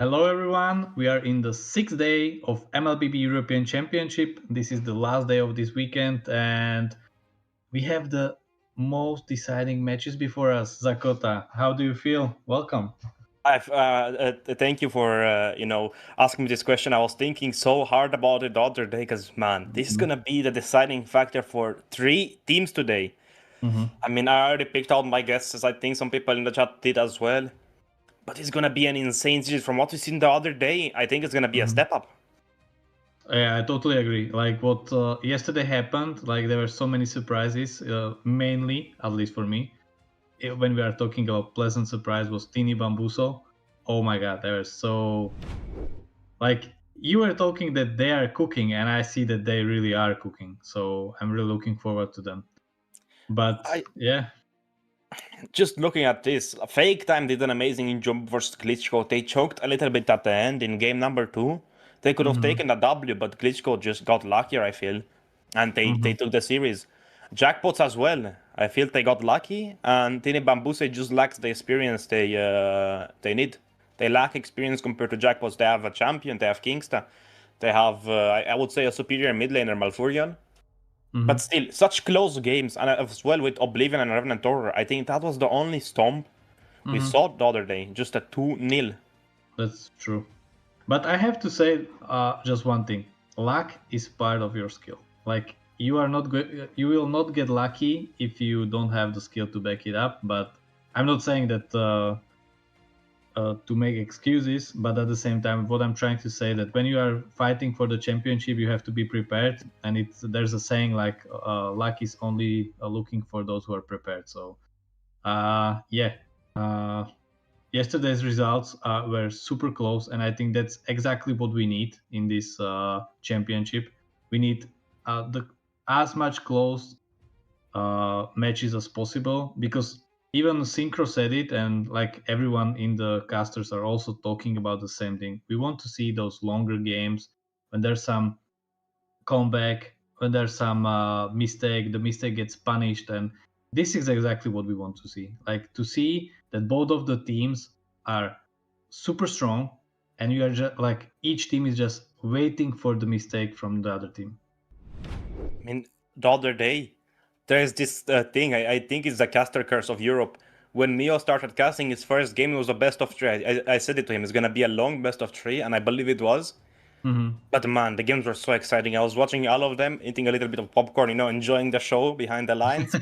Hello, everyone. We are in the sixth day of MLBB European Championship. This is the last day of this weekend, and we have the most deciding matches before us. Zakota, how do you feel? Welcome. Thank you for asking me this question. I was thinking so hard about it the other day because man, this is Mhm. gonna be the deciding factor for three teams today. Mhm. I mean, I already picked out my guesses. I think some people in the chat did as well. But it's gonna be an insane series from what we seen the other day. I think it's gonna be a Mhm. step up. Yeah, I totally agree. Like what yesterday happened, like there were so many surprises. Mainly, at least for me, when we are talking about pleasant surprise, was Tini Bambuso. Oh my God, they were so like you were talking that they are cooking, and I see that they really are cooking. So I'm really looking forward to them. But I yeah. just looking at this, Fake Time did an amazing job versus Glitchko. They choked a little bit at the end in game number two. They could have Hmm. taken the W, but Glitchko just got luckier, I feel. And they Hmm. took the series. Jackpots as well. I feel they got lucky, and Tini Bambuse just lacks the experience they need. They lack experience compared to Jackpots. They have a champion, they have Kingsta, they have I would say a superior mid laner Malfurion. But Hmm. still, such close games, and as well with Oblivion and Revenant Horror, I think that was the only stomp we Hmm. saw the other day, just a 2-0. That's true. But I have to say just one thing: luck is part of your skill. Like you will not get lucky if you don't have the skill to back it up. But I'm not saying that to make excuses, but at the same time, what I'm trying to say that when you are fighting for the championship, you have to be prepared. And there's a saying like luck is only looking for those who are prepared. So yeah. Uh, Yesterday's results were super close, and I think that's exactly what we need in this championship. We need the as much close matches as possible, because even Synchro said it, and like everyone in the casters are also talking about the same thing. We want to see those longer games when there's some comeback, when there's some mistake, the mistake gets punished, and this is exactly what we want to see. Like to see that both of the teams are super strong, and you are just like each team is just waiting for the mistake from the other team. I mean, the other day, there's this thing, I think it's the caster curse of Europe. When Mio started casting his first game, it was a best of three. I said it to him, it's gonna be a long best of three, and I believe it was. Hmm. But man, the games were so exciting. I was watching all of them, eating a little bit of popcorn, enjoying the show behind the lines.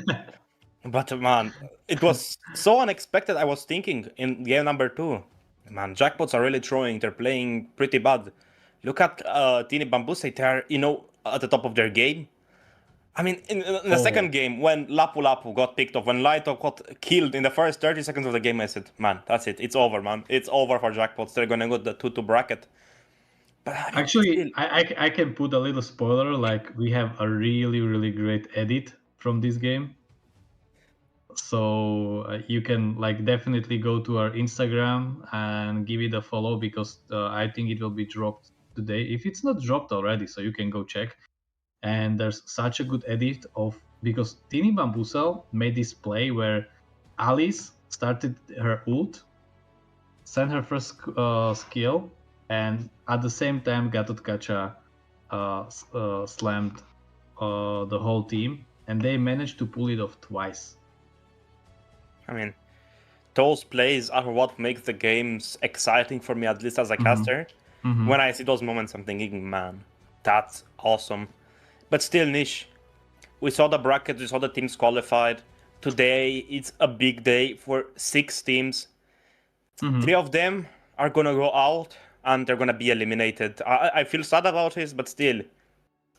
But man, it was so unexpected. I was thinking in game number two, man, jackpots are really throwing. They're playing pretty bad. Look at Tini Bambuse. They're at the top of their game. I mean, in the second Oh, game, when Lapu Lapu got picked off, when Laito got killed in the first 30 seconds of the game, I said, man, that's it. It's over, man. It's over for jackpots. They're gonna go the 2-2 bracket. But I mean, still, actually, I can put a little spoiler. Like we have a really great edit from this game, so you can like definitely go to our Instagram and give it a follow, because I think it will be dropped today if it's not dropped already, so you can go check. And there's such a good edit of, because Tini Bambusel made this play where Alice started her ult, sent her first skill, and at the same time Gatotkacha slammed the whole team, and they managed to pull it off twice. I mean, those plays are what makes the games exciting for me, at least as a Hmm. caster. Hmm. When I see those moments, I'm thinking, man, that's awesome. But still, Nish, we saw the bracket, we saw the teams qualified. Today, it's a big day for 6 teams. Three Hmm. of them are gonna go out and they're gonna be eliminated. I feel sad about this, but still,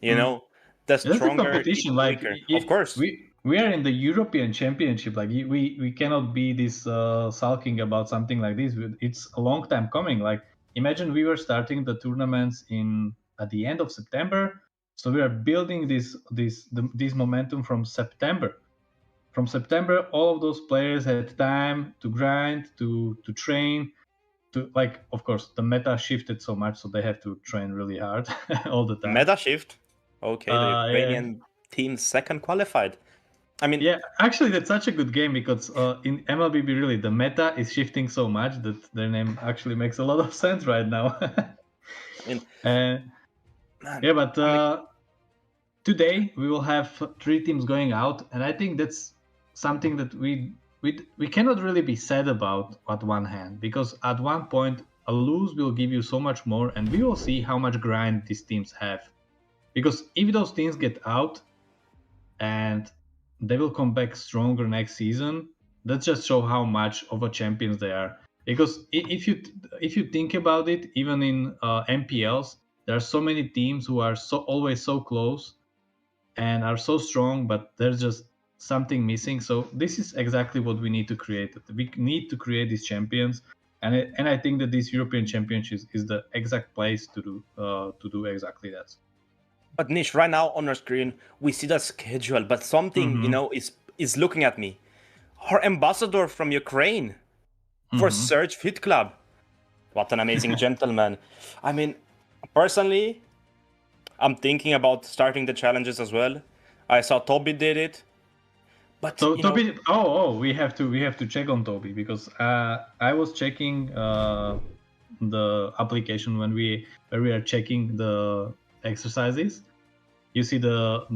you Hmm. know, the That's the stronger team competition. is Like weaker. Of course. we are in the European Championship. Like we cannot be this sulking about something like this. It's a long time coming. Like imagine we were starting the tournaments in at the end of September, so we are building this momentum from September. From September, all of those players had time to grind, to train, to like. Of course, the meta shifted so much, so they have to train really hard all the time. Meta shift. Okay, the Yeah. Ukrainian team second qualified. I mean, Yeah, actually, that's such a good game because in MLBB, really, the meta is shifting so much that their name actually makes a lot of sense right now. I mean, uh, man, yeah, but I'm like, today we will have three teams going out, and I think that's something that we cannot really be sad about at one hand, because at one point a lose will give you so much more, and we will see how much grind these teams have. Because if those teams get out and they will come back stronger next season, that just show how much of a champions they are. Because if you think about it, even in MPLs, there are so many teams who are so always so close and are so strong, but there's just something missing. So this is exactly what we need to create. We need to create these champions, and I think that this European Championship is the exact place to do exactly that. but Nish, right now on our screen, we see the schedule, but something, Mm-hmm. is looking at me. Our ambassador from Ukraine for Mm-hmm. Surge Fit Club. What an amazing gentleman. I mean, personally, I'm thinking about starting the challenges as well. I saw Toby did it, but Toby, we have to check on Toby, because I was checking the application when we are checking the exercises. You see the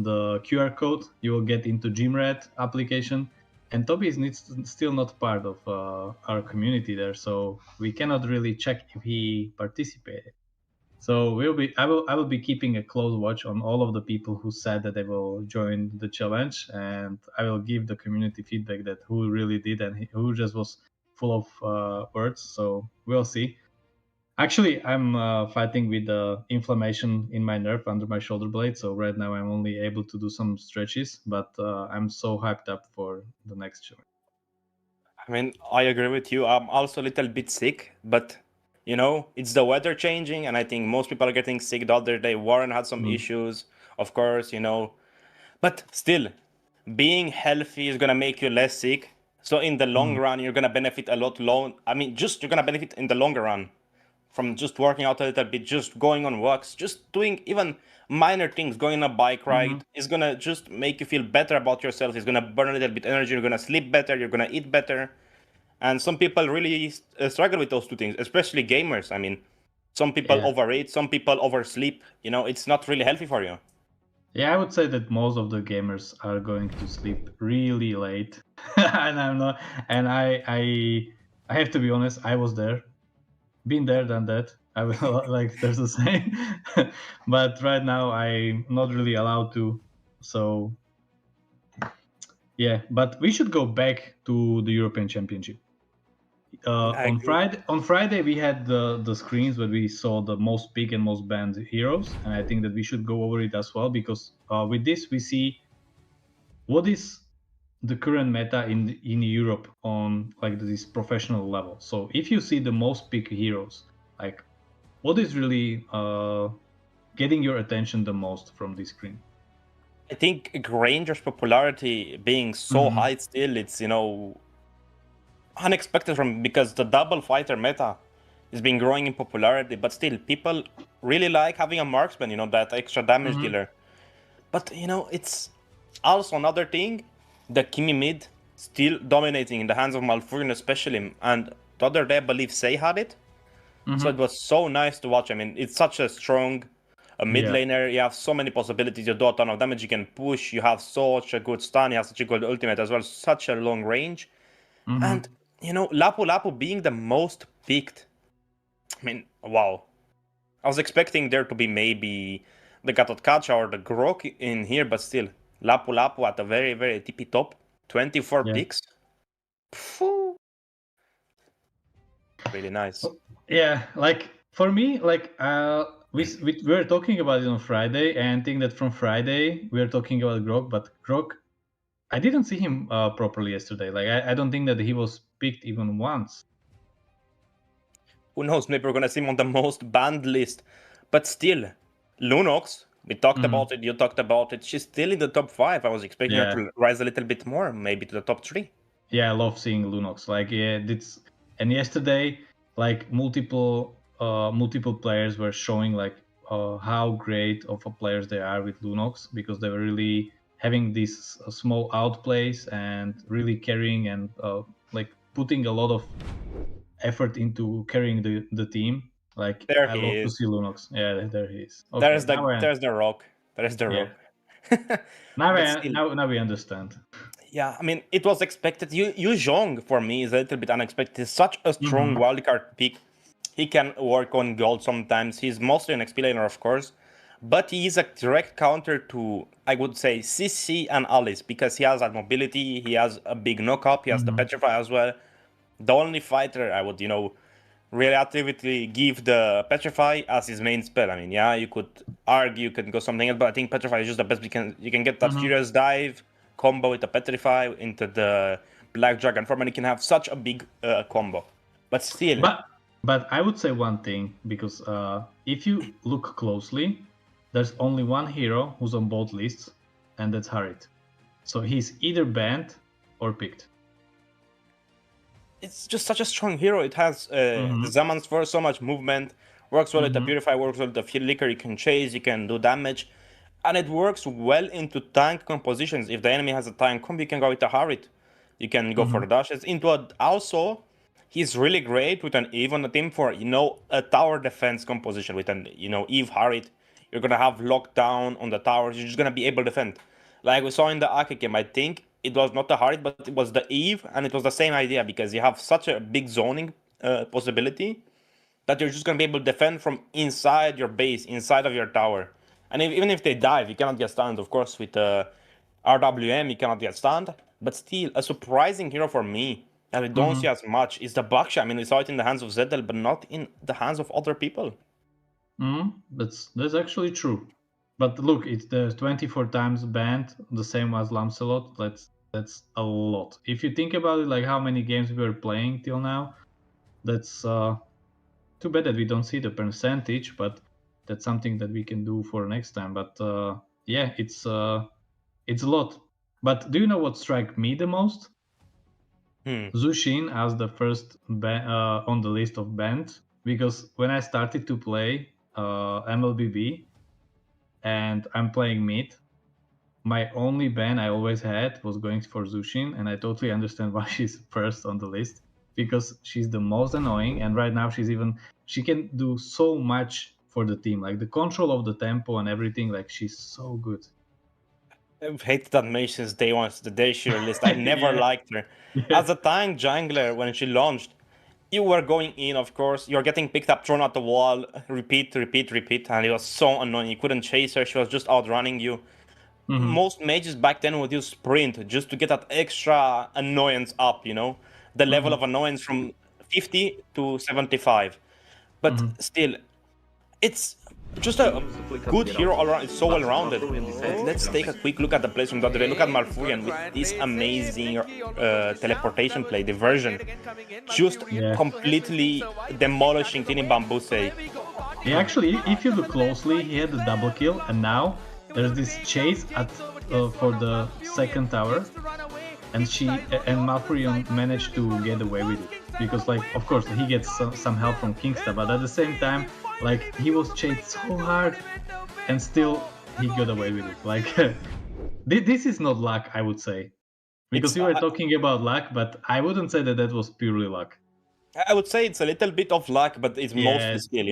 QR code, you will get into Gymrat application, and Toby is still not part of our community there, so we cannot really check if he participated. So I will be keeping a close watch on all of the people who said that they will join the challenge, and I will give the community feedback that who really did and who just was full of words. So we'll see. Actually, I'm fighting with the inflammation in my nerve under my shoulder blade. So right now I'm only able to do some stretches, but I'm so hyped up for the next challenge. I mean, I agree with you. I'm also a little bit sick, but it's the weather changing, and I think most people are getting sick. The other day, Warren had some Mm. issues, of course. But still, being healthy is gonna make you less sick. So in the long Mm. run, you're gonna benefit a lot. I mean, just you're gonna benefit in the longer run from just working out a little bit, just going on walks, just doing even minor things, going on a bike Hmm. ride is gonna just make you feel better about yourself. It's gonna burn a little bit energy. You're gonna sleep better. You're gonna eat better. And some people really struggle with those two things, especially gamers. I mean, some people Yeah. overeat, some people oversleep. It's not really healthy for you. Yeah, I would say that most of the gamers are going to sleep really late, and I'm not. And I have to be honest. I was there, been there, done that. I will like there's a saying, but right now I'm not really allowed to. So yeah, but we should go back to the European Championship. I On agree. Friday we had the screens where we saw the most big and most banned heroes, and I think that we should go over it as well, because with this we see what is the current meta in Europe on like this professional level. So if you see the most big heroes, like what is really getting your attention the most from this screen? I think Granger's popularity being so Mm-hmm. high still, it's unexpected from because the double fighter meta is been growing in popularity, but still people really like having a marksman, that extra damage Mm-hmm. dealer. But it's also another thing, the Kimi mid still dominating in the hands of Malfurion especially, and the other day I believe Sei had it. So it Mm-hmm. was so nice to watch. I mean, it's such a strong mid Yeah. laner. You have so many possibilities. You do a ton of damage. You can push. You have such a good stun. You have such a good ultimate as well. Such a long range. And, Mm-hmm. Lapu Lapu being the most picked. I mean, wow. I was expecting there to be maybe the Gatotkacha or the Grok in here, but still, Lapu Lapu at the very, very tippy top. 24 Yeah. picks. Phew. Really nice. Yeah, like for me, like we were talking about it on Friday, and I think that from Friday we are talking about Grok, but Grok, I didn't see him properly yesterday. Like I don't think that he was picked even once. Who knows? Maybe we're gonna see him on the most banned list. But still, Lunox, we talked Hmm. about it, you talked about it. She's still in the top 5. I was expecting her Yeah, to rise a little bit more, maybe to the top 3. yeah, I love seeing Lunox. Like yeah, it's and yesterday, like multiple players were showing like how great of a players they are with Lunox, because they were really having these small outplays and really carrying and like putting a lot of effort into carrying the team. Like There I he love to is. see Lunox. Yeah, there he is. Okay, There's now the I there's the rock. There's the yeah rock. But still, now we understand. yeah, I mean, it was expected. Yu Zhong for me is a little bit unexpected. He's such a strong Mm-hmm. wildcard pick. He can work on gold sometimes. He's mostly an XP laner, of course, but he is a direct counter to, I would say, CC and Alice because he has that mobility. He has a big knock-up. He has the Mm-hmm. petrify as well. The only fighter I would, relatively give the petrify as his main spell. I mean, yeah, you could argue, you can go something else, but I think petrify is just the best. You can get that Mm-hmm. furious dive combo with the petrify into the black dragon form, and you can have such a big combo. But still, But I would say one thing because if you look closely, there's only one hero who's on both lists, and that's Harit. So he's either banned or picked. it's just such a strong hero. It has the Mm-hmm. Zaman's for so much movement, works well with the Mm-hmm. Purify, works well with the Flicker, you can chase, you can do damage, and it works well into tank compositions. If the enemy has a tank combo, you can go with the Harit. You can go for Mm-hmm. the dashes. Also, he's really great with an Eve on the team for, a tower defense composition with an, Eve Harit. You're gonna have lockdown on the towers, you're just gonna be able to defend. Like we saw in the Aki game, I think it was not the Harit, but it was the Eve, and it was the same idea because you have such a big zoning possibility that you're just gonna be able to defend from inside your base, inside of your tower. And even if they dive, you cannot get stunned. Of course, with RWM, you cannot get stunned. But still, a surprising hero for me that we don't Mm-hmm. see as much is the Baksha. I mean, we saw it in the hands of Zedel, but not in the hands of other people. Mm-hmm. That's actually true. But look, it's the 24 times banned, the same as Lancelot. That's a lot. If you think about it, like how many games we were playing till now, that's too bad that we don't see the percentage, but that's something that we can do for next time. But yeah, it's a lot. But do you know what struck me the most? Hmm. Zushin as the first on the list of banned, because when I started to play MLBB and I'm playing mid, my only ban I always had was going for Zushin, and I totally understand why she's first on the list because she's the most annoying, and right now she can do so much for the team, like the control of the tempo and everything. Like she's so good. I've hated that Mei since day one, the day she released. I never Yeah, liked her. yeah. As a tank jungler, when she launched, you were going in, of course. You're getting picked up, thrown at the wall, repeat, repeat, repeat, and it was so annoying. You couldn't chase her; she was just outrunning you. Hmm. Most mages back then would use sprint just to get that extra annoyance up. The level Hmm. of annoyance from 50 to 75. But Hmm. still, it's just a good hero all around. It's so well rounded. But let's take a quick look at the plays from the other day. Look at Malfurion with this amazing teleportation play, diversion, just Yeah. completely demolishing Tini Bambuse. He actually, if you look closely, he had a double kill, and now there's this chase at for the second tower, and Malfurion managed to get away with it because, like, of course, he gets some help from Kingsta, but at the same time, like, he was chased so hard, and still he got away with it. Like, this is not luck, I would say, because It's you were talking about luck, but I wouldn't say that was purely luck. I would say it's a little bit of luck, but it's mostly Yeah, skill.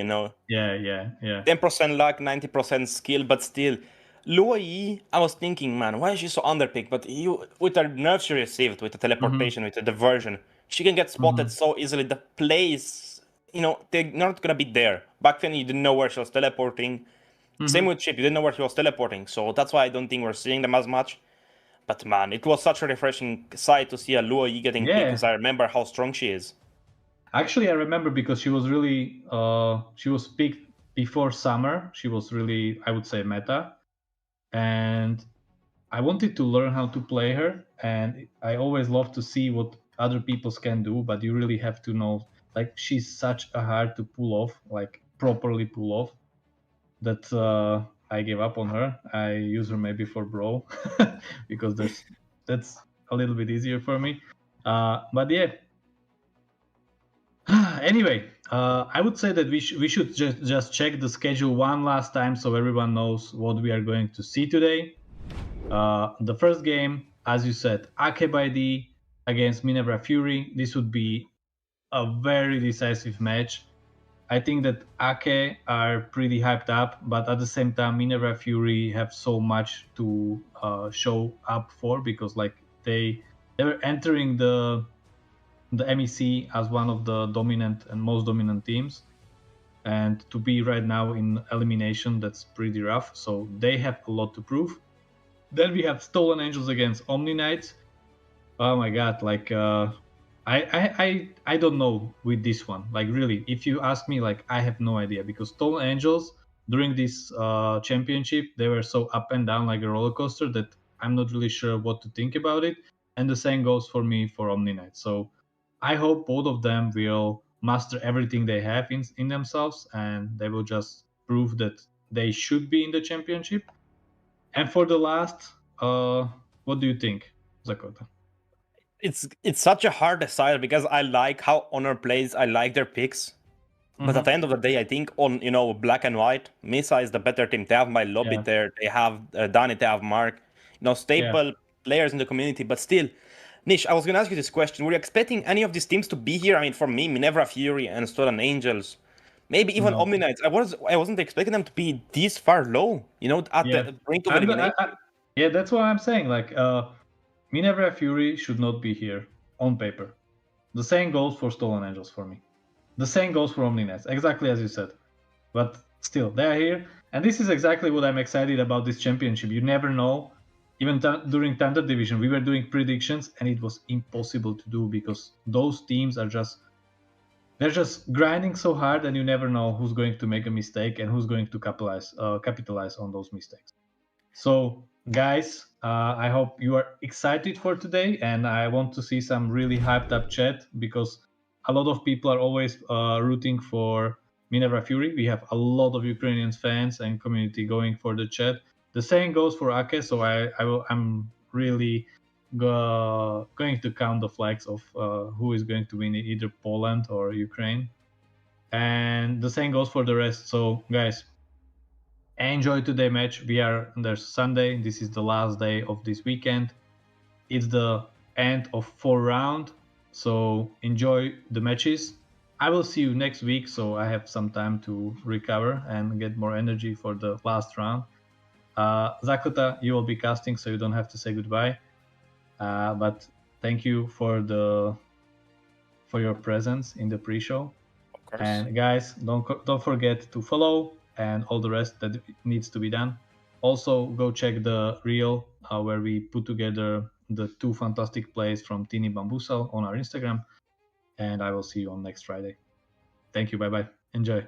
yeah. 10% luck, 90% skill, but still. Luo Yi, I was thinking, man, why is she so underpicked? But with her nerfs she received, with the Mm-hmm, teleportation, with the diversion, she can get spotted mm-hmm, so easily. The plays, they're not gonna be there. Back then, you didn't know where she was teleporting. Same mm-hmm. with Chip, you didn't know where she was teleporting. So that's why I don't think we're seeing them as much. But man, it was such a refreshing sight to see a Luo Yi getting picked, Yeah. because I remember how strong she is. Actually, I remember because she was really she was picked before summer. She was really, I would say, meta, and I wanted to learn how to play her. And I always love to see what other people can do, but you really have to know. Like she's such a hard to pull off, like properly pull off, that I gave up on her. I use her maybe for brawl because that's a little bit easier for me. But yeah, anyway, I would say that we should just check the schedule one last time so everyone knows what we are going to see today. The first game, as you said, Ake by D against Minerva Fury. This would be a very decisive match. I think that Ake are pretty hyped up, but at the same time, Minerva Fury have so much to show up for, because like they were entering the MEC as one of the dominant and most dominant teams, and to be right now in elimination, that's pretty rough. So they have a lot to prove. Then we have Stolen Angels against Omni Knights. Oh my god, like I don't know with this one. Like really, if you ask me, like I have no idea, because Stolen Angels during this championship, they were so up and down like a roller coaster that I'm not really sure what to think about it. And the same goes for me for Omni Knight. So I hope both of them will master everything they have in themselves, and they will just prove that they should be in the championship. And for the last, what do you think, Zakota? It's such a hard decider because I like how Honor plays. I like their picks. But at the end of the day, I think on black and white, Misa is the better team. They have my lobby Yeah, there. They have Danny. They have Mark. yeah. Staple players in the community. But still, Nish, I was gonna ask you this question: were you expecting any of these teams to be here? I mean, for me, Minerva Fury and Stolen Angels, maybe even No. Omni Knights. I wasn't expecting them to be this far low. At Yeah. the brink of I'm the, elimination. yeah, that's what I'm saying. Like, Minerva Fury should not be here on paper. The same goes for Stolen Angels for me. The same goes for Omninets, exactly as you said. But still, they're here, and this is exactly what I'm excited about this championship. You never know. Even during Thunder Division, we were doing predictions, and it was impossible to do because those teams are just they're just grinding so hard, and you never know who's going to make a mistake and who's going to capitalize on those mistakes. So, guys, I hope you are excited for today, and I want to see some really hyped up chat, because a lot of people are always rooting for Minerva Fury. We have a lot of Ukrainian fans and community going for the chat. The same goes for Ake, so I'm really going to count the flags of who is going to win, either Poland or Ukraine, and the same goes for the rest. So, guys, enjoy today match. We are on Sunday. This is the last day of this weekend. It's the end of 4 round. So enjoy the matches. I will see you next week, so I have some time to recover and get more energy for the last round. Zakota, you will be casting, so you don't have to say goodbye. But thank you for your presence in the pre-show. Of course. And guys, don't forget to follow and all the rest that needs to be done. Also, go check the reel where we put together the two fantastic plays from Tini Bambusal on our Instagram. And I will see you on next Friday. Thank you. Bye bye. Enjoy.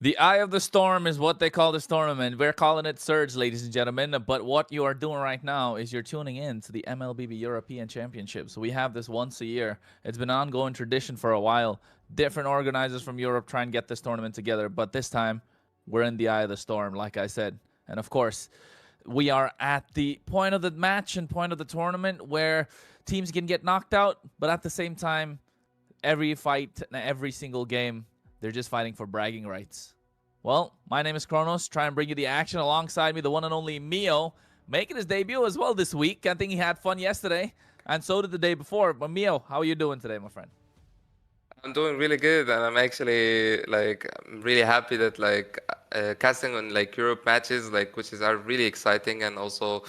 The eye of the storm is what they call this tournament. We're calling it Surge, ladies and gentlemen. But what you are doing right now is you're tuning in to the MLBB European Championships. We have this once a year. It's been an ongoing tradition for a while. Different organizers from Europe try and get this tournament together. But this time, we're in the eye of the storm, like I said. And of course, we are at the point of the match and point of the tournament where teams can get knocked out. But at the same time, every fight, every single game, they're just fighting for bragging rights. Well, my name is Kronos. Try and bring you the action alongside me, the one and only Mio, making his debut as well this week. I think he had fun yesterday, and so did the day before. But Mio, how are you doing today, my friend? I'm doing really good, and I'm actually I'm really happy that casting on Europe matches which are really exciting, and also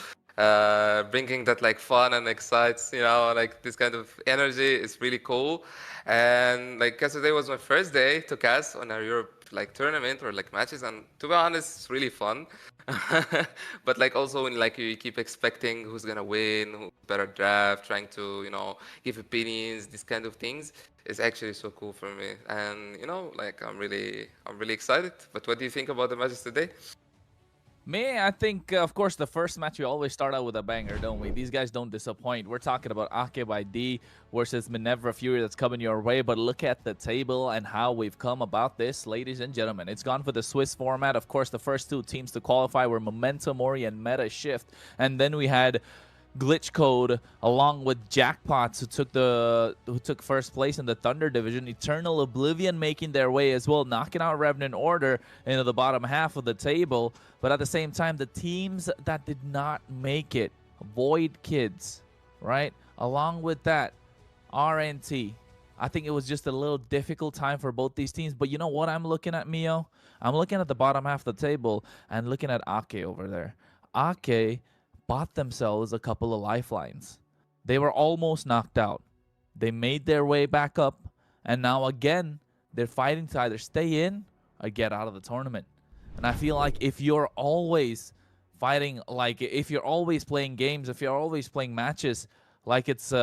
bringing that fun and excites, this kind of energy is really cool. And yesterday was my first day to cast on a Europe tournament or matches, and to be honest, it's really fun. But also when you keep expecting who's gonna win, who better draft, trying to give opinions, these kind of things is actually so cool for me. And I'm really excited. But what do you think about the matches today? Me, I think, of course, the first match, we always start out with a banger, don't we? These guys don't disappoint. We're talking about Ake by D versus Minerva Fury that's coming your way. But look at the table and how we've come about this, ladies and gentlemen. It's gone for the Swiss format. Of course, the first two teams to qualify were Momentum Ori and Meta Shift. And then we had Glitch Code along with Jackpots who took first place in the Thunder division. Eternal Oblivion making their way as well, knocking out Revenant Order into the bottom half of the table. But at the same time, the teams that did not make it, Void Kids, right? Along with that, RNT. I think it was just a little difficult time for both these teams. But you know what I'm looking at, Mio? I'm looking at the bottom half of the table and looking at Ake over there. Ake bought themselves a couple of lifelines. They were almost knocked out. They made their way back up, and now again, they're fighting to either stay in or get out of the tournament. And I feel like if you're always fighting, if you're always playing games, if you're always playing matches like it's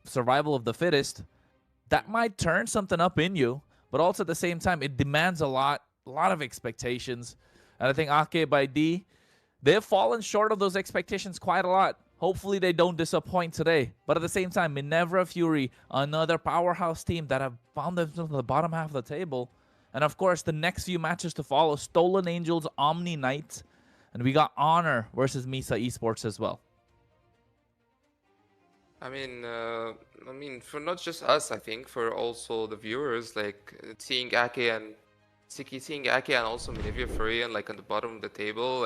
survival of the fittest, that might turn something up in you, but also at the same time, it demands a lot of expectations. And I think Ake by D, they've fallen short of those expectations quite a lot. Hopefully they don't disappoint today. But at the same time, Minerva Fury, another powerhouse team that have found themselves in the bottom half of the table. And of course, the next few matches to follow, Stolen Angels, Omni Knight, and we got Honor versus Misa Esports as well. I mean, for not just us, I think for also the viewers, seeing Ake and also Minerva Fury and on the bottom of the table,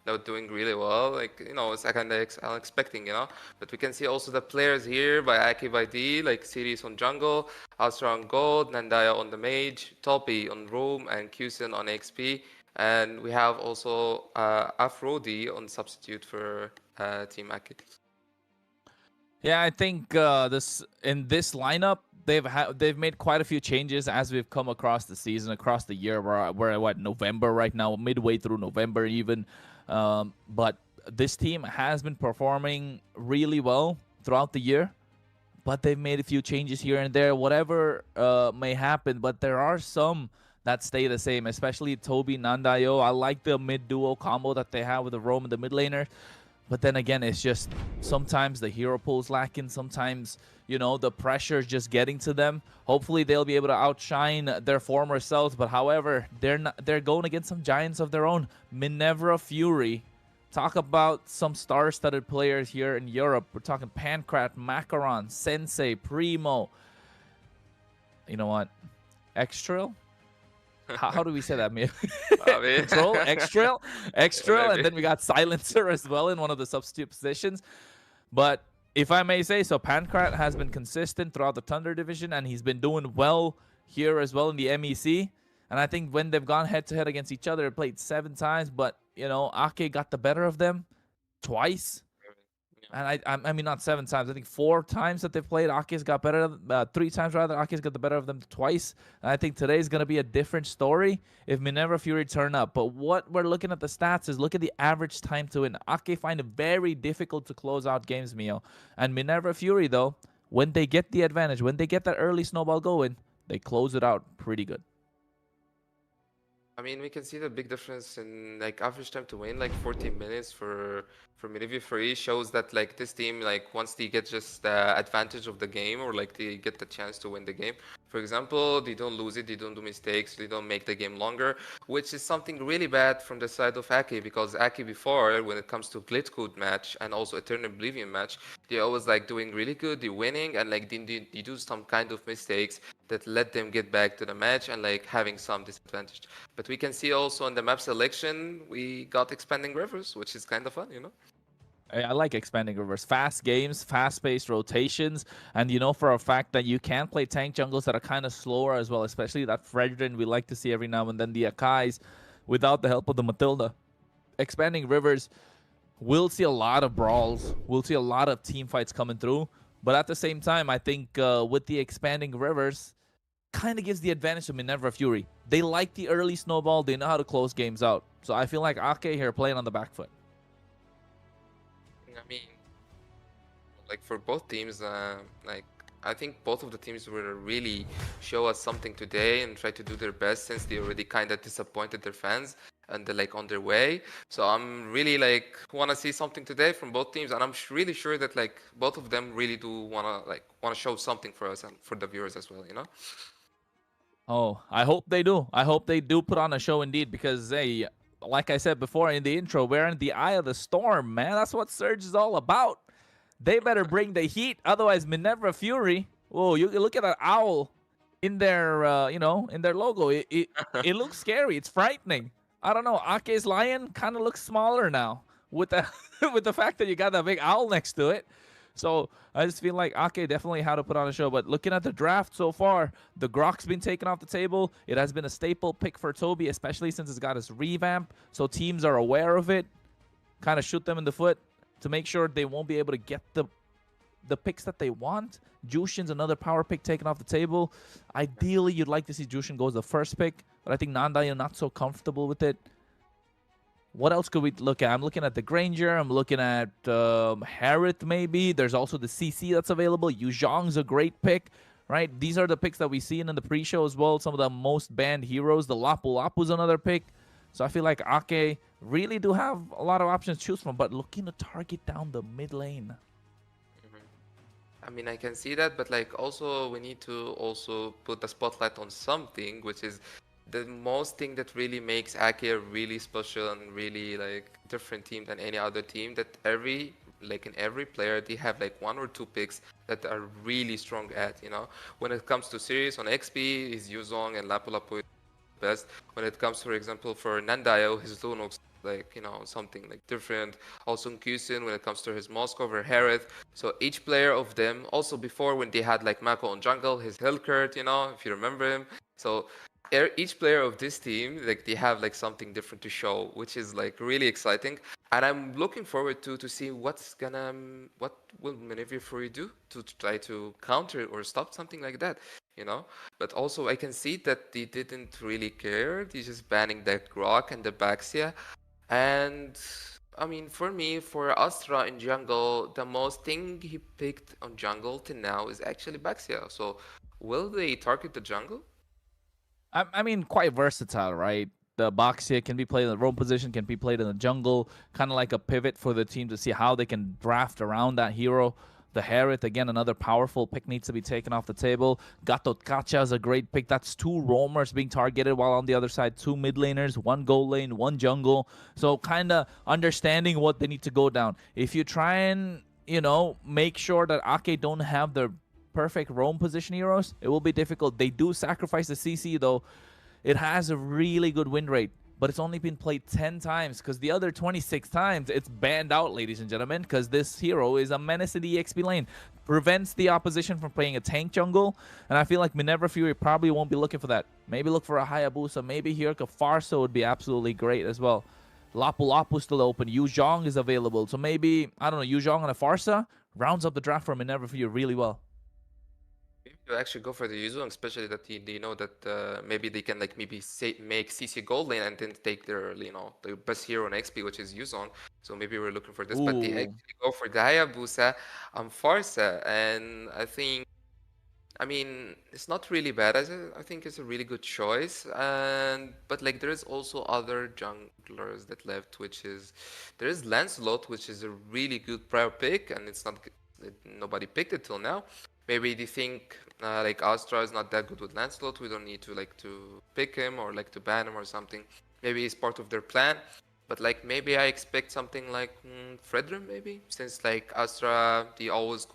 they're doing really well. It's kind of unexpected, But we can see also the players here by Ake by D, Sirius on jungle, Astra on gold, Nandaya on the mage, Topi on roam, and Kusen on XP. And we have also Afrodi on substitute for Team Ake. Yeah, I think in this lineup, they've made quite a few changes as we've come across the season, across the year. We're what, November right now, midway through November even. But this team has been performing really well throughout the year. But they've made a few changes here and there, whatever may happen. But there are some that stay the same, especially Tobi Nandayo. I like the mid-duo combo that they have with the roam and the mid laner. But then again, it's just sometimes the hero pool's lacking. Sometimes, the pressure is just getting to them. Hopefully, they'll be able to outshine their former selves. But however, they're going against some giants of their own. Minerva Fury. Talk about some star-studded players here in Europe. We're talking Pancrat, Macaron, Sensei, Primo. You know what? Extrail? How do we say that, Mia? Control, Extrail, and then we got Silencer as well in one of the substitute positions. But if I may say so, Pancrat has been consistent throughout the Thunder division, and he's been doing well here as well in the MEC. And I think when they've gone head-to-head against each other, they played 7 times, but, Ake got the better of them twice. And I mean, not 7 times. I think 4 times that they've played, Ake's got better. 3 times rather, Ake's got the better of them twice. And I think today's going to be a different story if Minerva Fury turn up. But what we're looking at the stats is look at the average time to win. Ake find it very difficult to close out games, Mio. And Minerva Fury, though, when they get the advantage, when they get that early snowball going, they close it out pretty good. I mean, we can see the big difference in like average time to win, like 14 minutes for Miniview Free shows that like this team, like once they get just the advantage of the game or like they get the chance to win the game, for example, they don't lose it, they don't do mistakes, they don't make the game longer, which is something really bad from the side of Aki, because Aki before, when it comes to Glitch Code match and also Eternal Oblivion match, they always like doing really good, they're winning, and like they do some kind of mistakes that let them get back to the match and like having some disadvantage. But we can see also in the map selection, we got expanding rivers, which is kind of fun, you know? I like expanding rivers. Fast games, fast-paced rotations, and you know for a fact that you can play tank jungles that are kind of slower as well, especially that Fredrin we like to see every now and then, the Akais, without the help of the Matilda. Expanding rivers, we'll see a lot of brawls. We'll see a lot of team fights coming through. But at the same time, I think with the expanding rivers, kind of gives the advantage to Minerva Fury. They like the early snowball. They know how to close games out. So I feel like Ake here playing on the back foot. I mean, like for both teams, like I think both of the teams will really show us something today and try to do their best, since they already kind of disappointed their fans and they're like on their way. So I'm really like want to see something today from both teams, and I'm really sure that like both of them really do want to show something for us and for the viewers as well, you know? Oh, I hope they do. I hope they do put on a show indeed, because hey, like I said before in the intro, we're in the eye of the storm, man. That's what Surge is all about. They better bring the heat, otherwise Minerva Fury. Whoa, you look at that owl in their, in their logo. It looks scary. It's frightening. I don't know. Ake's lion kind of looks smaller now with the with the fact that you got that big owl next to it. So I just feel like Ake definitely had to put on a show. But looking at the draft so far, the Grok's been taken off the table. It has been a staple pick for Toby, especially since it's got his revamp. So teams are aware of it. Kind of shoot them in the foot to make sure they won't be able to get the picks that they want. Jushin's another power pick taken off the table. Ideally, you'd like to see Jushin go as the first pick, but I think Nandai are not so comfortable with it. What else could we look at? I'm looking at the Granger. I'm looking at Harith maybe. There's also the CC that's available. Yu Zhong's a great pick, right? These are the picks that we've seen in the pre-show as well. Some of the most banned heroes. The Lapu Lapu's another pick. So I feel like Ake really do have a lot of options to choose from, but looking to target down the mid lane. I mean, I can see that, but like also we need to also put the spotlight on something, which is the most thing that really makes Ake a really special and really like different team than any other team. That in every player they have like one or two picks that are really strong at. You know, when it comes to series on XP, is Yuzong and Lapu Lapu best. When it comes, for example, for Nandayo, his Lunox like something like different. Also in Kusin when it comes to his Moskov or Harith. So each player of them, also before when they had like Mako on jungle, his Hellcurt, if you remember him. So each player of this team, like they have like something different to show, which is like really exciting. And I'm looking forward to see what will Maneuver Fury do to try to counter it or stop something like that. But also I can see that they didn't really care. They're just banning that Grok and the Baxia. And I mean, for me, for Astra in jungle, the most thing he picked on jungle till now is actually Baxia. So will they target the jungle? I mean, quite versatile, right? The Baxia can be played in the roam position, can be played in the jungle, kind of like a pivot for the team to see how they can draft around that hero. The Harith, again, another powerful pick needs to be taken off the table. Gatot Kacha is a great pick. That's two roamers being targeted, while on the other side, two mid laners, one gold lane, one jungle. So kind of understanding what they need to go down. If you try and, make sure that Ake don't have their perfect roam position heroes, it will be difficult. They do sacrifice the CC, though. It has a really good win rate, but it's only been played 10 times because the other 26 times it's banned out, ladies and gentlemen, because this hero is a menace in the EXP lane. Prevents the opposition from playing a tank jungle, and I feel like Minerva Fury probably won't be looking for that. Maybe look for a Hayabusa. Maybe here Farsa would be absolutely great as well. Lapu Lapu still open. Yu Zhong is available. So maybe, I don't know, Yu Zhong and a Farsa rounds up the draft for Minerva Fury really well. Maybe you actually go for the Yuzong, especially that they know that maybe they can like make CC gold lane and then take their the best hero on XP, which is Yuzong. So maybe we're looking for this, but they actually go for the Hayabusa and Farsa, and I think I mean, it's not really bad. I think it's a really good choice. And but like there is also other junglers that left, which is there is Lancelot, which is a really good prior pick, and it's not nobody picked it till now. Maybe they think like Astra is not that good with Lancelot. We don't need to like to pick him or like to ban him or something. Maybe it's part of their plan. But like maybe I expect something like Fredrin maybe, since like Astra they always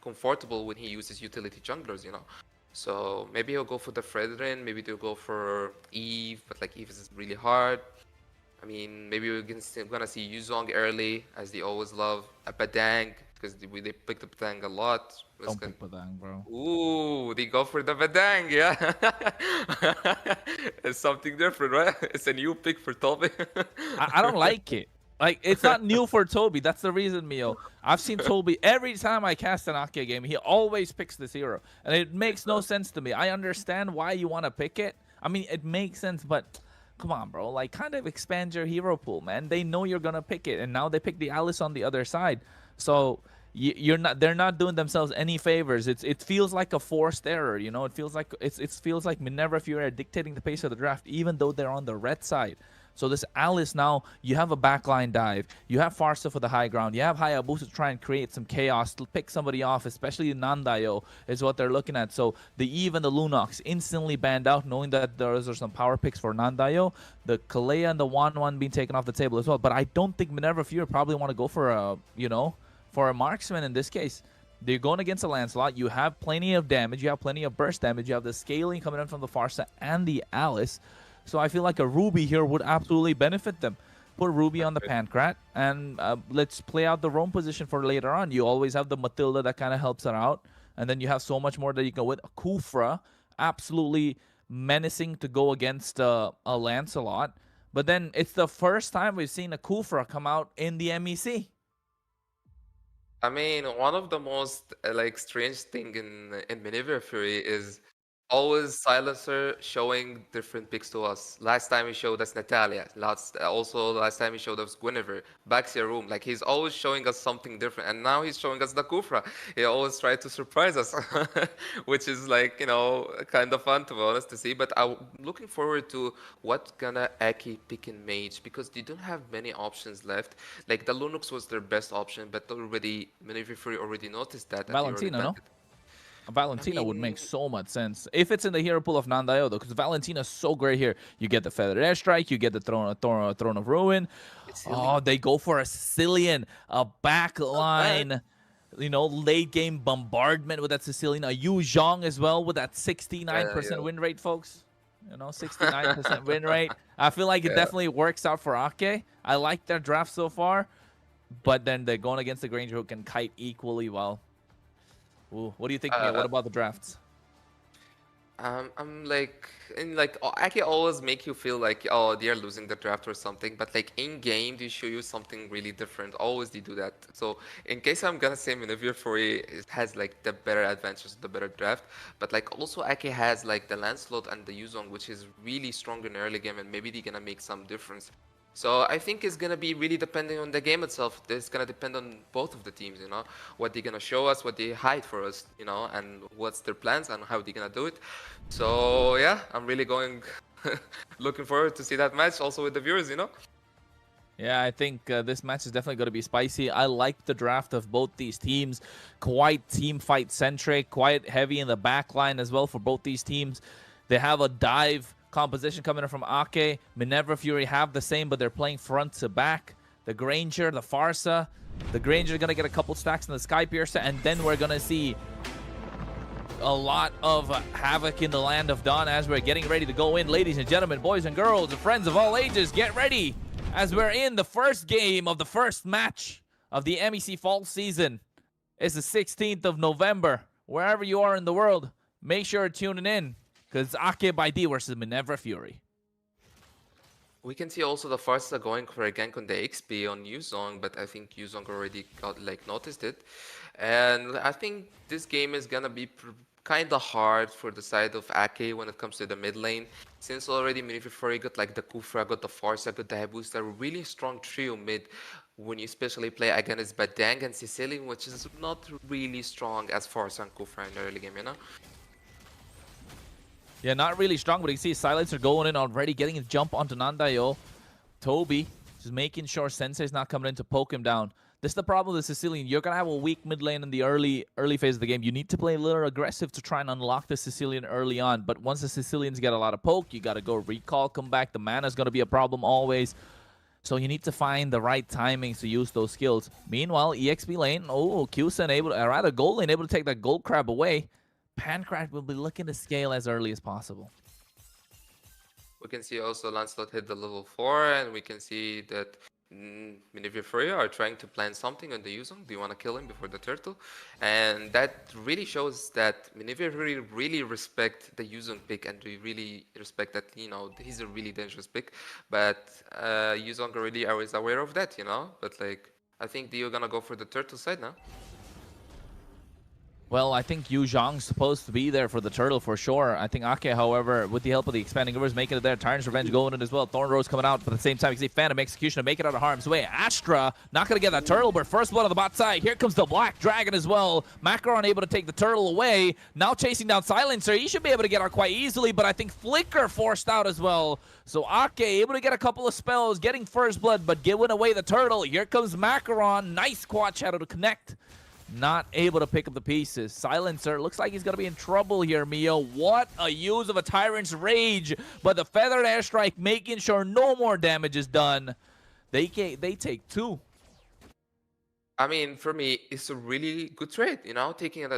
comfortable when he uses utility junglers, you know. So maybe he'll go for the Fredrin, maybe they'll go for Eve, but like Eve is really hard. I mean, maybe gonna see Yuzong early, as they always love. A Badang, because they picked the Badang a lot. Don't pick Padang, bro. Ooh, they go for the Badang, yeah. It's something different, right? It's a new pick for Toby. I don't like it. Like, it's not new for Toby. That's the reason, Mio. I've seen Toby every time I cast an Ake game. He always picks this hero. And it makes no sense to me. I understand why you want to pick it. I mean, it makes sense, but come on, bro. Like, kind of expand your hero pool, man. They know you're going to pick it. And now they pick the Alice on the other side. So you're not, they're not doing themselves any favors. It feels like a forced error, you know. It feels like Minerva Fury are dictating the pace of the draft, even though they're on the red side. So this Alice now, you have a backline dive, you have Farsa for the high ground, you have Hayabusa to try and create some chaos, to pick somebody off, especially Nandayo is what they're looking at. So the Eve and the Lunox instantly banned out, knowing that those are some power picks for Nandayo. The Kalea and the Wan being taken off the table as well. But I don't think Minerva Fury probably want to go for a, you know, for a marksman in this case. They're going against a Lancelot. You have plenty of damage. You have plenty of burst damage. You have the scaling coming in from the Farsa and the Alice. So I feel like a Ruby here would absolutely benefit them. Put Ruby on the Pancrat, and let's play out the roam position for later on. You always have the Matilda that kind of helps her out. And then you have so much more that you can with. Kufra, absolutely menacing to go against a Lancelot. But then it's the first time we've seen a Kufra come out in the MEC. I mean, one of the most like strange thing in Maneuver Fury is always Silencer showing different picks to us. Last time he showed us Natalia. Last time he showed us Guinevere. Baxia Room. Like he's always showing us something different. And now he's showing us the Kufra. He always tried to surprise us, which is like, you know, kind of fun to be honest to see. But I'm looking forward to what gonna Aki pick in Mage, because they don't have many options left. Like the Lunux was their best option, but already Maneuver Fury already noticed that. And they already Valentina, no? banned it. Valentina would make so much sense if it's in the hero pool of Nandayo, though, because Valentina's so great here. You get the Feathered Airstrike, you get the Throne of Ruin. Oh, they go for a Sicilian, a backline, you know, late game bombardment with that Sicilian. A Yu Zhong as well with that 69% win rate, folks. You know, 69% win rate. I feel like it definitely works out for Ake. I like their draft so far, but then they're going against the Granger who can kite equally well. Ooh, what do you think, Mia? What about the drafts? I'm like, Aki always make you feel like, oh, they are losing the draft or something, but like in game, they show you something really different. Always they do that. So in case I'm gonna say Maneuver Fury, it has like the better advantages, the better draft, but like also Aki has like the Lancelot and the Yuzong, which is really strong in early game, and maybe they're gonna make some difference. So I think it's gonna be really depending on the game itself. It's gonna depend on both of the teams, you know, what they're gonna show us, what they hide for us, you know, and what's their plans and how they're gonna do it. So yeah, I'm really looking forward to see that match also with the viewers, you know. Yeah, I think this match is definitely going to be spicy. I like the draft of both these teams. Quite team fight centric, quite heavy in the back line as well for both these teams. They have a dive composition coming in from Ake. Minerva Fury have the same, but they're playing front to back. The Granger, the Farsa. The Granger going to get a couple stacks in the Sky Piercer, and then we're going to see a lot of havoc in the land of Dawn as we're getting ready to go in. Ladies and gentlemen, boys and girls, and friends of all ages, get ready as we're in the first game of the first match of the MEC fall season. It's the 16th of November. Wherever you are in the world, make sure you're tuning in, because Ake by D versus Minerva Fury. We can see also the Farsa going for a gank on the XP on Yuzong, but I think Yuzong already got like noticed it. And I think this game is gonna be kind of hard for the side of Ake when it comes to the mid lane, since already Maneuver Fury got like the Kufra, got the Farsa, got the Hayabusa, really strong trio mid when you especially play against Badang and Sicilian, which is not really strong as Farsa and Kufra in the early game, you know? Yeah, not really strong, but you can see Silencer going in already, getting a jump onto Nandayo. Toby just making sure Sensei's not coming in to poke him down. This is the problem with the Sicilian. You're going to have a weak mid lane in the early phase of the game. You need to play a little aggressive to try and unlock the Sicilian early on. But once the Sicilians get a lot of poke, you got to go recall, come back. The mana's going to be a problem always. So you need to find the right timings to use those skills. Meanwhile, EXP lane, Qsen able to, or rather Gold lane able to take that Gold Crab away. Pancrat will be looking to scale as early as possible. We can see also Lancelot hit the level 4, and we can see that Minerva Fury are trying to plan something on the Yuzong. Do you want to kill him before the turtle? And that really shows that Minerva Fury really respect the Yuzong pick, and we really respect that, you know, he's a really dangerous pick. But Yuzong already is aware of that, you know. But like, I think you're gonna go for the turtle side now. Well, I think Yu Zhang's supposed to be there for the turtle for sure. I think Ake, however, with the help of the Expanding Rivers, making it there. Tyrant's Revenge going in as well. Thorn Rose coming out, but at the same time, you can see Phantom Execution to make it out of harm's way. Astra not going to get that turtle, but first blood on the bot side. Here comes the Black Dragon as well. Macaron able to take the turtle away. Now chasing down Silencer. He should be able to get out quite easily, but I think Flicker forced out as well. So Ake able to get a couple of spells, getting first blood, but giving away the turtle. Here comes Macaron. Nice quad shadow to connect. Not able to pick up the pieces. Silencer looks like he's going to be in trouble here, Mio. What a use of a Tyrant's Rage. But the Feathered Airstrike making sure no more damage is done. They take 2. I mean, for me, it's a really good trade, you know. Taking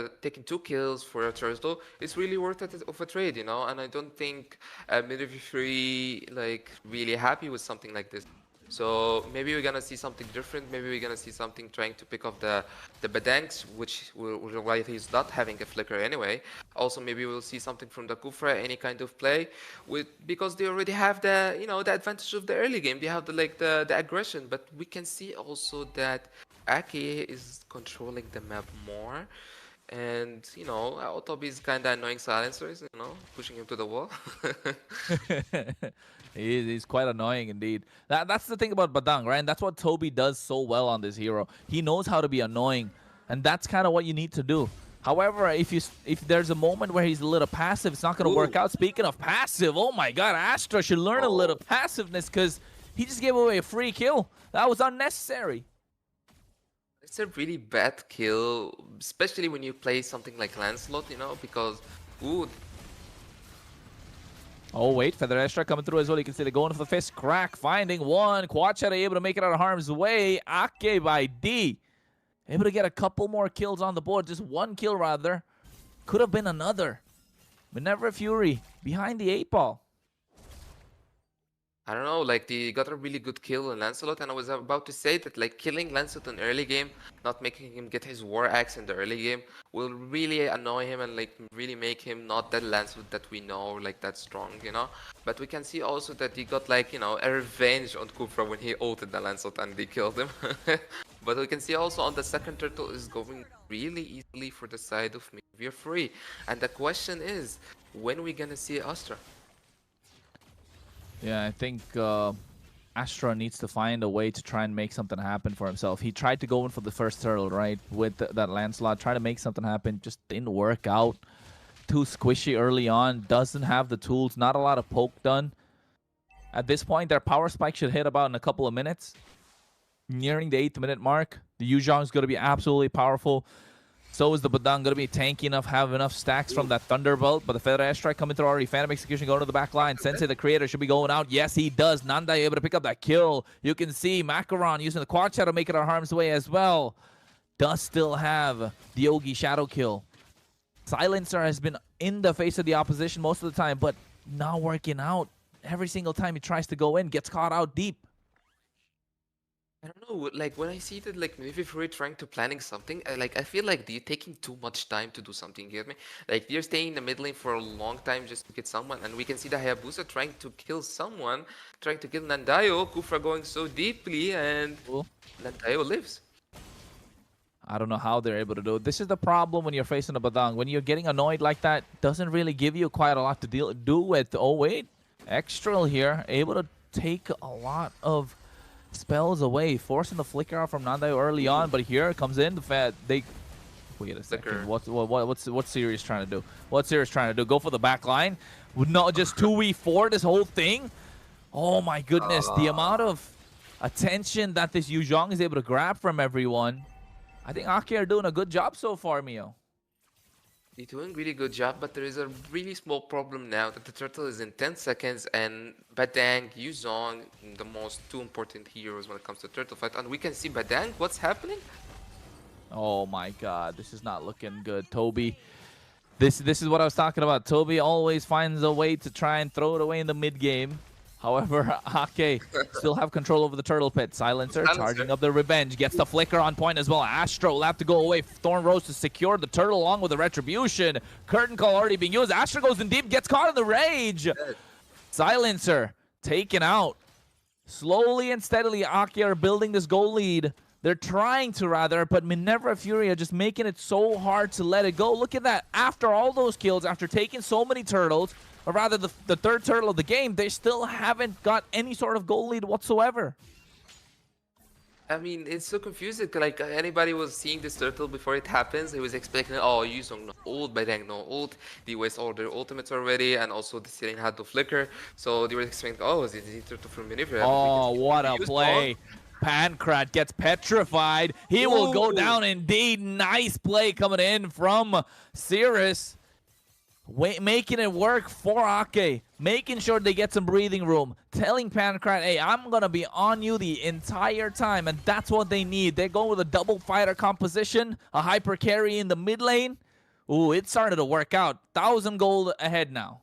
2 kills for a turtle, it's really worth it of a trade, you know. And I don't think Minerva Fury like really happy with something like this. So maybe we're gonna see something different. Maybe we're gonna see something trying to pick up the Badanks, which why he's not having a flicker anyway. Also, maybe we'll see something from the Kufra, any kind of play, because they already have the, you know, the advantage of the early game. They have the aggression, but we can see also that Ake is controlling the map more. And, you know, Otobi is kind of annoying Silencers, you know, pushing him to the wall. He's quite annoying indeed. That's the thing about Badang, right? And that's what Toby does so well on this hero. He knows how to be annoying, and that's kind of what you need to do. However, if there's a moment where he's a little passive, it's not going to work out. Speaking of passive, oh my god, Astra should learn a little passiveness because he just gave away a free kill. That was unnecessary. It's a really bad kill, especially when you play something like Lancelot, you know, because, Oh, wait, Feather Airstrike coming through as well. You can see they're going for the fist crack, finding one. Quad Shadow able to make it out of harm's way. Ake by D. Able to get a couple more kills on the board. Just 1 kill, rather. Could have been another. Minerva Fury behind the 8-ball. I don't know, like they got a really good kill on Lancelot, and I was about to say that like killing Lancelot in early game, not making him get his War Axe in the early game, will really annoy him and like really make him not that Lancelot that we know, like that strong, you know. But we can see also that he got like, you know, a revenge on Kufra when he ulted the Lancelot and they killed him. But we can see also on the second turtle is going really easily for the side of Minerva Fury. And the question is, when are we gonna see Astra? Yeah, I think Astra needs to find a way to try and make something happen for himself. He tried to go in for the first turtle, right, with that Lancelot, try to make something happen, just didn't work out. Too squishy early on, doesn't have the tools, not a lot of poke done. At this point, their power spike should hit about in a couple of minutes. Nearing the 8th minute mark, the Yu Zhang is going to be absolutely powerful. So is the Badang going to be tanky enough, have enough stacks from that Thunderbolt, but the Feather Airstrike coming through already. Phantom Execution going to the back line. Sensei, the creator, should be going out. Yes, he does. Nanda able to pick up that kill. You can see Macaron using the Quad Shadow to make it out of harm's way as well. Does still have the Yogi Shadow kill. Silencer has been in the face of the opposition most of the time, but not working out. Every single time he tries to go in, gets caught out deep. I don't know, like when I see that like Minerva Fury trying to planning something, I feel like they're taking too much time to do something, you get me? Like they're staying in the mid lane for a long time just to get someone, and we can see the Hayabusa trying to kill someone, trying to kill Nandayo, Kufra going so deeply, and Nandayo lives. I don't know how they're able to do it. This is the problem when you're facing a Badang. When you're getting annoyed like that, doesn't really give you quite a lot to do with. Oh wait, Extral here, able to take a lot of spells away, forcing the flicker out from Nandayo early on, but here comes in the Fed. Wait a second. Flicker. What's Sirius trying to do? What's Sirius trying to do? Go for the back line? No, just 2v4 this whole thing? Oh my goodness, the amount of attention that this Yu Zhong is able to grab from everyone. I think Ake are doing a good job so far, Mio. You're doing really good job, but there is a really small problem now that the turtle is in 10 seconds and Badang, Yuzong, the most two important heroes when it comes to turtle fight. And we can see Badang, what's happening? Oh my god, this is not looking good. Toby, this is what I was talking about. Toby always finds a way to try and throw it away in the mid game. However, Ake still have control over the turtle pit. Silencer charging up the revenge. Gets the flicker on point as well. Astro will have to go away. Thorn Rose to secure the turtle along with the retribution. Curtain call already being used. Astro goes in deep. Gets caught in the rage. Silencer taken out. Slowly and steadily, Ake are building this goal lead. They're trying to, rather, but Minerva Fury are just making it so hard to let it go. Look at that. After all those kills, after taking so many turtles, or rather the third turtle of the game, they still haven't got any sort of goal lead whatsoever. I mean, it's so confusing. Like, anybody was seeing this turtle before it happens, he was expecting, oh, Yuzong no ult, Badang no ult, they waste all their ultimates already, and also the ceiling had no flicker, so they were expecting, oh, is it the turtle from Minerva? Oh, what a play. Pancrat gets petrified. He will go down indeed. Nice play coming in from Cirrus. Making it work for Ake, making sure they get some breathing room, telling Pancrat, hey, I'm going to be on you the entire time, and that's what they need. They're going with a double fighter composition, a hyper carry in the mid lane. Ooh, it started to work out. 1,000 gold ahead now.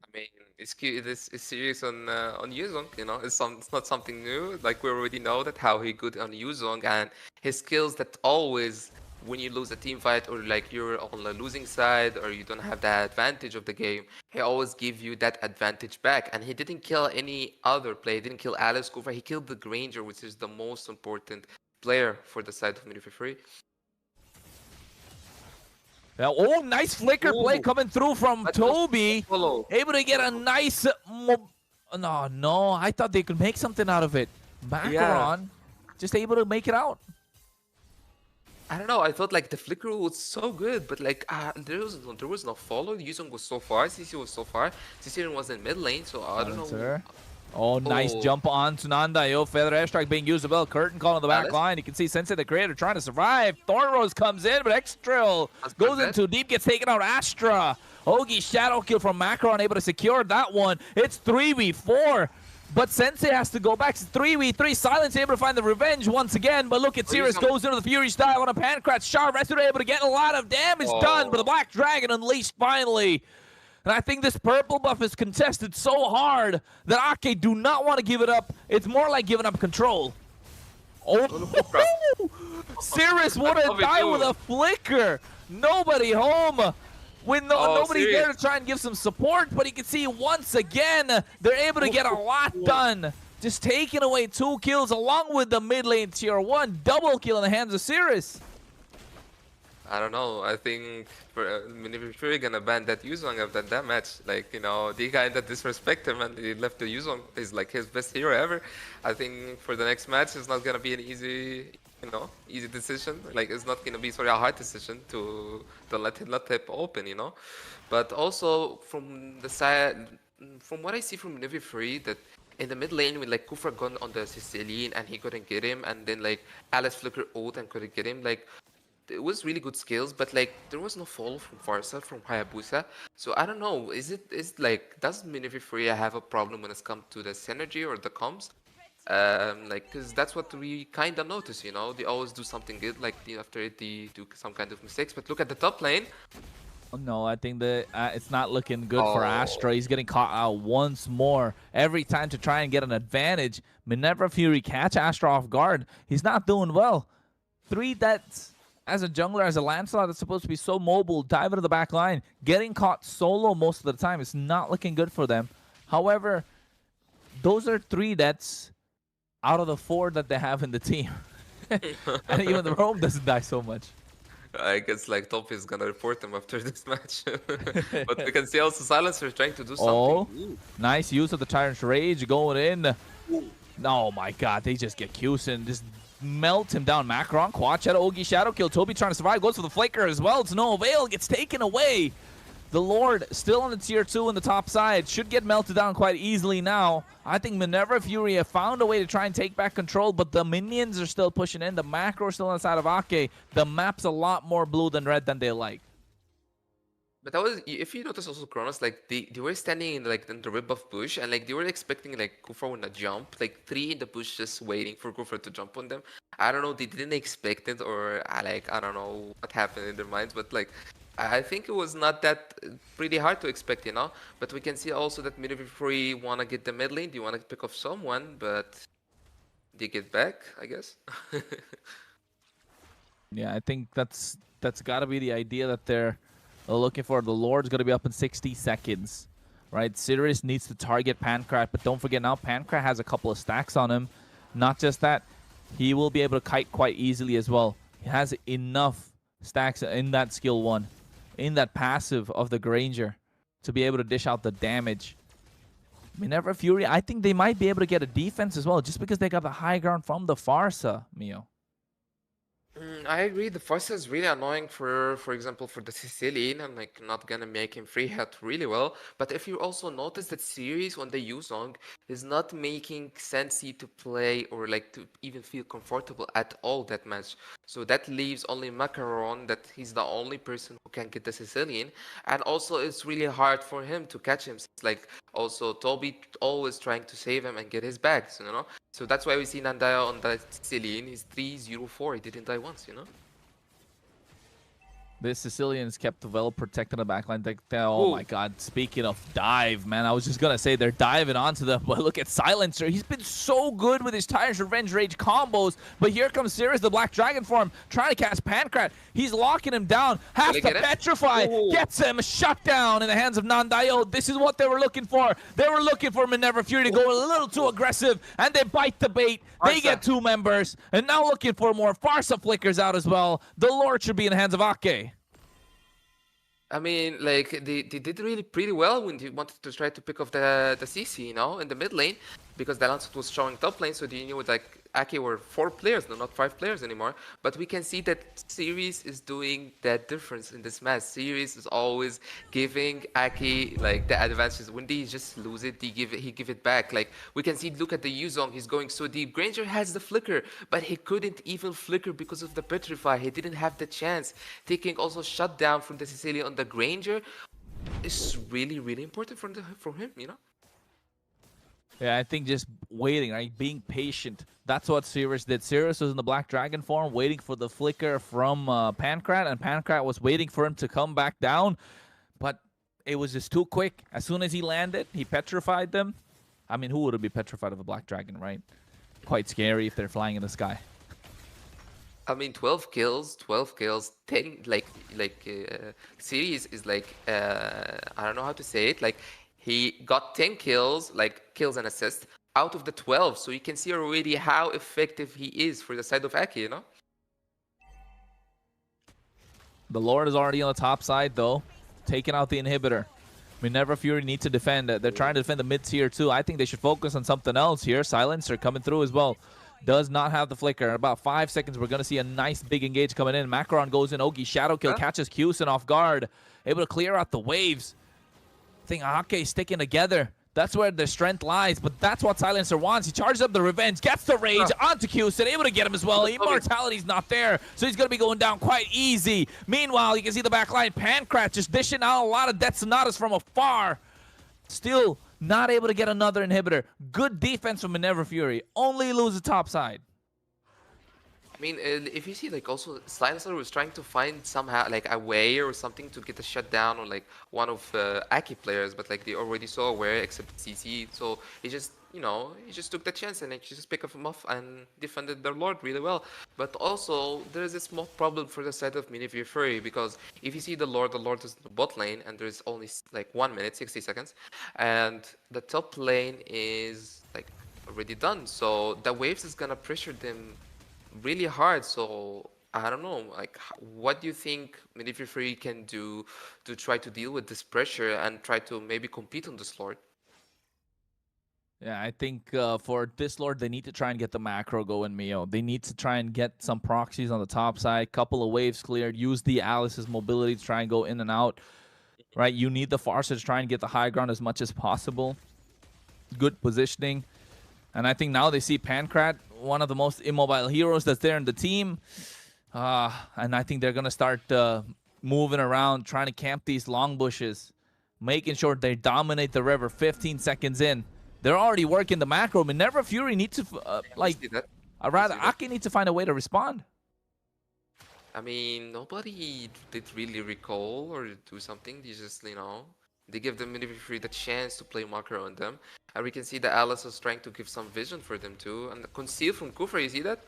I mean, it's cute. This is serious on Yuzong, you know. It's not something new. Like, we already know that how he good on Yuzong, and his skills that always, when you lose a team fight or like you're on the losing side or you don't have that advantage of the game, he always give you that advantage back. And he didn't kill any other player. He didn't kill Alice Cooper. He killed the Granger, which is the most important player for the side of Minerva Fury. Now, oh, nice flicker play coming through from Toby. Able to get a nice... No, I thought they could make something out of it. Macaron, just able to make it out. I don't know. I thought like the flicker was so good, but like there was no follow. Yuzong was so far. CC was so far. CC was in mid lane, so I don't know. Oh, nice jump on Tsunanda. Yo, Feather Airstrike being used as well. Curtain call on the back line. You can see Sensei the Creator trying to survive. Thorn Rose comes in, but X-Drill goes in too deep, gets taken out. Astra. Ogi shadow kill from Macaron, able to secure that one. It's 3v4. But Sensei has to go back. It's 3v3. Silence able to find the revenge once again. But look at Cirrus goes into the Fury style on a Pancrat. Sharp Rescue able to get a lot of damage done. But the Black Dragon unleashed finally. And I think this purple buff is contested so hard that Ake do not want to give it up. It's more like giving up control. Oh, Cirrus would have died with a flicker. Nobody home. With nobody there to try and give some support, but you can see once again, they're able to get a lot done. Just taking away 2 kills along with the mid lane tier 1. Double kill in the hands of Cirrus. I don't know. I think Minerva Fury gonna ban that Yuzong after that match. Like, you know, the guy that disrespect him and he left the Yuzong is like his best hero ever. I think for the next match, it's not gonna be an easy decision. Like, it's not gonna be a hard decision to let him open, you know. But also from the side, from what I see from Minerva Fury, that in the mid lane with like Kufra gone on the Sicilian and he couldn't get him, and then like Alice flicker ult and couldn't get him. Like, it was really good skills, but like there was no follow from Farsa, from Hayabusa. So I don't know. Is like, does Minerva Fury have a problem when it's come to the synergy or the comms? Like, because that's what we kind of notice, you know. They always do something good, like after they do some kind of mistakes. But look at the top lane. Oh, no, I think that it's not looking good for Astra. He's getting caught out once more. Every time to try and get an advantage. Minerva Fury catch Astra off guard. He's not doing well. 3 deaths. As a jungler, as a Lancelot that's supposed to be so mobile, dive into the back line, getting caught solo most of the time. It's not looking good for them. However, those are 3 deaths out of the 4 that they have in the team. And even the roam doesn't die so much. I guess like Top is gonna report them after this match. But we can see also Silencer trying to do something. Nice use of the Tyrant's Rage going in. Oh my god, they just get Q'sin. Just melt him down. Macron, Quad Shadow, Ogi Shadow Kill. Toby trying to survive, goes for the Flicker as well. It's no avail, gets taken away. The Lord still on the tier 2 in the top side. Should get melted down quite easily now. I think Minerva Fury have found a way to try and take back control, but the minions are still pushing in. The macro is still on the side of Ake. The map's a lot more blue than red than they like. But that was, if you notice also, Kronos, like they were standing in like in the rib of bush, and like they were expecting like Kufra to jump, like 3 in the bush just waiting for Kufra to jump on them. I don't know, they didn't expect it, or I don't know what happened in their minds, but like I think it was not that pretty hard to expect, you know. But we can see also that Midway wanna get the mid lane, they wanna pick off someone, but they get back, I guess. Yeah, I think that's got to be the idea that they're looking for. The Lord's going to be up in 60 seconds, right? Sirius needs to target Pancrat, but don't forget now Pancrat has a couple of stacks on him. Not just that, he will be able to kite quite easily as well. He has enough stacks in that skill 1, in that passive of the Granger, to be able to dish out the damage. Minerva Fury, I think they might be able to get a defense as well, just because they got the high ground from the Farsa, Mio. I agree. The Farsa is really annoying for example, for the Sicilian, and like not gonna make him free hit really well. But if you also notice that series when they use Zong is not making Sensi to play or like to even feel comfortable at all that match. So that leaves only Macaron, that he's the only person who can get the Sicilian, and also it's really hard for him to catch him. It's like also Toby always trying to save him and get his bags, you know. So that's why we see Nandaya on the Sicilian. He's 3-0-4. He didn't die once, you know? This Sicilian is kept well protected in the backline. Oh my god, speaking of dive, man, I was just going to say they're diving onto them, but look at Silencer. He's been so good with his Tyrant's Revenge Rage combos, but here comes Sirius, the Black Dragon form, trying to cast Pancrat. He's locking him down, has to petrify, gets him shut down in the hands of Nandayo. This is what they were looking for. They were looking for Minerva Fury to go a little too aggressive, and they bite the bait. They get 2 members, and now looking for more. Farsa flickers out as well. The Lord should be in the hands of Ake. I mean, like, they did really pretty well when they wanted to try to pick off the CC, you know, in the mid lane, because the Lancet was showing top lane, so they knew, like, Aki were 4 players, no, not 5 players anymore. But we can see that Series is doing that difference in this match. Series is always giving Aki, like, the advances. When they just lose it, he give it back. Like, we can see, look at the Yuzong, he's going so deep. Granger has the flicker, but he couldn't even flicker because of the Petrify. He didn't have the chance. Taking also shutdown from the Sicilian on the Granger is really, really important from him, you know? Yeah, I think just waiting, right? Being patient. That's what Sirius did. Sirius was in the Black Dragon form, waiting for the flicker from Pancrat, and Pancrat was waiting for him to come back down. But it was just too quick. As soon as he landed, he petrified them. I mean, who would be petrified of a Black Dragon, right? Quite scary if they're flying in the sky. I mean, 12 kills, 10, Series is like, I don't know how to say it, like, he got 10 kills, like kills and assists, out of the 12. So you can see already how effective he is for the side of Aki, you know? The Lord is already on the top side, though, taking out the inhibitor. Minerva Fury need to defend. They're trying to defend the mid-tier, too. I think they should focus on something else here. Silencer coming through as well. Does not have the flicker. In about 5 seconds, we're going to see a nice big engage coming in. Macaron goes in. Ogi Shadow Kill catches Kusin off guard. Able to clear out the waves. I think Ake sticking together. That's where their strength lies, but that's what Silencer wants. He charges up the revenge, gets the rage onto Kusin, able to get him as well. Immortality's not there, so he's going to be going down quite easy. Meanwhile, you can see the back line. Pancrat just dishing out a lot of Death Sonatas from afar. Still not able to get another inhibitor. Good defense from Minerva Fury. Only lose the top side. I mean, if you see, like, also Silencer was trying to find somehow, like, a way or something to get a shutdown on, like, one of Aki players, but, like, they already saw where except CC, so he just, you know, he just took the chance and, like, just picked him off and defended their Lord really well. But also, there's a small problem for the side of Minerva Fury, because if you see the Lord is in the bot lane, and there's only, like, 1 minute, 60 seconds, and the top lane is, like, already done, so the waves is gonna pressure them really hard. So I don't know, like, what do you think Minerva Fury can do to try to deal with this pressure and try to maybe compete on this Lord? Yeah, I think for this Lord, they need to try and get the macro going, Mio. They need to try and get some proxies on the top side, couple of waves cleared, use the Alice's mobility to try and go in and out, right? You need the Farsa to try and get the high ground as much as possible. Good positioning. And I think now they see Pancrat, one of the most immobile heroes that's there in the team. And I think they're going to start moving around, trying to camp these long bushes, making sure they dominate the river 15 seconds in. They're already working the macro. Minerva Fury needs to, rather, Ake needs to find a way to respond. I mean, nobody did really recall or do something. They just, they give the Minerva Fury the chance to play macro on them. And we can see that Alice is trying to give some vision for them too. And conceal from Kufra, you see that?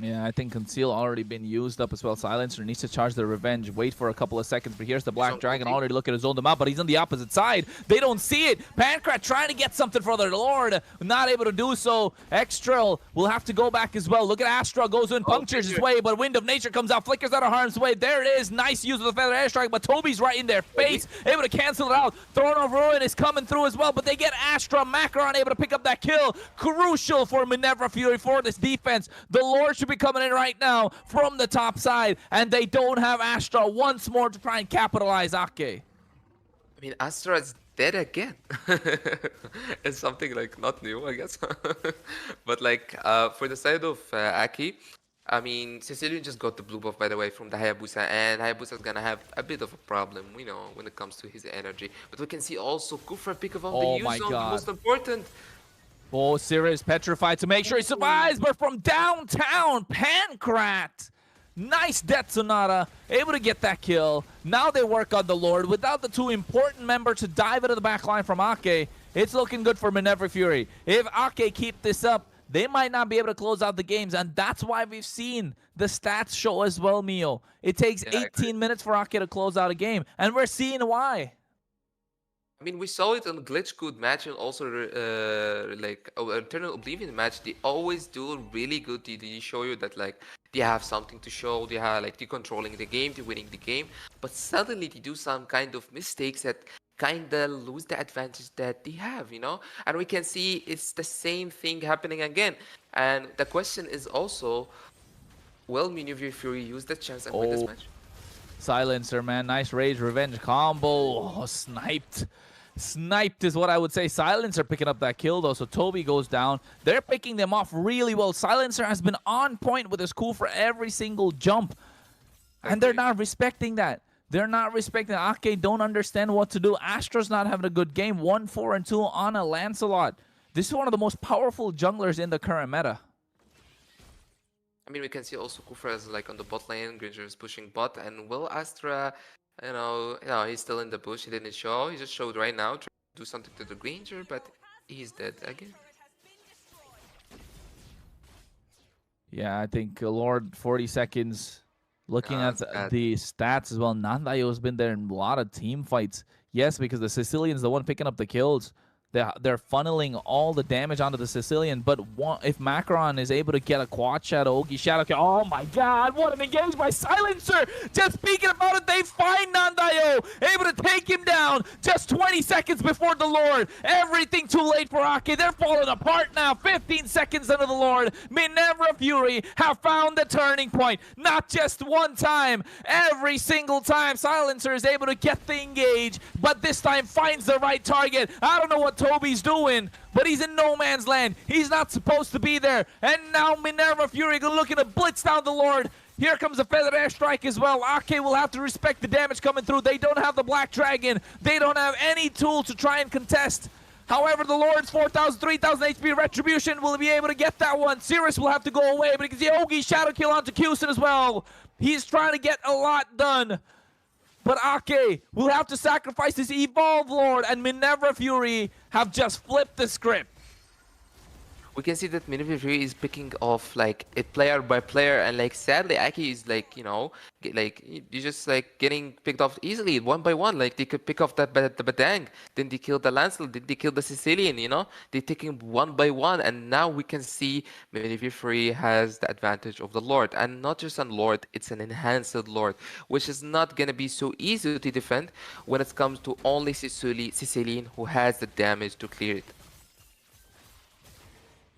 Yeah, I think Conceal already been used up as well. Silencer needs to charge the revenge. Wait for a couple of seconds, but here's the Black Dragon already looking to zone them out, but he's on the opposite side. They don't see it. Pancrat trying to get something for their Lord. Not able to do so. Extrail will have to go back as well. Look at Astra. Goes in, punctures his way, but Wind of Nature comes out, flickers out of harm's way. There it is. Nice use of the Feather Airstrike, but Toby's right in their face. Able to cancel it out. Throne of Ruin is coming through as well, but they get Astra. Macron able to pick up that kill. Crucial for Minerva Fury for this defense. The Lord should be coming in right now from the top side, and they don't have Astra once more to try and capitalize Ake. I mean, Astra is dead again. It's something like not new, I guess. But like for the side of Aki, I mean, Sicilian just got the blue buff, by the way, from the Hayabusa, and Hayabusa is gonna have a bit of a problem, when it comes to his energy. But we can see also Kufra pick up on the use zone, the most important. Oh, Sira is petrified to make sure he survives, but from downtown, Pancrat. Nice Death Sonata, able to get that kill. Now they work on the Lord. Without the two important members to dive into the back line from Ake, it's looking good for Minerva Fury. If Ake keep this up, they might not be able to close out the games, and that's why we've seen the stats show as well, Mio. It takes 18 minutes for Ake to close out a game, and we're seeing why. I mean, we saw it on Glitch Code match and also Eternal Oblivion match. They always do really good. They show you that they have something to show. They have they're controlling the game, they're winning the game. But suddenly they do some kind of mistakes that kinda lose the advantage that they have, And we can see it's the same thing happening again. And the question is also, will Minerva Fury use the chance and win this match? Silencer, man. Nice Rage Revenge combo. Oh, sniped. Sniped is what I would say. Silencer picking up that kill, though, so Toby goes down. They're picking them off really well. Silencer has been on point with his cool for every single jump. And they're not respecting that. They're not respecting that. Ake don't understand what to do. Astra's not having a good game. 1-4-2 on a Lancelot. This is one of the most powerful junglers in the current meta. I mean, we can see also Kufra is on the bot lane, Granger is pushing bot, and will Astra, he's still in the bush, he didn't show, he just showed right now, trying to do something to the Granger, but he's dead again. Yeah, I think Lord, 40 seconds. Looking at the stats as well, Nandayo has been there in a lot of team fights. Yes, because the Sicilian's the one picking up the kills. They're funneling all the damage onto the Sicilian, but if Macron is able to get a quad shadow, Ogi shadow kill, oh my god, what an engage by Silencer! Just speaking about it, they find Nandayo, able to take him down just 20 seconds before the Lord. Everything too late for Ake, they're falling apart now, 15 seconds under the Lord. Minerva Fury have found the turning point, not just one time, every single time Silencer is able to get the engage, but this time finds the right target. I don't know what Toby's doing, but he's in no man's land. He's not supposed to be there. And now Minerva Fury looking to blitz down the Lord. Here comes the Feather Airstrike as well. Ake will have to respect the damage coming through. They don't have the Black Dragon. They don't have any tool to try and contest. However, the Lord's 4,000, 3,000 HP Retribution will be able to get that one. Cirrus will have to go away, but you can see Ogi shadow kill onto Kusin as well. He's trying to get a lot done. But Ake will have to sacrifice his Evolve Lord, and Minerva Fury have just flipped the script. We can see that Minerva Fury is picking off it player by player, and sadly Ake is you're just getting picked off easily one by one. They could pick off the Badang, then they kill the Lancelot, then they kill the Sicilian. They take him one by one, and now we can see Minerva Fury has the advantage of the Lord, and not just an Lord, it's an enhanced Lord, which is not gonna be so easy to defend when it comes to only Sicilian who has the damage to clear it.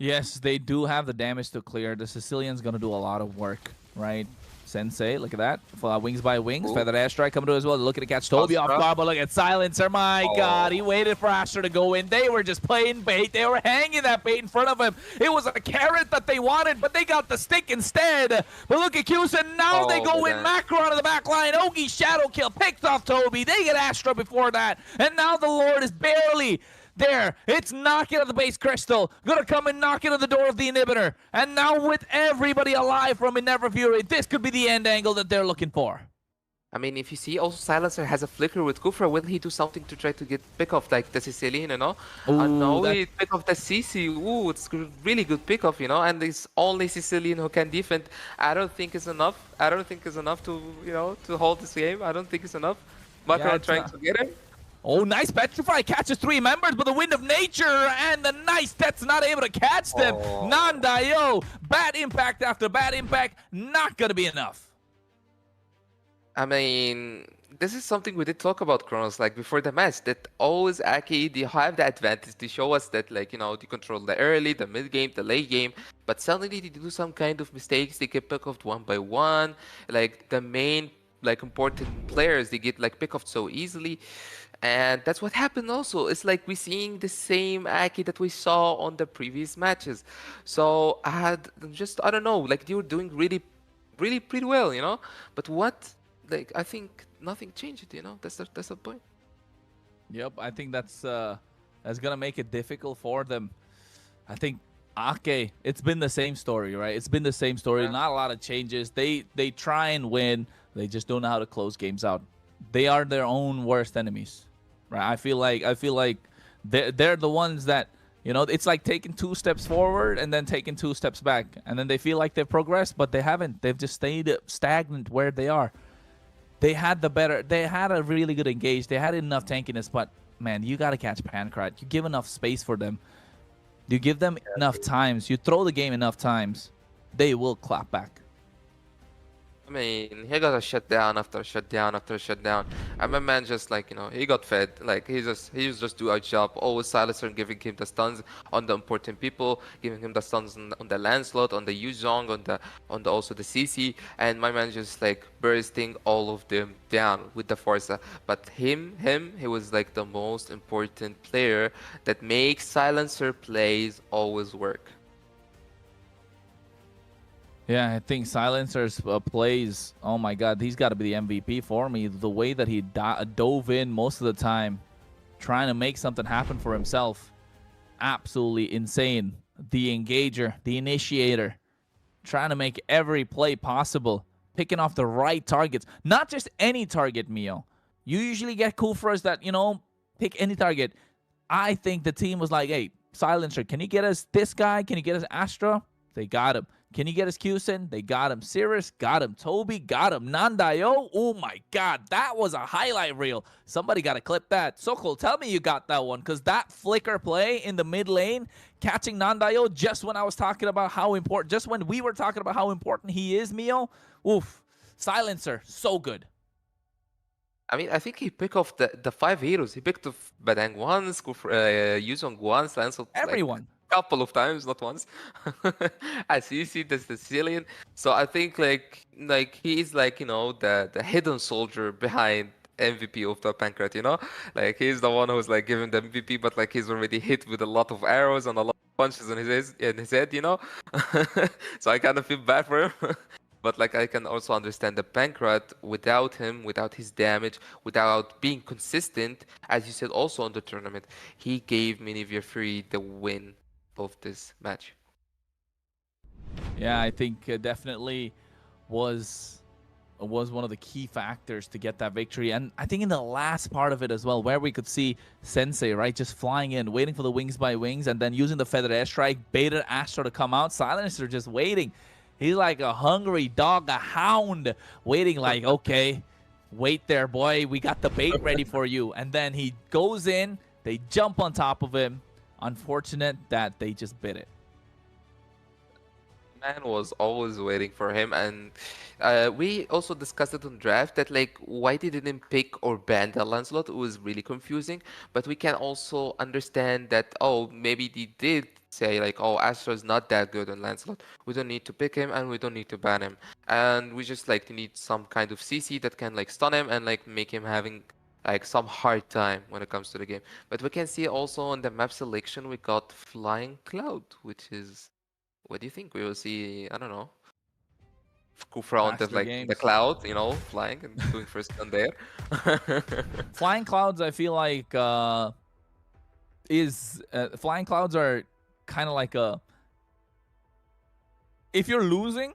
Yes, they do have the damage to clear. The Sicilian's going to do a lot of work, right? Sensei, look at that. Wings by Wings. Ooh. Feathered Airstrike coming to as well. Looking to catch Toby off Astra. guard, but look at Silencer. My God, he Oh. waited for Astra to go in. They were just playing bait. They were hanging that bait in front of him. It was a carrot that they wanted, but they got the stick instead. But look at Kusin. Now they go in. Macron to the back line. Ogi Shadow Kill picked off Toby. They get Astra before that. And now the Lord is barely there. It's knocking at the base crystal. Gonna come and knock it at the door of the inhibitor. And now with everybody alive from Minerva Fury, this could be the end angle that they're looking for. I mean, if you see, also Silencer has a flicker with Kufra. Will he do something to try to get pick off like the Sicilian, you know? No, he pick off the CC. Ooh, it's really good pick off, you know? And it's only Sicilian who can defend. I don't think it's enough. I don't think it's enough to, you know, to hold this game. I don't think it's enough. Macron trying to get him. Oh, nice Petrify catches 3 members, but the Wind of Nature and the nice Death's not able to catch them. Nandayo, bad impact after bad impact, not gonna be enough. I mean, this is something we did talk about, Kronos, like before the match, that always Aki, they have the advantage to show us that, like, you know, they control the early, the mid game, the late game, but suddenly they do some kind of mistakes, they get picked off one by one, like the main, like, important players, they get, like, picked off so easily. And that's what happened also. It's like we're seeing the same Aki that we saw on the previous matches. So I don't know, like they were doing really pretty well, you know? But what, like, I think nothing changed, you know? That's the point. Yep, I think that's gonna make it difficult for them. I think Ake, it's been the same story, right? It's been the same story. Yeah. Not a lot of changes. They try and win. They just don't know how to close games out. They are their own worst enemies, right? I feel like they're the ones that, you know, it's like taking 2 steps forward and then taking 2 steps back, and then they feel like they've progressed, but they haven't. They've just stayed stagnant where they are. They had a really good engage. They had enough tankiness, but man, you got to catch Pancrat. You give enough space for them. You give them enough times. You throw the game enough times, they will clap back. I mean, he got a shutdown after shutdown after shutdown. And my man just, like, you know, he got fed. Like, he was just do our job. Always Silencer giving him the stuns on the important people, giving him the stuns on the Lancelot, on the Yuzong, on the also the CC. And my man just, like, bursting all of them down with the Forza. But he was like the most important player that makes Silencer plays always work. Yeah, I think Silencer's plays, oh my God, he's got to be the MVP for me. The way that he dove in most of the time, trying to make something happen for himself, absolutely insane. The engager, the initiator, trying to make every play possible, picking off the right targets. Not just any target, Mio. You usually get Kufras that, you know, pick any target. I think the team was like, hey, Silencer, can you get us this guy? Can you get us Astra? They got him. Can you get us Kusin? They got him. Cirrus got him. Toby got him. Nandayo. Oh my God, that was a highlight reel. Somebody got to clip that. Sokol, tell me you got that one, because that flicker play in the mid lane, catching Nandayo just when I was talking about how important, just when we were talking about how important he is, Mio. Oof. Silencer, so good. I mean, I think he picked off the 5 heroes. He picked off Badang once, Yuzong once, Lancelot, Everyone. Like, couple of times, not once. As you see, the Sicilian. So I think like he is, like, you know, the hidden soldier behind MVP of the Pancrat, you know? Like, he's the one who's, like, giving the MVP, but, like, he's already hit with a lot of arrows and a lot of punches in his head, you know? So I kind of feel bad for him. But, like, I can also understand the Pancrat without him, without his damage, without being consistent, as you said also on the tournament, he gave Minerva Fury the win of this match. Yeah, I think definitely was one of the key factors to get that victory. And I think in the last part of it as well, where we could see Sensei, right, just flying in, waiting for the wings by wings, and then using the feathered airstrike, baited Astro to come out. Silencer just waiting. He's like a hungry dog, a hound, waiting like, okay, wait there, boy. We got the bait ready for you. And then he goes in. They jump on top of him. Unfortunate that they just bit it. Man was always waiting for him, and we also discussed it on draft that, like, why they didn't pick or ban the Lancelot. It was really confusing, but we can also understand that, oh, maybe they did say like, oh, Astro is not that good on Lancelot. We don't need to pick him and we don't need to ban him. And we just like need some kind of CC that can like stun him and like make him having like some hard time when it comes to the game. But we can see also on the map selection we got Flying Cloud, which is, what do you think? We will see, I don't know, Kufra on the Faster like the games. cloud, you know, flying and doing first gun there. Flying clouds, I feel like flying clouds are kind of like a, if you're losing,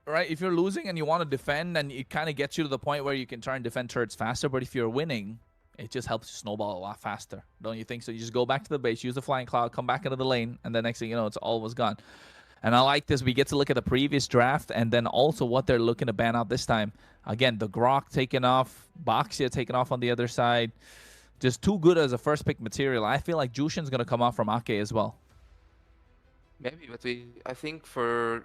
right? If you're losing and you want to defend, then it kind of gets you to the point where you can try and defend turrets faster. But if you're winning, it just helps you snowball a lot faster. Don't you think so? You just go back to the base, use the flying cloud, come back into the lane, and the next thing you know, it's almost gone. And I like this. We get to look at the previous draft and then also what they're looking to ban out this time. Again, the Grok taking off, Boxia taking off on the other side. Just too good as a first pick material. I feel like Jushin's going to come off from Ake as well. Maybe, but I think for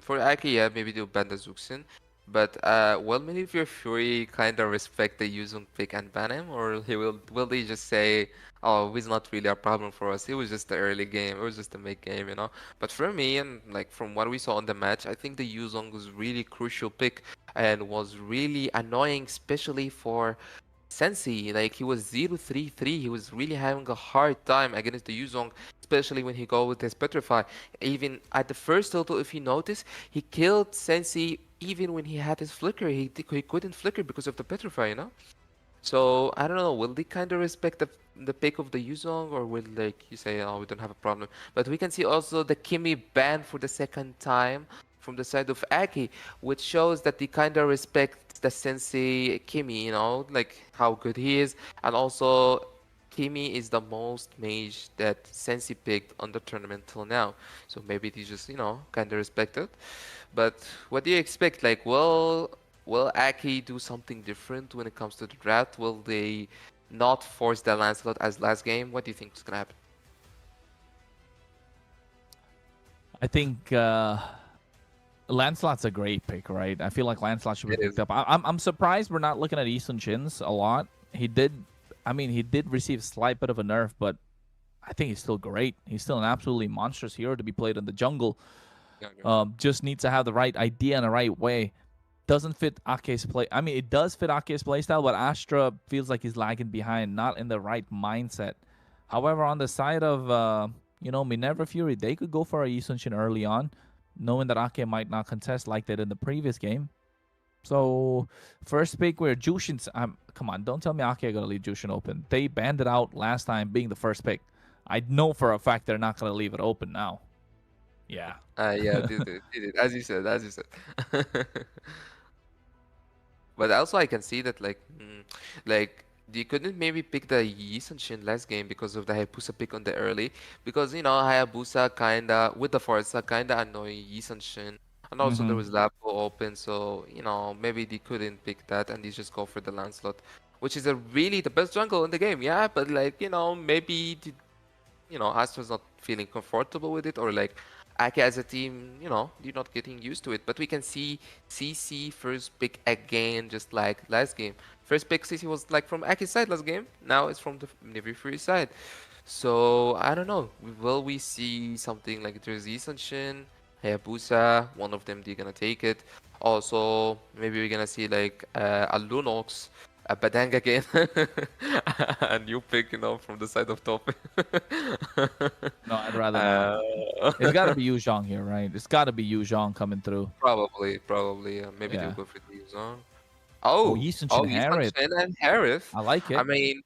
Aki, yeah, maybe they'll ban the Zuxin. But will maybe if your Fury kind of respect the Yuzong pick and ban him, or will they just say, oh, he's not really a problem for us. It was just the early game. It was just the mid game, you know. But for me, and like from what we saw in the match, I think the Yuzong was really crucial pick and was really annoying, especially for Sensi. Like he was 0-3-3. He was really having a hard time against the Yuzong, especially when he go with his Petrify. Even at the first total, if you notice, he killed Sensi even when he had his Flicker. He couldn't Flicker because of the Petrify, you know. So I don't know. Will they kind of respect the pick of the Yuzong, or will like you say, oh, we don't have a problem? But we can see also the Kimi ban for the second time from the side of Aki, which shows that they kind of respect the Sensei Kimi, you know, like how good he is, and also Kimi is the most mage that Sensei picked on the tournament till now. So maybe they just, you know, kind of respect it. But what do you expect? Like, will Aki do something different when it comes to the draft? Will they not force the Lancelot as last game? What do you think is gonna happen? I think Lancelot's a great pick, right? I feel like Lancelot should be picked up. I'm surprised we're not looking at Eason Chins a lot. He did receive a slight bit of a nerf, but I think he's still great. He's still an absolutely monstrous hero to be played in the jungle. Just needs to have the right idea and the right way. Doesn't fit Ake's play. I mean, it does fit Ake's playstyle, but Astra feels like he's lagging behind, not in the right mindset. However, on the side of Minerva Fury, they could go for a Yisunshin early on, knowing that Ake might not contest like they did in the previous game. So, first pick where Jushin... come on, don't tell me Ake are going to leave Jushin open. They banned it out last time being the first pick. I know for a fact they're not going to leave it open now. Yeah. Yeah, did it. As you said. But also I can see that like they couldn't maybe pick the Yisunshin last game because of the Hayabusa pick on the early. Because, you know, Hayabusa kinda, with the Forza, kinda annoy Yisunshin. And also there was Lapo open, so, you know, maybe they couldn't pick that and they just go for the Lancelot. Which is really the best jungle in the game, yeah, but like, you know, maybe, Astra's not feeling comfortable with it, or like, Ake as a team, you know, you're not getting used to it. But we can see CC first pick again, just like last game. First pick CC was like from Ake's side last game. Now it's from the Navy Free side. So I don't know. Will we see something like there's Yisunshin, Hayabusa? One of them they're gonna take it. Also, maybe we're gonna see like a Lunox, a Badang again, a new pick, you know, from the side of top. No, I'd rather not. It's got to be Yu Zhong here, right? It's got to be Yu Zhong coming through. Probably. Maybe they'll go for the Yu Zhong. Yisunshin and Harith. I like it. I mean,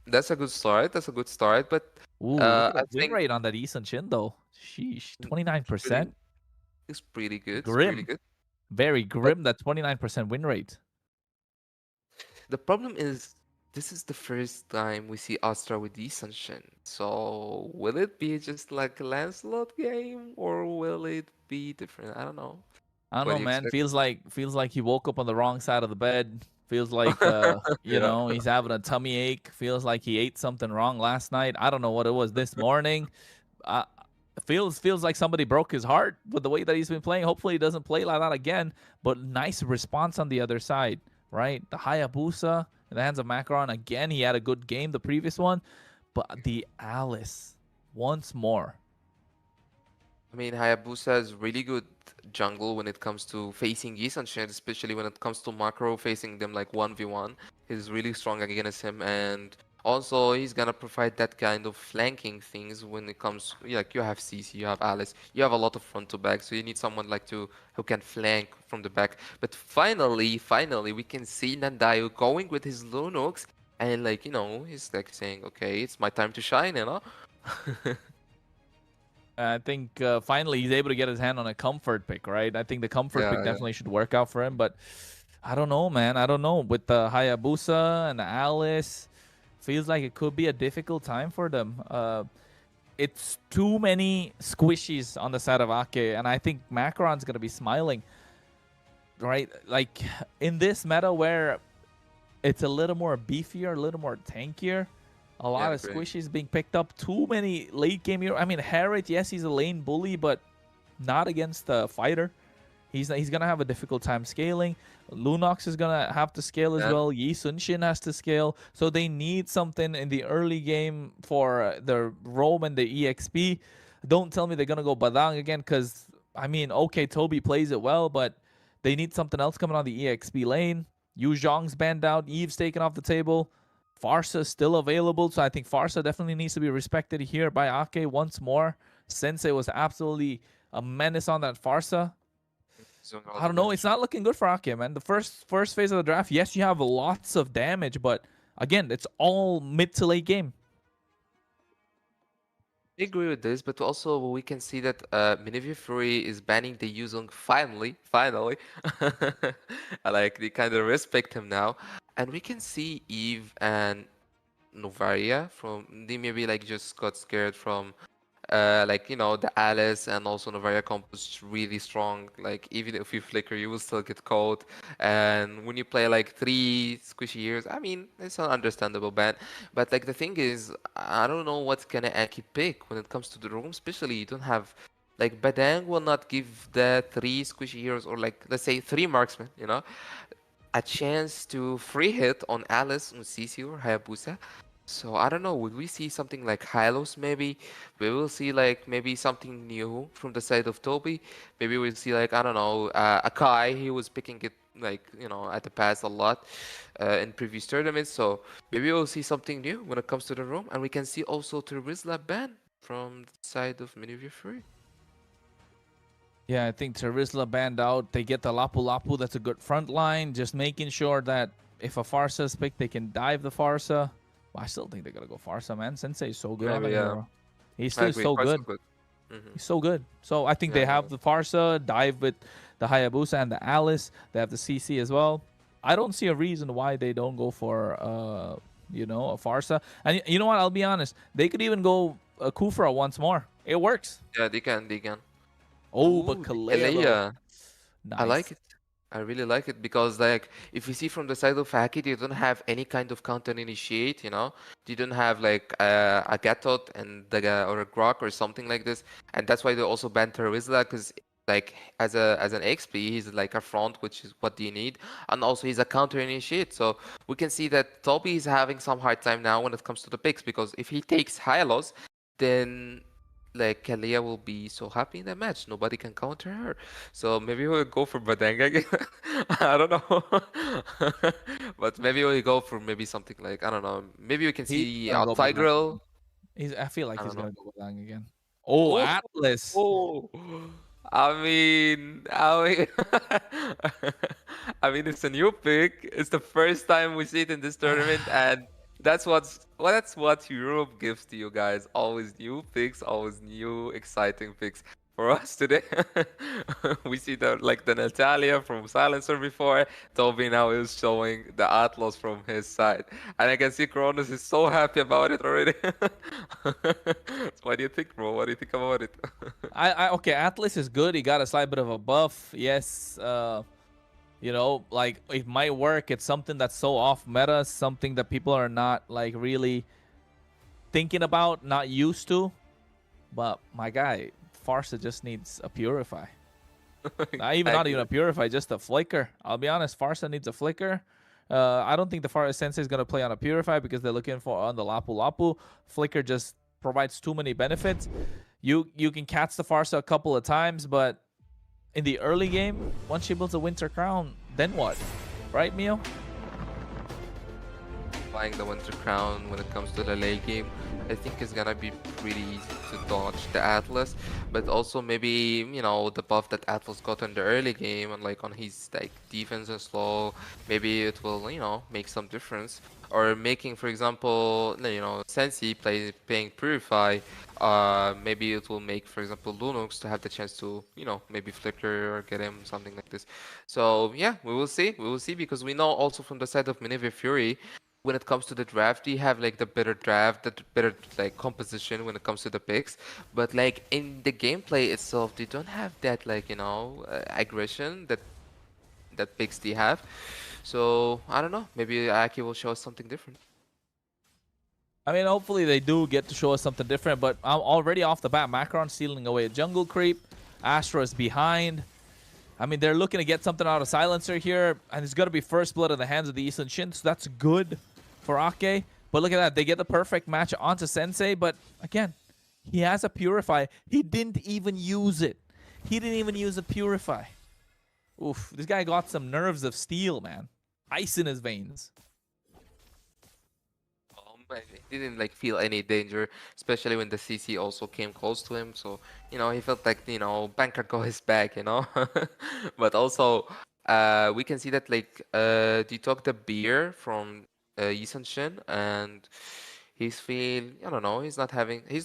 that's a good start. But look at the win rate on that Yisunshin though. Sheesh, 29%. It's pretty good. Grim. Very grim. That 29% win rate. The problem is, this is the first time we see Astra with Yisunshin. So will it be just like a Lancelot game, or will it be different? I don't know. I don't know, man. Feels like he woke up on the wrong side of the bed. Feels like you know, he's having a tummy ache. Feels like he ate something wrong last night. I don't know what it was this morning. Feels like somebody broke his heart with the way that he's been playing. Hopefully he doesn't play like that again. But nice response on the other side, right? The Hayabusa in the hands of Macaron. Again, he had a good game, the previous one. But the Alice once more. I mean, Hayabusa is really good jungle when it comes to facing Yi Sunshine, especially when it comes to macro, facing them like 1v1. He's really strong against him, and also he's gonna provide that kind of flanking things when it comes, like you have CC, you have Alice, you have a lot of front to back, so you need someone like who can flank from the back. But finally, we can see Nandayo going with his Lunox, and like, he's like saying, okay, it's my time to shine, I think finally he's able to get his hand on a comfort pick, right? I think the comfort pick Yeah. definitely should work out for him, but I don't know, man. I don't know. With the Hayabusa and the Alice, feels like it could be a difficult time for them. It's too many squishies on the side of Ake, and I think Macron's going to be smiling, right? Like, in this meta where it's a little more beefier, a little more tankier, a lot of great. squishies being picked up, too many late game hero. I mean, Harriet, yes, he's a lane bully, but not against the fighter. He's gonna have a difficult time scaling. Lunox is gonna have to scale as well. Yi Sunshin has to scale. So they need something in the early game for the Roam and the EXP. Don't tell me they're gonna go Badang again, because I mean, okay, Toby plays it well, but they need something else coming on the EXP lane. Yu Zhong's banned out. Eve's taken off the table. Farsa is still available, so I think Farsa definitely needs to be respected here by Ake once more. Sensei was absolutely a menace on that Farsa. I don't know. It's not looking good for Ake, man. The first phase of the draft, yes, you have lots of damage, but again, it's all mid to late game. I agree with this, but also we can see that Minerva Fury is banning the Yuzong finally. Like they kind of respect him now, and we can see Eve and Novaria they maybe like just got scared from like the Alice and also Novaria comp is really strong. Like even if you flicker, you will still get caught. And when you play like 3 squishy years, I mean it's an understandable ban. But like the thing is, I don't know what's gonna Aki pick when it comes to the room. Especially you don't have like Badang will not give the 3 squishy heroes or like let's say 3 marksmen, a chance to free hit on Alice, on CC or Hayabusa. So I don't know, would we see something like Hylos maybe? We will see like maybe something new from the side of Toby. Maybe we'll see like, I don't know, Akai, he was picking it like, at the past a lot in previous tournaments. So maybe we'll see something new when it comes to the room. And we can see also Terizla ban from the side of Minerva Fury. Yeah, I think Terizla banned out. They get the Lapu Lapu. That's a good front line. Just making sure that if a Farsa is picked, they can dive the Farsa. Well, I still think they're going to go Farsa, man. Sensei is so good on that hero. He's still so good. He's so good. So I think they have the Farsa, dive with the Hayabusa and the Alice. They have the CC as well. I don't see a reason why they don't go for, a Farsa. And you know what? I'll be honest. They could even go Kufra once more. It works. Yeah, they can. Oh, but Kalea. Nice. I like it. I really like it because like if you see from the side of Haki, they don't have any kind of counter initiate, They don't have like a Gatot and or a Grok or something like this, and that's why they also banned Terizla because like as an XP, he's like a front, which is what you need, and also he's a counter initiate. So we can see that Toby is having some hard time now when it comes to the picks because if he takes Hylos, then like Kalia will be so happy in that match. Nobody can counter her. So maybe we'll go for Badanga again. I don't know. But maybe we'll go for maybe something like, I don't know. Maybe we can see Tigreal. I feel like he's going to go Badang again. Oh, Atlas. Oh. I mean, I mean, it's a new pick. It's the first time we see it in this tournament, and that's what Europe gives to you guys. Always new picks, always new exciting picks. For us today, we see the Natalia from Silencer before. Toby now is showing the Atlas from his side, and I can see Cronus is so happy about it already. What do you think, bro? What do you think about it? Okay, Atlas is good. He got a slight bit of a buff. Yes, like it might work. It's something that's so off meta, something that people are not like really thinking about, not used to. But my guy, Farsa just needs a Purify. Not even a Purify, just a Flicker. I'll be honest, Farsa needs a Flicker. I don't think the Farsa Sensei is going to play on a Purify because they're looking for on the Lapu Lapu. Flicker just provides too many benefits. You can catch the Farsa a couple of times, but in the early game, once she builds a Winter Crown, then what? Right, Mio? Buying the Winter Crown when it comes to the late game, I think is gonna be pretty easy to dodge the Atlas, but also maybe, you know, the buff that Atlas got in the early game and like on his like defense and slow, maybe it will, you know, make some difference. Or making, for example, you know, Sensi playing Purify, maybe it will make, for example, Lunux to have the chance to, you know, maybe flicker or get him, something like this. So yeah, we will see, because we know also from the side of Minerva Fury, when it comes to the draft, you have like the better draft, the better like composition when it comes to the picks. But like in the gameplay itself, they don't have that like, you know, aggression that picks they have. So I don't know. Maybe Aki will show us something different. I mean, hopefully they do get to show us something different. But already off the bat, Macron stealing away a jungle creep. Astra is behind. I mean, they're looking to get something out of Silencer here, and it's going to be first blood in the hands of the Eastern Shin, so that's good for Ake. But look at that. They get the perfect match onto Sensei, but again, he has a Purify. He didn't even use it. He didn't even use a Purify. Oof, this guy got some nerves of steel, man. Ice in his veins. He didn't like feel any danger, especially when the CC also came close to him. So, you know, he felt like, you know, Banker got his back, you know. But also, we can see that like they took the beer from Yisan Shin, and he's I don't know, he's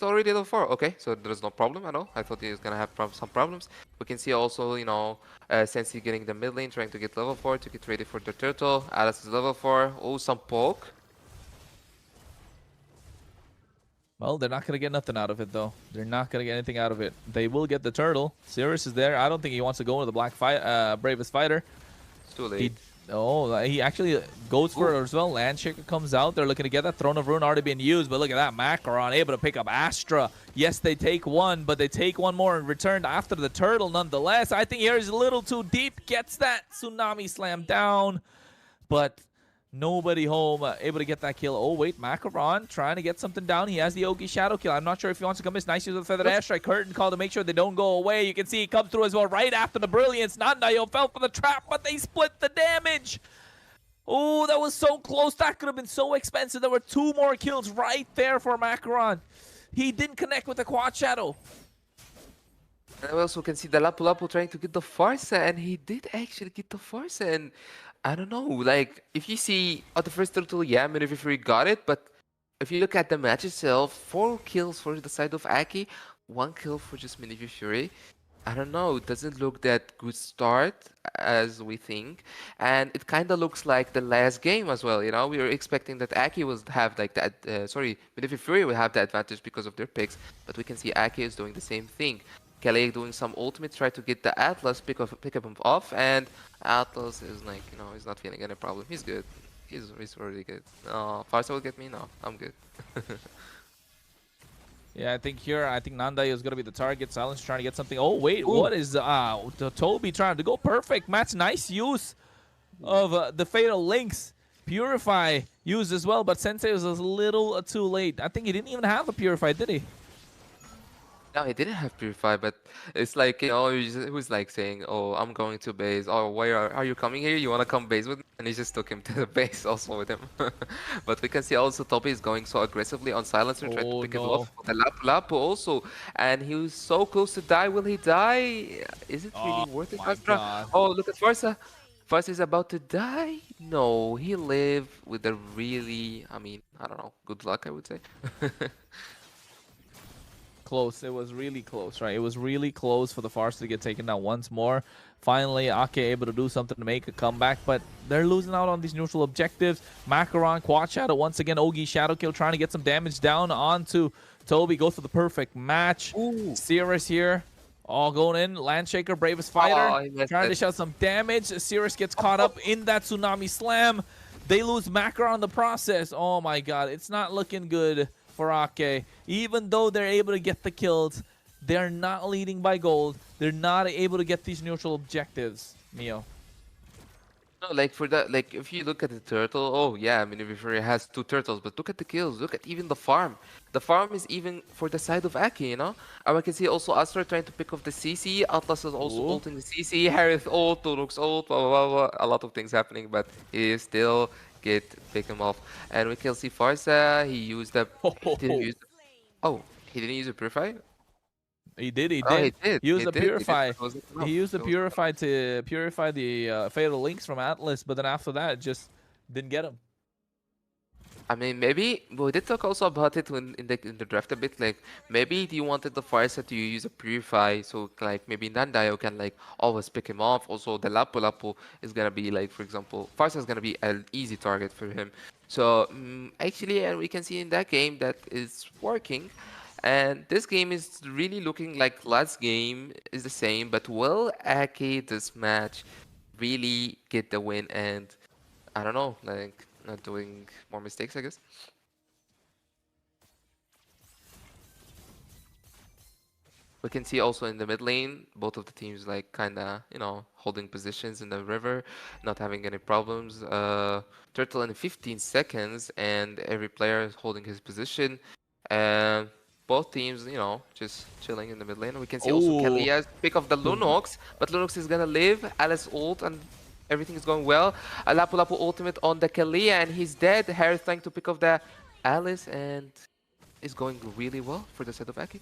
already level 4. Okay, so there's no problem at all. I thought he was gonna have some problems. We can see also, you know, Sensi getting the mid lane, trying to get level 4 to get ready for the turtle. Alice is level 4. Oh, some poke. Well, they're not going to get nothing out of it, though. They're not going to get anything out of it. They will get the turtle. Sirius is there. I don't think he wants to go into the Bravest Fighter. It's too late. He actually goes for it as well. Landshaker comes out. They're looking to get that. Throne of Ruin already being used, but look at that. Macaron able to pick up Astra. Yes, they take one, but they take one more in return after the turtle nonetheless. I think here is a little too deep. Gets that Tsunami Slam down, but nobody home able to get that kill. Oh, wait, Macaron trying to get something down. He has the Oki Shadow kill. I'm not sure if he wants to come in. Nice use of the Feathered Airstrike. Curtain call to make sure they don't go away. You can see he comes through as well right after the Brilliance. Nandayo fell for the trap, but they split the damage. Oh, that was so close. That could have been so expensive. There were 2 more kills right there for Macaron. He didn't connect with the Quad Shadow. And we also can see the Lapu Lapu trying to get the Farsa, and he did actually get the Farsa. And I don't know, like, if you see on the first turtle, yeah, Minerva Fury got it, but if you look at the match itself, 4 kills for the side of Aki, 1 kill for just Minerva Fury. I don't know, it doesn't look that good start as we think, and it kind of looks like the last game as well, you know? We were expecting that Aki will have like that, Minerva Fury will have the advantage because of their picks, but we can see Aki is doing the same thing. Kelly doing some ultimate, try to get the Atlas, pick up him off, and Atlas is like, you know, he's not feeling any problem. He's good. He's really good. Farsa will get me? No, I'm good. Yeah, I think Nandai is going to be the target. Silence trying to get something. Oh, wait, what is Toby trying to go perfect match? Nice use of the Fatal Links. Purify used as well, but Sensei was a little too late. I think he didn't even have a Purify, did he? No, he didn't have Purify, but it's like, you know, he was like saying, oh, I'm going to base. Oh, why are you coming here? You want to come base with me? And he just took him to the base also with him. But we can see also Toby is going so aggressively on Silencer, trying to pick it off. The Lapu Lapu also. And he was so close to die. Will he die? Is it really worth it, Astra? Oh, look at Farsa. Farsa is about to die? No, he lived with a really, I mean, I don't know, good luck, I would say. Close. It was really close, right? It was really close for the Farsa to get taken down once more. Finally, Ake able to do something to make a comeback, but they're losing out on these neutral objectives. Macaron, Quad Shadow, once again, Ogi Shadow Kill, trying to get some damage down onto Toby. Goes for the perfect match. Cirrus here, all going in. Landshaker, Bravest Fighter, trying to show some damage. Cirrus gets caught up in that Tsunami Slam. They lose Macaron in the process. Oh my god, it's not looking good for Ake. Even though they're able to get the kills, they're not leading by gold. They're not able to get these neutral objectives, Mio. No, like for that, like if you look at the turtle, oh yeah, I mean, if it has two turtles, but look at the kills, look at even the farm. The farm is even for the side of Aki, you know? And we can see also Astra trying to pick off the CC, Atlas is also Ooh. ulting the CC, Harith ult, Tunuk's ult, blah, blah, blah, blah, a lot of things happening, but he still get pick him off. And we can see Farsa, he didn't use, oh, he didn't use a Purify? He did. He Oh, did. He used the he did, purify. but it wasn't He enough. used the It wasn't enough. purify to purify the fatal links from Atlas, but then after that, it just didn't get him. I mean, maybe we did talk also about it when in the draft a bit. Like maybe you wanted the fire set to use a purify, so like maybe Nandayo can like always pick him off. Also, the Lapu Lapu is gonna be like, for example, Farsa is gonna be an easy target for him. So actually, and we can see in that game that is working. And this game is really looking like last game is the same, but will Ake this match really get the win? And I don't know, like not doing more mistakes, I guess. We can see also in the mid lane, both of the teams like kinda, you know, holding positions in the river, not having any problems. Turtle in 15 seconds, and every player is holding his position. And both teams, you know, just chilling in the mid lane. We can see also Oh, Kalia's pick of the Lunox, but Lunox is gonna live. Alice ult, and everything is going well. A Lapu Lapu ultimate on the Kalia, and he's dead. Harris trying to pick off the Alice, and is going really well for the set of Aki.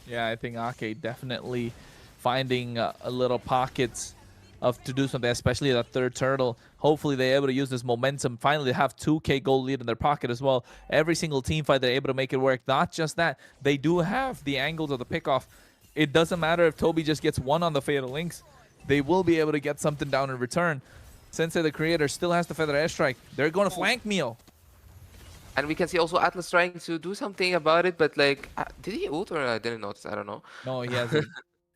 yeah. I think Ake definitely finding a little pockets of to do something, especially that third turtle. Hopefully they're able to use this momentum. Finally, they have 2K gold lead in their pocket as well. Every single team fight, they're able to make it work. Not just that, they do have the angles of the pickoff. It doesn't matter if Toby just gets one on the Fatal Links. They will be able to get something down in return. Sensei, the creator, still has the Feather Airstrike. They're going to flank Mio. And we can see also Atlas trying to do something about it, but like, did he ult or I didn't notice? I don't know. No, he hasn't.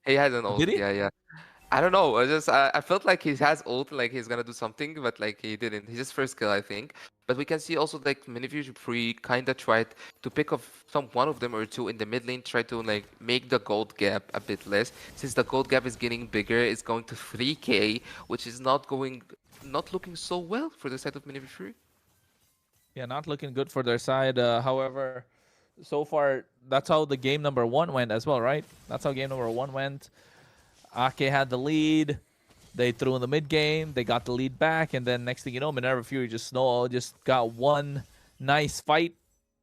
He has an ult. Did he? Yeah, yeah. I don't know. I felt like he has ult, like he's gonna do something, but like he didn't. He's just first kill, I think. But we can see also like Minifusion Free kinda tried to pick off one of them or two in the mid lane, try to like make the gold gap a bit less. Since the gold gap is getting bigger, it's going to 3K, which is not looking so well for the side of Minifusion Free. Yeah, not looking good for their side. However, so far, that's how the game number 1 went as well, right? That's how game number 1 went. Ake had the lead. They threw in the mid game. They got the lead back, and then next thing you know, Minerva Fury just got one nice fight,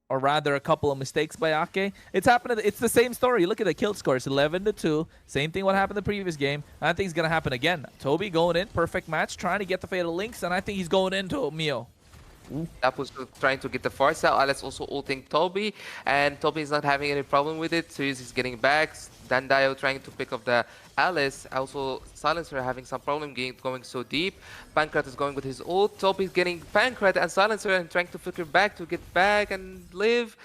or rather, a couple of mistakes by Ake. It's happened. It's the same story. Look at the kill scores: 11-2. Same thing what happened the previous game. I think it's gonna happen again. Toby going in, perfect match, trying to get the Fatal Links, and I think he's going into Mio. That was trying to get the force out. Alex also ulting Toby, and Toby is not having any problem with it. Sirius is getting back. Dandayo trying to pick up the Alice. Also, Silencer having some problem going so deep. Pancrat is going with his ult. Toby is getting Pancrat and Silencer and trying to flicker back to get back and live.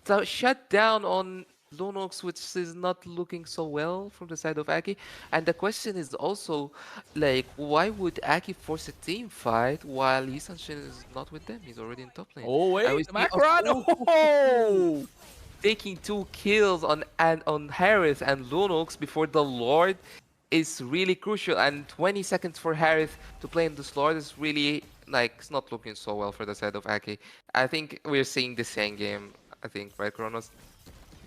So shut down on Lunox, which is not looking so well from the side of Aki. And the question is also, like, why would Aki force a team fight while Lee Sanshin is not with them? He's already in top lane. Oh And we wait, see Macron! Oh! taking 2 kills on Harith and Lunox before the Lord is really crucial. And 20 seconds for Harith to play in this Lord is really, like, it's not looking so well for the side of Aki. I think we're seeing the same game, I think, right, Kronos?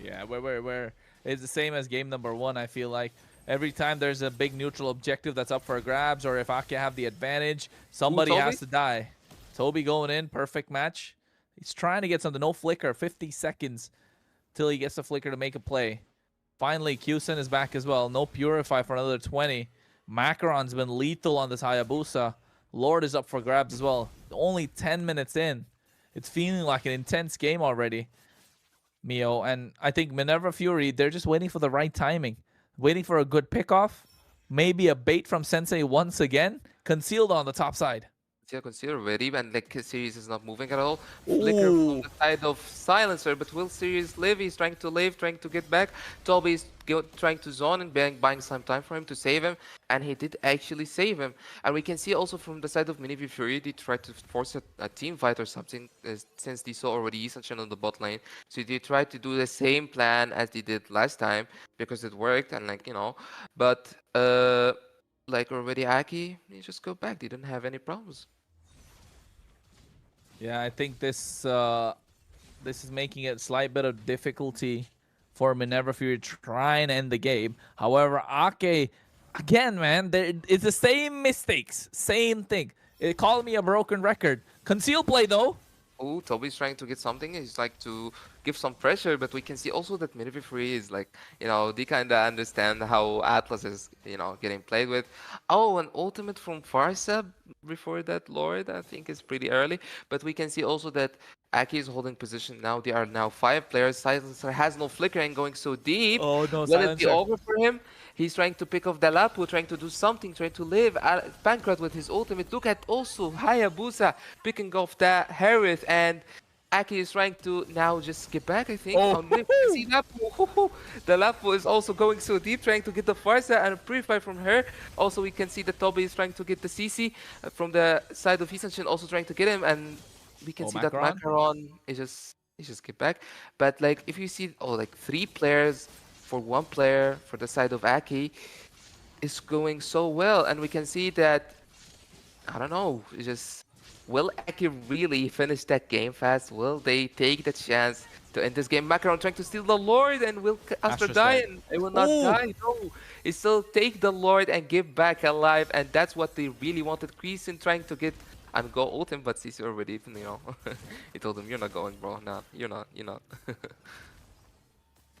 Yeah, where it's the same as game number 1. I feel like every time there's a big neutral objective that's up for grabs, or if Ake have the advantage, somebody has to die. Toby going in, perfect match. He's trying to get something. No flicker, 50 seconds till he gets the flicker to make a play. Finally, Qsin is back as well. No Purify for another 20. Macaron's been lethal on this Hayabusa. Lord is up for grabs as well. Only 10 minutes in. It's feeling like an intense game already, Mio. And I think Minerva Fury, they're just waiting for the right timing. Waiting for a good pickoff. Maybe a bait from Sensei once again. Concealed on the top side. Yeah, consider very, and like Sirius is not moving at all. Flicker from the side of Silencer, but will Sirius live? He's trying to get back. Toby is trying to zone and buying some time for him to save him, and he did actually save him. And we can see also from the side of Miniv Fury, they tried to force a team fight or something, since they saw already Isanchen on the bot lane. So they tried to do the same plan as they did last time, because it worked, and like, you know, but like already Aki, you just go back. They didn't have any problems. Yeah, I think this this is making it a slight bit of difficulty for Minerva Fury trying to end the game. However, Ake, again, man, it's the same mistakes, same thing. It called me a broken record. Conceal play though. Oh, Toby's trying to get something. He's like to give some pressure, but we can see also that Minerva Fury is like, they kind of understand how Atlas is, getting played with. Oh, an ultimate from Farsa before that Lord, I think is pretty early. But we can see also that Aki is holding position now. They are now 5 players. Silencer has no flicker and going so deep. Oh no, Will it be Silencer. over for him? He's trying to pick off the Lapu, trying to do something, trying to live. Pancrat with his ultimate. Look at also Hayabusa picking off that Harith, and Aki is trying to now just skip back, I think. Oh. See Lapu. The Lapu is also going so deep, trying to get the Farsa and a Purify from her. Also, we can see that Toby is trying to get the CC from the side of Hisanshin, also trying to get him, and we can see that Macaron is just skip back. But like, if you see, like 3 players for 1 player for the side of Aki is going so well, and we can see that, I don't know, it's just, will Aki really finish that game fast? Will they take the chance to end this game? Macaron trying to steal the Lord, and will Astra die? And it will not die. No, it still take the Lord and give back alive, and that's what they really wanted. Creason trying to get and go ult him, but CC already, he told him, "You're not going, bro. No, you're not.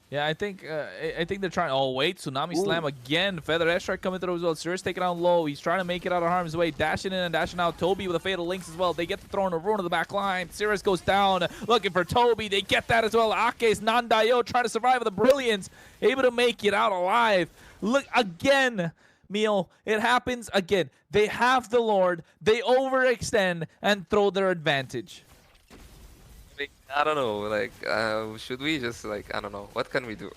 Yeah, I think they're trying. Oh wait, Tsunami Slam again. Feather Airstrike coming through as well. Cirrus taking out low. He's trying to make it out of harm's way. Dashing in and dashing out. Toby with a Fatal Links as well. They get the throw and a ruin of the back line. Cirrus goes down, looking for Toby. They get that as well. Ake's non-Dio trying to survive with the Brilliance. Able to make it out alive. Look again. Meal, it happens again. They have the Lord. They overextend and throw their advantage. I don't know, like, should we just, like, I don't know, what can we do?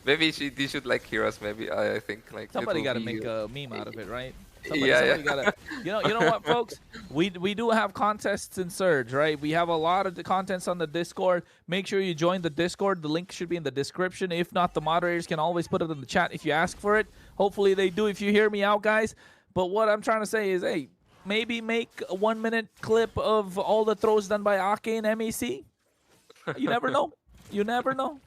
Maybe they should, like, hear us, maybe, I think, like, somebody got to make a meme out of it, right? Somebody yeah. Gotta, you know what, folks? We do have contests in Surge, right? We have a lot of the contents on the Discord. Make sure you join the Discord. The link should be in the description. If not, the moderators can always put it in the chat if you ask for it. Hopefully they do if you hear me out, guys. But what I'm trying to say is, hey, maybe make a 1-minute clip of all the throws done by Ake and MEC. You never know. You never know.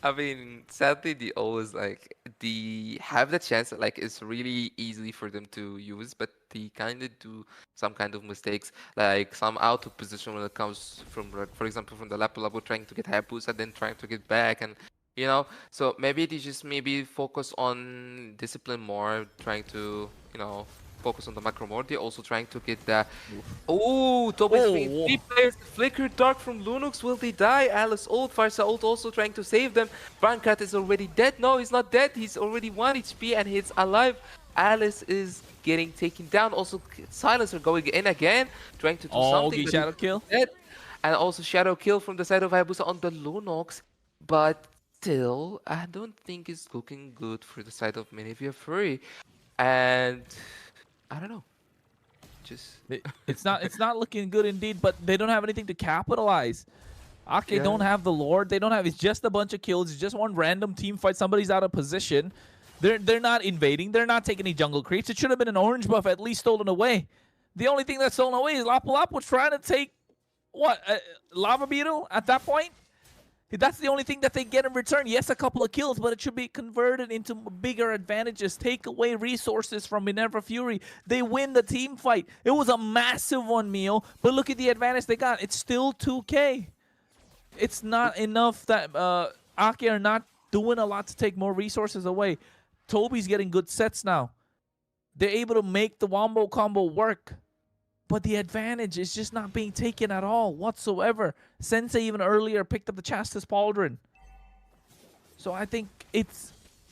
I mean, sadly, they always, like, they have the chance, like, it's really easy for them to use, but they kind of do some kind of mistakes, like some out of position when it comes from, for example, from the Lapu trying to get Hayabusa, then trying to get back, and, so maybe they just maybe focus on discipline more, trying to, focus on the macro more. They're also trying to get the... Oh, Toby's being 3 players. Flicker Dark from Lunux. Will they die? Alice ult. Farsa ult also trying to save them. Brankat is already dead. No, he's not dead. He's already 1 HP and he's alive. Alice is getting taken down. Also, Silencer going in again. Trying to do something. Okay, Shadow Kill. Dead. And also Shadow Kill from the side of Hayabusa on the Lunox. But still, I don't think it's looking good for the side of Minerva Fury. And... I don't know. Just it's not looking good indeed, but they don't have anything to capitalize. Ake don't have the Lord. They don't have. It's just a bunch of kills. It's just one random team fight. Somebody's out of position. They're not invading. They're not taking any jungle creeps. It should have been an orange buff at least stolen away. The only thing that's stolen away is Lapu Lapu trying to take what Lava Beetle at that point. That's the only thing that they get in return. Yes, a couple of kills, but it should be converted into bigger advantages. Take away resources from Minerva Fury. They win the team fight. It was a massive one, Meal, but look at the advantage they got. It's still 2K. It's not enough that Ake are not doing a lot to take more resources away. Toby's getting good sets now. They're able to make the wombo combo work. But the advantage is just not being taken at all whatsoever. Sensei even earlier picked up the Chastis Pauldron. So I think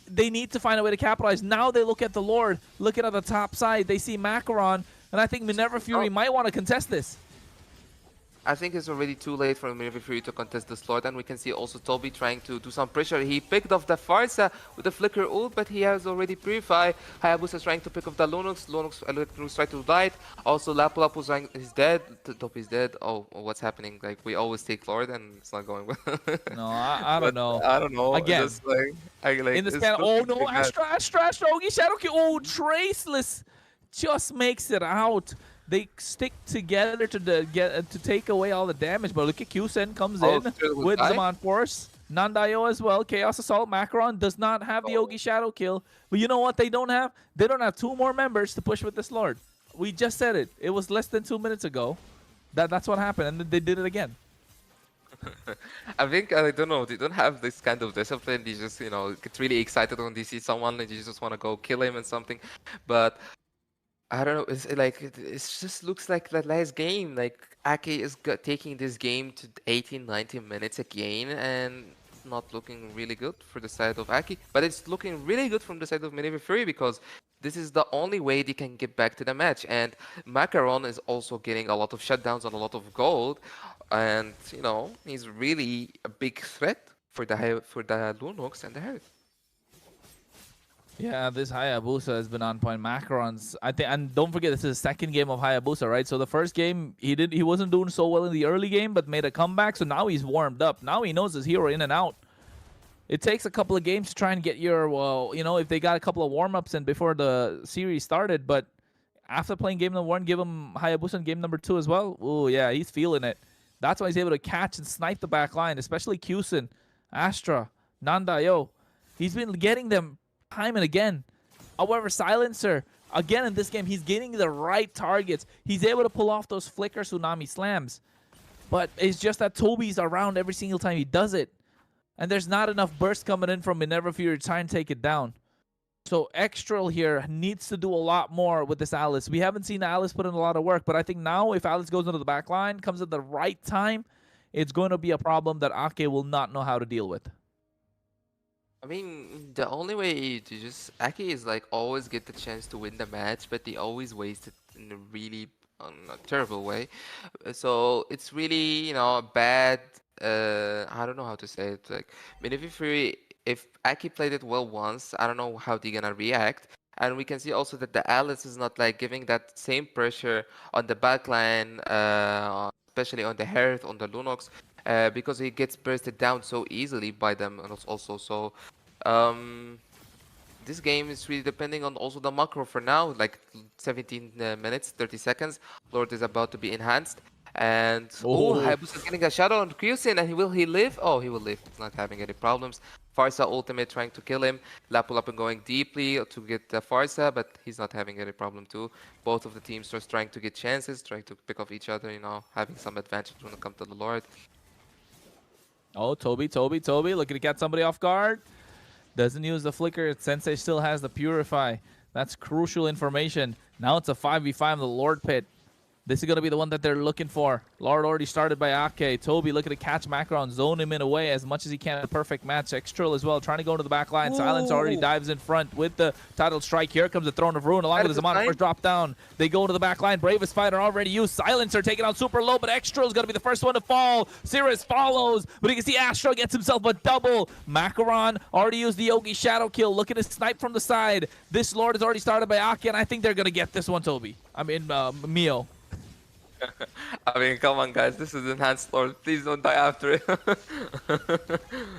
they need to find a way to capitalize. Now they look at the Lord, looking at the top side. They see Macaron, and I think Minerva Fury might want to contest this. I think it's already too late for Minerva Fury to contest this Lord, and we can see also Toby trying to do some pressure. He picked off the Farsa with the Flicker ult, but he has already Purify. Hayabusa is trying to pick up the Lunox. Lunox trying to die. Also, Lapu Lapu is dead. Toby's dead. Oh, what's happening? Like, we always take Lord, and it's not going well. No, I don't know. I don't know. Again, Just like in the span. Oh no, Astra, Ogi Shadow Kill. Oh, Traceless just makes it out. They stick together to take away all the damage, but look at Qsen comes in with Zaman Force. Nandayo as well. Chaos Assault. Macron does not have the Yogi Shadow Kill. But you know what they don't have? They don't have 2 more members to push with this Lord. We just said it. It was less than 2 minutes ago. That's what happened, and they did it again. I think, I don't know, they don't have this kind of discipline. They just, get really excited when they see someone and you just want to go kill him and something. But I don't know. It's like it just looks like the last game. Like Ake is taking this game to 18, 19 minutes again, and it's not looking really good for the side of Ake. But it's looking really good from the side of Minerva Fury because this is the only way they can get back to the match. And Macaron is also getting a lot of shutdowns and a lot of gold, and he's really a big threat for the Lunox and the Herald. Yeah, this Hayabusa has been on point. Macarons, I think, and don't forget this is the second game of Hayabusa, right? So the first game he wasn't doing so well in the early game, but made a comeback. So now he's warmed up. Now he knows his hero in and out. It takes a couple of games to try and get your if they got a couple of warm-ups in before the series started. But after playing game number 1, give him Hayabusa in game number 2 as well. Oh yeah, he's feeling it. That's why he's able to catch and snipe the back line, especially Qsen, Astra, Nandayo. He's been getting them time and again. However, Silencer, again in this game, he's getting the right targets. He's able to pull off those flicker tsunami slams. But it's just that Toby's around every single time he does it. And there's not enough burst coming in from Minerva Fury to try and take it down. So Extral here needs to do a lot more with this Alice. We haven't seen Alice put in a lot of work, but I think now if Alice goes into the back line, comes at the right time, it's going to be a problem that Ake will not know how to deal with. I mean, the only way to just Ake is like always get the chance to win the match, but they always waste it in a really terrible way. So it's really a bad. I don't know how to say it. Like Minerva Fury, if Ake played it well once, I don't know how they're gonna react. And we can see also that the Alice is not like giving that same pressure on the backline, especially on the Herald, on the Lunox. Because he gets bursted down so easily by them, and also so this game is really depending on also the macro for now. Like 17 minutes, 30 seconds. Lord is about to be enhanced, and Hayabusa is getting a shadow on Qsen, and will he live? Oh, he will live. He's not having any problems. Farsa ultimate trying to kill him. Lapu Lapu going deeply to get the Farsa, but he's not having any problem too. Both of the teams just trying to get chances, trying to pick off each other. Having some advantage when it comes to the Lord. Oh, Toby, looking to get somebody off guard. Doesn't use the flicker. Sensei still has the Purify. That's crucial information. Now it's a 5v5 in the Lord pit. This is going to be the one that they're looking for. Lord already started by Ake. Toby looking to catch Macaron, zone him in away as much as he can. A perfect match. Extral as well, trying to go into the back line. Silence already dives in front with the title strike. Here comes the Throne of Ruin along with the Zaman first drop down. They go into the back line. Bravest Fighter already used. Silencer taken out super low, but Extral is going to be the first one to fall. Cirrus follows, but you can see Astro gets himself a double. Macaron already used the Yogi Shadow Kill. Looking to snipe from the side. This Lord is already started by Ake, and I think they're going to get this one, Toby. I mean, Mio. I mean, come on, guys. This is enhanced Lord. Please don't die after it.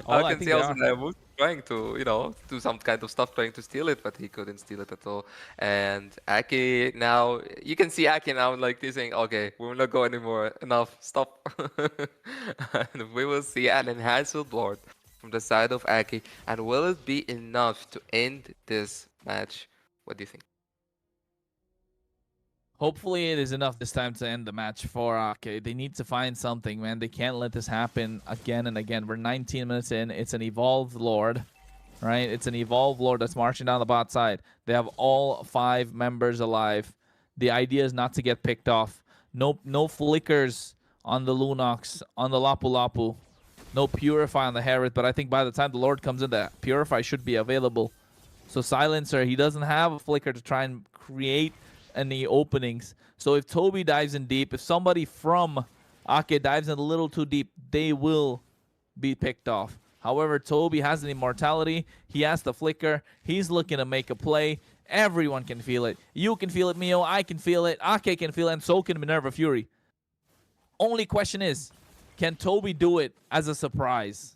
I can see also Hayabusa trying to, do some kind of stuff, trying to steal it, but he couldn't steal it at all. And Ake now, you can see Ake now like this saying, okay, we will not go anymore. Enough. Stop. And we will see an enhanced Lord from the side of Ake. And will it be enough to end this match? What do you think? Hopefully it is enough this time to end the match for Ake. They need to find something, man. They can't let this happen again and again. We're 19 minutes in. It's an evolved Lord, right? It's an evolved Lord that's marching down the bot side. They have all 5 members alive. The idea is not to get picked off. No flickers on the Lunox, on the Lapu Lapu. No Purify on the Herald, but I think by the time the Lord comes in, that Purify should be available. So Silencer, he doesn't have a flicker to try and create any openings. So if Toby dives in deep, if somebody from Ake dives in a little too deep. They will be picked off. However, Toby has an immortality. He has the flicker. He's looking to make a play. Everyone can feel it. You can feel it, Mio. I can feel it. Ake can feel it, and so can Minerva Fury. Only question is, can Toby do it as a surprise?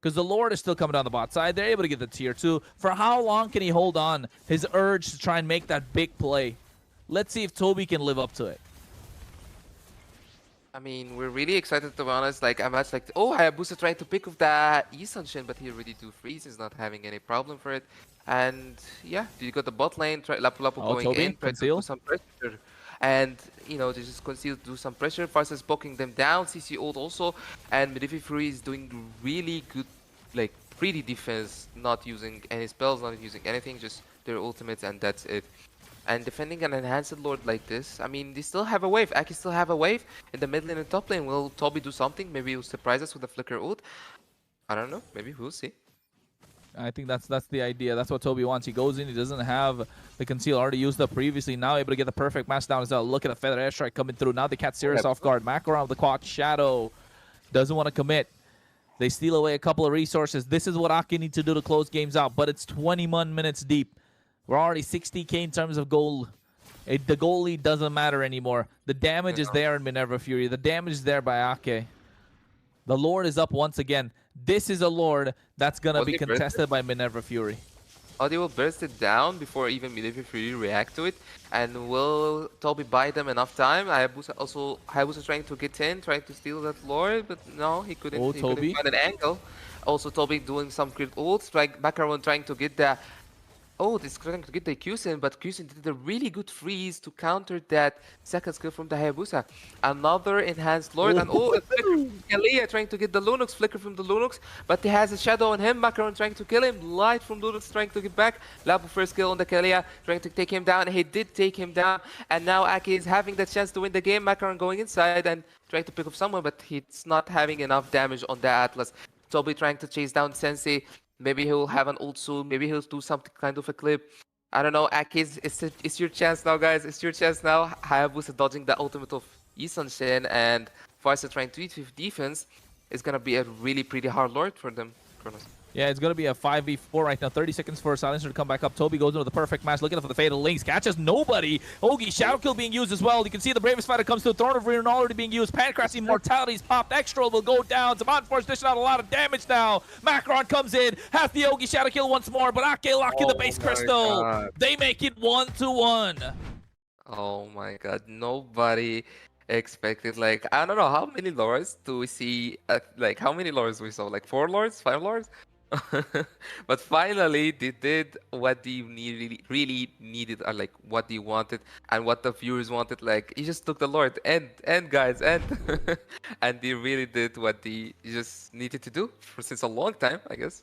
Because the Lord is still coming down the bot side. They're able to get the tier 2. For how long can he hold on his urge to try and make that big play? Let's see if Toby can live up to it. I mean, we're really excited, to be honest. Like, I'm much like, oh, Hayabusa trying to pick up that Isanshin, but he already do freeze. He's not having any problem for it. And yeah, you got the bot lane, Lapu Lapu going Toby, in, trying to conceal. do some pressure. And, you know, they just conceal, do some pressure. Farsa is poking them down, CC ult also. And Medivh Fury is doing really good, like, pretty defense, not using any spells, not using anything, just their ultimates, and that's it. And defending an enhanced lord like this, I mean, they still have a wave. Aki still have a wave in the mid lane and top lane. Will Toby do something? Maybe he'll surprise us with a flicker ult. I don't know. Maybe we'll see. I think that's the idea. That's what Toby wants. He goes in. He doesn't have the conceal already used up previously. Now able to get the perfect match down as well. Look at the feather airstrike coming through. Now they catch Sirius off guard. Macaron with the quad shadow. Doesn't want to commit. They steal away a couple of resources. This is what Aki needs to do to close games out. But it's 21 minutes deep. We're already 60k in terms of gold. The goal lead doesn't matter anymore. The damage is there in Minerva Fury. The damage is there by Ake. The Lord is up once again. This is a Lord that's going to be contested by Minerva Fury. Oh, they will burst it down before even Medivh Fury react to it. And will Toby buy them enough time? Hayabusa trying to get in, trying to steal that Lord, but no, he couldn't. Oh, he Toby. couldn't find an angle. Also, Toby doing some crit ults. Macaron trying to get the... Oh, this trying to get the Qsin, but Qsin did a really good freeze to counter that second skill from the Hayabusa. Another enhanced Lord, and a flicker from Kalia trying to get the Lunox, flicker from the Lunox, but he has a shadow on him. Macaron trying to kill him, light from Lunox trying to get back. Lapu first kill on the Kalia, trying to take him down. He did take him down, and now Aki is having the chance to win the game. Macaron going inside and trying to pick up someone, but he's not having enough damage on the Atlas. Toby trying to chase down Sensei. Maybe he'll have an ult soon. Maybe he'll do something kind of a clip. I don't know. Aki, it's your chance now, guys. It's your chance now. Hayabusa dodging the ultimate of Isanshin, and Farsa trying to eat with defense is going to be a really pretty hard lord for them, Kronos. Yeah, it's going to be a 5v4 right now. 30 seconds for Silencer to come back up. Toby goes into the perfect match, looking for the Fatal Links. Catches nobody. Ogi, Shadow Kill being used as well. You can see the Bravest Fighter comes through. Thorn of Ruin already being used. Pancras Immortality's popped. Extra will go down. Zaman Force dishing out a lot of damage now. Macaron comes in, has the Ogi Shadow Kill once more, but Ake lock in the base crystal. God. They make it 1-1. Oh my god, nobody expected, like, I don't know, how many lords do we see, like, how many lords we saw, like 4 lords, 5 lords? But finally, they did what they really needed, or like what they wanted and what the viewers wanted. Like, he just took the Lord, and guys, and and they really did what they just needed to do for since a long time, I guess.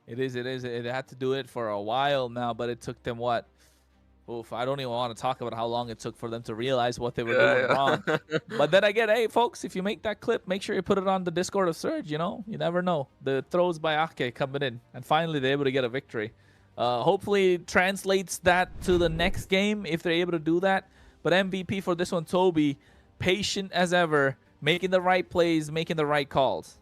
It is. It had to do it for a while now, but it took them what? Oof, I don't even want to talk about how long it took for them to realize what they were doing wrong. But then again, hey, folks, if you make that clip, make sure you put it on the Discord of Surge, you know? You never know. The throws by Ake coming in, and finally they're able to get a victory. Hopefully it translates that to the next game if they're able to do that. But MVP for this one, Toby, patient as ever, making the right plays, making the right calls.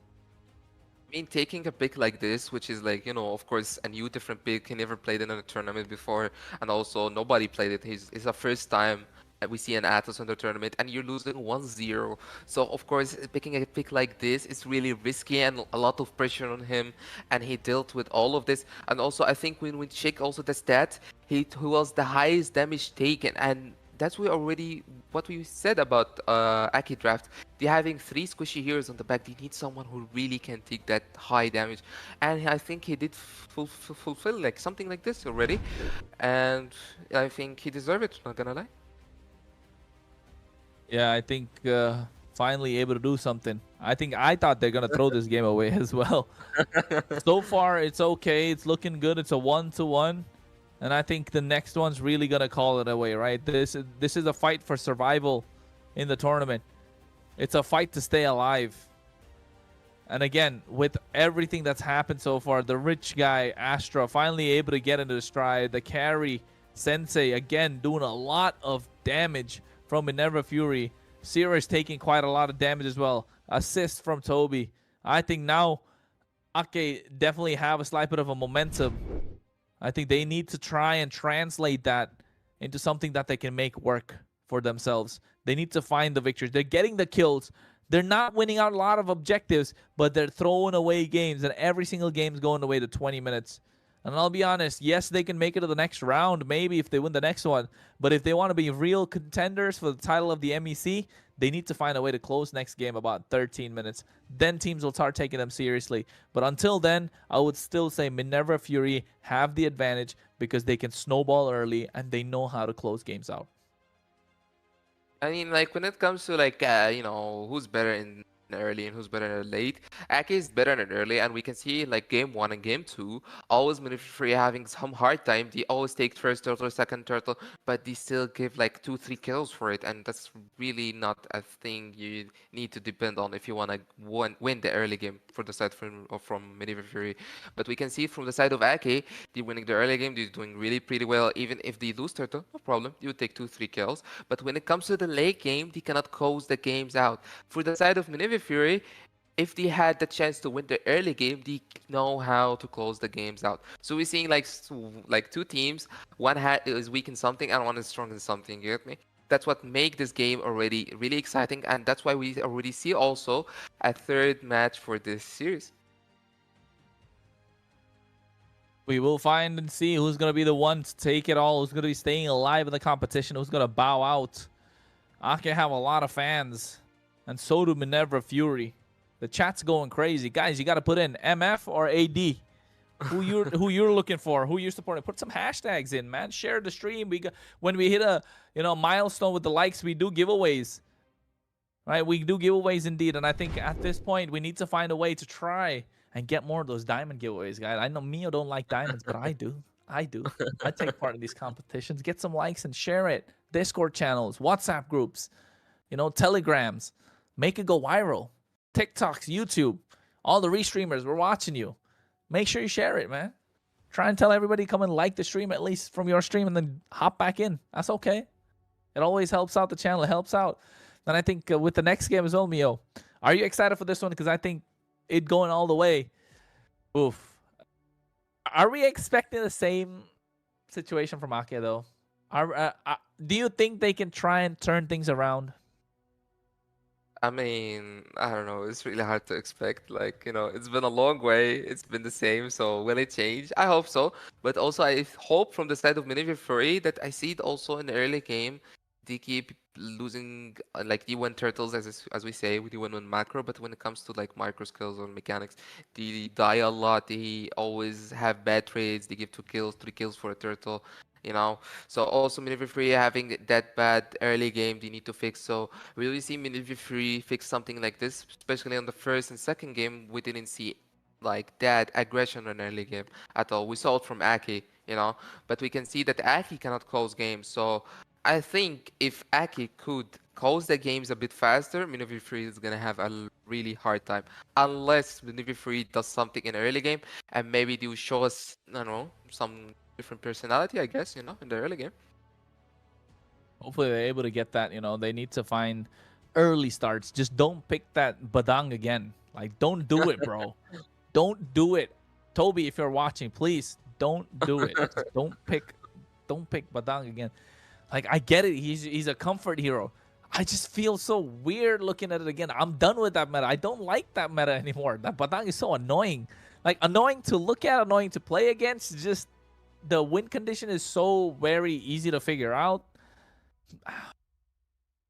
I mean, taking a pick like this, which is like, you know, of course, a new different pick. He never played in a tournament before, and also nobody played it. It's the first time that we see an Atlas in the tournament, and you're losing 1-0. So, of course, picking a pick like this is really risky and a lot of pressure on him, and he dealt with all of this. And also, I think when we check also the stats, he was the highest damage taken, and that's what we said about Aki draft. They're having 3 squishy heroes on the back. They need someone who really can take that high damage, and I think he did fulfill like something like this already, and I think he deserved it. Not gonna lie. Yeah, I think finally able to do something. I thought they're gonna throw this game away as well. So far, it's okay. It's looking good. It's a 1-1. And I think the next one's really going to call it away, right? This is a fight for survival in the tournament. It's a fight to stay alive. And again, with everything that's happened so far, the rich guy, Astra, finally able to get into the stride. The carry, Sensei, again, doing a lot of damage from Minerva Fury. Sierra is taking quite a lot of damage as well. Assist from Toby. I think now Ake definitely have a slight bit of a momentum. I think they need to try and translate that into something that they can make work for themselves. They need to find the victories. They're getting the kills. They're not winning out a lot of objectives, but they're throwing away games, and every single game is going away to 20 minutes. And I'll be honest, yes, they can make it to the next round, maybe if they win the next one. But if they want to be real contenders for the title of the MEC, they need to find a way to close next game about 13 minutes. Then teams will start taking them seriously. But until then, I would still say Minerva Fury have the advantage because they can snowball early and they know how to close games out. I mean, like when it comes to like who's better in early and who's better in late, Ake is better in early, and we can see like game 1 and game 2, always Free having some hard time. They always take first turtle, second turtle, but they still give like 2-3 kills for it, and that's really not a thing you need to depend on if you want to win the early game for the side from Fury. But we can see from the side of Ake, they're winning the early game, they're doing really pretty well. Even if they lose turtle, no problem, you would take 2-3 kills. But when it comes to the late game, they cannot close the games out. For the side of Minerva Fury, if they had the chance to win the early game, they know how to close the games out. So we're seeing like two teams. One is weak in something and one is strong in something. You get me? That's what make this game already really exciting, and that's why we already see also a third match for this series. We will find and see who's going to be the one to take it all, who's going to be staying alive in the competition, who's going to bow out. Ake have a lot of fans, and so do Minerva Fury. The chat's going crazy. Guys, you got to put in MF or AD. Who you're looking for, who you're supporting. Put some hashtags in, man. Share the stream. When we hit a milestone with the likes, we do giveaways. Right? We do giveaways indeed, and I think at this point we need to find a way to try and get more of those diamond giveaways, guys. I know Mio don't like diamonds, but I do. I take part in these competitions. Get some likes and share it. Discord channels, WhatsApp groups, Telegrams. Make it go viral. TikToks, YouTube, all the restreamers, we're watching you. Make sure you share it, man. Try and tell everybody come and like the stream, at least from your stream, and then hop back in. That's okay. It always helps out the channel. It helps out. And I think with the next game as well, Mio, are you excited for this one? Because I think it going all the way. Oof. Are we expecting the same situation from Ake, though? Do you think they can try and turn things around? I mean, I don't know. It's really hard to expect. Like, it's been a long way. It's been the same. So will it change? I hope so. But also, I hope from the side of Minerva Fury that I see it also in the early game. They keep losing, like D1 turtles, as we say, with D1 macro. But when it comes to like micro skills or mechanics, they die a lot. They always have bad trades. They give 2 kills, 3 kills for a turtle. So also Minerva Free having that bad early game they need to fix. So we really see Minerva Free fix something like this, especially on the first and second game. We didn't see like that aggression in early game at all. We saw it from Aki, but we can see that Aki cannot close games. So I think if Aki could close the games a bit faster, Minerva Free is gonna have a really hard time. Unless Minerva Free does something in the early game and maybe they will show us, I don't know, some different personality, I guess, in the early game. Hopefully they're able to get that. They need to find early starts. Just don't pick that Badang again. Like, don't do it, bro. Don't do it. Toby, if you're watching, please don't do it. don't pick Badang again. Like, I get it. He's a comfort hero. I just feel so weird looking at it again. I'm done with that meta. I don't like that meta anymore. That Badang is so annoying. Like, annoying to look at, annoying to play against. Just the win condition is so very easy to figure out.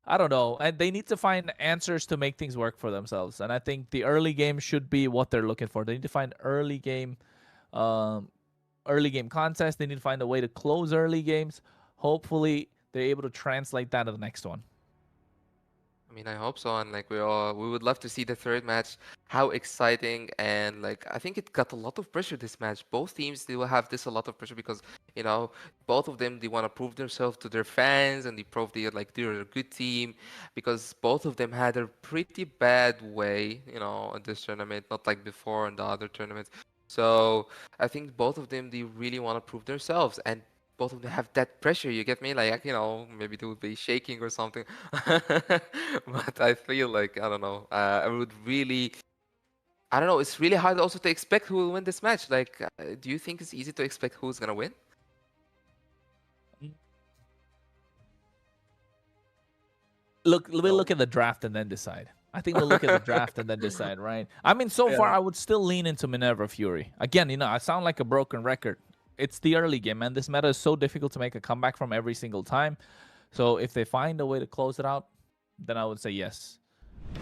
I don't know. And they need to find answers to make things work for themselves. And I think the early game should be what they're looking for. They need to find early game contests. They need to find a way to close early games. Hopefully, they're able to translate that to the next one. I mean, I hope so, and like we would love to see the third match. How exciting! And like I think it got a lot of pressure this match. Both teams, they will have a lot of pressure because both of them, they want to prove themselves to their fans, and they prove they're a good team, because both of them had a pretty bad way in this tournament, not like before in the other tournaments. So I think both of them, they really want to prove themselves, and both of them have that pressure. You get me? Like, maybe they would be shaking or something. But I feel like, I don't know. I would really, I don't know. It's really hard also to expect who will win this match. Like, do you think it's easy to expect who's gonna win? We'll look at the draft and then decide. I think we'll look at the draft and then decide, right? I mean, so far, I would still lean into Minerva Fury. Again, I sound like a broken record. It's the early game, man. This meta is so difficult to make a comeback from every single time. So if they find a way to close it out, then I would say yes.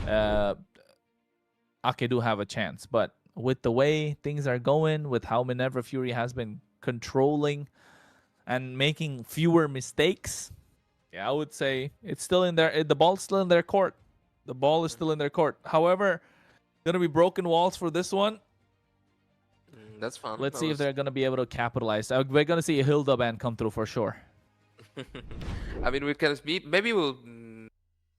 Ake do have a chance. But with the way things are going, with how Minerva Fury has been controlling and making fewer mistakes, yeah, I would say it's still in there. The ball's still in their court. The ball is still in their court. However, going to be broken walls for this one. That's fun. Let's see if they're going to be able to capitalize. We're going to see a Hilda ban come through for sure. I mean, maybe we'll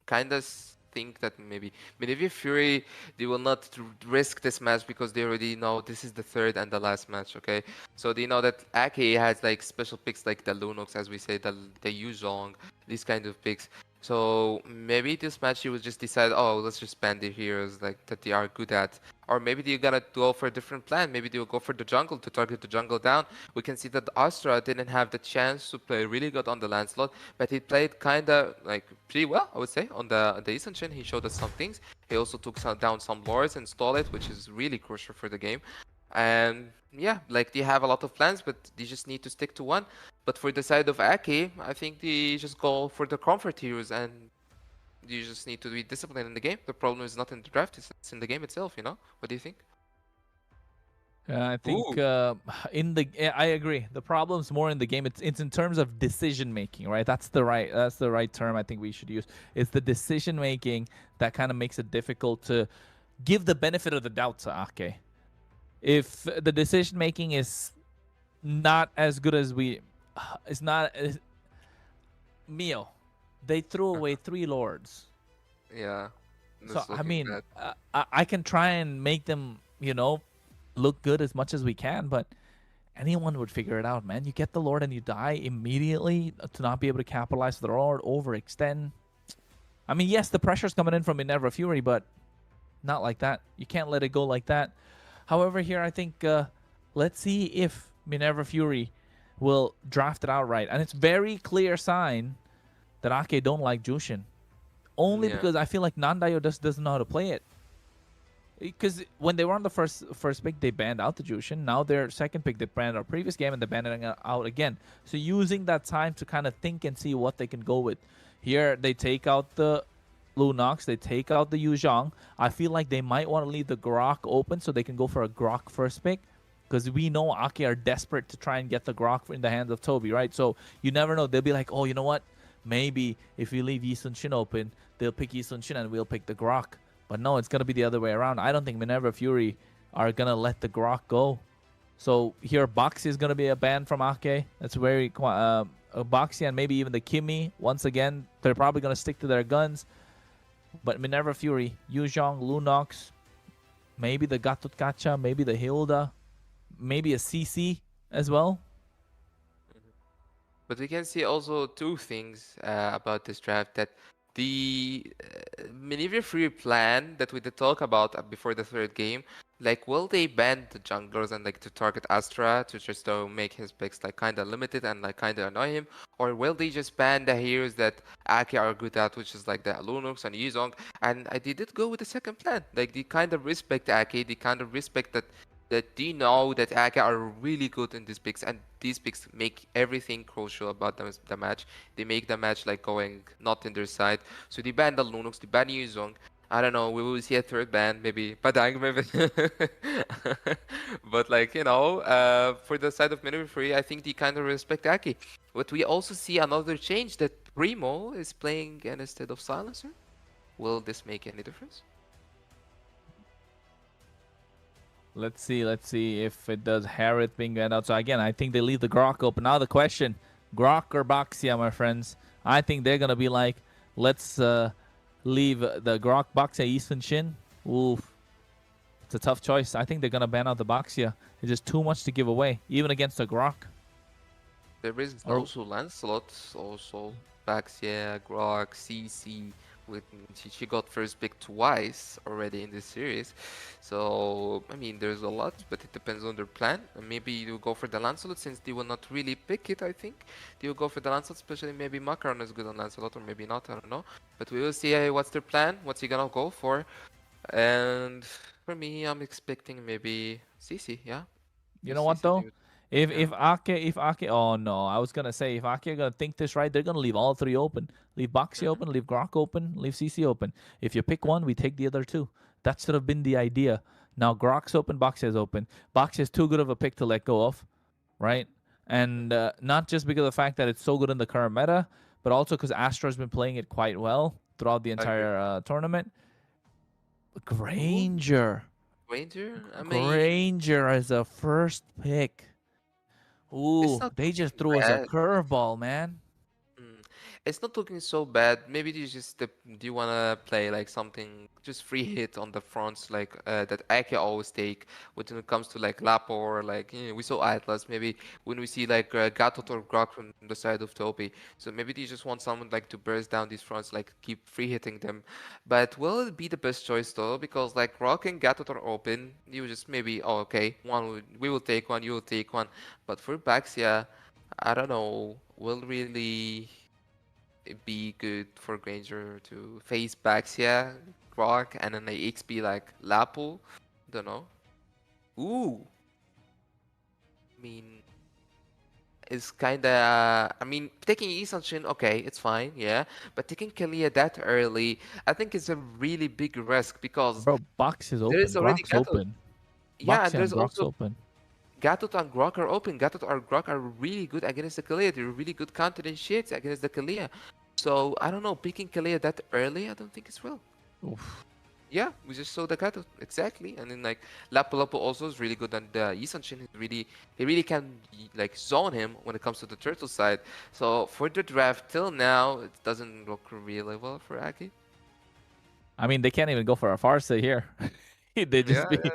kind of think that maybe Minerva Fury, they will not risk this match because they already know this is the third and the last match, okay? So they know that Ake has like special picks like the Lunox, as we say, the Yuzhong, these kind of picks. So maybe this match you will just decide, oh, let's just ban the heroes like that they are good at. Or maybe they're gonna go for a different plan. Maybe they will go for the jungle to target the jungle down. We can see that Astra didn't have the chance to play really good on the Lancelot, but he played kinda like pretty well, I would say, on the Eastern Shin. He showed us some things. He also took down some lords and stole it, which is really crucial for the game. And yeah, like they have a lot of plans, but they just need to stick to one. But for the side of Ake, I think they just go for the comfort heroes, and you just need to be disciplined in the game. The problem is not in the draft, it's in the game itself, What do you think? I think I agree. The problem's more in the game. It's in terms of decision making, right? That's the right term I think we should use. It's the decision making that kind of makes it difficult to give the benefit of the doubt to Ake. If the decision making is not as good as it's not Mio. They threw away 3 lords. Yeah. So I mean, I can try and make them, look good as much as we can, but anyone would figure it out, man. You get the lord and you die immediately to not be able to capitalize the lord, overextend. I mean, yes, the pressure's coming in from Minerva Fury, but not like that. You can't let it go like that. However, here I think let's see if Minerva Fury will draft it outright, and it's very clear sign that Ake don't like Jushin. Only because I feel like Nandayo doesn't know how to play it. Because when they were on the first pick, they banned out the Jushin. Now their second pick, they banned our previous game, and they banned it out again. So using that time to kind of think and see what they can go with. Here, they take out the Lunox, they take out the Yuzhong. I feel like they might want to leave the Grok open so they can go for a Grok first pick. Because we know Ake are desperate to try and get the Grok in the hands of Toby, right? So you never know. They'll be like, oh, you know what? Maybe if we leave Yi Sun Shin open, they'll pick Yi Sun Shin and we'll pick the Grok. But no, it's going to be the other way around. I don't think Minerva Fury are going to let the Grok go. So here, Boxy is going to be a ban from Ake. That's very... Boxy and maybe even the Kimi. Once again, they're probably going to stick to their guns. But Minerva Fury, Yuzhong, Lunox, maybe the Gatutkacha, maybe the Hilda, maybe a CC as well. But we can see also 2 things about this draft, that the Minerva Fury plan that we did talk about before the third game, like, will they ban the junglers and like to target Astra to just make his picks like kind of limited and like kind of annoy him, or will they just ban the heroes that Ake are good at, which is like the Lunox and Yuzhong? And they did go with the second plan. Like, they kind of respect Ake, they kind of respect that they know that Ake are really good in these picks, and these picks make everything crucial about the match. They make the match like going not in their side. So they ban the Lunox, they ban Yuzhong. I don't know, we will see a third ban, maybe Padang, maybe. But like, for the side of Minerva Fury, I think they kind of respect Ake. But we also see another change, that Primo is playing instead of Silencer. Will this make any difference? Let's see if it does. Harith being banned out. So again, I think they leave the Grok open. Now the question, Grok or Boxia, my friends? I think they're going to be like, let's leave the Grok, Boxia, Yi Sun Shin. Oof. It's a tough choice. I think they're going to ban out the Boxia. It's just too much to give away, even against the Grok. There is Or also Lancelot, also Baxia, Grok, CC. With she got first pick twice already in this series, so I mean there's a lot, but it depends on their plan. And maybe you go for the Lancelot since they will not really pick it. I think they will go for the Lancelot, especially maybe Macaron is good on Lancelot or maybe not. I don't know, but we will see what's their plan. What's he gonna go for? And for me, I'm expecting maybe CC. Yeah, you just know what CC. though? If Yeah. Ake, oh no, I was gonna say if Ake are gonna think this right, they're gonna leave all three open. Leave Boxy open, leave Grok open, leave CC open. If you pick one, we take the other two. That should have been the idea. Now Grok's open, Boxy is open. Boxy is too good of a pick to let go of, right? And not just because of the fact that it's so good in the current meta, but also because Astra's been playing it quite well throughout the I agree. entire tournament. Ooh, Granger. Ranger. I mean, Granger as a first pick. it's Ooh, not they just looking threw us a bad. curveball, man. Mm. It's not looking so bad. Maybe you just do you wanna play like something just free hit on the fronts like that Ake always take when it comes to like Lapo or like we saw Atlas. Maybe when we see like Gatot or Grok from the side of Topi. So maybe you just want someone like to burst down these fronts, like keep free hitting them. But will it be the best choice though? Because like Grok and Gatot are open. You just maybe okay, we will take one, you will take one. But for Baxia, I don't know. Will really be good for Granger to face Baxia, Grok, and then the XP like Lapo? Don't know. Ooh, I mean, it's kinda. I mean, taking Isanshin, okay, it's fine, yeah. But taking Kalia that early, I think it's a really big risk because Bro, Box is there is open. already Grok's Gatot. open. Yeah, and Boxy and there's Grok's also open. Gatot and Grok are open. Gatot and Grok are really good against the Kalia. They're really good counter shits against the Kalia. So I don't know, picking Kalia that early, I don't think it's well. Oof. Yeah, we just saw the Gatot exactly, and then like Lapu Lapu also is really good, and Yisanshin is he really can like zone him when it comes to the turtle side. So for the draft till now, it doesn't look really well for Aki. I mean, they can't even go for a Farsa here. they just Yeah, be.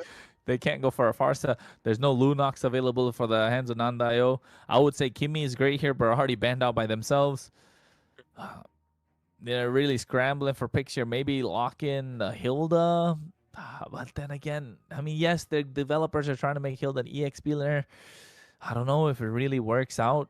They can't go for a Farsa. There's no Lunox available for the hands of Nandayo. I would say Kimmy is great here, but already banned out by themselves. They're really scrambling for picks here. Maybe lock in Hilda. But then again, I mean, yes, the developers are trying to make Hilda an EXP laner. I don't know if it really works out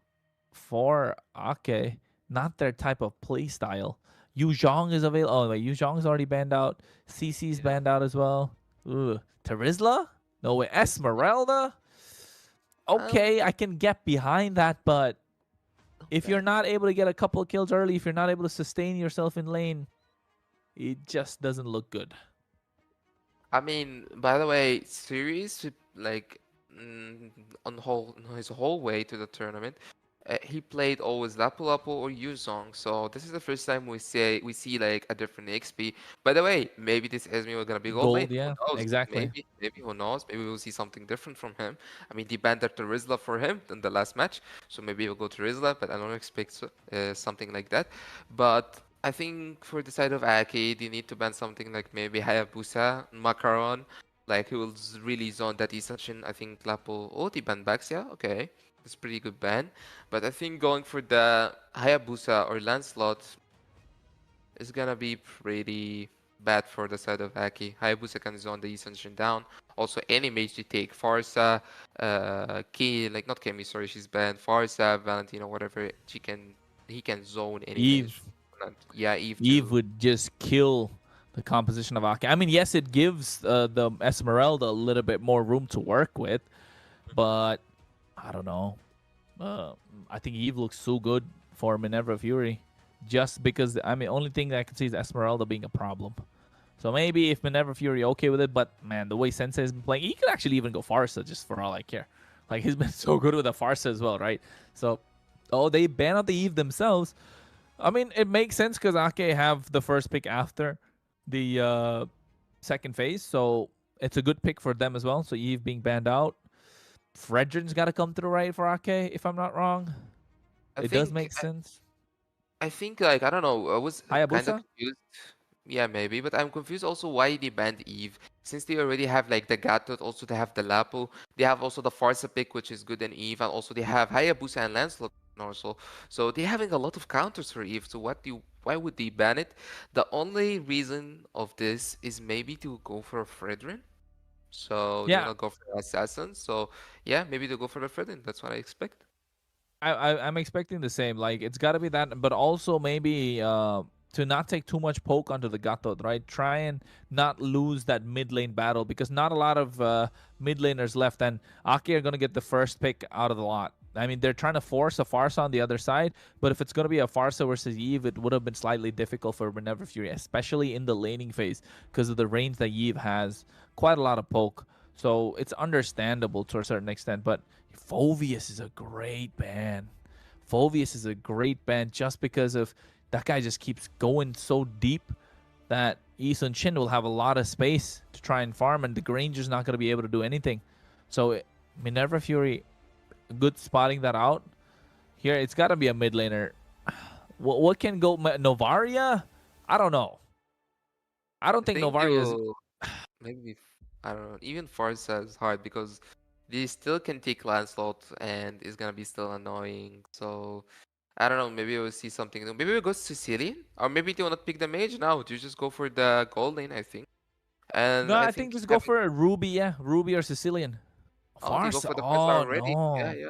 for Ake. Not their type of play style. Yu Zhong is available. Oh, wait, Yu Zhong is already banned out. CC's yeah. banned out as well. Ooh, Terizla? No way. Esmeralda? Okay, I can get behind that, but if you're not able to get a couple of kills early, if you're not able to sustain yourself in lane, it just doesn't look good. I mean, by the way, series like on his whole way to the tournament, he played always Lapu Lapu or Yuzong. So this is the first time we see like a different XP. By the way, maybe this Esme was gonna be gold Gold, lane. Who yeah, knows? exactly. Maybe who knows? Maybe we'll see something different from him. I mean, they banned the Rizla for him in the last match, so maybe he'll go to Rizla, but I don't expect something like that. But I think for the side of Aki, they need to ban something like maybe Hayabusa, Macaron, like he will really zone that Isanshin. I think Lapo. Oh, they banned Baxia. Okay, that's pretty good ban. But I think going for the Hayabusa or Lancelot is gonna be pretty bad for the side of Aki. Hayabusa can zone the Isanshin down. Also, any mage you take, Farsa, like not Kemi, sorry, she's banned. Farsa, Valentina, whatever, he can zone any mage. Eve. Yeah, Eve Eve too. would just kill the composition of Ake. I mean, yes, it gives the Esmeralda a little bit more room to work with, but I don't know. I think Eve looks so good for Minerva Fury, just because I mean, only thing that I can see is Esmeralda being a problem. So maybe if Minerva Fury okay with it, but man, the way Sensei has been playing, he could actually even go Farsa just for all I care. Like he's been so good with the Farsa as well, right? So, they ban out the Eve themselves. I mean, it makes sense because Ake have the first pick after the second phase, so it's a good pick for them as well. So Eve being banned out, Fredrin's got to come through right for Ake, if I'm not wrong. I It does think make sense. I think like I don't know. I was kind of Hayabusa? confused. Yeah, maybe, but I'm confused also why they banned Eve. Since they already have like the Gatot, also they have the Lapu. They have also the Farsa pick, which is good in Eve, and also they have Hayabusa and Lancelot also. So they're having a lot of counters for Eve. So why would they ban it? The only reason of this is maybe to go for a Fredrin. So they Yeah, wanna go for the assassin. So yeah, maybe they'll go for the Fredrin. That's what I expect. I'm expecting the same. Like it's got to be that, but also maybe to not take too much poke onto the Gato, right? Try and not lose that mid lane battle because not a lot of mid laners left, and Aki are gonna get the first pick out of the lot. I mean, they're trying to force a Farsa on the other side, but if it's going to be a Farsa versus Eve, it would have been slightly difficult for Minerva Fury, especially in the laning phase, because of the range that Eve has. Quite a lot of poke. So it's understandable to a certain extent, but Phoveus is a great ban. Phoveus is a great ban just because of that guy just keeps going so deep that Yi Sun-shin will have a lot of space to try and farm, and the Granger's not going to be able to do anything. So Minerva Fury, good spotting that out. Here, it's got to be a mid laner. What can go? Novaria? I don't know. I don't I think think they Novaria is... will maybe I don't know. Even Forza is hard because they still can take Lancelot and it's gonna be still annoying. So I don't know. Maybe we'll see something new. Maybe we'll go Sicilian, or maybe they wanna pick the mage now. You just go for the gold lane, I think. And No, I I think think just go having for a Ruby, yeah. Ruby or Sicilian. oh, they go Farsa. for the Forza Oh, already. Yeah, no. yeah.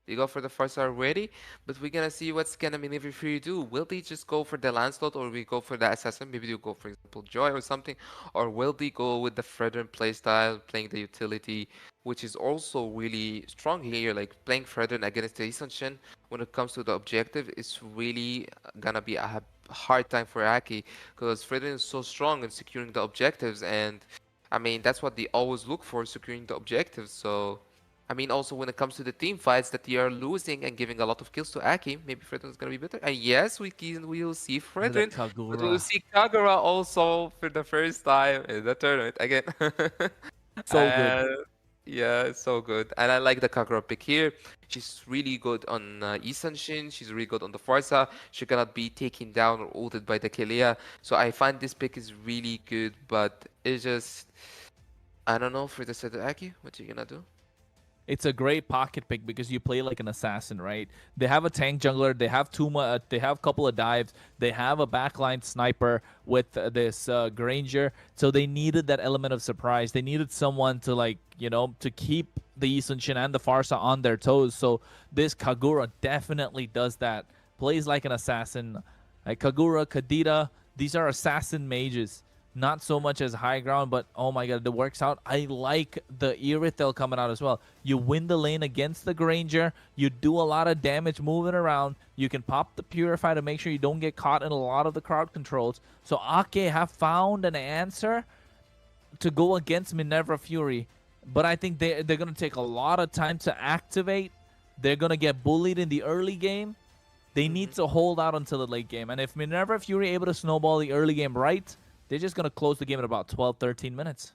They go for the first already, but we're gonna see what's gonna Maneuver Fury do. Will they just go for the Lancelot or we go for the Assassin? Maybe they'll go, for example, Joy or something. Or will they go with the Fredrin playstyle, playing the utility, which is also really strong here. Like playing Fredrin against the Shin when it comes to the objective is really gonna be a hard time for Aki because Fredrin is so strong in securing the objectives, and I mean that's what they always look for, securing the objectives. So I mean, also when it comes to the team fights that they are losing and giving a lot of kills to Aki, maybe Fredrin is gonna be better. And yes, we will see The Fredrin, but we'll Kagura. see Kagura also for the first time in the tournament again. So good. And yeah, it's so good. And I like the Kagura pick here. She's really good on Isanshin. She's really good on the Forza. She cannot be taken down or ulted by the Kelia. So I find this pick is really good, but it's just I don't know for the set of Aki, what you gonna do? It's a great pocket pick because you play like an assassin, right? They have a tank jungler, they have they have a couple of dives, they have a backline sniper with this Granger, so they needed that element of surprise. They needed someone to to keep the Isunshin and the Farsa on their toes. So this Kagura definitely does that. Plays like an assassin. Like Kagura, Kadita, these are assassin mages. Not so much as high ground, but oh my god, it works out. I like the Irithel coming out as well. You win the lane against the Granger. You do a lot of damage moving around. You can pop the Purify to make sure you don't get caught in a lot of the crowd controls. So Ake have found an answer to go against Minerva Fury. But I think they're going to take a lot of time to activate. They're going to get bullied in the early game. They need to hold out until the late game. And if Minerva Fury able to snowball the early game right, they're just going to close the game in about 12, 13 minutes.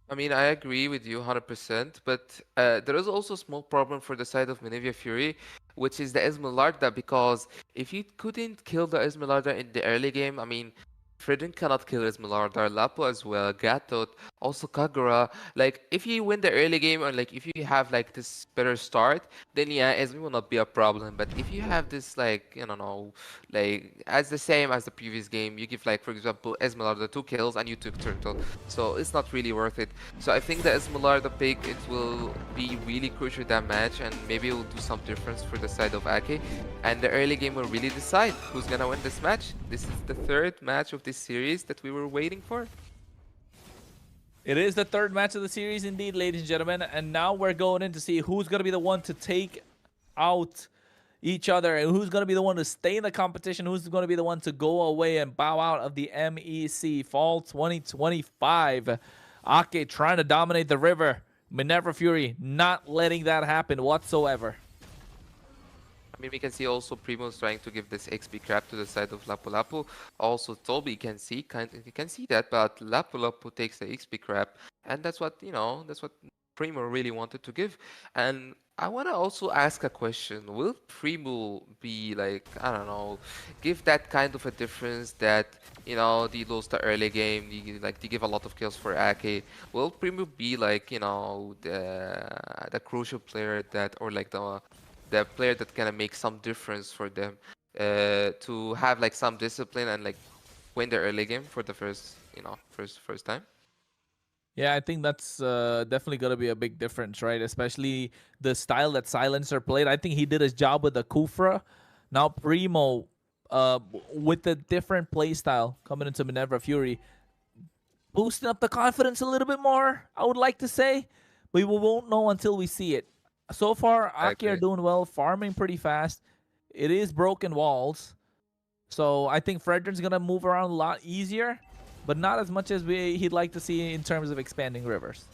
I mean, I agree with you 100%, but there is also a small problem for the side of Minerva Fury, which is the Esmeralda, because if you couldn't kill the Esmeralda in the early game, I mean, Fredrin cannot kill Esmeralda, Lapo as well, Gatot, also Kagura. Like, if you win the early game, or like, if you have like this better start, then yeah, Esme will not be a problem. But if you have this, like, I don't know, like, as the same as the previous game, you give, like, for example, Esmeralda 2 kills and you took Turtle. So it's not really worth it. So I think the Esmeralda pick, it will be really crucial that match, and maybe it will do some difference for the side of Ake. And the early game will really decide who's gonna win this match. This is the third match of this series that we were waiting for. It is the third match of the series indeed, ladies and gentlemen. And now we're going in to see who's going to be the one to take out each other and who's going to be the one to stay in the competition, who's going to be the one to go away and bow out of the MEC Fall 2025. Ake trying to dominate the river. Minerva Fury not letting that happen whatsoever. I mean, we can see also Primo's trying to give this XP crap to the side of Lapu Lapu. Also, Toby can see that, but Lapu Lapu takes the XP crap, and that's what that's what Primo really wanted to give. And I want to also ask a question: will Primo be like, I don't know, give that kind of a difference that they lose the early game, they give a lot of kills for Ake? Will Primo be like the crucial player that, or like the player that can make some difference for them to have like some discipline and like win the early game for the first, first time. Yeah, I think that's definitely going to be a big difference, right? Especially the style that Silencer played. I think he did his job with the Kufra. Now Primo, with the different play style coming into Minerva Fury, boosting up the confidence a little bit more, I would like to say. But we won't know until we see it. So far, Aki are doing well, farming pretty fast. It is broken walls. So I think Fredrin's going to move around a lot easier, but not as much as he'd like to see in terms of expanding rivers.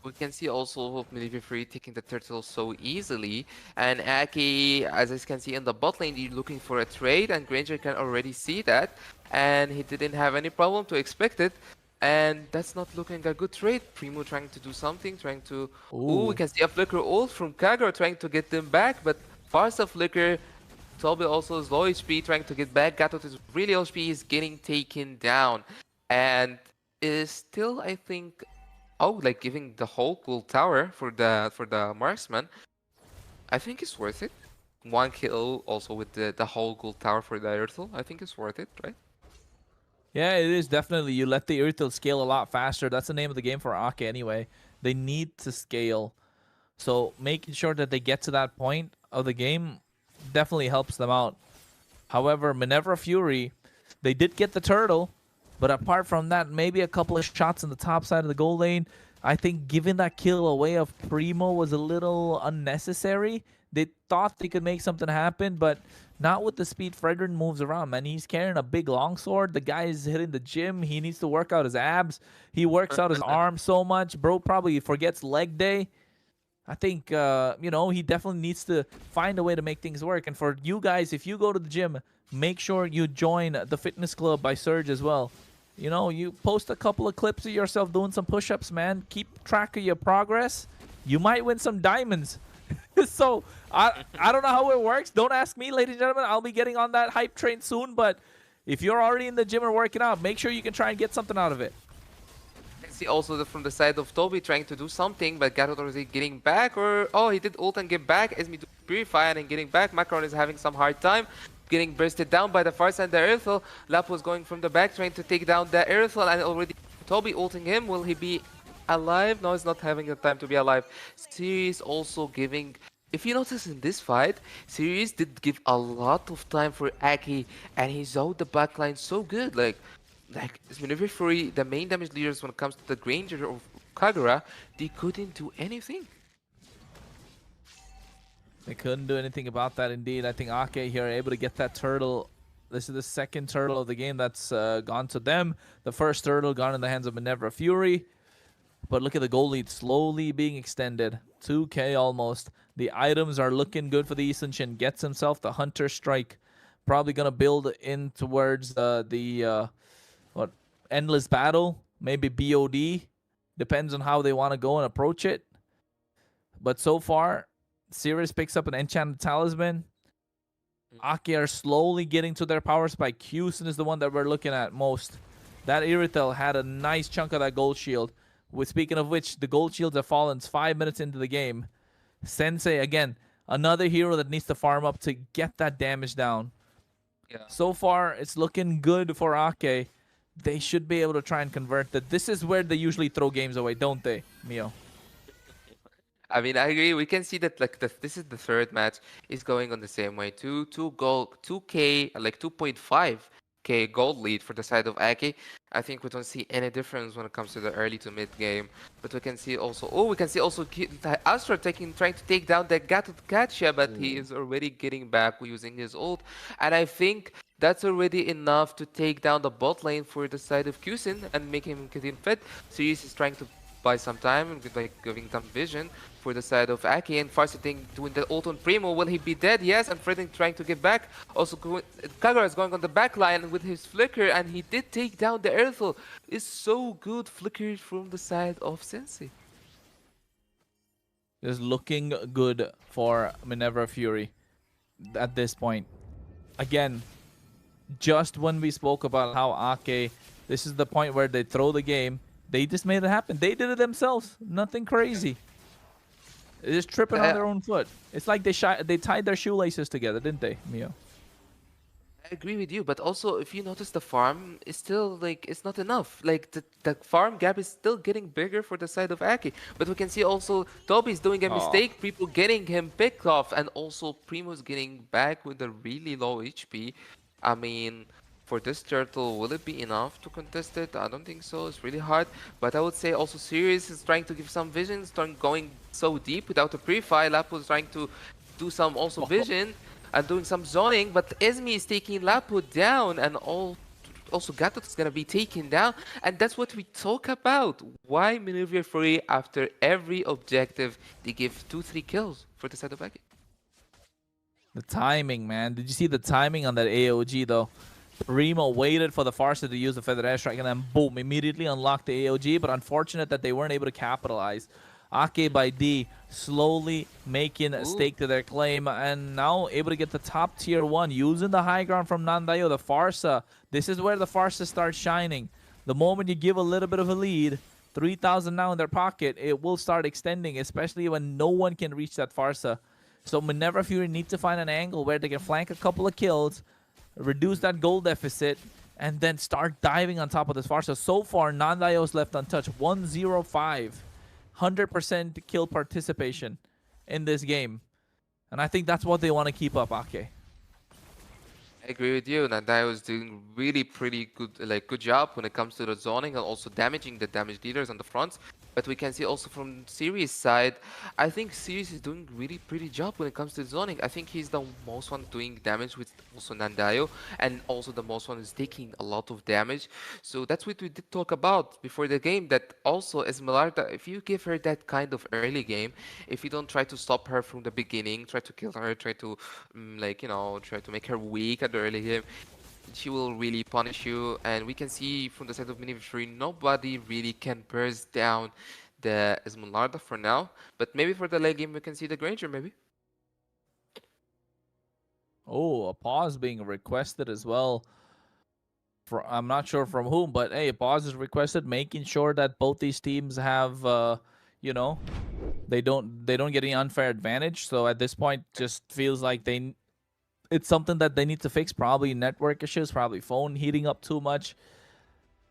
We can see also MLBB Free taking the turtle so easily, and Aki, as I can see in the bot lane, he's looking for a trade, and Granger can already see that, and he didn't have any problem to expect it, and that's not looking a good trade. Primo trying to do something, trying to... Ooh, we can see a Flicker ult from Kagura trying to get them back, but Farsa Flicker, Toby also is low HP, trying to get back. Gatot is really low HP, he's getting taken down, and is still, I think... Oh, like giving the whole gold tower for the marksman. I think it's worth it. 1 kill also with the whole gold tower for the Urthel. I think it's worth it, right? Yeah, it is definitely. You let the Urthel scale a lot faster. That's the name of the game for Ake anyway. They need to scale. So making sure that they get to that point of the game definitely helps them out. However, Minerva Fury, they did get the turtle. But apart from that, maybe a couple of shots in the top side of the goal lane. I think giving that kill away of Primo was a little unnecessary. They thought they could make something happen, but not with the speed Fredrin moves around, man. He's carrying a big longsword. The guy is hitting the gym. He needs to work out his abs. He works out his arms so much. Bro probably forgets leg day. I think, he definitely needs to find a way to make things work. And for you guys, if you go to the gym, make sure you join the fitness club by Surge as well. You post a couple of clips of yourself doing some push-ups, man. Keep track of your progress. You might win some diamonds. So, I don't know how it works. Don't ask me, ladies and gentlemen. I'll be getting on that hype train soon. But if you're already in the gym or working out, make sure you can try and get something out of it. I see also from the side of Toby trying to do something, but Gatot already getting back. Or, oh, he did ult and get back. Esme do Purify and getting back. Macron is having some hard time. Getting bursted down by the far side, the Urthel. Lap was going from the back, trying to take down the Urthel, and already Toby ulting him. Will he be alive? No, he's not having the time to be alive. Series also giving... If you notice in this fight, Series did give a lot of time for Aki, and he zowed the backline so good. Like Minerva Fury, the main damage leaders when it comes to the Granger of Kagura, they couldn't do anything. They couldn't do anything about that, indeed. I think Ake here are able to get that turtle. This is the second turtle of the game that's gone to them. The first turtle gone in the hands of Minerva Fury. But look at the goal lead slowly being extended. 2K almost. The items are looking good for the Eastern Shin. Gets himself the Hunter Strike. Probably going to build in towards the Endless Battle. Maybe BOD. Depends on how they want to go and approach it. But so far... Sirius picks up an Enchanted Talisman. Aki are slowly getting to their power spike. Houston is the one that we're looking at most. That Irithel had a nice chunk of that gold shield. Speaking of which, the gold shields have fallen 5 minutes into the game. Sensei, again, another hero that needs to farm up to get that damage down. Yeah. So far, it's looking good for Ake. They should be able to try and convert that. This is where they usually throw games away, don't they, Mio? I mean, I agree. We can see that this is the third match is going on the same way. 2K, like 2.5K gold lead for the side of Aki. I think we don't see any difference when it comes to the early to mid game. But we can see also, Astra trying to take down the Gatot Katya, but he is already getting back using his ult. And I think that's already enough to take down the bot lane for the side of Kusin and make him get him fed. Sirius is trying to buy some time and like giving them vision for the side of Aki, and Farsiting doing the ult on Primo. Will he be dead? Yes, and Freding trying to get back. Also, Kagura is going on the back line with his Flicker, and he did take down the Urthel. It's so good Flicker from the side of Sensei. It's looking good for Minerva Fury at this point. Again, just when we spoke about how Ake, this is the point where they throw the game, they just made it happen. They did it themselves. Nothing crazy. They're just tripping on their own foot. It's like they tied their shoelaces together, didn't they, Mio? I agree with you, but also if you notice the farm is still like it's not enough. Like the farm gap is still getting bigger for the side of Aki. But we can see also Toby's doing a Oh. mistake, people getting him picked off, and also Primo's getting back with a really low HP. I mean, for this turtle, will it be enough to contest it? I don't think so. It's really hard. But I would say also Sirius is trying to give some vision, start going so deep without a pre-fi. Lapo is trying to do some also vision and doing some zoning, but Esme is taking Lapo down, and also Gatot is gonna be taken down, and that's what we talk about. Why Maneuver Free after every objective they give 2-3 kills for the side of Aki? The timing, man. Did you see the timing on that AOG though? Primo waited for the Farsa to use the Feather Airstrike and then boom, immediately unlocked the AOG, but unfortunate that they weren't able to capitalize. Ake by D slowly making a stake to their claim and now able to get the top tier 1 using the high ground from Nandayo. The Farsa, this is where the Farsa starts shining. The moment you give a little bit of a lead, 3,000 now in their pocket, it will start extending, especially when no one can reach that Farsa. So Minerva Fury need to find an angle where they can flank a couple of kills, reduce that goal deficit, and then start diving on top of this Farsa. So far, Nandayo's left untouched. 105. 100% kill participation in this game. And I think that's what they want to keep up, Ake. I agree with you. Nandayo is doing really pretty good job when it comes to the zoning and also damaging the damage leaders on the fronts. But we can see also from Sirius side, I think Sirius is doing really pretty job when it comes to zoning. I think he's the most one doing damage with also Nandayo, and also the most one is taking a lot of damage. So that's what we did talk about before the game, that also Esmeralda, if you give her that kind of early game, if you don't try to stop her from the beginning, try to kill her, try to try to make her weak at the early game, she will really punish you. And we can see from the side of Mini-Victory, nobody really can burst down the Esmeralda for now. But maybe for the late game, we can see the Granger, maybe. Oh, a pause being requested as well. I'm not sure from whom, but hey, a pause is requested, making sure that both these teams have, they don't get any unfair advantage. So at this point, just feels like it's something that they need to fix. Probably network issues, probably phone heating up too much.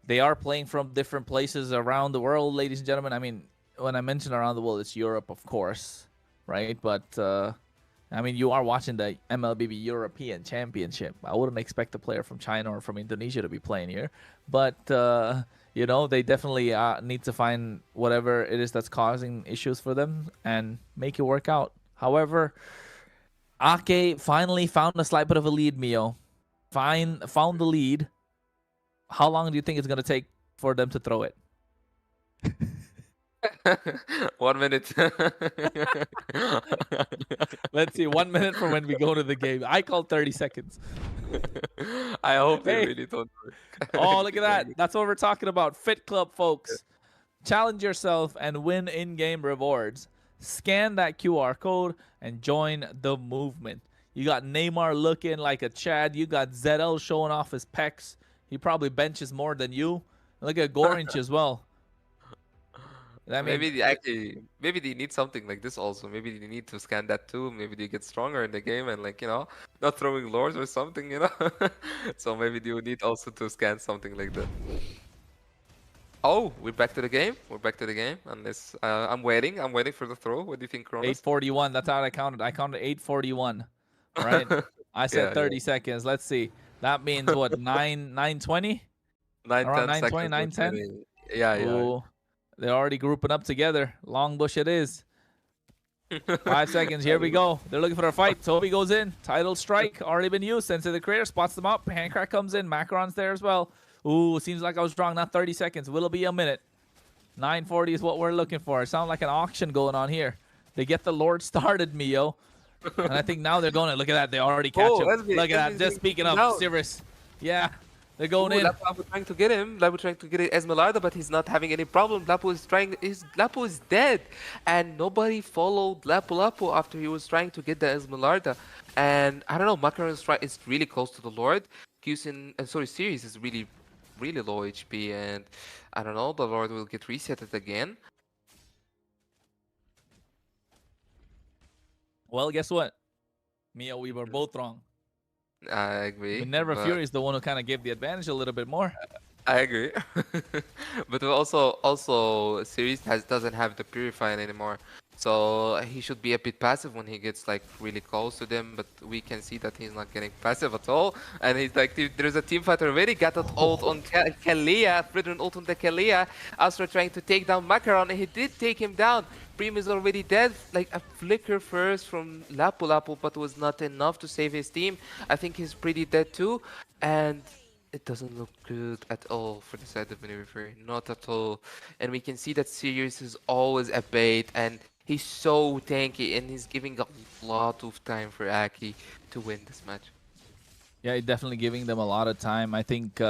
They are playing from different places around the world, ladies and gentlemen. I mean, when I mention around the world, it's Europe, of course, right? But I mean, you are watching the MLBB European Championship. I wouldn't expect a player from China or from Indonesia to be playing here. But, they definitely need to find whatever it is that's causing issues for them and make it work out. However, Ake finally found a slight bit of a lead, Mio. Found the lead. How long do you think it's going to take for them to throw it? 1 minute. Let's see, 1 minute from when we go to the game. I call 30 seconds. I hope they Hey. really don't do it. Oh, look at that. That's what we're talking about. Fit Club, folks. Challenge yourself and win in-game rewards. Scan that QR code and join the movement. You got Neymar looking like a Chad. You got ZL showing off his pecs. He probably benches more than you. Look at Gorinch as well. I mean, maybe they need something like this also. Maybe they need to scan that too. Maybe they get stronger in the game and not throwing lords or something. So maybe they would need also to scan something like that. Oh, we're back to the game. We're back to the game. Unless I'm waiting for the throw. What do you think, Kronos? 841. That's how I counted. I counted 841. Right? I said 30 seconds. Let's see. That means what? 920? 9:10 9:20, seconds. 9:10? Yeah. Ooh, they're already grouping up together. Long bush it is. 5 seconds. Here we go. They're looking for a fight. Toby goes in. Title strike already been used. Sensei the Creator spots them up. Handcrack comes in. Macron's there as well. Ooh, seems like I was wrong. Not 30 seconds. Will it be a minute? 9:40 is what we're looking for. It sounds like an auction going on here. They get the Lord started, Mio. And I think now they're going to look at that. They already catch him. Look at that. Just speaking of Sirius. Yeah. They're going in. Lapo trying to get him. Lapo trying to get Esmeralda, but he's not having any problem. Lapo is dead, and nobody followed Lapo after he was trying to get the Esmeralda. And I don't know, Macaron is really close to the Lord. Sirius is really low HP, and I don't know, the Lord will get resetted again. Well, guess what? Mio, we were both wrong. I agree. Minerva but- Fury is the one who kind of gave the advantage a little bit more. I agree. But also series doesn't have the purifying anymore. So he should be a bit passive when he gets like really close to them, but we can see that he's not getting passive at all. And he's like, there's a team fight already, got that ult on Kalia, Fridrin ult on the Kalia. Astra trying to take down Macaron, and he did take him down. Prim is already dead, like a flicker first from Lapu Lapu, but was not enough to save his team. I think he's pretty dead too. And it doesn't look good at all for the side of Maneuver, not at all. And we can see that Sirius is always a bait, and he's so tanky, and he's giving a lot of time for Aki to win this match. Yeah, definitely giving them a lot of time. I think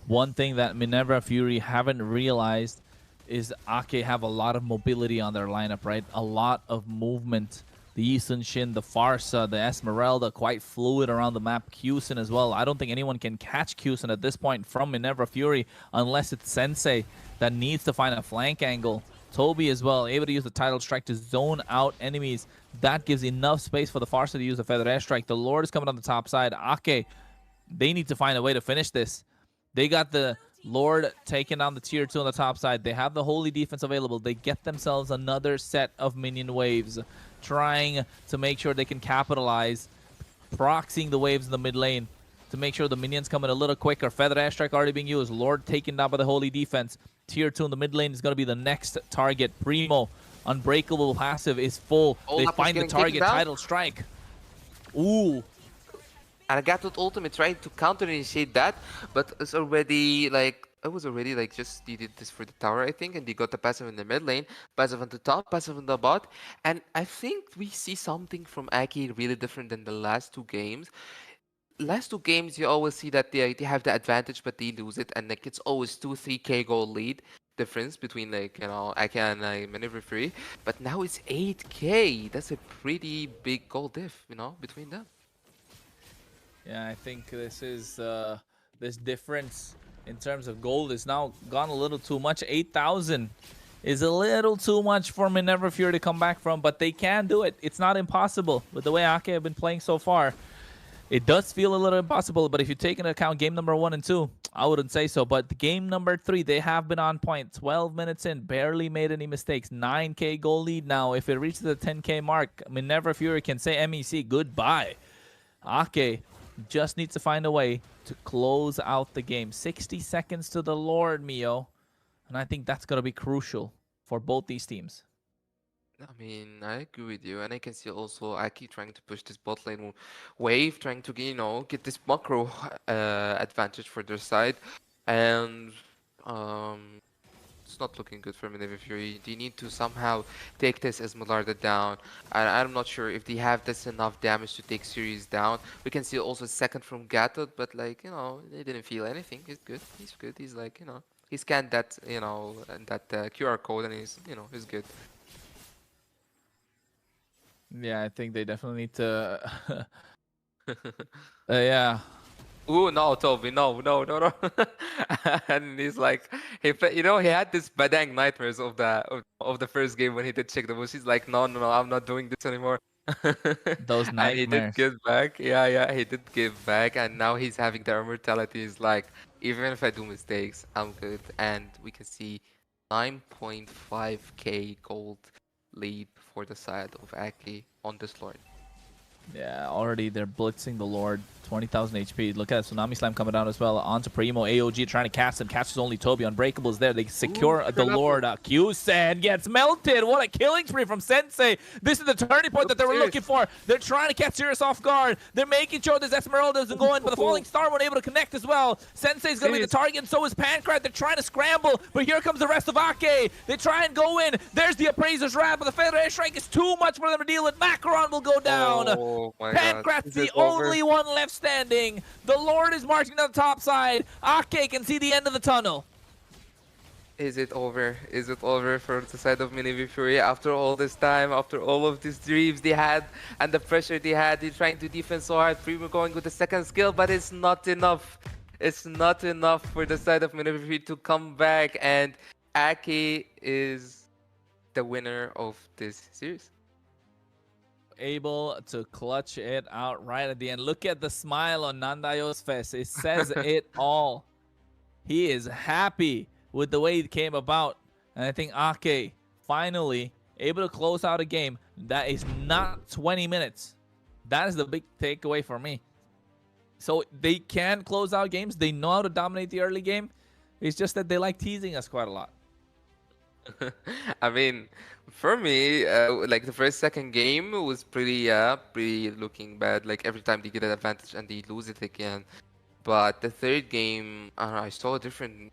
one thing that Minerva Fury haven't realized is Ake have a lot of mobility on their lineup, right? A lot of movement. The Yisun Shin, the Farsa, the Esmeralda, quite fluid around the map. Cusin as well. I don't think anyone can catch Cusin at this point from Minerva Fury unless it's Sensei that needs to find a flank angle. Toby as well, able to use the Tidal Strike to zone out enemies. That gives enough space for the Farsa to use the Feather Airstrike. The Lord is coming on the top side. Ake, they need to find a way to finish this. They got the Lord taking down the tier 2 on the top side. They have the Holy Defense available. They get themselves another set of minion waves, trying to make sure they can capitalize, proxying the waves in the mid lane to make sure the minions come in a little quicker. Feather Airstrike already being used. Lord taken down by the Holy Defense. Tier 2 in the mid lane is going to be the next target. Primo, Unbreakable passive is full. They find the target, Tidal Strike. Ooh. And I got that ultimate trying to counter initiate that, but it's already like just he did this for the tower, I think, and he got the passive in the mid lane, passive on the top, passive on the bot, and I think we see something from Aki really different than the last two games. Last two games you always see that they have the advantage but they lose it, and like it's always 2-3k goal lead difference between like Aki and Maneuver Free, but now it's 8k. That's a pretty big goal diff, between them. Yeah, I think this is this difference in terms of gold is now gone a little too much. 8,000 is a little too much for Minerva Fury to come back from, but they can do it. It's not impossible with the way Ake have been playing so far. It does feel a little impossible, but if you take into account game number 1 and 2, I wouldn't say so. But the game number 3, they have been on point. 12 minutes in, barely made any mistakes. 9k goal lead now. If it reaches the 10k mark, Minerva Fury can say MEC goodbye. Ake just needs to find a way to close out the game. 60 seconds to the Lord, Mio. And I think that's going to be crucial for both these teams. I mean, I agree with you, and I can see also Aki trying to push this bot lane wave, trying to get this macro advantage for their side, and it's not looking good for Maneuver Fury. They need to somehow take this Esmeralda down. I'm not sure if they have this enough damage to take Sirius down. We can see also second from Gatot, but they didn't feel anything. He's good. He's good. He's like, he scanned that, that QR code, and he's good. Yeah, I think they definitely need to... yeah. Ooh, no, Toby, no. And he's like, he had this badang nightmares of the first game when he did check the bush. He's like, no, I'm not doing this anymore. Those nightmares. And he did give back. Yeah, he did give back, and now he's having the immortality. He's like, even if I do mistakes, I'm good. And we can see 9.5k gold lead for the side of Aki on this Lord. Yeah, already they're blitzing the Lord. 20,000 HP. Look at Tsunami Slam coming down as well. Onto Primo. AOG trying to catch him. Catches only Toby. Unbreakable is there. They secure the Lord. Q-San gets melted. What a killing spree from Sensei. This is the turning point that they were looking for. They're trying to catch Sirius off guard. They're making sure this Esmeralda doesn't go in, but the Falling Star weren't able to connect as well. Sensei's going to be the target, and so is Pancrat. They're trying to scramble, but here comes the rest of Ake. They try and go in. There's the Appraiser's Wrath, but the Feather Airstrike is too much for them to deal with. Macaron will go down. Oh my Pancrat's the only one left standing. The Lord is marching down the top side. Ake can see the end of the tunnel. Is it over? Is it over for the side of Maneuver Fury after all this time, after all of these dreams they had and the pressure they had? They're trying to defend so hard. Primo going with the second skill, but it's not enough. It's not enough for the side of Maneuver Fury to come back, and Ake is the winner of this series. able to clutch it out right at the end. Look at the smile on Nandayo's face. It says it all. He is happy with the way it came about. And I think Ake finally able to close out a game that is not 20 minutes. That is the big takeaway for me. So they can close out games. They know how to dominate the early game. It's just that they like teasing us quite a lot. I mean, for me, like the second game was pretty looking bad. Like every time they get an advantage and they lose it again. But the third game, I don't know, I saw a different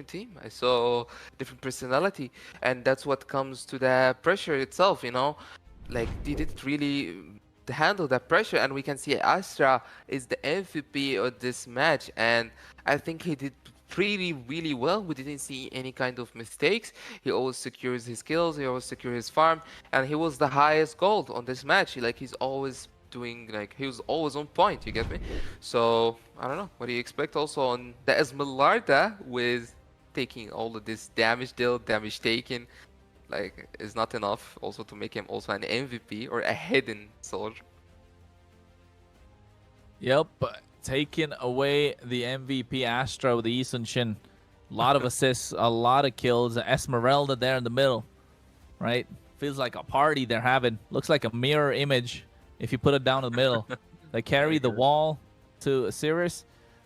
team. I saw different personality, and that's what comes to the pressure itself. Like they didn't really handle that pressure, and we can see Astra is the MVP of this match, and I think he did really well. We didn't see any kind of mistakes. He always secures his kills, he always secures his farm, and he was the highest gold on this match. He's always doing, like, he was always on point, you get me? So I don't know, what do you expect also on the Esmeralda with taking all of this damage dealt, damage taken? Like, is not enough also to make him also an MVP or a hidden soldier. Yep, taking away the MVP Astra with the Esun Shin. A lot of assists, a lot of kills. Esmeralda there in the middle, right? Feels like a party they're having. Looks like a mirror image if you put it down in the middle. They carry the wall to Sirius.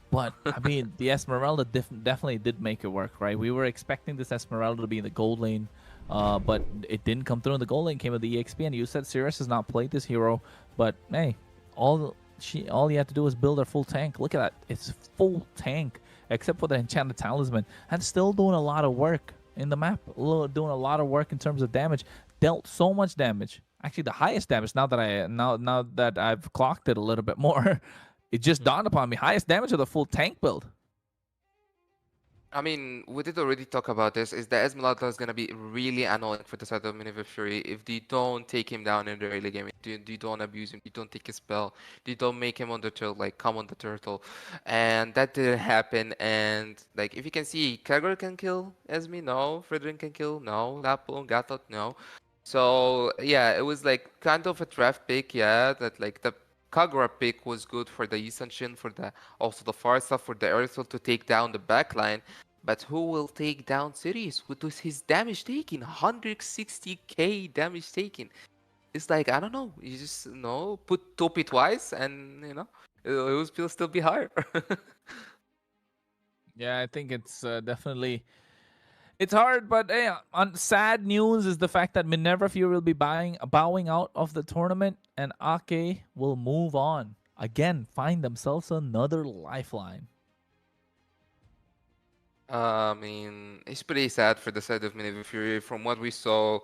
But, I mean, the Esmeralda definitely did make it work, right? We were expecting this Esmeralda to be in the gold lane, but it didn't come through in the gold lane. Came with the EXP, and you said Sirius has not played this hero. But, hey, all you have to do is build her full tank. Look at that. It's full tank, except for the Enchanted Talisman. And still doing a lot of work in the map. Doing a lot of work in terms of damage. Dealt so much damage. Actually, the highest damage, now that I've clocked it a little bit more, it just dawned upon me. Highest damage of the full tank build. I mean, we did already talk about this, is that Esmeralda is going to be really annoying for the side of Minerva Fury if they don't take him down in the early game. They don't abuse him, they don't take his spell, they don't make him on the turtle, like, come on the turtle. And that didn't happen, and, like, if you can see, Kagura can kill Esme, no. Fredrin can kill, no. Lapo, Gatot, no. So, yeah, it was, like, kind of a draft pick, yeah, that, like, the Kagura pick was good for the Yisanshin, for also the Farsa, for the Earthel to take down the backline. But who will take down Sirius with his damage taken? 160k damage taken. It's like, I don't know, you just put Topi twice and it will still be higher. Yeah, I think it's definitely. It's hard, but hey, sad news is the fact that Minerva Fury will be bowing out of the tournament, and Ake will move on. Again, find themselves another lifeline. I mean, it's pretty sad for the side of Minerva Fury from what we saw,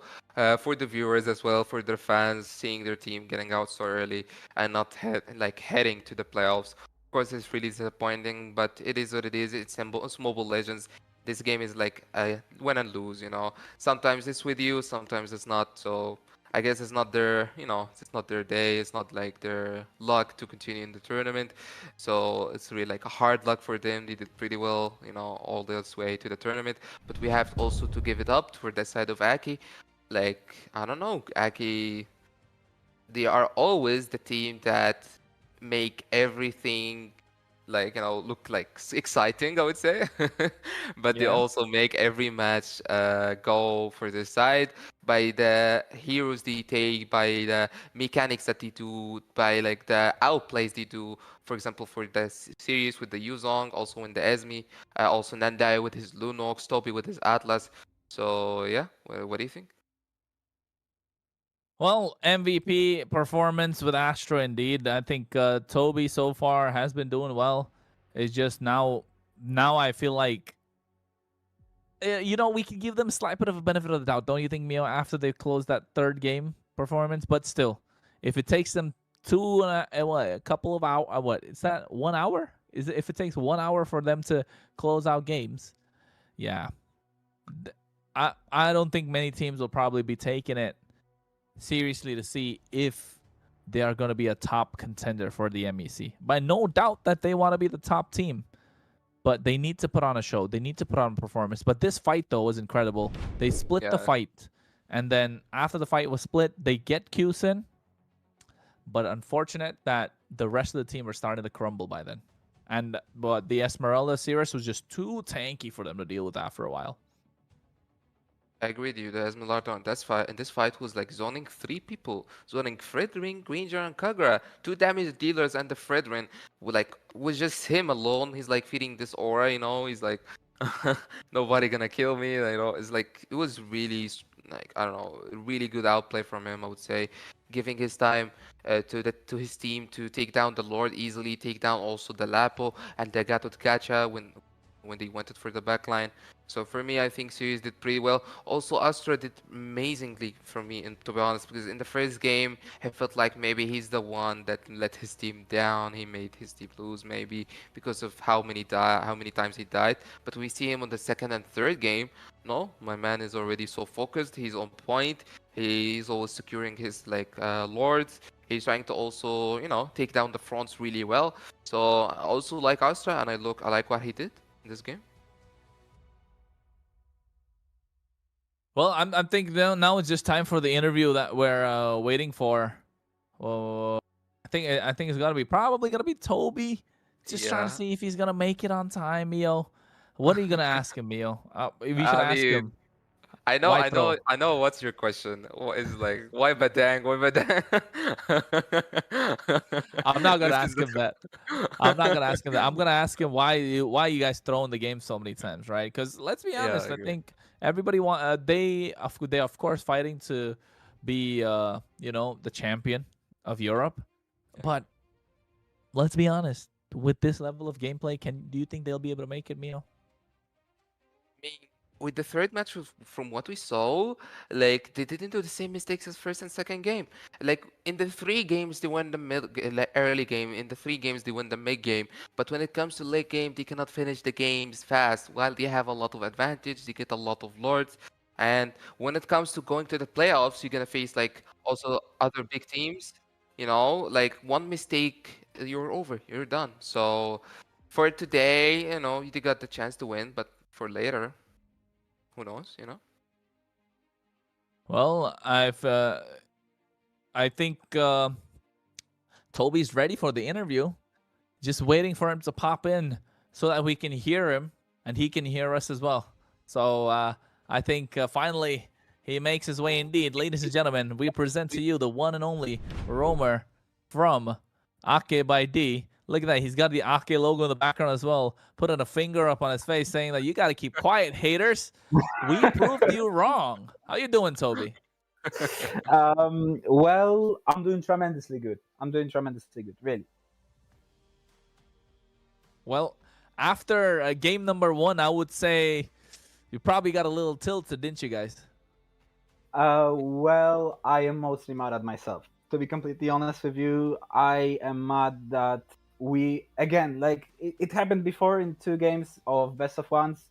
for the viewers as well, for their fans, seeing their team getting out so early and not heading to the playoffs. Of course, it's really disappointing, but it is what it is. It's Mobile Legends. This game is like a win and lose, Sometimes it's with you, sometimes it's not. So I guess it's not their, it's not their day. It's not like their luck to continue in the tournament. So it's really like a hard luck for them. They did pretty well, all this way to the tournament. But we have also to give it up for that side of Aki. Like, I don't know, Aki, they are always the team that make everything look like exciting, I would say. But they also make every match go for their side by the heroes they take, by the mechanics that they do, by like the outplays they do. For example, for the series with the Yuzong, also in the Esme, also Nandai with his Lunox, Toby with his Atlas. So yeah, what do you think? Well, MVP performance with Astra indeed. I think Toby so far has been doing well. It's just now I feel like we can give them a slight bit of a benefit of the doubt, don't you think, Mio? After they close that third game performance, but still, if it takes them a couple of hours, what is that? 1 hour? If it takes 1 hour for them to close out games? Yeah, I don't think many teams will probably be taking it seriously to see if they are going to be a top contender for the MEC. But no doubt that they want to be the top team. But they need to put on a show. They need to put on a performance. But this fight, though, was incredible. They split the fight. And then after the fight was split, they get Qsin. but unfortunate that the rest of the team are starting to crumble by then. But the Esmeralda series was just too tanky for them to deal with after a while. I agree with you. The Esmeralda on this fight was like zoning 3 people, zoning Fredrin, Granger, and Kagura, 2 damage dealers, and the Fredrin was just him alone. He's like feeding this aura, He's like, nobody gonna kill me, It's like it was really like I don't know, really good outplay from him. I would say, giving his time to his team to take down the Lord easily, take down also the Lapo and the Gato Gacha when they went it for the backline. So for me, I think Sirius did pretty well. Also, Astra did amazingly for me, and to be honest, because in the first game, I felt like maybe he's the one that let his team down. He made his team lose, maybe because of how many times he died. But we see him on the second and third game. No, my man is already so focused. He's on point. He's always securing his lords. He's trying to also, take down the fronts really well. So I also like Astra, and I like what he did in this game. Well, I'm thinking now it's just time for the interview that we're waiting for. Well, I think it's probably gonna be Toby. Just trying to see if he's gonna make it on time, Mio. What are you gonna ask him, Mio? We should ask him. I know. What's your question? What is like, why Badang? Why Badang? I'm not gonna ask him that. I'm not gonna ask him that. I'm gonna ask him why you guys throwing the game so many times, right? Because let's be honest, I think everybody they of course fighting to be the champion of Europe, but let's be honest, with this level of gameplay, do you think they'll be able to make it, Mio? With the third match, from what we saw, like they didn't do the same mistakes as first and second game. Like in the 3 games, they won the early game. In the 3 games, they won the mid game. But when it comes to late game, they cannot finish the games fast. While they have a lot of advantage, they get a lot of lords. And when it comes to going to the playoffs, you're gonna face like also other big teams. Like one mistake, you're over, you're done. So for today, you got the chance to win, but for later, who knows, Well, I think Toby's ready for the interview. Just waiting for him to pop in so that we can hear him and he can hear us as well. So I think finally he makes his way indeed. Ladies and gentlemen, we present to you the one and only Romer from Ake by D. Look at that. He's got the Ake logo in the background as well. Putting a finger up on his face saying that you got to keep quiet, haters. We proved you wrong. How you doing, Toby? Well, I'm doing tremendously good. Really. Well, after game number 1, I would say you probably got a little tilted, didn't you guys? Well, I am mostly mad at myself. To be completely honest with you, I am mad that we, again, like it happened before in 2 games of best of ones.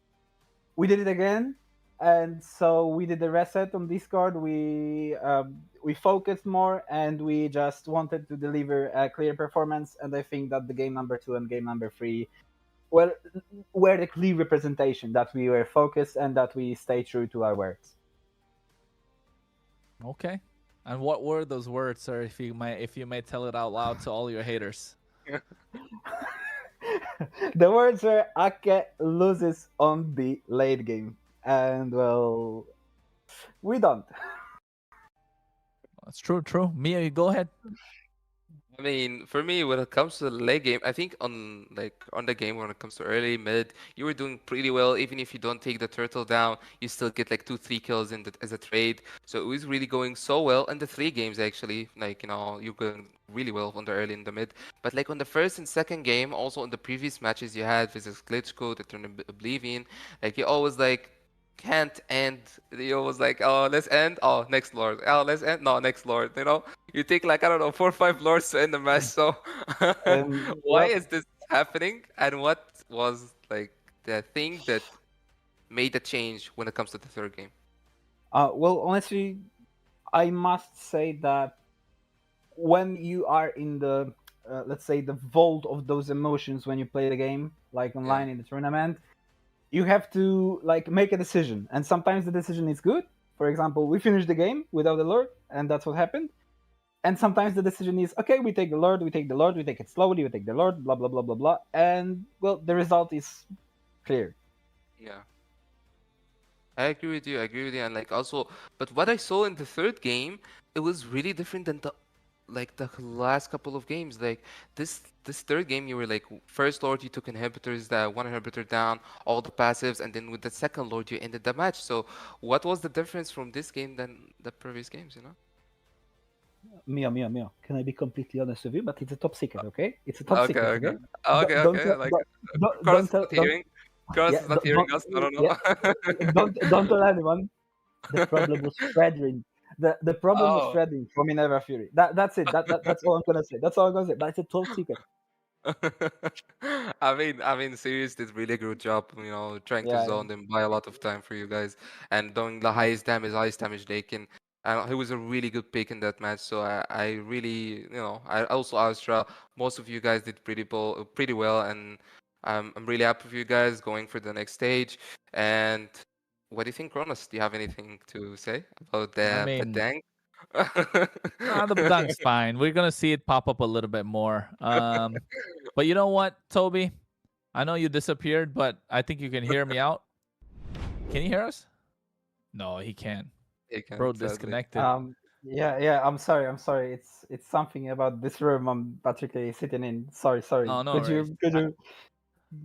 We did it again, and so we did the reset on Discord. We focused more, and we just wanted to deliver a clear performance. And I think that the game number 2 and game number 3, well, were the clear representation that we were focused and that we stay true to our words. Okay. And what were those words, sir? If you may tell it out loud to all your haters. The words were Ake loses on the late game, and well, we don't. That's true. Mia, you go ahead. I mean, for me, when it comes to the late game, I think on the game when it comes to early, mid, you were doing pretty well. Even if you don't take the turtle down, you still get like 2-3 kills as a trade. So it was really going so well. And the 3 games actually, you're going really well on the early and the mid. But like on the first and second game, also on the previous matches you had versus Glitchcode, the Turn Oblivion, like you always like can't end. You always like, oh, let's end. Oh, next lord. Oh, let's end. No, next lord. You take like, I don't know, 4 or 5 lords to end the match. So why is this happening? And what was like the thing that made the change when it comes to the third game? Well, honestly, I must say that when you are in the, let's say, the vault of those emotions when you play the game, like online in the tournament, you have to like make a decision. And sometimes the decision is good. For example, we finished the game without the lord, and that's what happened. And sometimes the decision is, okay, we take the Lord, we take it slowly, we take the Lord, blah, blah, blah, blah, blah. And, well, the result is clear. Yeah. I agree with you. And like also, but what I saw in the third game, it was really different than the last couple of games. Like this third game, you were like first Lord, you took inhibitors, that one inhibitor down, all the passives, and then with the second Lord, you ended the match. So what was the difference from this game than the previous games? Mio. Can I be completely honest with you? But it's a top secret, okay? It's a top Okay, secret, okay, okay? okay, Don't okay. tell, Like don't Carlos is tell, not hearing. Carlos yeah, is not hearing us. No, no, no. don't tell anyone. The problem was Fredrin. The problem was Oh. Fredrin for Minerva Fury. That's it. That's all I'm gonna say. That's all I'm gonna say. But it's a top secret. I mean, Sirius did really good job, trying to Yeah. zone them, buy a lot of time for you guys, and doing the highest damage they can. He was a really good pick in that match, so I really, I also Astra. Most of you guys did pretty well, and I'm really happy for you guys going for the next stage. And what do you think, Kronos? Do you have anything to say about I the mean, Pedang? the dunk's fine. We're gonna see it pop up a little bit more. But you know what, Toby? I know you disappeared, but I think you can hear me out. Can you hear us? No, he can't. He can, Bro, sadly. disconnected. Yeah. I'm sorry. It's something about this room I'm particularly sitting in. Sorry. Oh, no Could worries. you?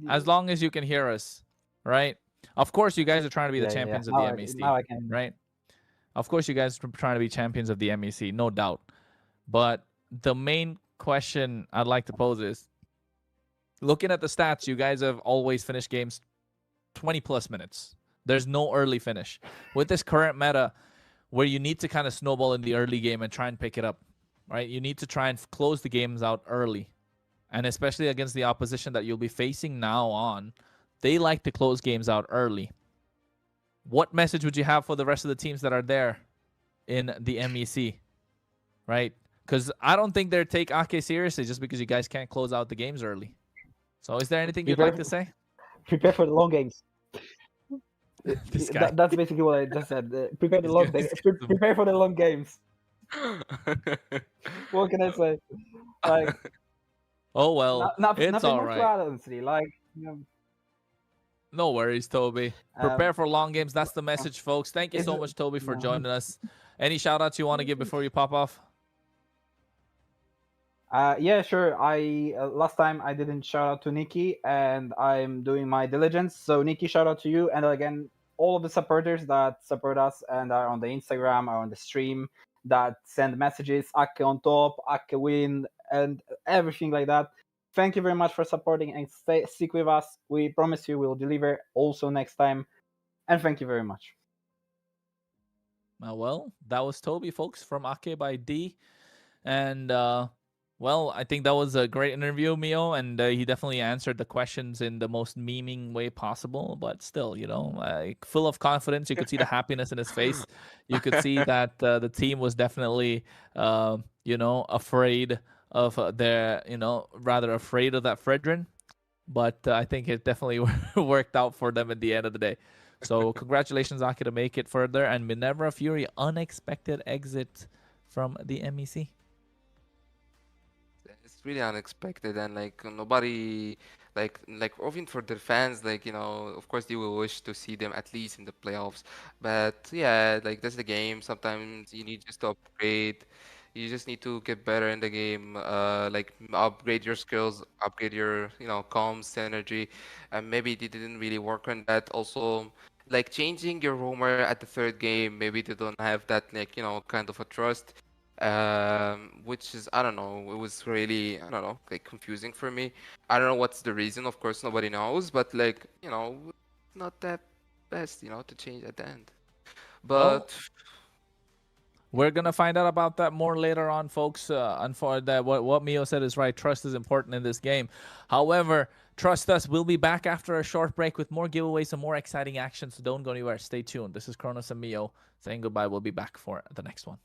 As long as you can hear us, right? Of course, you guys are trying to be the champions of the MEC, Now I can. right? Of course, you guys are trying to be champions of the MEC, no doubt. But the main question I'd like to pose is, looking at the stats, you guys have always finished games 20 plus minutes. There's no early finish. With this current meta, where you need to kind of snowball in the early game and try and pick it up, right? You need to try and close the games out early. And especially against the opposition that you'll be facing now on, they like to close games out early. What message would you have for the rest of the teams that are there in the MEC, right? Because I don't think they take Ake seriously just because you guys can't close out the games early. So is there anything you'd like to say? Prepare for the long games. This guy. That's basically what I just said. Prepare prepare for the long games. What can I say? Like, Oh, well, it's nothing all more right. to add, honestly. Like, No worries, Toby. Prepare for long games. That's the message, folks. Thank you so much, Toby, for joining us. Any shout-outs you want to give before you pop off? Yeah, sure. I last time I didn't shout out to Nikki, and I'm doing my diligence. So Nikki, shout out to you, and again, all of the supporters that support us and are on the Instagram, are on the stream, that send messages, Ake on top, Ake win, and everything like that. Thank you very much for supporting and stick with us. We promise you we'll deliver also next time. And thank you very much. Well, that was Toby, folks, from Ake by D. And, well, I think that was a great interview, Mio, and he definitely answered the questions in the most memeing way possible. But still, full of confidence. You could see the happiness in his face. You could see that the team was definitely, afraid of rather afraid of that Fredrin. But I think it definitely worked out for them at the end of the day. So congratulations, Aki, to make it further. And Minerva Fury, unexpected exit from the MEC. It's really unexpected, and like nobody, like even for their fans, of course they will wish to see them at least in the playoffs. But yeah, like that's the game. Sometimes you need just to upgrade. You just need to get better in the game. Upgrade your skills, upgrade your comms, synergy, and maybe they didn't really work on that. Also, like changing your roamer at the third game, maybe they don't have that kind of a trust. Which is, I don't know, it was really, I don't know, like confusing for me. I don't know what's the reason, of course nobody knows, but not that best, to change at the end. But we're gonna find out about that more later on, folks. What Mio said is right. Trust is important in this game. However, trust us, we'll be back after a short break with more giveaways and more exciting action. So don't go anywhere. Stay tuned. This is Kronos and Mio saying goodbye. We'll be back for the next one.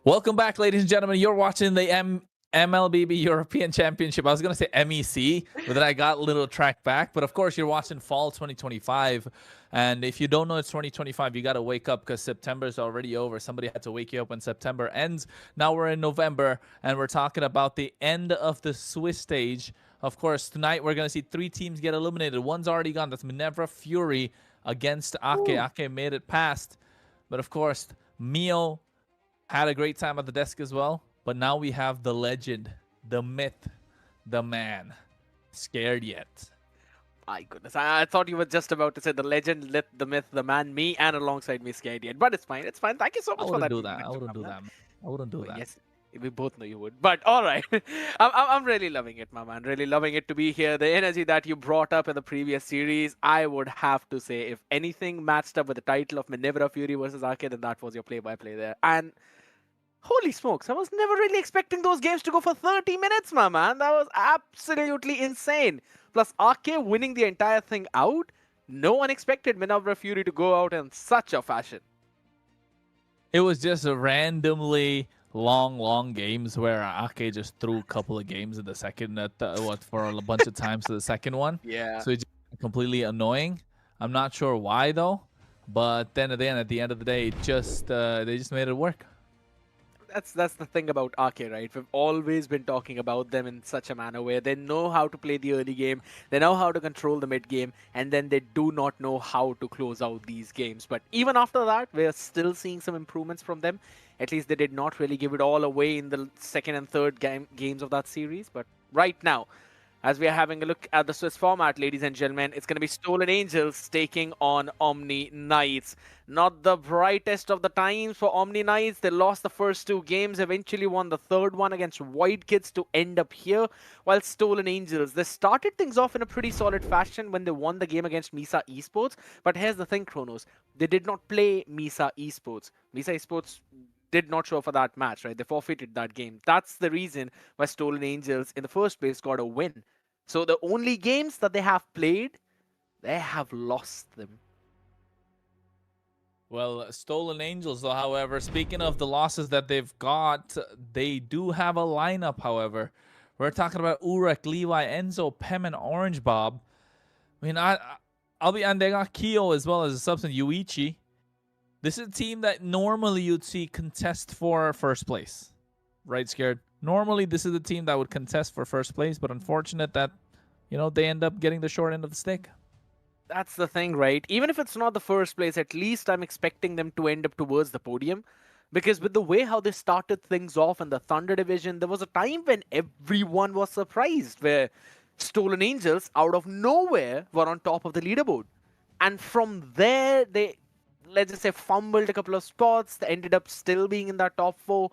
Welcome back, ladies and gentlemen. You're watching the MLBB European Championship. I was going to say MEC, but then I got a little track back. But of course, you're watching Fall 2025. And if you don't know it's 2025, you got to wake up because September is already over. Somebody had to wake you up when September ends. Now we're in November, and we're talking about the end of the Swiss stage. Of course, tonight we're going to see 3 teams get eliminated. One's already gone. That's Minerva Fury against Ake. Ake made it past. But of course, Mio had a great time at the desk as well. But now we have the legend, the myth, the man. Scared yet? My goodness, I thought you were just about to say the legend, the myth, the man, me, and alongside me, Scared yet. But it's fine, it's fine. Thank you so I much for that. wouldn't do that. I wouldn't do that, man. I wouldn't do that. Yes, we both know you would. But all right, I'm really loving it, my man. Really loving it to be here. The energy that you brought up in the previous series, I would have to say, if anything matched up with the title of Minerva Fury versus Arcade, then that was your play-by-play there. And holy smokes, I was never really expecting those games to go for 30 minutes, my man. That was absolutely insane. Plus, Arcade winning the entire thing out. No one expected Minerva Fury to go out in such a fashion. It was just a randomly long games where Ake just threw a couple of games in the second, for a bunch of times to the second one. Yeah. So it's completely annoying. I'm not sure why though, but then at the end of the day, they just made it work. That's the thing about Arcade, right? We've always been talking about them in such a manner where they know how to play the early game, they know how to control the mid game, and then they do not know how to close out these games. But even after that, we're still seeing some improvements from them. At least they did not really give it all away in the second and third games of that series. But right now, as we are having a look at the Swiss format, ladies and gentlemen, it's going to be Stolen Angels taking on Omni Knights. Not the brightest of the times for Omni Knights. They lost the first 2 games, eventually won the third one against Void Kids to end up here. While Stolen Angels, they started things off in a pretty solid fashion when they won the game against Misa Esports. But here's the thing, Kronos. They did not play Misa Esports. Misa Esports did not show for that match, right? They forfeited that game. That's the reason why Stolen Angels in the first place got a win. So the only games that they have played, they have lost them. Well, Stolen Angels, though, however, speaking of the losses that they've got, they do have a lineup, however. We're talking about Urek, Levi, Enzo, Pem, and Orange Bob. I mean, I'll be, and they got Kyo as well as a substance, Yuichi. This is a team that normally you'd see contest for first place. Right, Scared? Normally, this is a team that would contest for first place, but unfortunate that, they end up getting the short end of the stick. That's the thing, right? Even if it's not the first place, at least I'm expecting them to end up towards the podium. Because with the way how they started things off in the Thunder Division, there was a time when everyone was surprised, where Stolen Angels, out of nowhere, were on top of the leaderboard. And from there, they, let's just say, fumbled a couple of spots. They ended up still being in that top 4.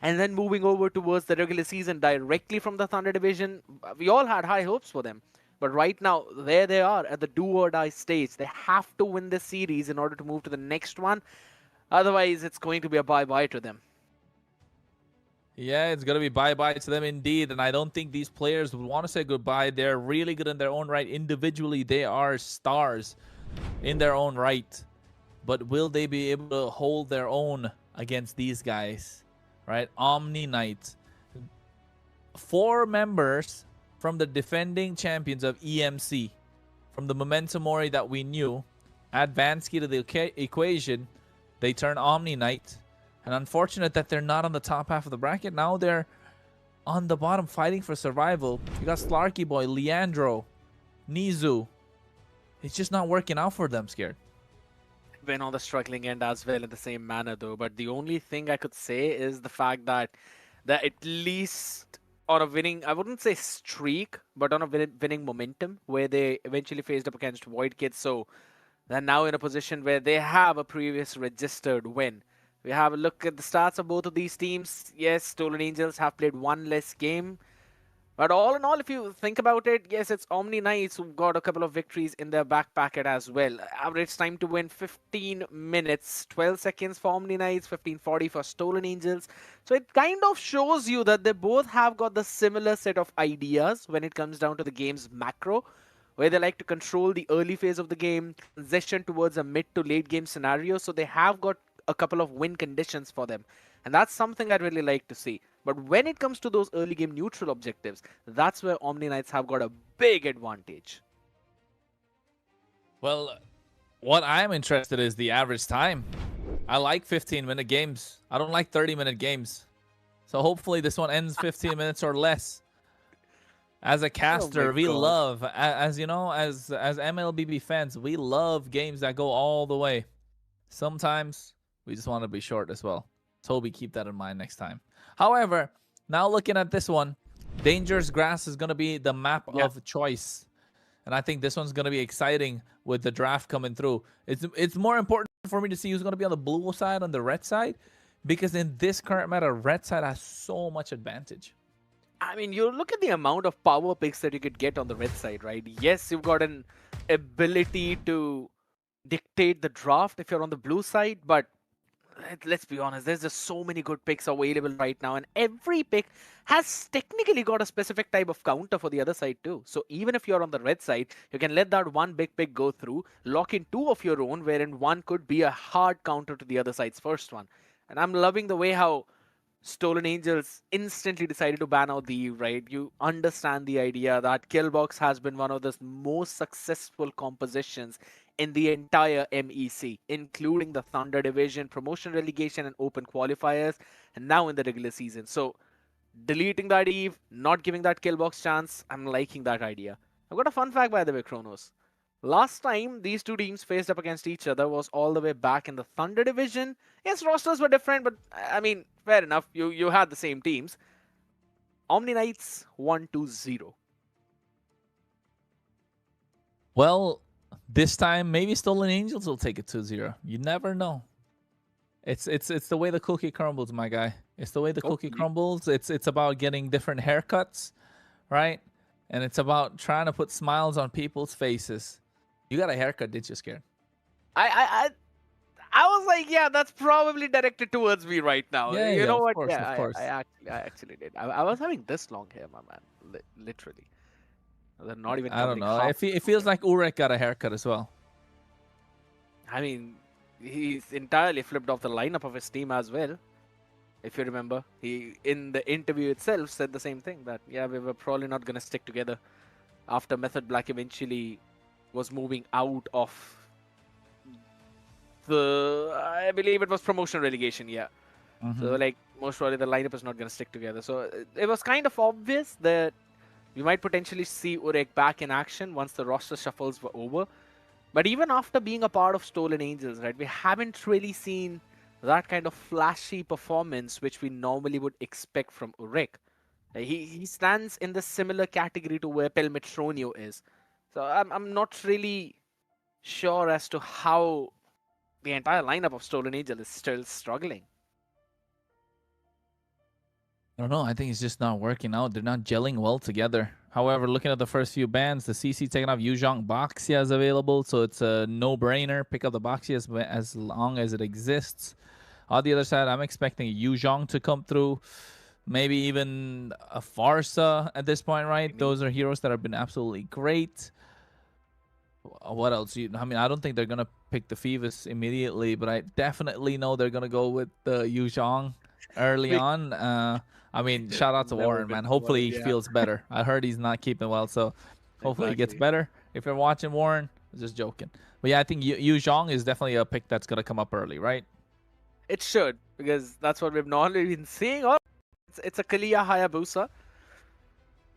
And then moving over towards the regular season directly from the Thunder Division, we all had high hopes for them. But right now, there they are at the do-or-die stage. They have to win this series in order to move to the next one. Otherwise, it's going to be a bye-bye to them. Yeah, it's going to be bye-bye to them indeed. And I don't think these players would want to say goodbye. They're really good in their own right. Individually, they are stars in their own right. But will they be able to hold their own against these guys? Right? Omni Knight. 4 members from the defending champions of EMC. From the Momentum Mori that we knew. Add Vansky to the equation. They turn Omni Knight. And unfortunate that they're not on the top half of the bracket. Now they're on the bottom fighting for survival. You got Slarky Boy, Leandro, Nizu. It's just not working out for them, Scared. Been on the struggling end as well in the same manner, though. But the only thing I could say is the fact that at least on a winning, I wouldn't say streak, but on a winning momentum, where they eventually faced up against Void Kids. So they're now in a position where they have a previous registered win. We have a look at the stats of both of these teams. Yes, Stolen Angels have played 1 less game. But all in all, if you think about it, yes, it's Omni Knights who've got a couple of victories in their back pocket as well. Average time to win 15 minutes, 12 seconds for Omni Knights, 15:40 for Stolen Angels. So it kind of shows you that they both have got the similar set of ideas when it comes down to the game's macro, where they like to control the early phase of the game, transition towards a mid to late game scenario. So they have got a couple of win conditions for them. And that's something I'd really like to see. But when it comes to those early game neutral objectives, that's where Omni Knights have got a big advantage. Well, what I'm interested is the average time. I like 15-minute games. I don't like 30-minute games. So hopefully this one ends 15 minutes or less. As a caster, we love, as you know, as MLBB fans, we love games that go all the way. Sometimes we just want to be short as well. Toby, keep that in mind next time. However, now looking at this one, Dangerous Grass is going to be the map of choice. And I think this one's going to be exciting with the draft coming through. It's more important for me to see who's going to be on the blue side, on the red side, because in this current meta, red side has so much advantage. I mean, you look at the amount of power picks that you could get on the red side, right? Yes, you've got an ability to dictate the draft if you're on the blue side, but let's be honest, there's just so many good picks available right now, and every pick has technically got a specific type of counter for the other side too. So even if you're on the red side, you can let that one big pick go through, lock in two of your own, wherein one could be a hard counter to the other side's first one. And I'm loving the way how Stolen Angels instantly decided to ban out the Eve, right? You understand the idea that Killbox has been one of the most successful compositions in the entire MEC, including the Thunder Division, Promotion Relegation, and Open Qualifiers, and now in the regular season. So, deleting that Eve, not giving that Killbox chance, I'm liking that idea. I've got a fun fact, by the way, Kronos. Last time these two teams faced up against each other was all the way back in the Thunder Division. Yes, rosters were different, but I mean, fair enough. You had the same teams. Omni Knights 1-2-0. Well, this time maybe Stolen Angels will take it 2-0. You never know. It's the way the cookie crumbles, my guy. It's the way the cookie crumbles. It's about getting different haircuts, right? And it's about trying to put smiles on people's faces. You got a haircut, did you, Scared? I was like, yeah, that's probably directed towards me right now. Yeah, you know of what? course, yeah, of course. I actually did. I was having this long hair, my man. Literally. They're not even. I don't know. half It feels like Urek got a haircut as well. I mean, he's entirely flipped off the lineup of his team as well. If you remember, he in the interview itself said the same thing, that yeah, we were probably not gonna stick together after Method Black eventually was moving out of the, I believe it was promotion relegation, yeah. So like most probably the lineup is not gonna stick together. So it was kind of obvious that we might potentially see Urek back in action once the roster shuffles were over. But even after being a part of Stolen Angels, right, we haven't really seen that kind of flashy performance which we normally would expect from Urek. He stands in the similar category to where Pelmetronio is. So I'm not really sure as to how the entire lineup of Stolen Angel is still struggling. I don't know. I think it's just not working out. They're not gelling well together. However, looking at the first few bans, the CC taking off Yuzhong Boxia is available, so it's a no-brainer. Pick up the Boxia as long as it exists. On the other side, I'm expecting Yuzhong to come through. Maybe even a Farsa at this point, right? Those are heroes that have been absolutely great. What else? I mean, I don't think they're going to pick the Phoebus immediately, but I definitely know they're going to go with the Yuzhong early on. I mean, shout out to Warren, man. Hopefully he feels better. I heard he's not keeping well, so hopefully he gets better. If you're watching Warren, I'm just joking. But yeah, I think Yuzhong is definitely a pick that's going to come up early, right? It should, because that's what we've normally been seeing. Oh, it's a Kalia Hayabusa.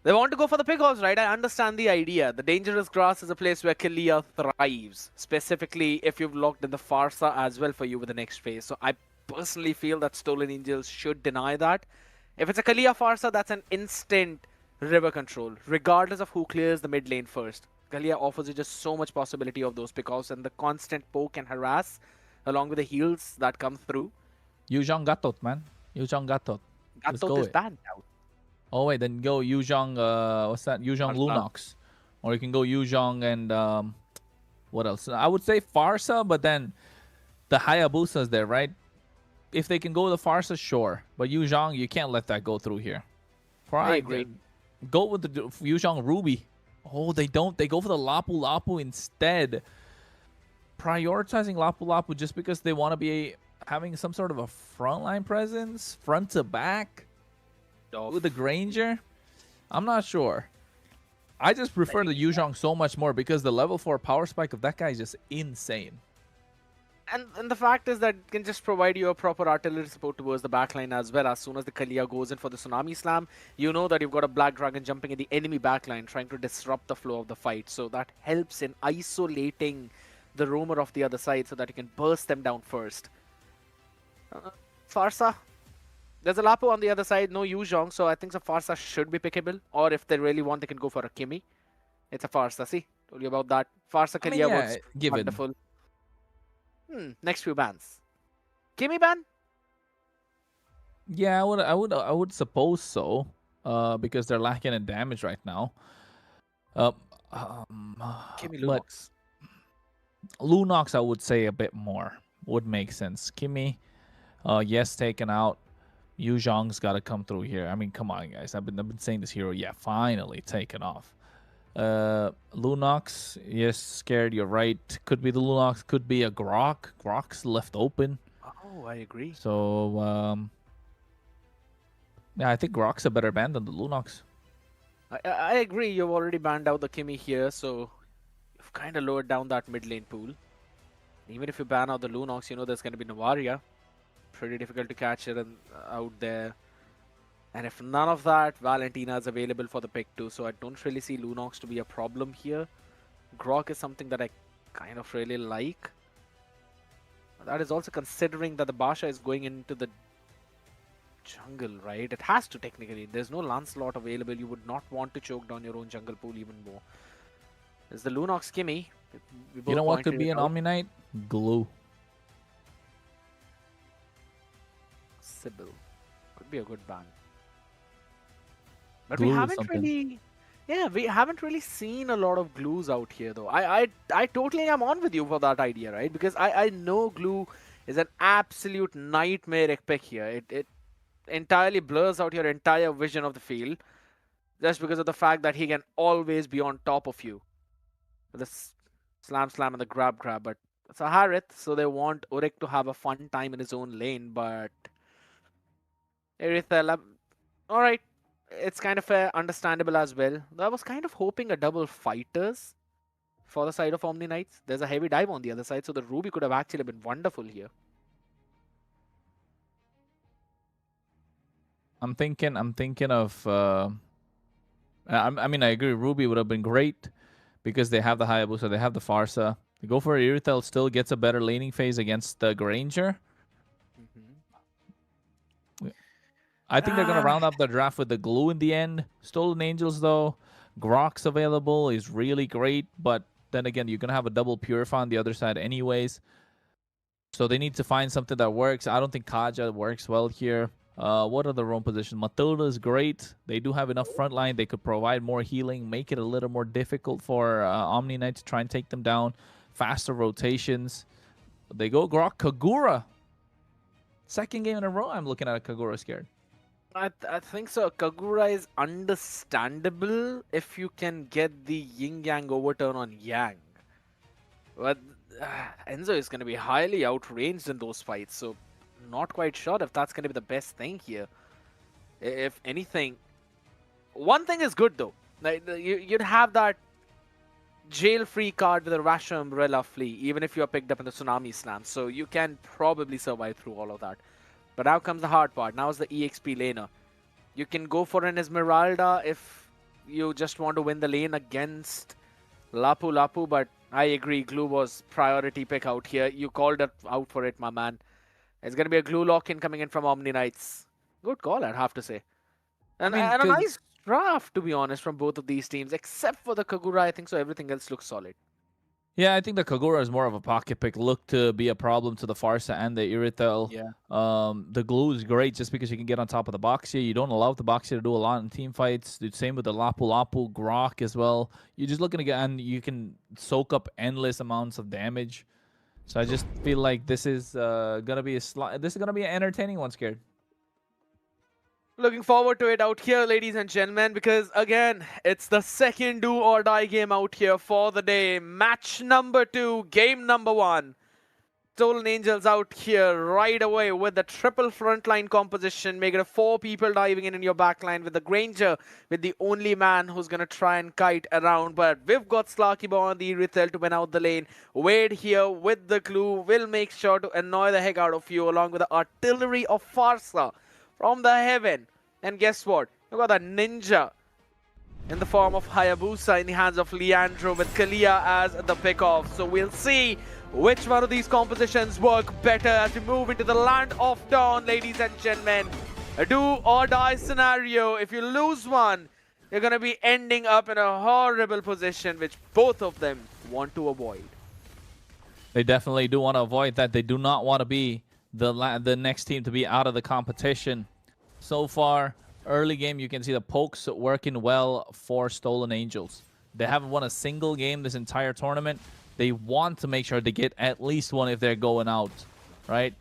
They want to go for the pickoffs, right? I understand the idea. The Dangerous Grass is a place where Kalia thrives, specifically if you've locked in the Farsa as well for you with the next phase. So I personally feel that Stolen Angels should deny that. If it's a Kalia Farsa, that's an instant river control, regardless of who clears the mid lane first. Kalia offers you just so much possibility of those pickoffs and the constant poke and harass along with the heals that come through. Yuzhong Gatot, man. Yuzhong Gatot. Gatot is banned now. Oh, wait, then go Yuzhong, what's that? Yuzhong Lunox. Or you can go Yuzhong and, what else? I would say Farsa, but then the Hayabusa's there, right? If they can go the Farsa, sure. But Yuzhong, you can't let that go through here. I agree. Go with the Yuzhong Ruby. Oh, they don't. They go for the Lapu Lapu instead. Prioritizing Lapu Lapu just because they want to be having some sort of a frontline presence, front to back, with the Granger. I'm not sure. I just prefer the Yuzhong so much more because the level 4 power spike of that guy is just insane. And the fact is that it can just provide you a proper artillery support towards the backline as well. As soon as the Kalia goes in for the Tsunami Slam, you know that you've got a Black Dragon jumping in the enemy backline, trying to disrupt the flow of the fight. So that helps in isolating the roamer of the other side so that you can burst them down first. Farsa. There's a Lapo on the other side, no Yuzhong, so I think the Farsa should be pickable. Or if they really want, they can go for a Kimi. It's a Farsa, see? Told you about that. Farsa Kalia was given. wonderful. Next few bans. Kimi ban? Yeah, I would suppose so. Because they're lacking in damage right now. Kimi But Lunox. Lunox, I would say a bit more would make sense. Kimi, yes, taken out. Yuzhong's got to come through here. I mean, come on, guys. I've been saying this hero. Yeah, finally taken off. Lunox, yes, scared. You're right. Could be the Lunox. Could be a Grok. Grok's left open. Oh, I agree. So, yeah, I think Grok's a better ban than the Lunox. I agree. You've already banned out the Kimi here, so you've kind of lowered down that mid lane pool. Even if you ban out the Lunox, you know there's going to be Novaria. Pretty difficult to catch it out there. And if none of that, Valentina is available for the pick too, so I don't really see Lunox to be a problem here. Grok is something that I kind of really like. That is also considering that the Basha is going into the jungle, right? It has to technically. There's no Lancelot available. You would not want to choke down your own jungle pool even more. There's the Lunox Kimi. You know what could be an Omni Knight? Glue. Sybil. Could be a good ban. But Glue we is haven't something. really... Yeah, we haven't really seen a lot of glues out here though. I totally am on with you for that idea, right? Because I know glue is an absolute nightmare pick here. It entirely blurs out your entire vision of the field just because of the fact that he can always be on top of you. With the slam and the grab, but it's a Harith, so they want Urik to have a fun time in his own lane, but Irithel, alright. It's kind of understandable as well. I was kind of hoping a double fighters for the side of Omni Knights. There's a heavy dive on the other side, so the Ruby could have actually been wonderful here. I'm thinking of. I mean, I agree. Ruby would have been great because they have the Hayabusa, they have the Farsa. They go for Irithel, still gets a better laning phase against the Granger. I think they're going to round up the draft with the glue in the end. Stolen Angels, though. Grok's available is really great, but then again, you're going to have a double Purify on the other side anyways. So they need to find something that works. I don't think Kaja works well here. What are the roam positions? Matilda is great. They do have enough frontline. They could provide more healing, make it a little more difficult for Omni Knight to try and take them down. Faster rotations. They go Grok. Kagura. Second game in a row, I'm looking at a Kagura scared. I think so. Kagura is understandable if you can get the yin-yang overturn on Yang. But Enzo is going to be highly outranged in those fights, so not quite sure if that's going to be the best thing here. If anything, one thing is good though. Like, you'd have that jail-free card with a Rasha Umbrella Flea, even if you are picked up in the Tsunami Slam, so you can probably survive through all of that. But now comes the hard part. Now is the EXP laner. You can go for an Esmeralda if you just want to win the lane against Lapu, but I agree, Glue was priority pick out here. You called it out for it, my man. It's going to be a Glue lock-in coming in from Omni Knights. Good call, I'd have to say. And, and a nice draft, to be honest, from both of these teams, except for the Kagura. I think so everything else looks solid. Yeah, I think the Kagura is more of a pocket pick. Look to be a problem to the Farsa and the Irithel. Yeah. The glue is great just because you can get on top of the Boxia. You don't allow the Boxia to do a lot in team fights. The same with the Lapu, Grok as well. You're just looking to get, and you can soak up endless amounts of damage. So I just feel like this is gonna be an entertaining one, Scared. Looking forward to it out here, ladies and gentlemen, because again, it's the second do or die game out here for the day. Match number 2, game number 1. Stolen Angels out here right away with the triple frontline composition, making it 4 people diving in your backline with the Granger, with the only man who's going to try and kite around. But we've got Slarkybo on the Irithel to win out the lane. Wade here with the clue will make sure to annoy the heck out of you, along with the artillery of Farsa from the heaven. And guess what? You've got a ninja in the form of Hayabusa in the hands of Leandro, with Kalia as the pick-off. So we'll see which one of these compositions work better as we move into the land of dawn, ladies and gentlemen. A do or die scenario. If you lose one, you're going to be ending up in a horrible position, which both of them want to avoid. They definitely do want to avoid that. They do not want to be the next team to be out of the competition. So far, early game, you can see the pokes working well for Stolen Angels. They haven't won a single game this entire tournament. They want to make sure they get at least one if they're going out, right?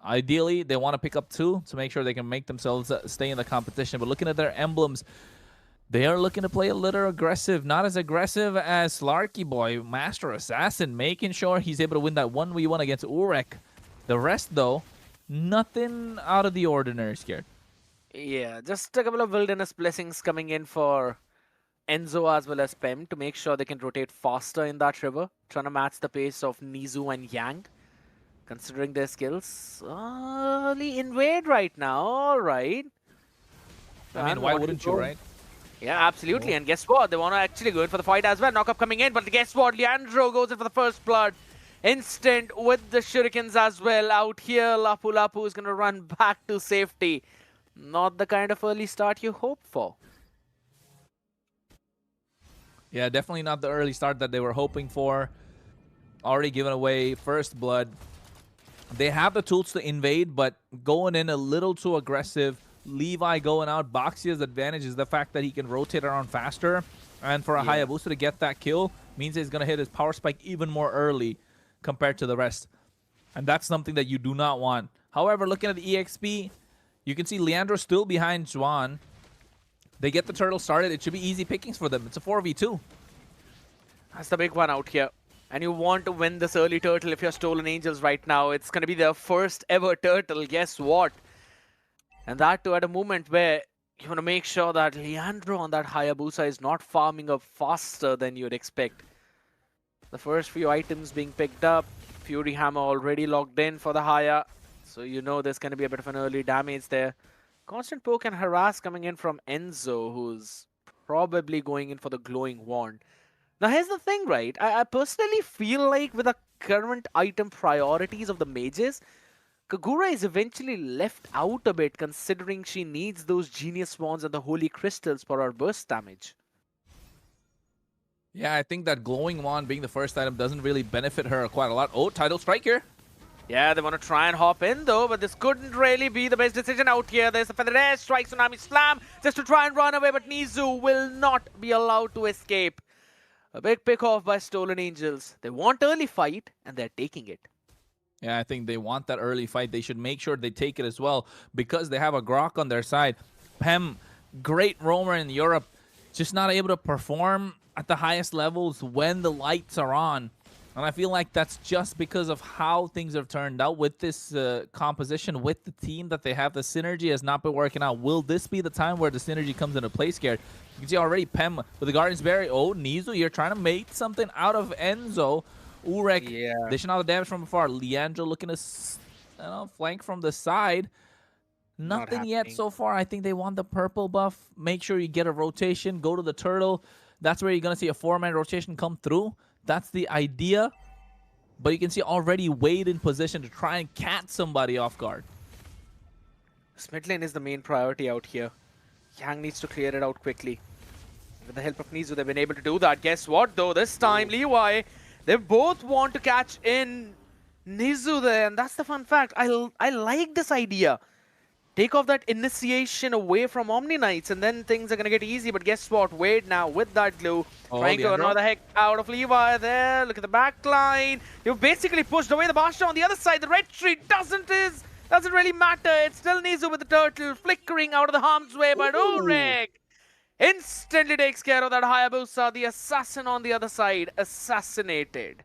Ideally, they want to pick up 2 to make sure they can make themselves stay in the competition. But looking at their emblems, they are looking to play a little aggressive. Not as aggressive as Slarkybo, Master Assassin, making sure he's able to win that 1v1 against Urek. The rest, though, nothing out of the ordinary, Scared. Yeah, just a couple of Wilderness Blessings coming in for Enzo as well as Pem to make sure they can rotate faster in that river, trying to match the pace of Nizu and Yang, considering their skills. Early invade right now, alright. I mean, why wouldn't you, right? Yeah, absolutely. And guess what? They want to actually go in for the fight as well. Knockup coming in, but guess what? Leandro goes in for the first blood. Instant with the shurikens as well. Out here, Lapu Lapu is going to run back to safety. Not the kind of early start you hope for. Yeah, definitely not the early start that they were hoping for. Already given away first blood. They have the tools to invade, but going in a little too aggressive. Levi going out. Boxia's advantage is the fact that he can rotate around faster. And for a Hayabusa to get that kill means he's going to hit his power spike even more early compared to the rest. And that's something that you do not want. However, looking at the EXP, you can see Leandro still behind Juan. They get the turtle started. It should be easy pickings for them. It's a 4v2. That's the big one out here. And you want to win this early turtle if you're Stolen Angels right now. It's going to be their first ever turtle. Guess what? And that too at a moment where you want to make sure that Leandro on that Hayabusa is not farming up faster than you'd expect. The first few items being picked up. Fury Hammer already locked in for the Haya. So you know there's going to be a bit of an early damage there. Constant poke and harass coming in from Enzo, who's probably going in for the glowing wand. Now here's the thing, right? I personally feel like with the current item priorities of the mages, Kagura is eventually left out a bit, considering she needs those genius wands and the holy crystals for her burst damage. Yeah, I think that glowing wand being the first item doesn't really benefit her quite a lot. Oh, title strike here. Yeah, they want to try and hop in though, but this couldn't really be the best decision out here. There's a feather air strike, Tsunami Slam, just to try and run away, but Nizu will not be allowed to escape. A big pick off by Stolen Angels. They want early fight, and they're taking it. Yeah, I think they want that early fight. They should make sure they take it as well because they have a Grok on their side. Pem, great roamer in Europe, just not able to perform at the highest levels when the lights are on. And I feel like that's just because of how things have turned out with this composition, with the team that they have. The synergy has not been working out. Will this be the time where the synergy comes into play, Scared? You can see already Pem with the Guardian's Berry. Oh, Nizu, you're trying to make something out of Enzo. Urek, dishing out the damage from afar. Leandro looking to flank from the side. Nothing yet so far. I think they want the purple buff. Make sure you get a rotation. Go to the turtle. That's where you're going to see a 4-man rotation come through. That's the idea. But you can see already Wade in position to try and catch somebody off guard. Mid lane is the main priority out here. Yang needs to clear it out quickly. With the help of Nizu, they've been able to do that. Guess what, though? This time, Levi, they both want to catch in Nizu there. And that's the fun fact. I like this idea. Take off that initiation away from Omni Knights, and then things are going to get easy. But guess what? Wade now with that glue. Trying to annoy the heck out of Levi there. Look at the back line. You've basically pushed away the Basha on the other side. The red tree doesn't really matter. It's still Nizu with the turtle flickering out of the harm's way. But Urek instantly takes care of that Hayabusa. The assassin on the other side assassinated.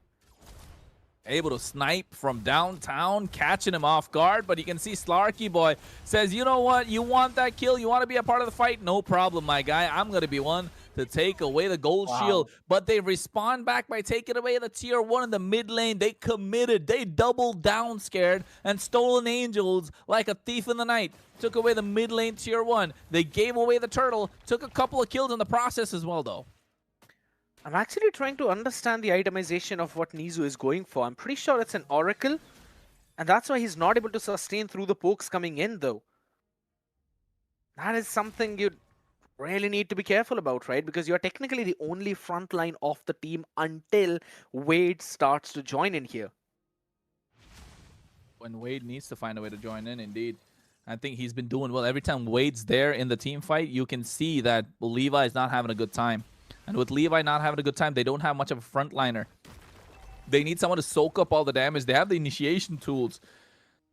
able to snipe from downtown, catching him off guard. But you can see Slarky Boy says, you know what? You want that kill? You want to be a part of the fight? No problem, my guy. I'm going to be one to take away the gold shield. But they respond back by taking away the tier 1 in the mid lane. They committed. They doubled down scared. And Stolen Angels, like a thief in the night, took away the mid lane tier 1. They gave away the turtle. Took a couple of kills in the process as well, though. I'm actually trying to understand the itemization of what Nizu is going for. I'm pretty sure it's an Oracle, and that's why he's not able to sustain through the pokes coming in, though. That is something you really need to be careful about, right? Because you're technically the only front line of the team until Wade starts to join in here. When Wade needs to find a way to join in, indeed. I think he's been doing well. Every time Wade's there in the team fight, you can see that Levi is not having a good time. And with Levi not having a good time, they don't have much of a frontliner. They need someone to soak up all the damage. They have the initiation tools,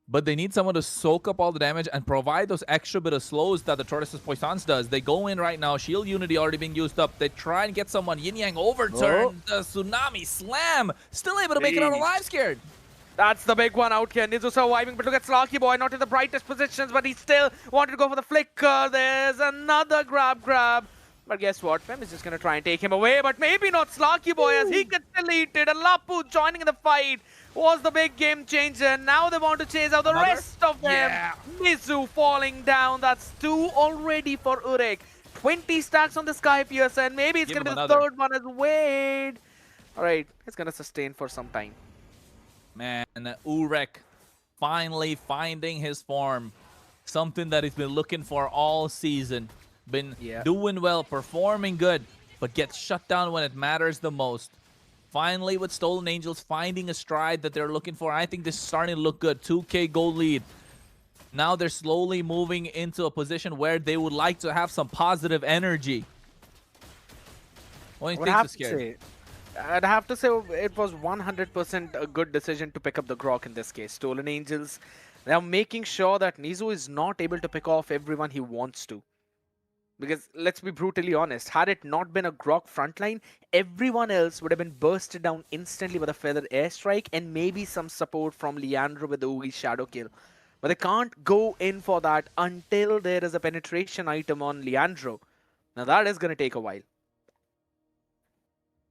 but they need someone to soak up all the damage and provide those extra bit of slows that the Tortoises Poissons does. They go in right now. Shield Unity already being used up. They try and get someone. Yin Yang overturn. The Tsunami Slam. Still able to make it out alive, scared. That's the big one out here. Nizu surviving, but look at Slarky Boy, not in the brightest positions, but he still wanted to go for the flicker. There's another grab. But guess what? Pem is just going to try and take him away, but maybe not Slarky Boy as he gets deleted. And Lapu joining in the fight was the big game changer. Now they want to chase out the rest of them. Yeah. Nizu falling down. That's 2 already for Urek. 20 stacks on the Sky Piercer, and maybe it's going to be the third one as Wade. All right, it's going to sustain for some time. Man, Urek finally finding his form. Something that he's been looking for all season. Been doing well, performing good, but gets shut down when it matters the most. Finally, with Stolen Angels finding a stride that they're looking for, I think this is starting to look good. 2K gold lead. Now they're slowly moving into a position where they would like to have some positive energy. What do you think, Scared? I'd have to say it was 100% a good decision to pick up the Grok in this case. Stolen Angels, they're making sure that Nizu is not able to pick off everyone he wants to. Because let's be brutally honest, had it not been a Grok frontline, everyone else would have been bursted down instantly with a feathered airstrike and maybe some support from Leandro with the Oogie Shadow kill. But they can't go in for that until there is a penetration item on Leandro. Now that is going to take a while.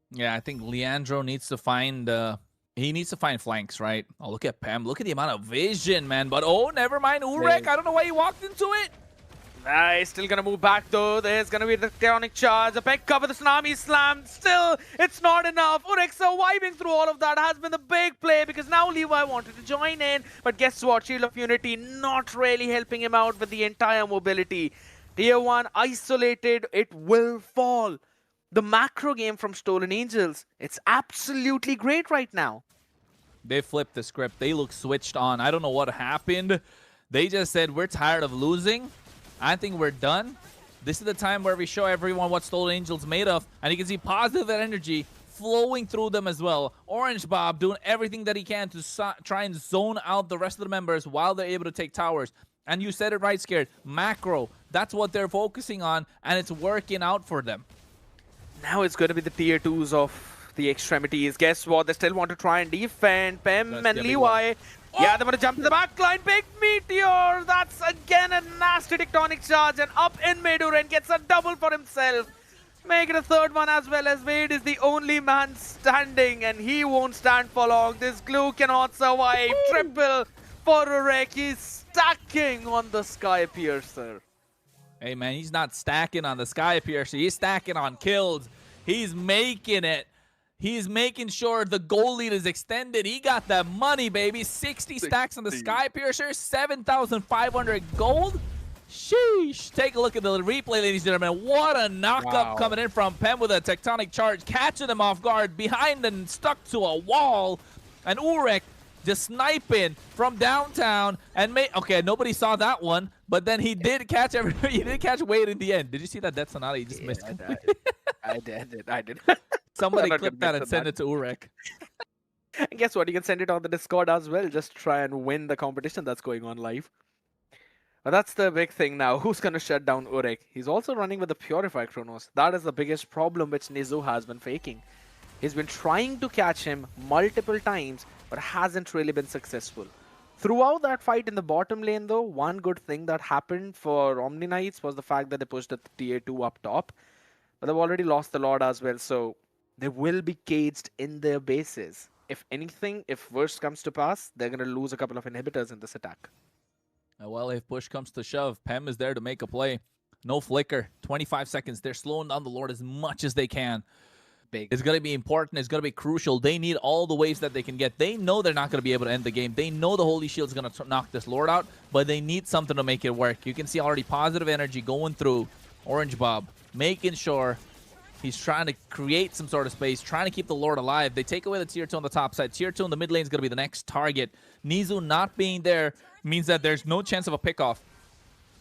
Yeah, I think Leandro needs to find he needs to find flanks, right? Oh, look at Pem. Look at the amount of vision, man. But oh, never mind. Urek, I don't know why he walked into it. He's still going to move back though. There's going to be the Tectonic Charge. A peck cover, the Tsunami Slam. Still, it's not enough. Urek surviving through all of that has been the big play because now Levi wanted to join in. But guess what? Shield of Unity not really helping him out with the entire mobility. Tier 1 isolated. It will fall. The macro game from Stolen Angels, it's absolutely great right now. They flipped the script. They look switched on. I don't know what happened. They just said, we're tired of losing. I think we're done. This is the time where we show everyone what Stolen Angels made of. And you can see positive energy flowing through them as well. Orange Bob doing everything that he can to try and zone out the rest of the members while they're able to take towers. And you said it right, Scared. Macro. That's what they're focusing on. And it's working out for them. Now it's going to be the tier 2s of the extremities. Guess what? They still want to try and defend. Pem and Levi. Yeah, they want to jump to the back line. Big Meteor. That's again a nasty Tectonic Charge. And up in Meduren gets a double for himself. Make it a third one as well, as Wade is the only man standing. And he won't stand for long. This glue cannot survive. Triple for Urek. He's stacking on the Sky Piercer. Hey, man, he's not stacking on the Sky Piercer. He's stacking on kills. He's making it. He's making sure the goal lead is extended. He got that money, baby. 60 stacks on the Sky Piercer. 7,500 gold. Sheesh. Take a look at the replay, ladies and gentlemen. What a knock-up coming in from Pem with a Tectonic Charge. Catching him off guard behind and stuck to a wall. And Urek just sniping from downtown and okay, nobody saw that one, but then he did catch he did catch Wade in the end. Did you see that Death Sonata? He just missed. I did. Somebody clip that and send it to Urek. And guess what? You can send it on the Discord as well. Just try and win the competition that's going on live. But that's the big thing now. Who's going to shut down Urek? He's also running with the Purify Chronos. That is the biggest problem which Nizu has been faking. He's been trying to catch him multiple times, but hasn't really been successful. Throughout that fight in the bottom lane, though, one good thing that happened for Omni Knights was the fact that they pushed the tier 2 up top. But they've already lost the Lord as well, so they will be caged in their bases. If anything, if worst comes to pass, they're going to lose a couple of inhibitors in this attack. Well, if push comes to shove, Pem is there to make a play. No flicker. 25 seconds. They're slowing down the Lord as much as they can. Big. It's going to be important. It's going to be crucial. They need all the waves that they can get. They know they're not going to be able to end the game. They know the Holy Shield's going to knock this Lord out, but they need something to make it work. You can see already positive energy going through Orange Bob, making sure he's trying to create some sort of space, trying to keep the Lord alive. They take away the tier 2 on the top side. Tier 2 in the mid lane is going to be the next target. Nizu not being there means that there's no chance of a pickoff.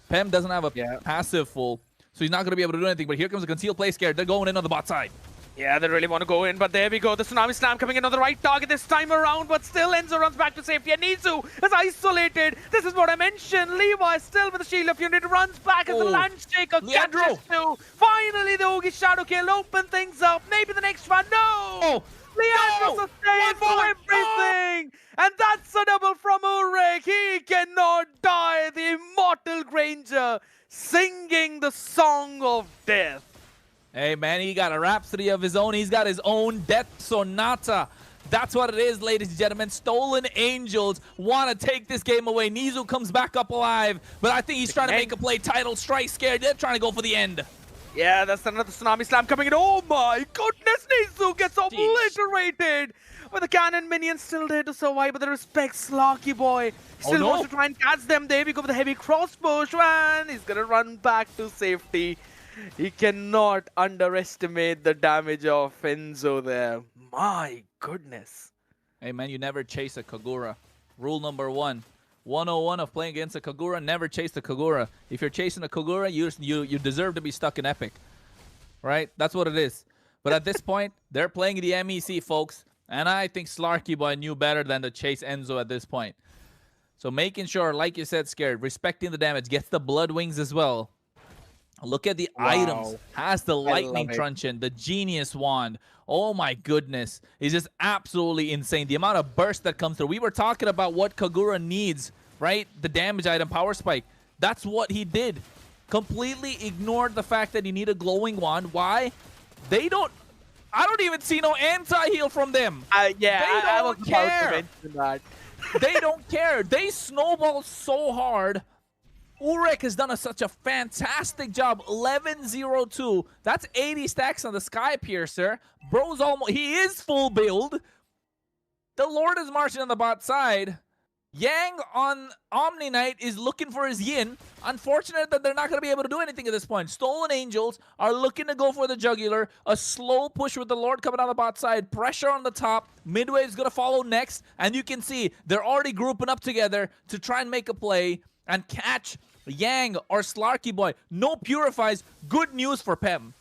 Pem doesn't have a passive full, so he's not going to be able to do anything. But here comes a concealed play scared. They're going in on the bot side. Yeah, they really want to go in, but there we go. The Tsunami Slam coming in on the right target this time around, but still Enzo runs back to safety, and Nizu is isolated. This is what I mentioned. Levi still with the Shield of Unity runs back as the Landshaker catches two. Finally, the Ogi Shadow Kill open things up. Maybe the next one. No! Leandro sustains for everything! And that's a double from Urek. He cannot die. The immortal Granger singing the song of death. Hey, man, he got a rhapsody of his own. He's got his own Death Sonata. That's what it is, ladies and gentlemen. Stolen Angels want to take this game away. Nizu comes back up alive, but I think he's trying to make a play. Title strike scared. They're trying to go for the end. Yeah, that's another Tsunami Slam coming in. Oh my goodness, Nizu gets obliterated. With the cannon minions still there to survive, but the respect Slarky Boy still wants to try and catch them. There we go with the heavy crossbow, and he's going to run back to safety. He cannot underestimate the damage of Enzo there. My goodness. Hey, man, you never chase a Kagura. Rule number 101 of playing against a Kagura, never chase a Kagura. If you're chasing a Kagura, you deserve to be stuck in Epic. Right? That's what it is. But at this point, they're playing the MEC, folks. And I think Slarky Boy knew better than to chase Enzo at this point. So making sure, like you said, Scared, respecting the damage, gets the Blood Wings as well. Look at the items. Has the Lightning Truncheon, the Genius Wand. Oh my goodness. It's just absolutely insane. The amount of burst that comes through. We were talking about what Kagura needs, right? The damage item, Power Spike. That's what he did. Completely ignored the fact that he needed a glowing wand. Why? I don't even see no anti-heal from them. I was about to mention that. They don't care. They snowball so hard. Urek has done such a fantastic job. 11-0-2. That's 80 stacks on the Sky Piercer. Bro's almost... He is full build. The Lord is marching on the bot side. Yang on Omni Knight is looking for his yin. Unfortunate that they're not going to be able to do anything at this point. Stolen Angels are looking to go for the jugular. A slow push with the Lord coming on the bot side. Pressure on the top. Midway is going to follow next. And you can see they're already grouping up together to try and make a play and catch Yang or Slarky Boy. No purifies. Good news for Pem.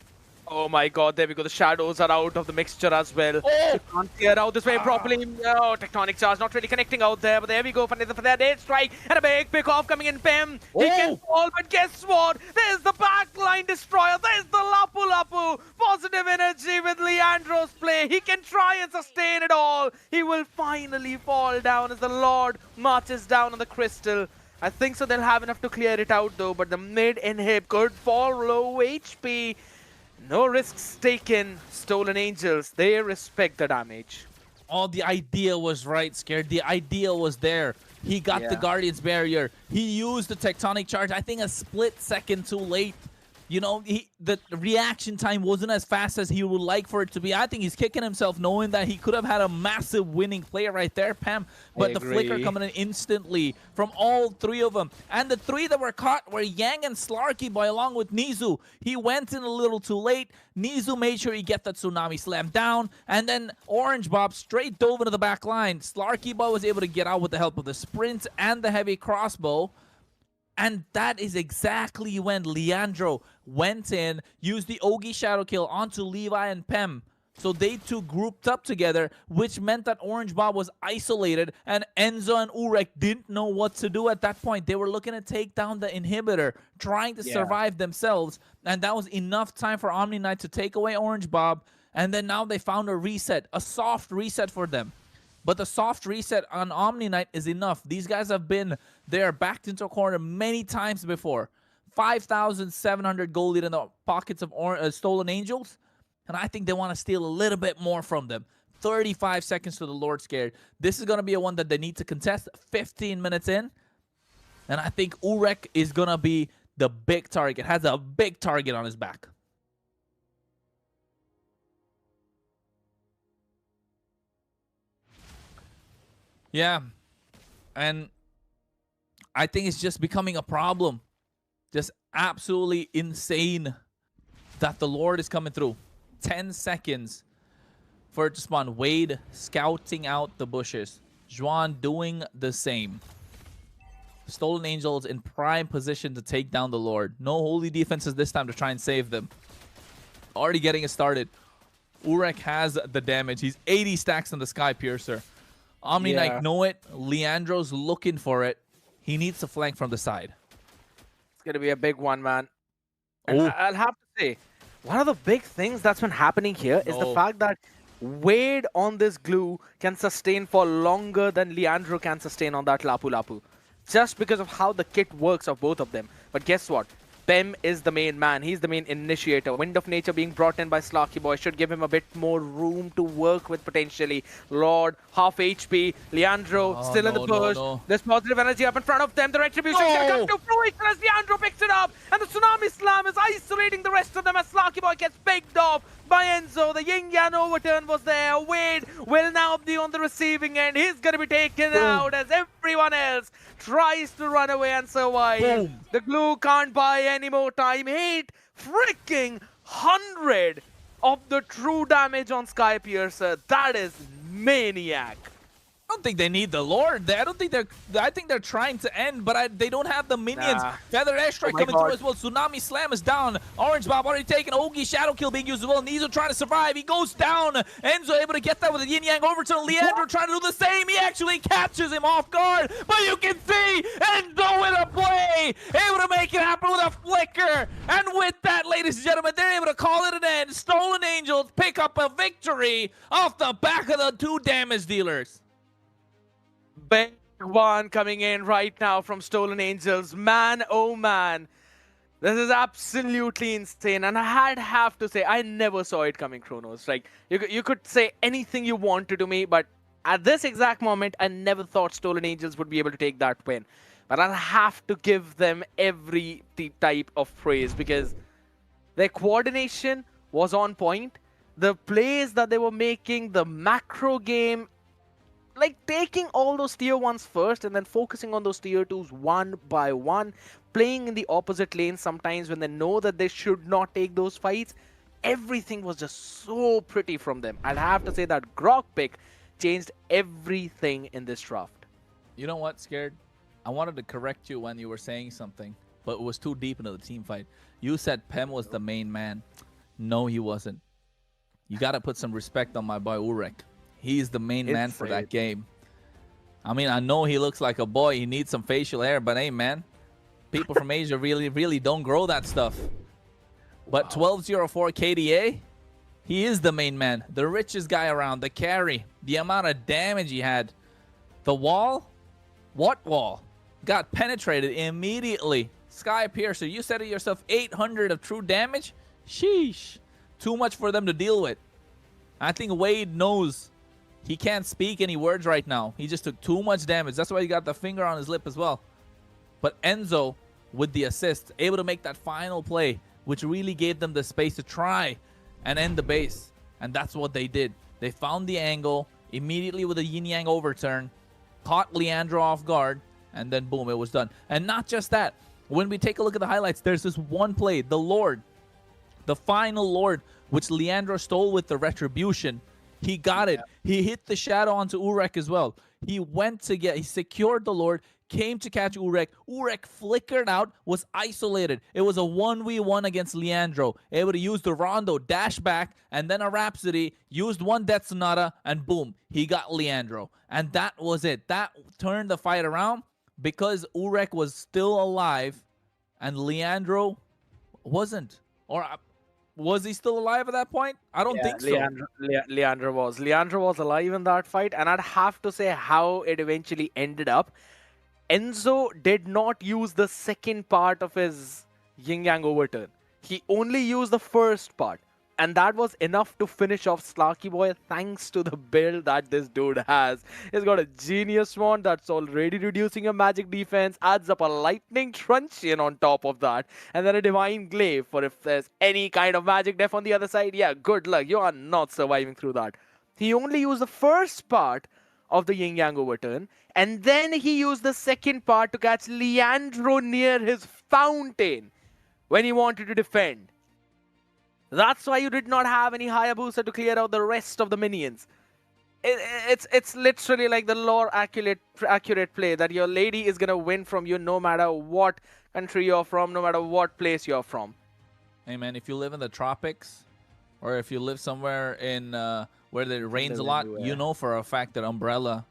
Oh my god, there we go. The shadows are out of the mixture as well. They can't clear out this way properly. No, Tectonic Charge not really connecting out there. But there we go for that dead strike. And a big pick off coming in Pem. He can fall, but guess what? There's the backline destroyer. There's the Lapu Lapu. Positive energy with Leandro's play. He can try and sustain it all. He will finally fall down as the Lord marches down on the crystal. I think so they'll have enough to clear it out though. But the mid inhib could fall low HP. No risks taken. Stolen Angels, they respect the damage. Oh, the idea was right, Scared. The idea was there. He got the Guardian's Barrier. He used the Tectonic Charge, I think a split second too late. You know, the reaction time wasn't as fast as he would like for it to be. I think he's kicking himself knowing that he could have had a massive winning play right there, Pam. But the flicker coming in instantly from all three of them. And the three that were caught were Yang and Slarky Boy along with Nizu. He went in a little too late. Nizu made sure he get that Tsunami Slam down. And then Orange Bob straight dove into the back line. Slarky Boy was able to get out with the help of the sprint and the heavy crossbow. And that is exactly when Leandro went in, used the Ogi Shadow Kill onto Levi and Pem. So they two grouped up together, which meant that Orange Bob was isolated, and Enzo and Urek didn't know what to do at that point. They were looking to take down the inhibitor, trying to survive themselves, and that was enough time for Omni Knight to take away Orange Bob And then now they found a reset, a soft reset for them. But the soft reset on Omni Knight is enough. These guys have been there, backed into a corner many times before. 5,700 gold lead in the pockets of Stolen Angels. And I think they want to steal a little bit more from them. 35 seconds to the Lord Scared. This is going to be a one that they need to contest 15 minutes in. And I think Urek is going to be the big target. Has a big target on his back. Yeah. And I think it's just becoming a problem. Just absolutely insane that the Lord is coming through. 10 seconds for it to spawn. Wade scouting out the bushes. Juan doing the same. Stolen Angels in prime position to take down the Lord. No holy defenses this time to try and save them. Already getting it started. Urek has the damage. He's 80 stacks on the Sky Piercer. Omni Knight know it. Leandro's looking for it. He needs to flank from the side. It's going to be a big one, man. And I'll have to say, one of the big things that's been happening here is the fact that Wade on this glue can sustain for longer than Leandro can sustain on that Lapu Lapu. Just because of how the kit works of both of them. But guess what? Pem is the main man. He's the main initiator. Wind of Nature being brought in by Slarky Boy should give him a bit more room to work with potentially. Lord, half HP. Leandro still in the push. There's positive energy up in front of them. The Retribution is going to come to fruition as Leandro picks it up. And the Tsunami Slam is isolating the rest of them as Slarky Boy gets picked off by Enzo. The Yin Yang overturn was there. Wade will now be on the receiving end. He's going to be taken out as everyone else tries to run away and survive. Boom. The glue can't buy any more time. 8 freaking 100 of the true damage on Sky Piercer. That is maniac. I don't think they need the Lord there. I think they're trying to end, but they don't have the minions. Feather Airstrike coming through as well. Tsunami Slam is down. Orange Bob already taken. Ogi Shadow Kill being used as well. Nizo trying to survive. He goes down. Enzo able to get that with a Yin Yang overturn. Leandro trying to do the same. He actually catches him off guard. But you can see Enzo with a play. Able to make it happen with a flicker. And with that, ladies and gentlemen, they're able to call it an end. Stolen Angels pick up a victory off the back of the 2 damage dealers. Big one coming in right now from Stolen Angels. Man, oh man. This is absolutely insane. And I'd have to say, I never saw it coming, Kronos. Like, you could say anything you wanted to me, but at this exact moment, I never thought Stolen Angels would be able to take that win. But I'll have to give them every type of praise because their coordination was on point. The plays that they were making, the macro game, like taking all those tier 1s first and then focusing on those tier 2s one by one, playing in the opposite lane sometimes when they know that they should not take those fights. Everything was just so pretty from them. I'd have to say that Grok pick changed everything in this draft. You know what, Scared? I wanted to correct you when you were saying something, but it was too deep into the team fight. You said Pem was the main man. No, he wasn't. You got to put some respect on my boy Urek. He's the main man for that game. I mean, I know he looks like a boy. He needs some facial hair, but hey, man, people from Asia really don't grow that stuff. But 1204 KDA, he is the main man. The richest guy around, the carry, the amount of damage he had. The wall? What wall? Got penetrated immediately. Sky Piercer, you said it yourself, 800 of true damage? Sheesh. Too much for them to deal with. I think Wade knows he can't speak any words right now. He just took too much damage. That's why he got the finger on his lip as well. But Enzo, with the assist, able to make that final play, which really gave them the space to try and end the base. And that's what they did. They found the angle immediately with a Yin Yang overturn, caught Leandro off guard, and then boom, it was done. And not just that. When we take a look at the highlights, there's this one play, the Lord, the final Lord, which Leandro stole with the Retribution. He got it. He hit the shadow onto Urek as well. He secured the Lord, came to catch Urek. Urek flickered out, was isolated. It was a 1v1 against Leandro. Able to use the Rondo, dash back, and then a Rhapsody, used one Death Sonata, and boom, he got Leandro. And that was it. That turned the fight around because Urek was still alive and Leandro wasn't. Or Was he still alive at that point? I don't think so. Leandro was. Leandro was alive in that fight, and I'd have to say how it eventually ended up. Enzo did not use the second part of his yin yang overturn. He only used the first part. And that was enough to finish off Slarky Boy thanks to the build that this dude has. He's got a genius wand that's already reducing your magic defense, adds up a lightning truncheon on top of that, and then a divine glaive for if there's any kind of magic def on the other side. Yeah, good luck. You are not surviving through that. He only used the first part of the yin yang overturn, and then he used the second part to catch Leandro near his fountain when he wanted to defend. That's why you did not have any Hayabusa to clear out the rest of the minions. It's literally like the lore accurate play that your lady is gonna win from you no matter what country you're from, no matter what place you're from. Hey man, if you live in the tropics, or if you live somewhere in where it rains a lot, you know for a fact that Umbrella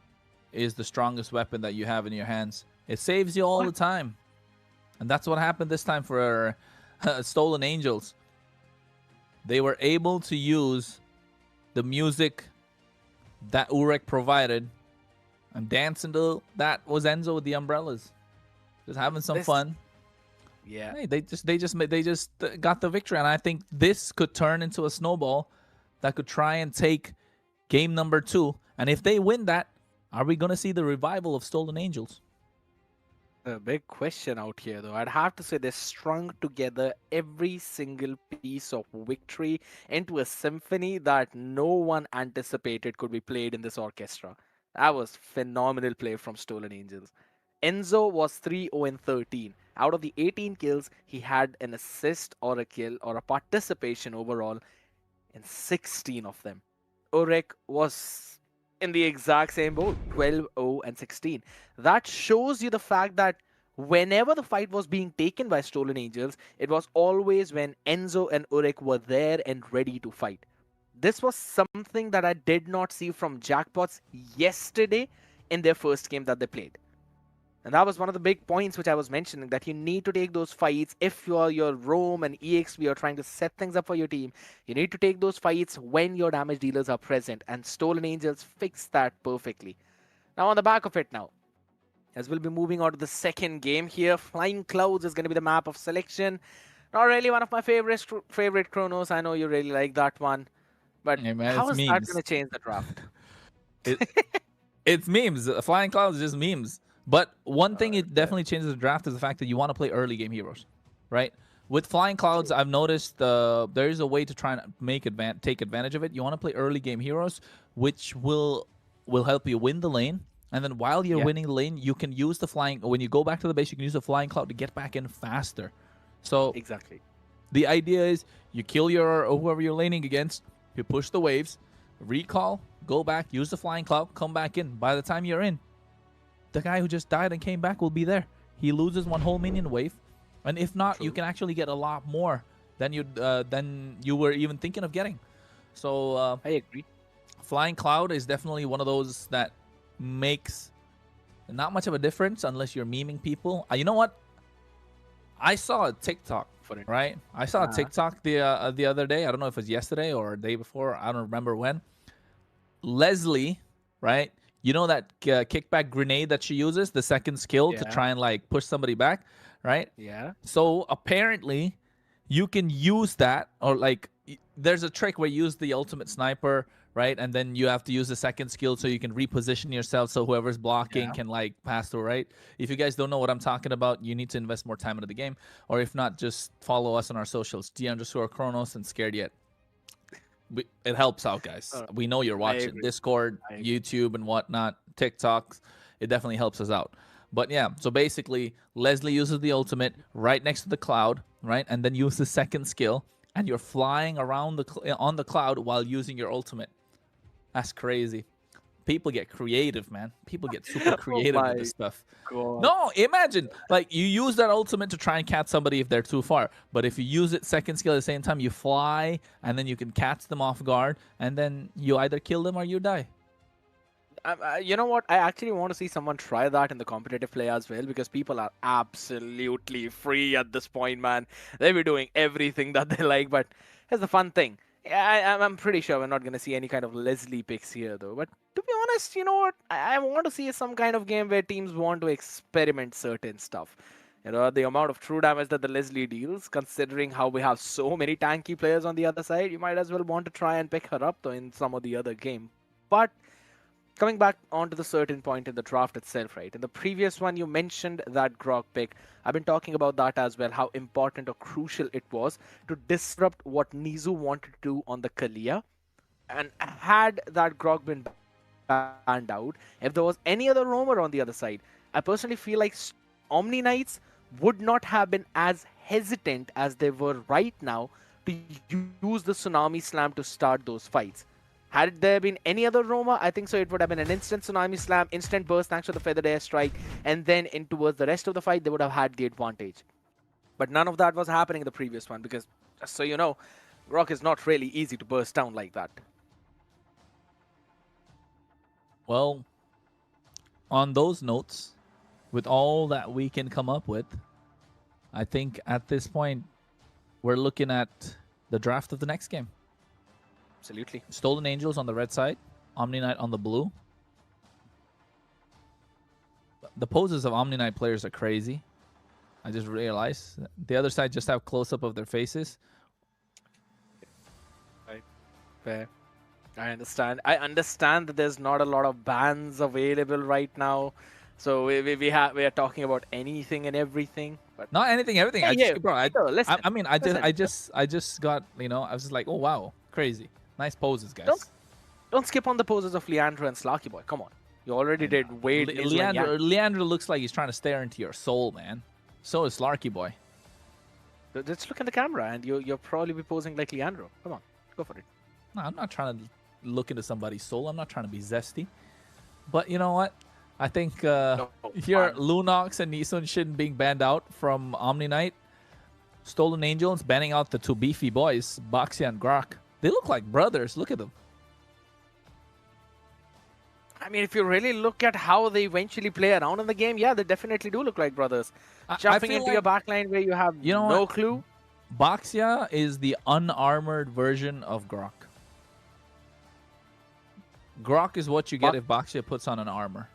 is the strongest weapon that you have in your hands. It saves you all the time. And that's what happened this time for Stolen Angels. They were able to use the music that Urek provided and dance into that was Enzo with the umbrellas, just having some fun. Yeah, hey, they just got the victory, and I think this could turn into a snowball that could try and take game number 2. And if they win that, are we gonna see the revival of Stolen Angels? The big question out here, though, I'd have to say they strung together every single piece of victory into a symphony that no one anticipated could be played in this orchestra. That was phenomenal play from Stolen Angels. Enzo was 3-0-13. Out of the 18 kills, he had an assist or a kill or a participation overall in 16 of them. Urek was in the exact same boat, 12-0-16. That shows you the fact that whenever the fight was being taken by Stolen Angels, it was always when Enzo and Urek were there and ready to fight. This was something that I did not see from Jackpots yesterday in their first game that they played. And that was one of the big points which I was mentioning, that you need to take those fights. If you're your Rome and EXP are trying to set things up for your team, you need to take those fights when your damage dealers are present. And Stolen Angels fixed that perfectly. Now on the back of it now, as we'll be moving on to the second game here, Flying Clouds is going to be the map of selection. Not really one of my favorite Chronos. I know you really like that one. But hey man, how is memes. that going to change the draft? It's memes. Flying Clouds is just memes. But one thing it definitely changes the draft is the fact that you want to play early game heroes, right? With Flying Clouds, I've noticed there is a way to try and take advantage of it. You want to play early game heroes, which will help you win the lane. And then while you're winning the lane, you can use the flying. When you go back to the base, you can use the Flying Cloud to get back in faster. So exactly, the idea is you kill whoever you're laning against, you push the waves, recall, go back, use the Flying Cloud, come back in. By the time you're in, the guy who just died and came back will be there. He loses one whole minion wave, and if not, you can actually get a lot more than you were even thinking of getting. So I agree. Flying Cloud is definitely one of those that makes not much of a difference unless you're memeing people. You know what? I saw a TikTok For it. right? I saw a TikTok the other day. I don't know if it was yesterday or the day before. I don't remember when. Leslie, right? You know that kickback grenade that she uses, the second skill to try and like push somebody back, right? Yeah. So apparently you can use that, or like there's a trick where you use the ultimate sniper, right? And then you have to use the second skill so you can reposition yourself so whoever's blocking can like pass through, right? If you guys don't know what I'm talking about, you need to invest more time into the game. Or if not, just follow us on our socials, D_Chronos and Scared Yet. It helps out, guys. We know you're watching Discord, YouTube, and whatnot, TikToks. It definitely helps us out. But yeah, so basically, Leslie uses the ultimate right next to the cloud, right? And then use the second skill, and you're flying around on the cloud while using your ultimate. That's crazy. People get creative, man. People get super creative with this stuff. God. No, imagine, like, you use that ultimate to try and catch somebody if they're too far. But if you use it second skill at the same time, you fly, and then you can catch them off guard, and then you either kill them or you die. You know what? I actually want to see someone try that in the competitive play as well, because people are absolutely free at this point, man. They be doing everything that they like, but Here's the fun thing. I'm pretty sure we're not going to see any kind of Leslie picks here, though. But to be honest, you know what? I want to see some kind of game where teams want to experiment certain stuff. You know, the amount of true damage that the Leslie deals, considering how we have so many tanky players on the other side, you might as well want to try and pick her up, though, in some of the other game. But coming back onto the certain point in the draft itself, right? In the previous one, you mentioned that Grog pick. I've been talking about that as well, how important or crucial it was to disrupt what Nizu wanted to do on the Kalia. And had that Grog been banned out, if there was any other roamer on the other side, I personally feel like Omni Knights would not have been as hesitant as they were right now to use the Tsunami Slam to start those fights. Had there been any other roamer, I think so it would have been an instant Tsunami Slam, instant burst thanks to the Feathered Airstrike, and then in towards the rest of the fight, they would have had the advantage. But none of that was happening in the previous one because, just so you know, Grok is not really easy to burst down like that. Well, on those notes, with all that we can come up with, I think at this point, we're looking at the draft of the next game. Absolutely. Stolen Angels on the red side, Omni Knight on the blue. The poses of Omni Knight players are crazy. I just realized the other side just have close-up of their faces. Right. Fair. I understand. I understand that there's not a lot of bans available right now. So we are talking about anything and everything. But not anything, everything. Yeah, Bro, I mean, I just got, you know, I was just like, oh wow, crazy. Nice poses, guys. Don't skip on the poses of Leandro and Slarky Boy. Come on. You already did Wade. Leandro looks like he's trying to stare into your soul, man. So is Slarky Boy. Just look at the camera and you'll probably be posing like Leandro. Come on, go for it. No, I'm not trying to look into somebody's soul. I'm not trying to be zesty. But you know what? I think here, Lunox and Nisun Shin being banned out from Omni Knight. Stolen Angels banning out the two beefy boys, Baxia and Grok. They look like brothers. Look at them. I mean, if you really look at how they eventually play around in the game, yeah, they definitely do look like brothers. Jumping into your backline where you have no clue. Baxia is the unarmored version of Grok. Grok is what you get if Baxia puts on an armor.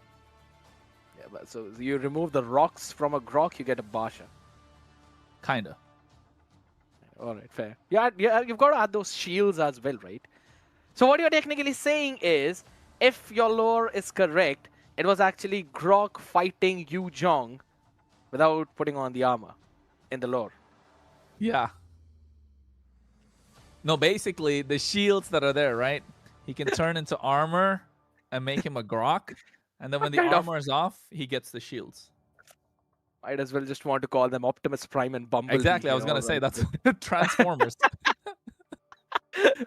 Yeah, but so you remove the rocks from a Grok, you get a Basha. Kinda. All right, fair. Yeah, you've got to add those shields as well, right? So what you're technically saying is, if your lore is correct, it was actually Grok fighting Yu Jong without putting on the armor in the lore. Yeah. No, basically, the shields that are there, right? He can turn into armor and make him a Grok. And then when the armor is off, he gets the shields. Might as well just want to call them Optimus Prime and Bumblebee. Exactly, I was going to say, that's Transformers.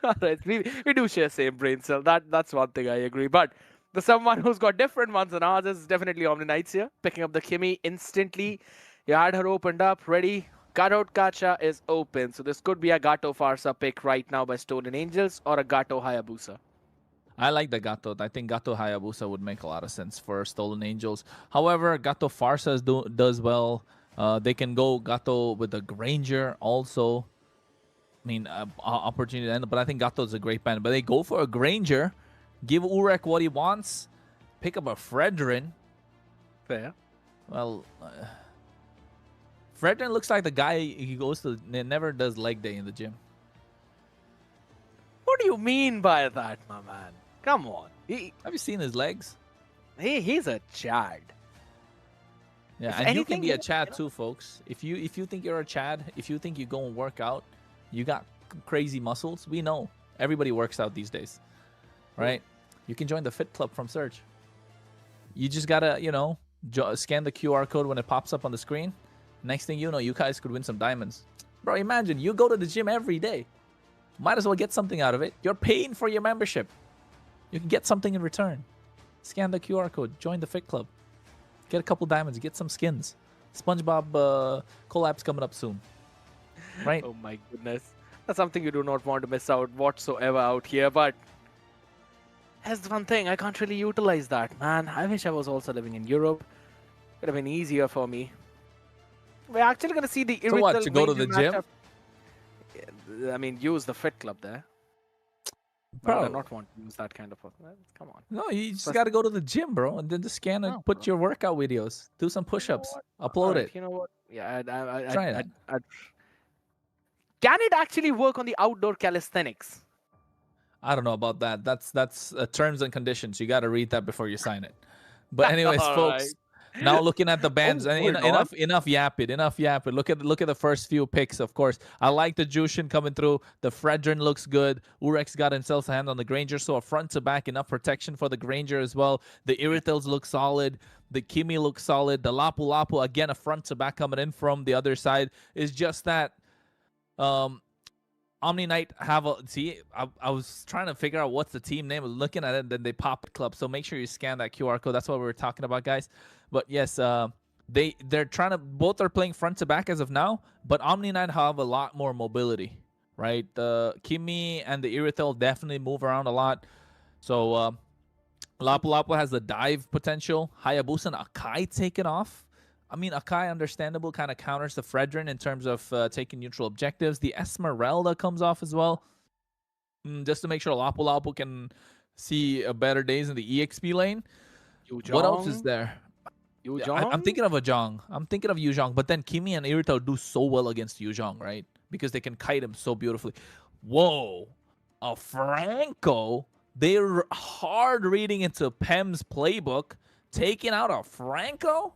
All right, we do share same brain cell. That's one thing I agree. But the someone who's got different ones than ours is definitely Omni Knights here. Picking up the Kimmy instantly. You had her opened up, ready. Cutout Gacha is open. So this could be a Gato Farsa pick right now by Stolen Angels or a Gato Hayabusa. I like the Gato. I think Gato Hayabusa would make a lot of sense for Stolen Angels. However, Gato Farsa does well. They can go Gato with the Granger also. I mean, opportunity to end, but I think Gato is a great ban. But they go for a Granger, give Urek what he wants, pick up a Fredrin. Fair. Well, Fredrin looks like the guy he goes to, never does leg day in the gym. What do you mean by that, my man? Come on. Have you seen his legs? He's a Chad. Yeah, if and you can be a Chad too, folks. If you think you're a Chad, if you think you go and work out, you got crazy muscles. We know everybody works out these days, right? You can join the Fit Club from Surge. You just gotta, you know, scan the QR code when it pops up on the screen. Next thing you know, you guys could win some diamonds. Bro, imagine you go to the gym every day. Might as well get something out of it. You're paying for your membership. You can get something in return. Scan the QR code. Join the Fit Club. Get a couple diamonds. Get some skins. SpongeBob collab's coming up soon. Right? Oh my goodness. That's something you do not want to miss out whatsoever out here. But here's one thing. I can't really utilize that, man. I wish I was also living in Europe. Could have been easier for me. We're actually going to see the So what, to go to the gym? I mean, use the Fit Club there. Bro. I do not want to use that kind of. Come on. No, you just Plus- got to go to the gym, bro, and then just scan and No, put bro. your workout videos. Do some push-ups. Upload Alright, it. You know what? Yeah, Try that. Can it actually work on the outdoor calisthenics? I don't know about that. That's terms and conditions. You got to read that before you sign it. But anyways, folks, now looking at the bands, hold on. enough yapping. Look at the first few picks. Of course, I like the Jushin coming through. The Fredrin looks good. Urex got himself a hand on the Granger, so a front to back, enough protection for the Granger as well. The Irithels look solid. The Kimi looks solid. The Lapu Lapu, again, a front to back coming in from the other side. Is just that Omni Knight have a I was trying to figure out what's the team name. Looking at it, then they pop club. So make sure you scan that QR code. That's what we were talking about, guys. But yes, they're trying to, both are playing front to back as of now. But Omni Knight have a lot more mobility, right? The Kimi and the Irithel definitely move around a lot. So Lapu Lapu has the dive potential. Hayabusa and Akai taken off. I mean, Akai, understandable, kind of counters the Fredrin in terms of taking neutral objectives. The Esmeralda comes off as well, just to make sure Lapu Lapu can see better days in the EXP lane. What else is there? I'm thinking of a Zhang. I'm thinking of Yuzhong, but then Kimi and Irito do so well against Yuzhong, right? Because they can kite him so beautifully. Whoa, a Franco. They're hard reading into Pem's playbook, taking out a Franco.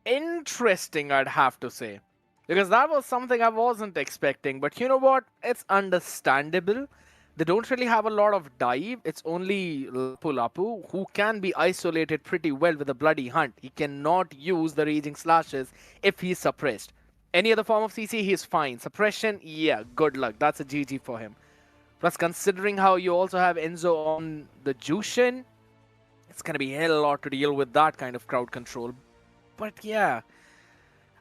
Interesting, I'd have to say, because that was something I wasn't expecting. But you know what? It's understandable. They don't really have a lot of dive. It's only Lapu Lapu who can be isolated pretty well with a bloody hunt. He cannot use the raging slashes if he's suppressed. Any other form of CC, he's fine. Suppression, yeah, good luck. That's a GG for him. Plus, considering how you also have Enzo on the Jushin, it's gonna be a hell of a lot to deal with that kind of crowd control. But yeah,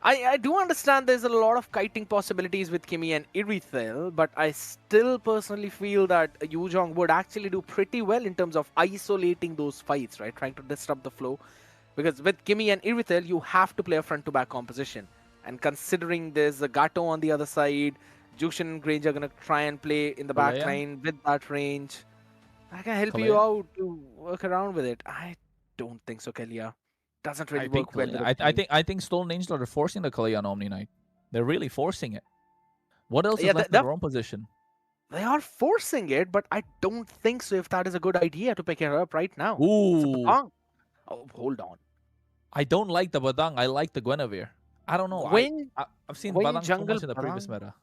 I do understand there's a lot of kiting possibilities with Kimi and Irithel, but I still personally feel that Yuzhong would actually do pretty well in terms of isolating those fights, right? Trying to disrupt the flow. Because with Kimi and Irithel, you have to play a front-to-back composition. And considering there's a Gato on the other side, Jushin and Granger are going to try and play in the back line with that range. I can help you out to work around with it. I don't think so, Kalia. Doesn't really work well. I think Stolen Angel are forcing the Kalia on Omni Knight. They're really forcing it. What else is left in their own position? They are forcing it, but I don't think so if that is a good idea to pick her up right now. Ooh. Oh, hold on. I don't like the Badang. I like the Guinevere. I don't know. I've seen Badang so much in the previous meta.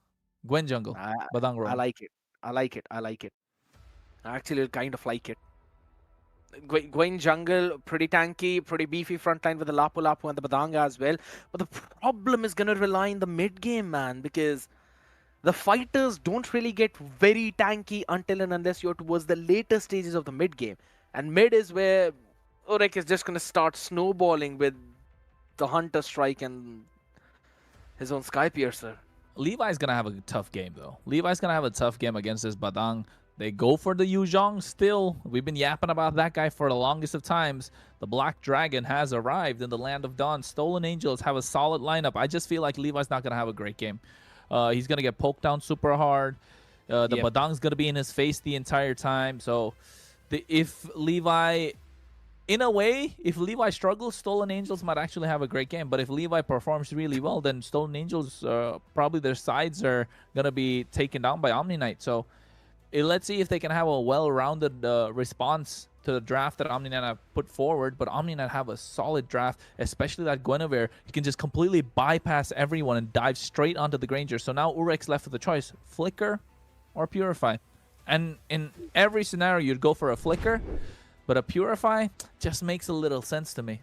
Gwen jungle. Badang roam. I like it. I actually kind of like it. Gwen jungle, pretty tanky, pretty beefy frontline with the Lapu Lapu and the Badanga as well. But the problem is going to rely on the mid game, man, because the fighters don't really get very tanky until and unless you're towards the later stages of the mid game. And mid is where Urek is just going to start snowballing with the Hunter Strike and his own Sky Piercer. Levi's going to have a tough game, though. Levi's going to have a tough game against this Badang. They go for the Yuzhong still. We've been yapping about that guy for the longest of times. The Black Dragon has arrived in the Land of Dawn. Stolen Angels have a solid lineup. I just feel like Levi's not going to have a great game. He's going to get poked down super hard. The Badang's going to be in his face the entire time. So if Levi, in a way, if Levi struggles, Stolen Angels might actually have a great game. But if Levi performs really well, then Stolen Angels, probably their sides are going to be taken down by Omni Knight. So let's see if they can have a well-rounded response to the draft that Omni Knight have put forward. But Omni Knight have a solid draft, especially that Guinevere. He can just completely bypass everyone and dive straight onto the Granger. So now Urex left with the choice, Flicker or Purify. And in every scenario, you'd go for a Flicker, but a Purify just makes a little sense to me.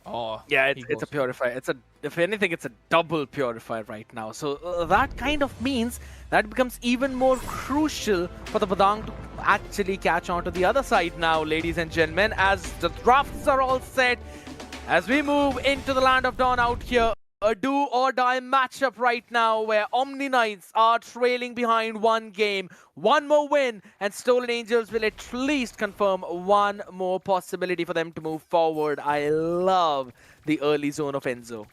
Oh, yeah, it's a Purify. If anything, it's a double Purify right now. So that kind of means that becomes even more crucial for the Badang to actually catch on to the other side now, ladies and gentlemen, as the drafts are all set. As we move into the Land of Dawn out here, a do-or-die matchup right now where Omni Knights are trailing behind one game. One more win and Stolen Angels will at least confirm one more possibility for them to move forward. I love the early zone of Enzo.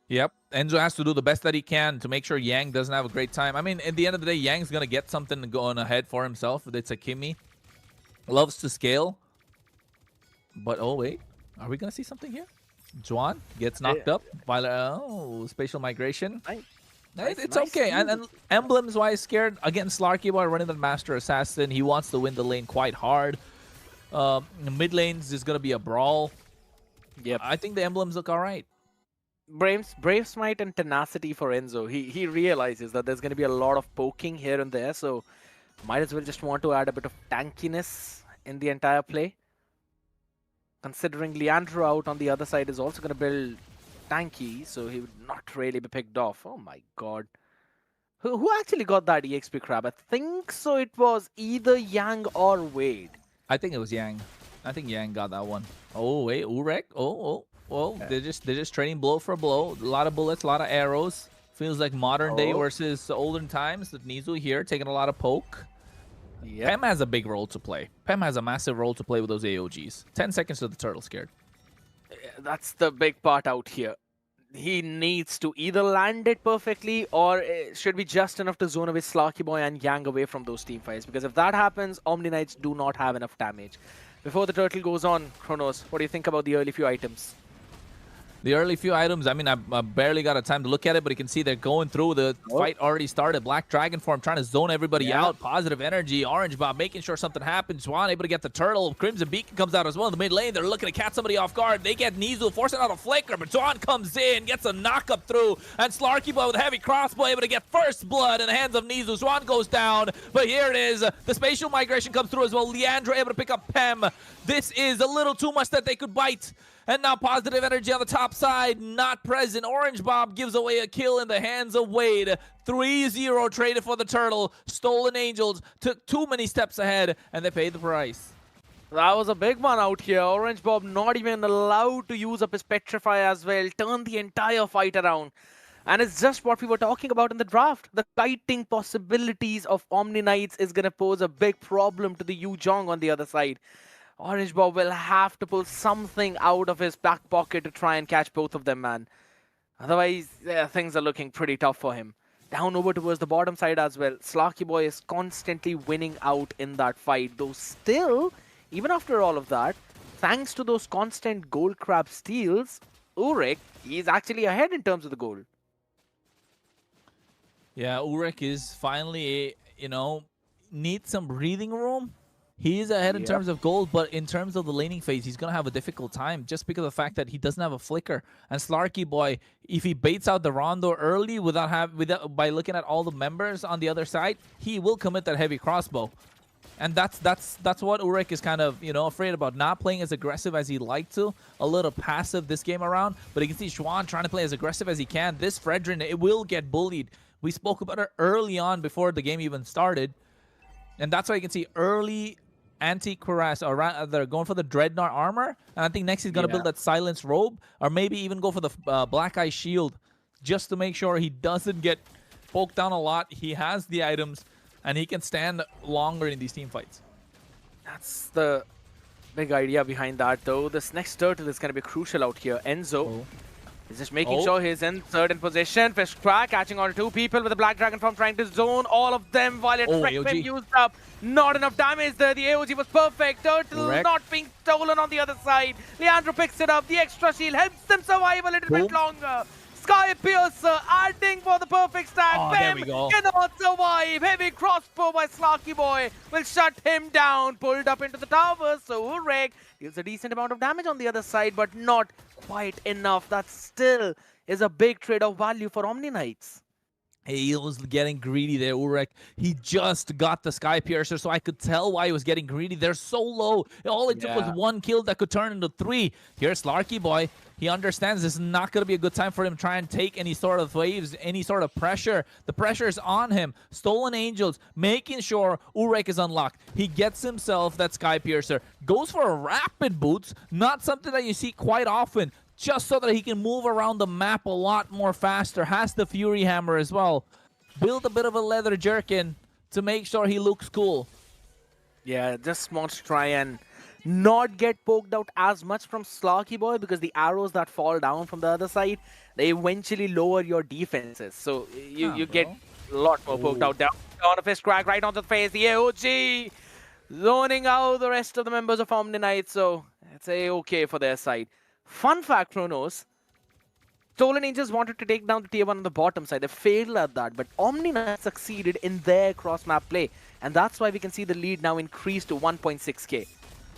Yep. Enzo has to do the best that he can to make sure Yang doesn't have a great time. I mean, at the end of the day, Yang's going to get something going ahead for himself. It's a Kimmy. Loves to scale. But, oh, wait. Are we going to see something here? Juan gets knocked up by spatial migration. It's nice okay. And Emblem's why he's scared. Again, Slarky Boy running the Master Assassin. He wants to win the lane quite hard. Mid lanes is going to be a brawl. Yep. I think the emblems look all right. Brave Smite and tenacity for Enzo. He realizes that there's going to be a lot of poking here and there, so might as well just want to add a bit of tankiness in the entire play. Considering Leandro out on the other side is also going to build tanky, so he would not really be picked off. Oh my god. Who actually got that EXP crab? I think so it was either Yang or Wade. I think it was Yang. I think Yang got that one. Oh, wait. Urek. Oh. They're just trading blow for blow. A lot of bullets, a lot of arrows. Feels like modern day versus olden times. With Nizu here taking a lot of poke. Yep. Pem has a big role to play. Pem has a massive role to play with those AOGs. 10 seconds to the turtle scared. That's the big part out here. He needs to either land it perfectly or it should be just enough to zone away Slarky Boy and Yang away from those team fights. Because if that happens, Omni Knights do not have enough damage. Before the turtle goes on, Kronos, what do you think about the early few items? The early few items, I mean, I barely got a time to look at it, but you can see they're going through. The fight already started. Black Dragon form trying to zone everybody out. Positive energy. Orange Bob making sure something happens. Swan able to get the turtle. Crimson Beacon comes out as well in the mid lane. They're looking to catch somebody off guard. They get Nizu forcing out a flicker, but Swan comes in, gets a knock up through, and Slarky Boy with a heavy crossbow able to get first blood in the hands of Nizu. Swan goes down, but here it is. The spatial migration comes through as well. Leandro able to pick up Pem. This is a little too much that they could bite. And now positive energy on the top side, not present. Orange Bob gives away a kill in the hands of Wade. 3-0 traded for the turtle. Stolen Angels took too many steps ahead, and they paid the price. That was a big one out here. Orange Bob not even allowed to use up his Petrify as well. Turned the entire fight around. And it's just what we were talking about in the draft. The kiting possibilities of Omni Knights is going to pose a big problem to the Yu Zhong on the other side. Orange Bob will have to pull something out of his back pocket to try and catch both of them, man. Otherwise, things are looking pretty tough for him. Down over towards the bottom side as well. Slarky Boy is constantly winning out in that fight. Though still, even after all of that, thanks to those constant gold crab steals, Urek, he's actually ahead in terms of the gold. Yeah, Urek is finally, needs some breathing room. He is ahead in terms of gold, but in terms of the laning phase, he's going to have a difficult time just because of the fact that he doesn't have a flicker. And Slarky Boy, if he baits out the Rondo early by looking at all the members on the other side, he will commit that heavy crossbow. And that's what Urek is kind of, afraid about, not playing as aggressive as he'd like to, a little passive this game around. But you can see Schwan trying to play as aggressive as he can. This Fredrin, it will get bullied. We spoke about it early on before the game even started. And that's why you can see early anti-cuirass, or they're going for the Dreadnought armor. And I think next he's going to build that Silence robe, or maybe even go for the Black Eye shield, just to make sure he doesn't get poked down a lot. He has the items, and he can stand longer in these team fights. That's the big idea behind that, though. This next turtle is going to be crucial out here. Enzo is just making sure he's in third in position. Fish crack catching on two people with the Black Dragon from trying to zone all of them while it's been used up. Not enough damage there. The AOG was perfect. Turtle not being stolen on the other side. Leandro picks it up. The extra shield helps them survive a little bit longer. Sky Piercer adding for the perfect stack. Pem cannot survive. Heavy crossbow by Slarky Boy will shut him down. Pulled up into the tower. So Urek deals a decent amount of damage on the other side, but not quite enough. That still is a big trade of value for Omni Knights. He was getting greedy there, Urek. He just got the Sky Piercer, so I could tell why he was getting greedy. They're so low. All it took was one kill that could turn into 3. Here's Slarky Boy. He understands this is not going to be a good time for him to try and take any sort of waves, any sort of pressure. The pressure is on him. Stolen Angels, making sure Urek is unlocked. He gets himself that Sky Piercer. Goes for a rapid boots, not something that you see quite often, just so that he can move around the map a lot more faster. Has the Fury Hammer as well. Build a bit of a leather jerkin to make sure he looks cool. Yeah, just wants to try and not get poked out as much from Slarky Boy, because the arrows that fall down from the other side, they eventually lower your defenses. So you get a lot more poked out. Down on a fist crack right onto the face. The AOG zoning out the rest of the members of Omni Knight. So it's A-okay for their side. Fun fact, Chronos. Stolen Angels wanted to take down the tier 1 on the bottom side. They failed at that, but Omni Knight succeeded in their cross-map play. And that's why we can see the lead now increase to 1.6k.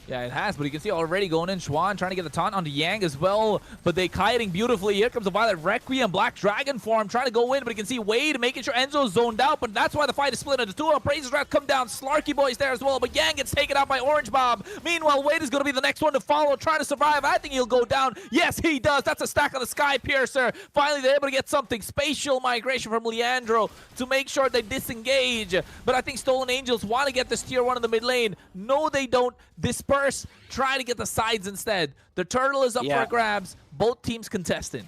Yeah, it has, but you can see already going in, Schwan trying to get the taunt onto Yang as well, but they kiting beautifully. Here comes the Violet Requiem, Black Dragon form, trying to go in, but you can see Wade making sure Enzo's zoned out, but that's why the fight is split into two. Appraiser's Wrath come down, Slarky Boy's there as well, but Yang gets taken out by Orange Bob. Meanwhile, Wade is going to be the next one to follow, trying to survive. I think he'll go down. Yes, he does. That's a stack on the Sky Piercer. Finally, they're able to get something. Spatial migration from Leandro to make sure they disengage, but I think Stolen Angels want to get this tier 1 in the mid lane. No, they don't. Disperse. Try to get the sides instead. The turtle is up for grabs. Both teams contesting.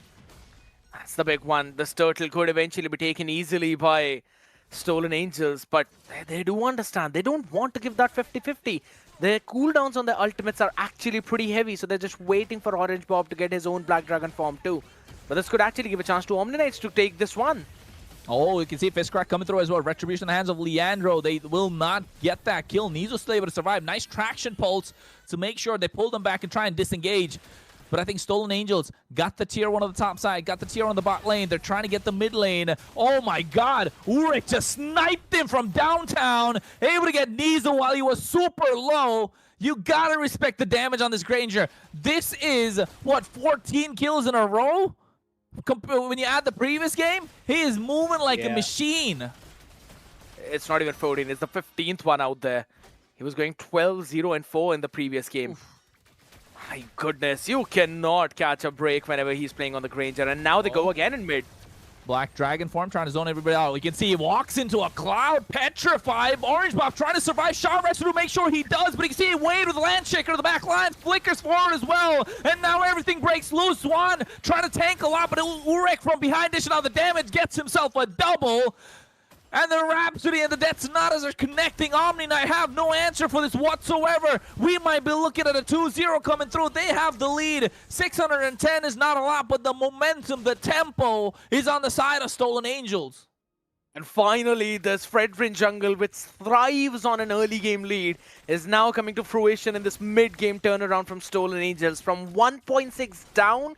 That's the big one. This turtle could eventually be taken easily by Stolen Angels, but they do understand. They don't want to give that 50-50. Their cooldowns on their ultimates are actually pretty heavy, so they're just waiting for Orange Bob to get his own Black Dragon form too. But this could actually give a chance to Omni Knights to take this one. Oh, you can see Fistcrack coming through as well. Retribution in the hands of Leandro. They will not get that kill. Nizo's still able to survive. Nice traction pulse to make sure they pull them back and try and disengage. But I think Stolen Angels got the tier 1 on the top side, got the tier 1 on the bot lane. They're trying to get the mid lane. Oh my god, Urik just sniped him from downtown, able to get Nizo while he was super low. You gotta respect the damage on this Granger. This is, what, 14 kills in a row? When you add the previous game, he is moving like a machine. It's not even 14, it's the 15th one out there. He was going 12-0-4 in the previous game. My goodness, you cannot catch a break whenever he's playing on the Granger. And now they go again in mid. Black Dragon form trying to zone everybody out. We can see he walks into a cloud, petrified. Orange Buff trying to survive. Shaw Rescue to make sure he does, but you can see Wade with the land shaker to the back line, flickers forward as well, and now everything breaks loose. Swan trying to tank a lot, but Urek from behind dishing out the damage, gets himself a double. And the Rhapsody and the Detonatas are connecting. Omni Knight have no answer for this whatsoever. We might be looking at a 2-0 coming through. They have the lead. 610 is not a lot, but the momentum, the tempo is on the side of Stolen Angels. And finally, this Fredrin jungle, which thrives on an early game lead, is now coming to fruition in this mid-game turnaround from Stolen Angels. From 1.6 down,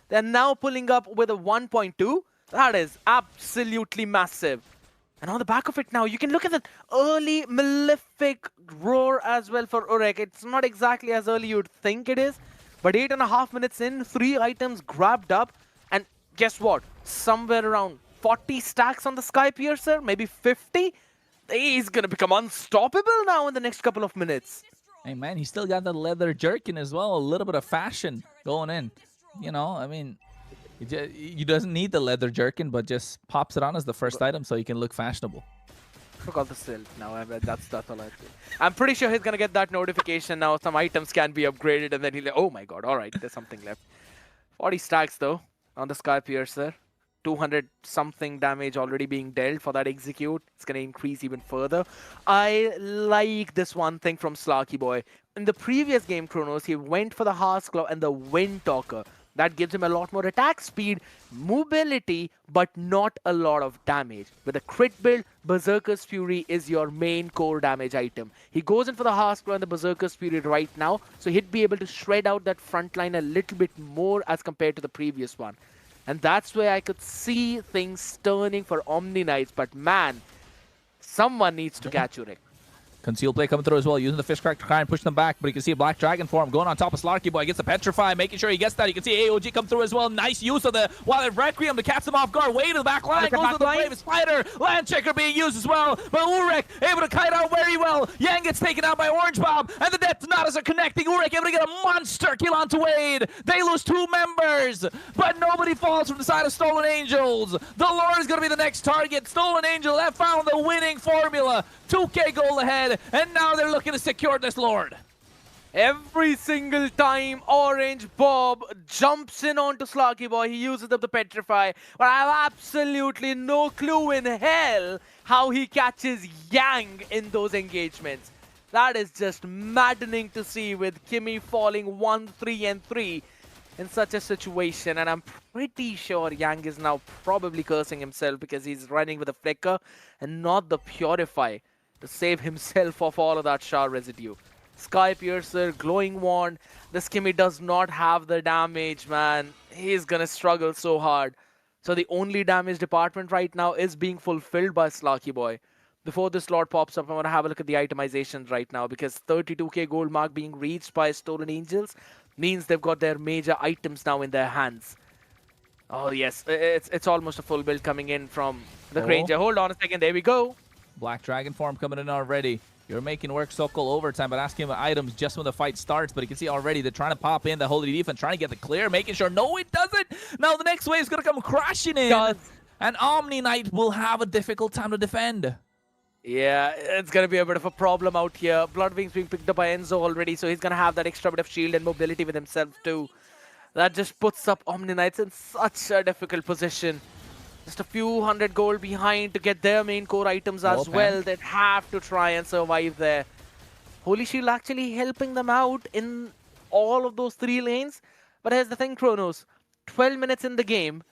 they're now pulling up with a 1.2. That is absolutely massive. And on the back of it now, you can look at that early Malefic roar as well for Urek. It's not exactly as early you'd think it is, but 8.5 minutes in, 3 items grabbed up. And guess what? Somewhere around 40 stacks on the Sky Piercer, maybe 50. He's going to become unstoppable now in the next couple of minutes. Hey, man, he still got the leather jerkin as well. A little bit of fashion going in. You know, I mean... He doesn't need the leather jerkin, but just pops it on as the first item so he can look fashionable. Forgot the silk now. That's all I think. I'm pretty sure he's gonna get that notification now. Some items can be upgraded, and then he'll. Oh my god! All right, there's something left. 40 stacks though on the Sky Piercer. 200 something damage already being dealt for that execute. It's gonna increase even further. I like this one thing from Slarky Boy. In the previous game, Chronos, he went for the Heart's Claw and the Wind Talker. That gives him a lot more attack speed, mobility, but not a lot of damage. With a crit build, Berserker's Fury is your main core damage item. He goes in for the Heart's Claw and the Berserker's Fury right now, so he'd be able to shred out that front line a little bit more as compared to the previous one. And that's where I could see things turning for Omni Knights, but man, someone needs to catch Urek. Concealed play coming through as well, using the fish crack to try and push them back, but you can see a Black Dragon form going on top of Slarky Boy. Gets the Petrify, making sure he gets that. You can see AOG come through as well. Nice use of the Wild Requiem to catch them off guard. Way to the back line, goes to the Brave Spider. Land Checker being used as well, but Urek able to kite out very well. Yang gets taken out by Orange Bob, and the Detonatas are connecting. Urek able to get a monster kill onto Wade. They lose 2 members, but nobody falls from the side of Stolen Angels. The Lord is going to be the next target. Stolen Angel have found the winning formula. 2k goal ahead, and now they're looking to secure this Lord. Every single time Orange Bob jumps in onto Slarky Boy, he uses up the Petrify, but I have absolutely no clue in hell how he catches Yang in those engagements. That is just maddening to see, with Kimmy falling 1-3-3 in such a situation. And I'm pretty sure Yang is now probably cursing himself because he's running with a Flicker and not the Purify to save himself of all of that Shard residue. Sky Piercer, Glowing Wand. This Kimmy does not have the damage, man. He's gonna struggle so hard. So the only damage department right now is being fulfilled by Slaky Boy. Before this slot pops up, I want to have a look at the itemizations right now, because 32k gold mark being reached by Stolen Angels means they've got their major items now in their hands. Oh yes, it's almost a full build coming in from the Granger. Hold on a second, there we go. Black Dragon form coming in already. You're making work Sokol overtime, but asking about items just when the fight starts. But you can see already they're trying to pop in the Holy Defense, trying to get the clear, making sure no, it doesn't. Now the next wave is going to come crashing in, and Omni Knight will have a difficult time to defend. Yeah, it's going to be a bit of a problem out here. Bloodwing's being picked up by Enzo already, so he's going to have that extra bit of shield and mobility with himself too. That just puts up Omni Knights in such a difficult position. Just a few hundred gold behind to get their main core items as well. They'd have to try and survive there. Holy Shield actually helping them out in all of those 3 lanes. But here's the thing, Kronos. 12 minutes in the game.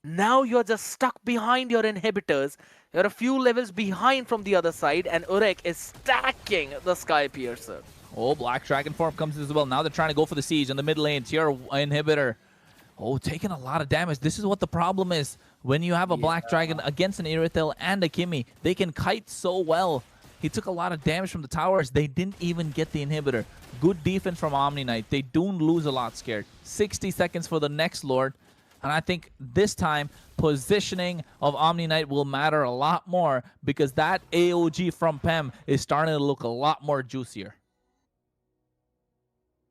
Now you're just stuck behind your inhibitors. You're a few levels behind from the other side, and Urek is stacking the Sky Piercer. Oh, Black Dragon form comes as well. Now they're trying to go for the siege on the mid lane. Tier inhibitor. Oh, taking a lot of damage. This is what the problem is. When you have a Black Dragon against an Irithel and a Kimmy, they can kite so well. He took a lot of damage from the towers. They didn't even get the inhibitor. Good defense from Omni Knight. They don't lose a lot scared. 60 seconds for the next Lord. And I think this time, positioning of Omni Knight will matter a lot more, because that AOG from Pem is starting to look a lot more juicier.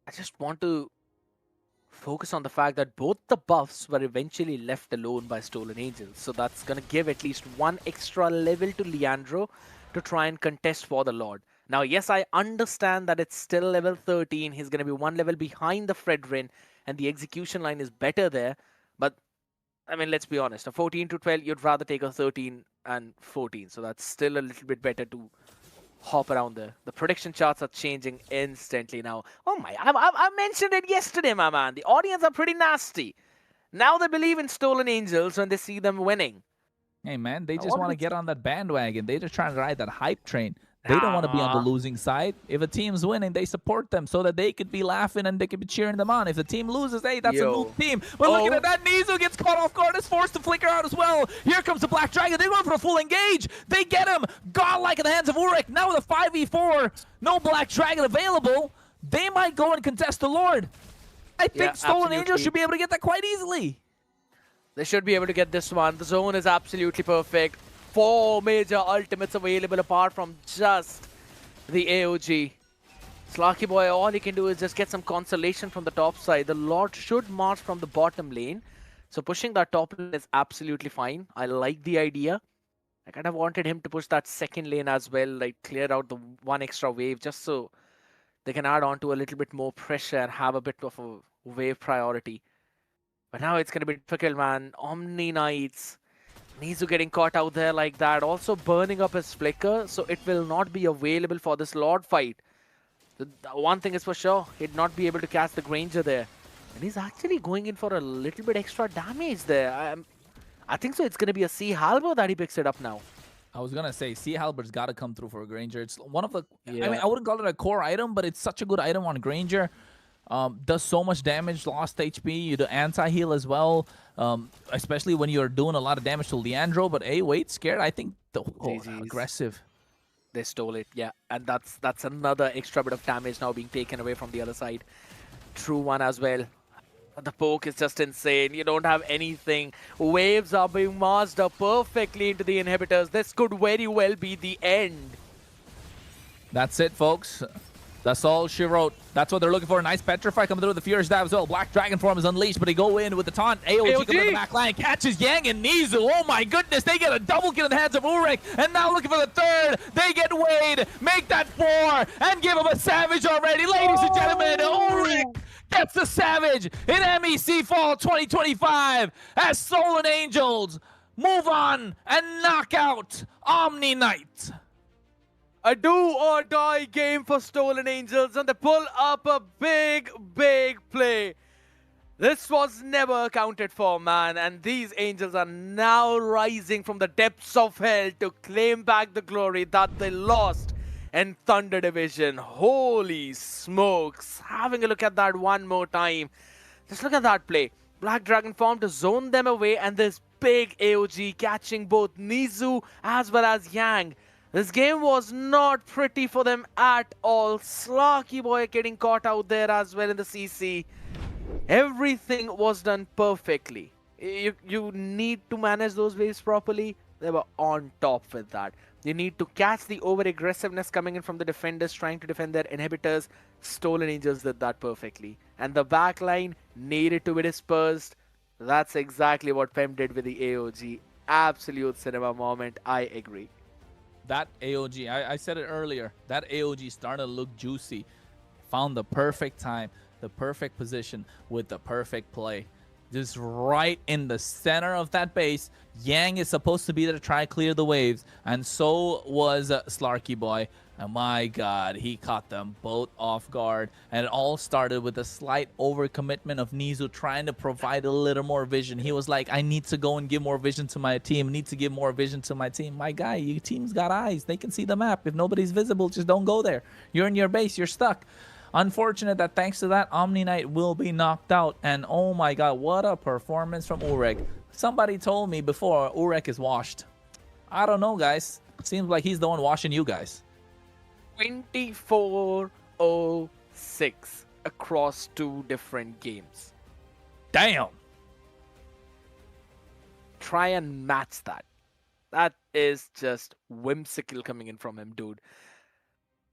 I just want to focus on the fact that both the buffs were eventually left alone by Stolen Angels. So that's going to give at least one extra level to Leandro to try and contest for the Lord. Now, yes, I understand that it's still level 13. He's going to be 1 level behind the Fredrin, and the execution line is better there. But, I mean, let's be honest. A 14 to 12, you'd rather take a 13 and 14. So that's still a little bit better to hop around there. The prediction charts are changing instantly now. Oh my, I mentioned it yesterday, my man. The audience are pretty nasty. Now they believe in Stolen Angels when they see them winning. Hey, man, they just want to get on that bandwagon. They're just trying to ride that hype train. They don't want to be on the losing side. If a team's winning, they support them so that they could be laughing and they could be cheering them on. If the team loses, hey, that's a new team. But looking at that, Nizu gets caught off guard, is forced to flicker out as well. Here comes the Black Dragon. They're going for a full engage. They get him. Godlike in the hands of Urek. Now with a 5v4, no Black Dragon available. They might go and contest the Lord. I think Stolen Angels should be able to get that quite easily. They should be able to get this one. The zone is absolutely perfect. 4 major ultimates available apart from just the AOG. Slaky Boy, all he can do is just get some consolation from the top side. The Lord should march from the bottom lane. So pushing that top lane is absolutely fine. I like the idea. I kind of wanted him to push that second lane as well, like clear out the 1 extra wave just so they can add on to a little bit more pressure and have a bit of a wave priority. But now it's going to be difficult, man. Omni Knights. Nizu getting caught out there like that. Also burning up his flicker, so it will not be available for this Lord fight. The one thing is for sure, he'd not be able to catch the Granger there. And he's actually going in for a little bit extra damage there. I think so it's going to be a Sea Halberd that he picks it up now. I was going to say, Sea Halberd's got to come through for a Granger. It's one of the... I mean, I wouldn't call it a core item, but it's such a good item on Granger. Does so much damage, lost HP, you do anti-heal as well, especially when you're doing a lot of damage to Leandro. But hey, wait, scared. I think aggressive. They stole it, yeah, and that's another extra bit of damage now being taken away from the other side. True one as well. The poke is just insane. You don't have anything. Waves are being marched up perfectly into the inhibitors. This could very well be the end. That's it, folks. That's all she wrote. That's what they're looking for. A nice Petrify coming through with the Furious Dive as well. Black Dragon form is unleashed, but they go in with the taunt. AOG coming to the back line. Catches Yang and Nizu. Oh my goodness. They get a double kill in the hands of Urek. And now looking for the third. They get Wade. Make that 4. And give him a Savage already. Ladies and gentlemen, Urek gets the Savage in MEC Fall 2025 as Stolen Angels move on and knock out Omni Knight. A do or die game for Stolen Angels, and they pull up a big play. This was never accounted for, man, and these Angels are now rising from the depths of hell to claim back the glory that they lost in Thunder Division. Holy smokes. Having a look at that one more time. Just look at that play. Black Dragon form to zone them away, and this big AOG catching both Nizu as well as Yang. This game was not pretty for them at all. Slarky Boy getting caught out there as well in the CC. Everything was done perfectly. You need to manage those waves properly. They were on top with that. You need to catch the over-aggressiveness coming in from the defenders trying to defend their inhibitors. Stolen Angels did that perfectly. And the backline needed to be dispersed. That's exactly what Pem did with the AOG. Absolute cinema moment. I agree. That AOG, I said it earlier, that AOG started to look juicy. Found the perfect time, the perfect position with the perfect play. Just right in the center of that base. Yang is supposed to be there to try to clear the waves, and so was Slarky Boy. And my God, he caught them both off guard. And it all started with a slight overcommitment of Nizu trying to provide a little more vision. He was like, I need to go and give more vision to my team. I need to give more vision to my team. My guy, your team's got eyes. They can see the map. If nobody's visible, just don't go there. You're in your base. You're stuck. Unfortunate that thanks to that, Omni Knight will be knocked out. And oh my God, what a performance from Urek. Somebody told me before Urek is washed. I don't know, guys. Seems like he's the one washing you guys. 24-06 across 2 different games. Damn. Try and match that. That is just whimsical coming in from him, dude.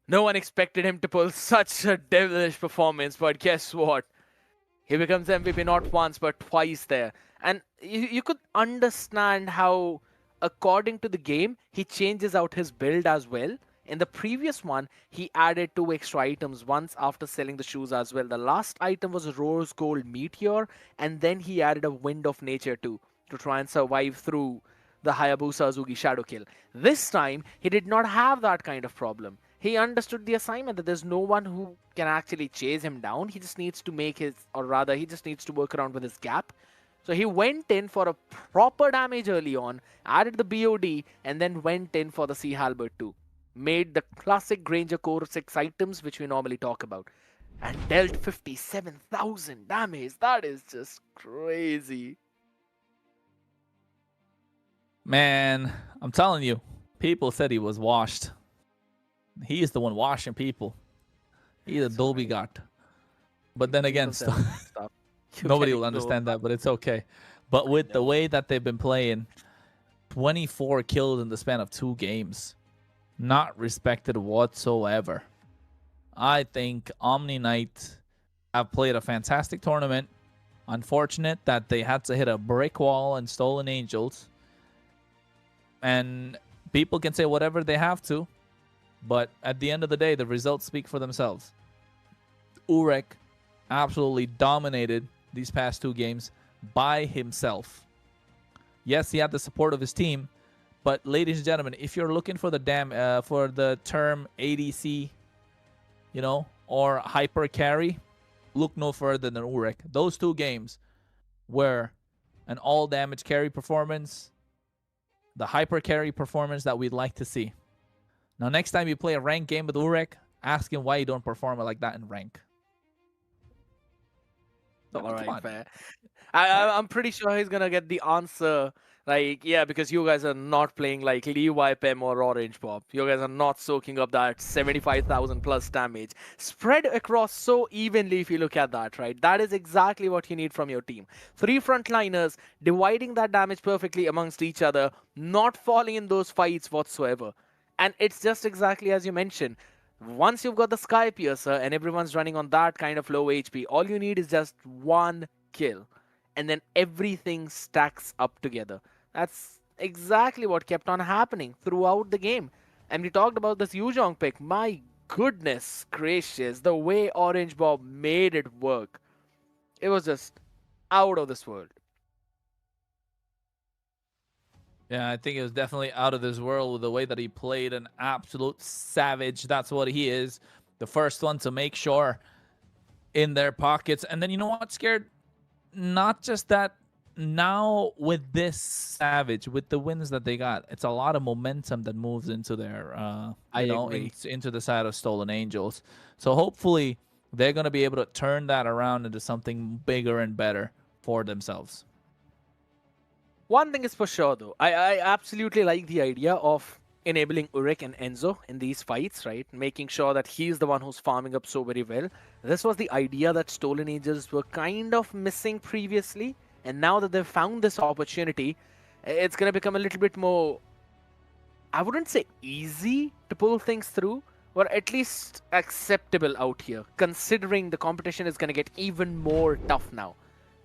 No one expected him to pull such a devilish performance, but guess what? He becomes MVP not once, but twice there. And you could understand how, according to the game, he changes out his build as well. In the previous one, he added 2 extra items, once after selling the shoes as well. The last item was a Rose Gold Meteor, and then he added a Wind of Nature too, to try and survive through the Hayabusa Azugi Shadow Kill. This time, he did not have that kind of problem. He understood the assignment that there's no one who can actually chase him down. He just needs to make his, or rather, he just needs to work around with his gap. So he went in for a proper damage early on, added the BOD, and then went in for the Sea Halberd too. Made the classic Granger Core 6 items, which we normally talk about, and dealt 57,000 damage. That is just crazy. Man, I'm telling you, people said he was washed. He is the one washing people. He's a Dolby God. But then again, nobody will understand that, but it's okay. But with the way that they've been playing, 24 kills in the span of 2 games. Not respected whatsoever. I think Omni Knight have played a fantastic tournament. Unfortunate that they had to hit a brick wall and Stolen Angels. And people can say whatever they have to, but at the end of the day, the results speak for themselves. Urek absolutely dominated these past 2 games by himself. Yes, he had the support of his team, but ladies and gentlemen, if you're looking for the term ADC, you know, or hyper carry, look no further than Urek. Those 2 games were an all damage carry performance, the hyper carry performance that we'd like to see. Now, next time you play a ranked game with Urek, ask him why you don't perform it like that in rank. All right, fair. I'm pretty sure he's gonna get the answer. Like, yeah, because you guys are not playing like Levi, Pem, or Orange Pop. You guys are not soaking up that 75,000 plus damage spread across so evenly. If you look at that, right, that is exactly what you need from your team. 3 frontliners dividing that damage perfectly amongst each other, not falling in those fights whatsoever. And it's just exactly as you mentioned. Once you've got the Sky Piercer and everyone's running on that kind of low HP, all you need is just 1 kill. And then everything stacks up together. That's exactly what kept on happening throughout the game. And we talked about this Yuzhong pick. My goodness gracious, the way Orange Bob made it work. It was just out of this world. Yeah, I think it was definitely out of this world with the way that he played. An absolute savage. That's what he is. The first one to make sure in their pockets. And then you know what, Scared? Not just that, now with this savage, with the wins that they got, it's a lot of momentum that moves into their I agree. into the side of Stolen Angels. So hopefully they're going to be able to turn that around into something bigger and better for themselves. One thing is for sure, though. I absolutely like the idea of enabling Urek and Enzo in these fights, right? Making sure that he's the one who's farming up so very well. This was the idea that Stolen Angels were kind of missing previously. And now that they've found this opportunity, it's going to become a little bit more, I wouldn't say easy to pull things through, but at least acceptable out here, considering the competition is going to get even more tough now.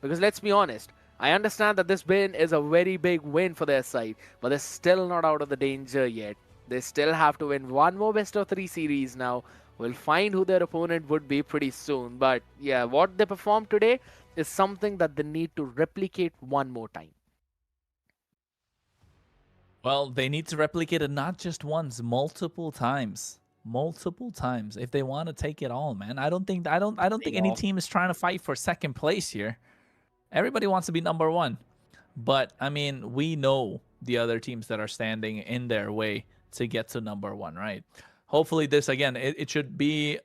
Because let's be honest, I understand that this win is a very big win for their side, but they're still not out of the danger yet. They still have to win one more best of 3 series now. We'll find who their opponent would be pretty soon. But yeah, what they performed today is something that they need to replicate one more time. Well, they need to replicate it not just once, multiple times. Multiple times if they want to take it all, man. I don't think any team is trying to fight for second place here. Everybody wants to be number one. But I mean, we know the other teams that are standing in their way to get to number one, right? Hopefully this again, it should be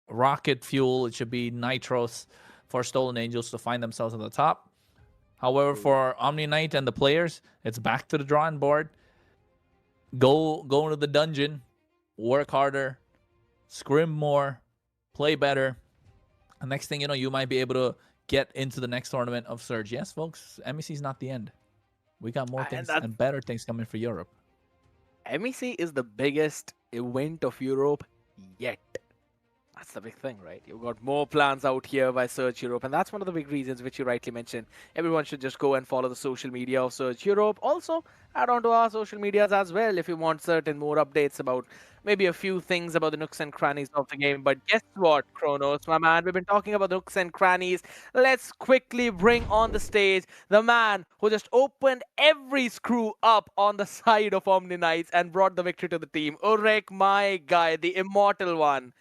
rocket fuel, it should be nitros for Stolen Angels to find themselves at the top. However, for Omni Knight and the players, it's back to the drawing board. Go into the dungeon, work harder, scrim more, play better. And next thing you know, you might be able to get into the next tournament of Surge. Yes, folks, MEC is not the end. We got more things and better things coming for Europe. MEC is the biggest event of Europe yet. That's the big thing, right? You've got more plans out here by Surge Europe, and that's one of the big reasons which you rightly mentioned. Everyone should just go and follow the social media of Surge Europe. Also, add on to our social medias as well if you want certain more updates about maybe a few things about the nooks and crannies of the game. But guess what, Kronos, my man? We've been talking about nooks and crannies. Let's quickly bring on the stage the man who just opened every screw up on the side of Omni Knights and brought the victory to the team. Urek, my guy, the immortal one.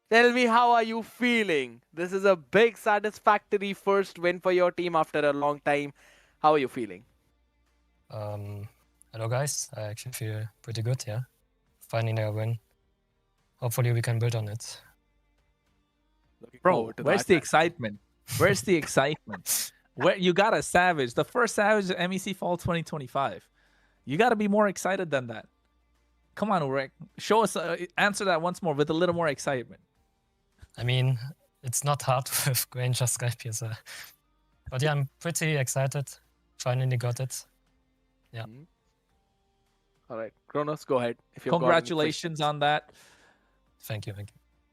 Tell me, how are you feeling? This is a big, satisfactory first win for your team after a long time. How are you feeling? Hello, guys. I actually feel pretty good, yeah. Finding a win. Hopefully, we can build on it. Bro, where's the excitement? Where's the excitement? Where you got a savage, the first savage of MEC Fall 2025. You got to be more excited than that. Come on, Urek. Show us, answer that once more with a little more excitement. I mean, it's not hard with Granger Skype here, so. But yeah, I'm pretty excited. Finally got it. Yeah. All right, Kronos, go ahead. If you've Congratulations on that. Thank you.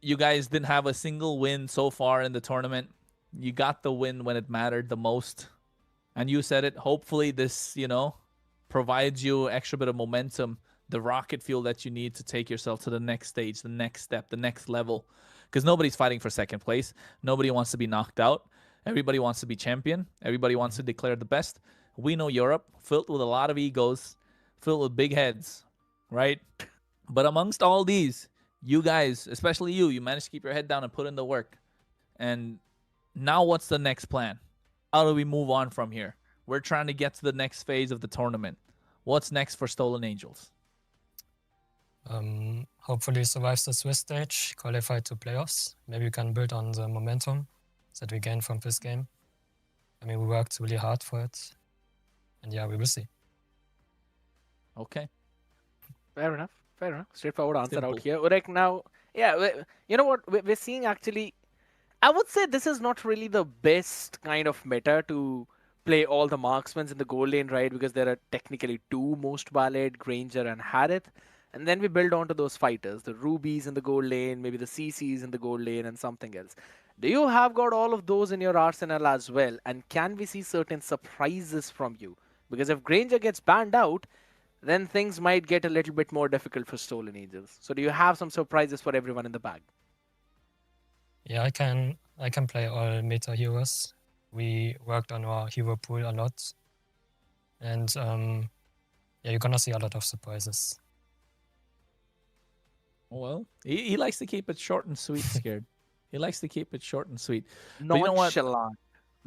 You guys didn't have a single win so far in the tournament. You got the win when it mattered the most. And you said it. Hopefully this, provides you extra bit of momentum, the rocket fuel that you need to take yourself to the next stage, the next step, the next level. Because nobody's fighting for second place. Nobody wants to be knocked out. Everybody wants to be champion. Everybody wants to declare the best. We know Europe, filled with a lot of egos, filled with big heads, right? But amongst all these, you guys, especially you managed to keep your head down and put in the work. And now what's the next plan? How do we move on from here? We're trying to get to the next phase of the tournament. What's next for Stolen Angels? Hopefully survive the Swiss stage, qualify to playoffs. Maybe we can build on the momentum that we gained from this game. I mean, we worked really hard for it. And yeah, we will see. Okay. Fair enough. Straightforward answer out here. Urek, now, yeah, you know what? We're seeing actually, I would say this is not really the best kind of meta to play all the marksmen in the gold lane, right? Because there are technically two most valid, Granger and Harith. And then we build onto those fighters, the Rubies in the gold lane, maybe the CCs in the gold lane, and something else. Do you have got all of those in your arsenal as well? And can we see certain surprises from you? Because if Granger gets banned out, then things might get a little bit more difficult for Stolen Angels. So do you have some surprises for everyone in the bag? Yeah, I can play all meta heroes. We worked on our hero pool a lot. And yeah, you're gonna see a lot of surprises. Well, he likes to keep it short and sweet, Scared. He likes to keep it short and sweet. But you know what? Nonchalant.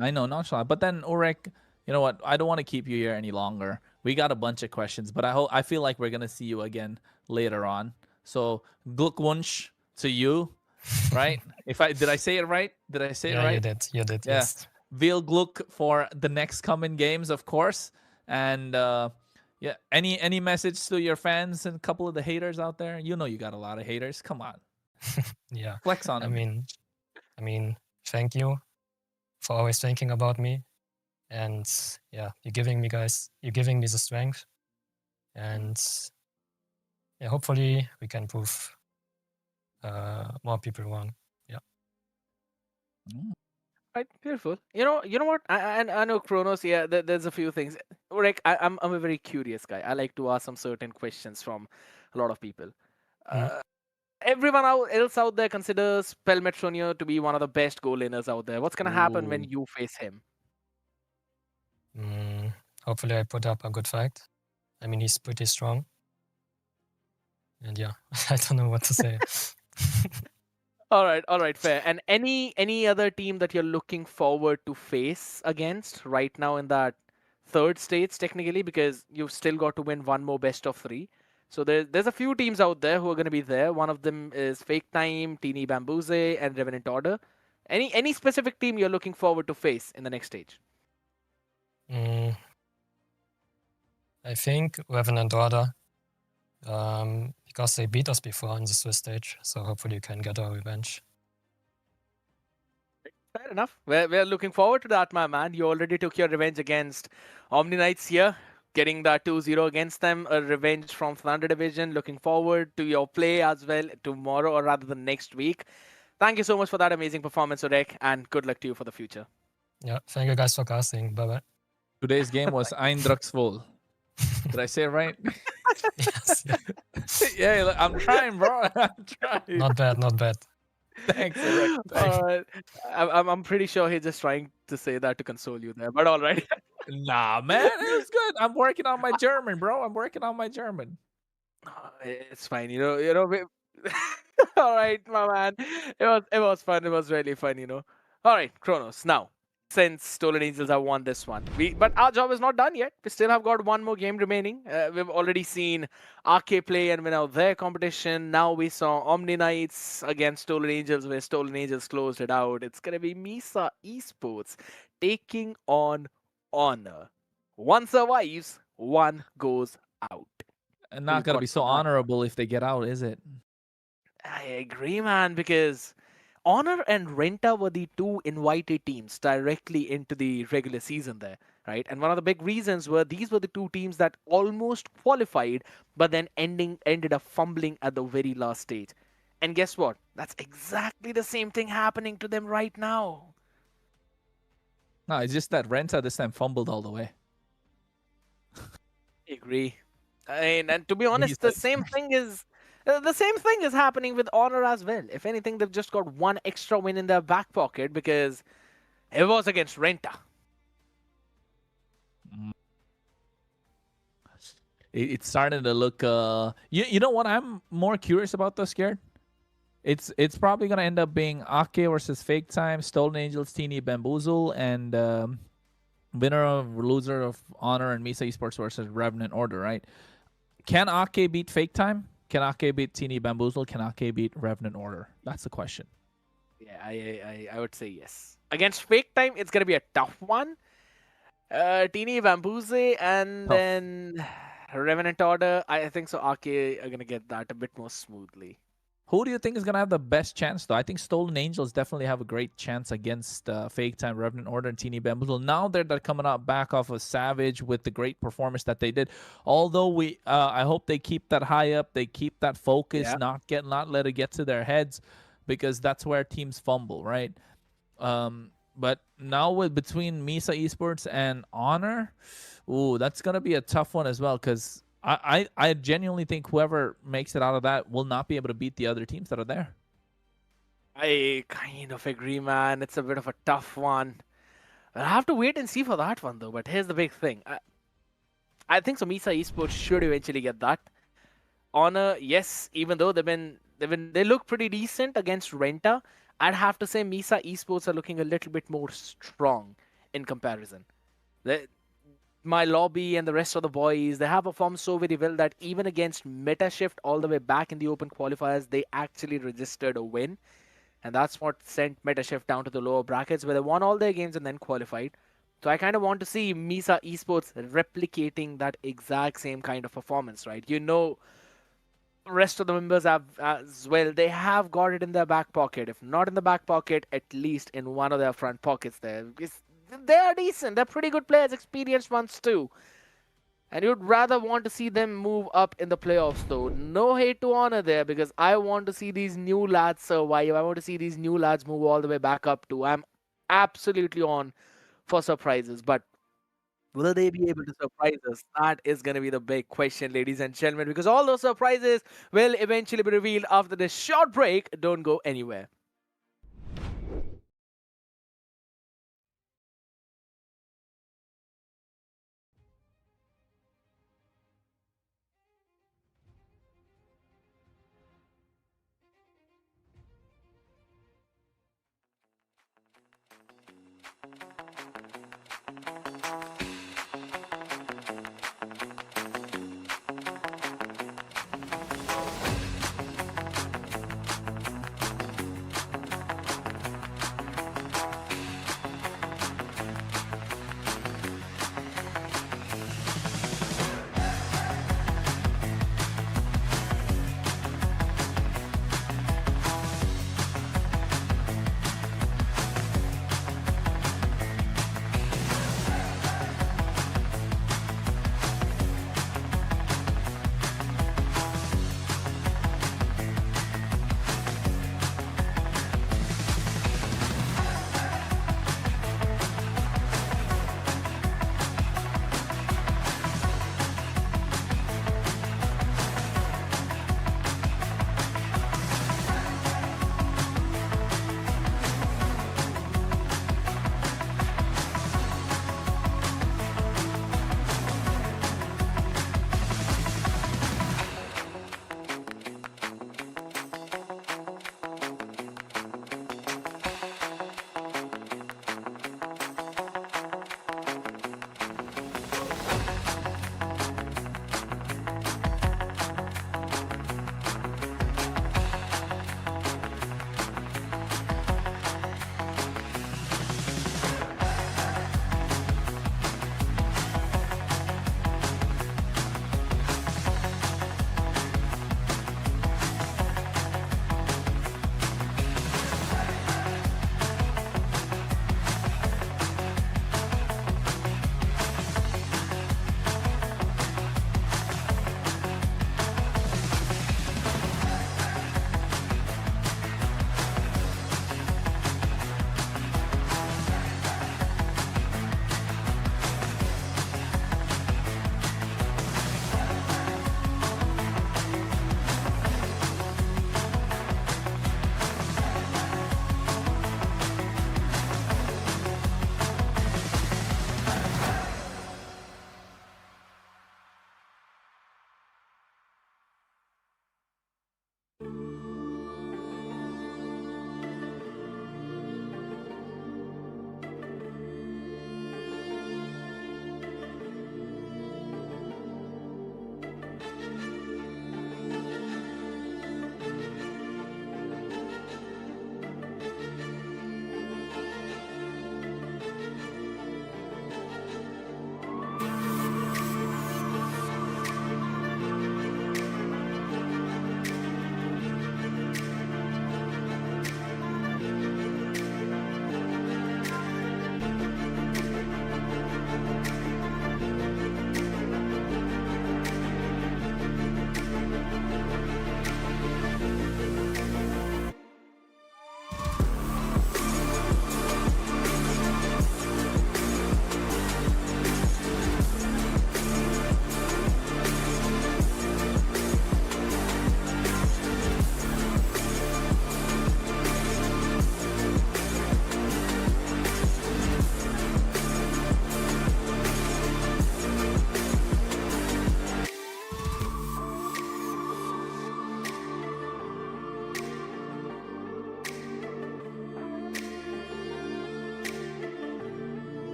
I know, nonchalant. But then, Urek, you know what? I don't want to keep you here any longer. We got a bunch of questions, but I feel like we're gonna see you again later on. So, Glückwunsch to you, right? Did I say it right? Did I say it Yeah, right? you did. You did. Yeah. Yes. Veel Glück for the next coming games, of course. And yeah, any message to your fans and a couple of the haters out there? You know you got a lot of haters. Come on, Yeah. flex on I them. mean, thank you for always thinking about me, and yeah, you're giving me the strength, and yeah, hopefully we can prove more people wrong. Yeah. Right, beautiful. You know what? I know Kronos. Yeah, there's a few things. Like I'm a very curious guy. I like to ask some certain questions from a lot of people. Mhm. Everyone else out there considers Pelmetronio to be one of the best goal laners out there. What's gonna happen when Ooh. you face him? Hopefully I put up a good fight. I mean, he's pretty strong. And yeah, I don't know what to say. All right, fair. And any other team that you're looking forward to face against right now in that third stage, technically, because you've still got to win one more best of three. So there's a few teams out there who are going to be there. One of them is Fake Time, Teeny Bamboozle, and Revenant Order. Any specific team you're looking forward to face in the next stage? Mm, I think Revenant Order, because they beat us before on the Swiss stage, so hopefully you can get our revenge. Fair enough. We're looking forward to that, my man. You already took your revenge against Omni Knights here, getting that 2-0 against them, a revenge from Thunder Division. Looking forward to your play as well tomorrow, or rather the next week. Thank you so much for that amazing performance, Urek, and good luck to you for the future. Yeah, thank you guys for casting. Bye-bye. Today's game was Eindrucksvoll. Did I say it right? Yes, yeah. Yeah, look, I'm trying, bro. I'm trying. Not bad, not bad. Thanks, Urek. Thanks. I'm pretty sure he's just trying to say that to console you there, but all right. Nah, man, it was good. I'm working on my German, bro. I'm working on my German. It's fine, all right, my man. It was fun. It was really fun, All right, Kronos. Now, since Stolen Angels have won this one, but our job is not done yet. We still have got one more game remaining. We've already seen RK play and win out their competition. Now we saw Omni Knights against Stolen Angels, where Stolen Angels closed it out. It's gonna be Misa Esports taking on Honor. One survives, one goes out. And not We've gonna got be so Honor. honorable if they get out, is it? I agree, man, because Honor and Renta were the two invited teams directly into the regular season there, right? And one of the big reasons were these were the two teams that almost qualified, but then ended up fumbling at the very last stage. And guess what? That's exactly the same thing happening to them right now. No, it's just that Renta this time fumbled all the way. I agree. And to be honest, said- the same thing is happening with Honor as well. If anything, they've just got one extra win in their back pocket because it was against Renta. It's starting to look. You know what I'm more curious about though, Scared? It's probably gonna end up being Ake versus Fake Time, Stolen Angels, Teeny Bamboozle, and winner of loser of Honor and Misa Esports versus Revenant Order, right? Can Ake beat Fake Time? Can Ake beat Teeny Bamboozle? Can Ake beat Revenant Order? That's the question. Yeah, I would say yes. Against Fake Time, it's gonna be a tough one. Teeny Bamboozle and Tough. then Revenant Order. I think so. Ake are gonna get that a bit more smoothly. Who do you think is going to have the best chance, though? I think Stolen Angels definitely have a great chance against Fake Time, Revenant Order, and Teeny Bamboozle. Now they're coming out back off of Savage with the great performance that they did. Although I hope they keep that high up, they keep that focus, Yeah. not let it get to their heads, because that's where teams fumble, right? But now between Misa Esports and Honor, ooh, that's going to be a tough one as well, because I genuinely think whoever makes it out of that will not be able to beat the other teams that are there. I kind of agree, man. It's a bit of a tough one. I'll have to wait and see for that one, though. But here's the big thing. I think so. Misa Esports should eventually get that. Honor, yes, even though they look pretty decent against Renta, I'd have to say Misa Esports are looking a little bit more strong in comparison. They, my lobby and the rest of the boys, they have performed so very well that even against Meta Shift all the way back in the open qualifiers, they actually registered a win. And that's what sent Meta Shift down to the lower brackets where they won all their games and then qualified. So I kind of want to see Misa Esports replicating that exact same kind of performance, right? Rest of the members have as well. They have got it in their back pocket. If not in the back pocket, at least in one of their front pockets there. They are decent. They're pretty good players, experienced ones too. And you'd rather want to see them move up in the playoffs, though. No hate to Honor there, because I want to see these new lads survive. I want to see these new lads move all the way back up too. I'm absolutely on for surprises, but will they be able to surprise us? That is going to be the big question, ladies and gentlemen, because all those surprises will eventually be revealed after this short break. Don't go anywhere.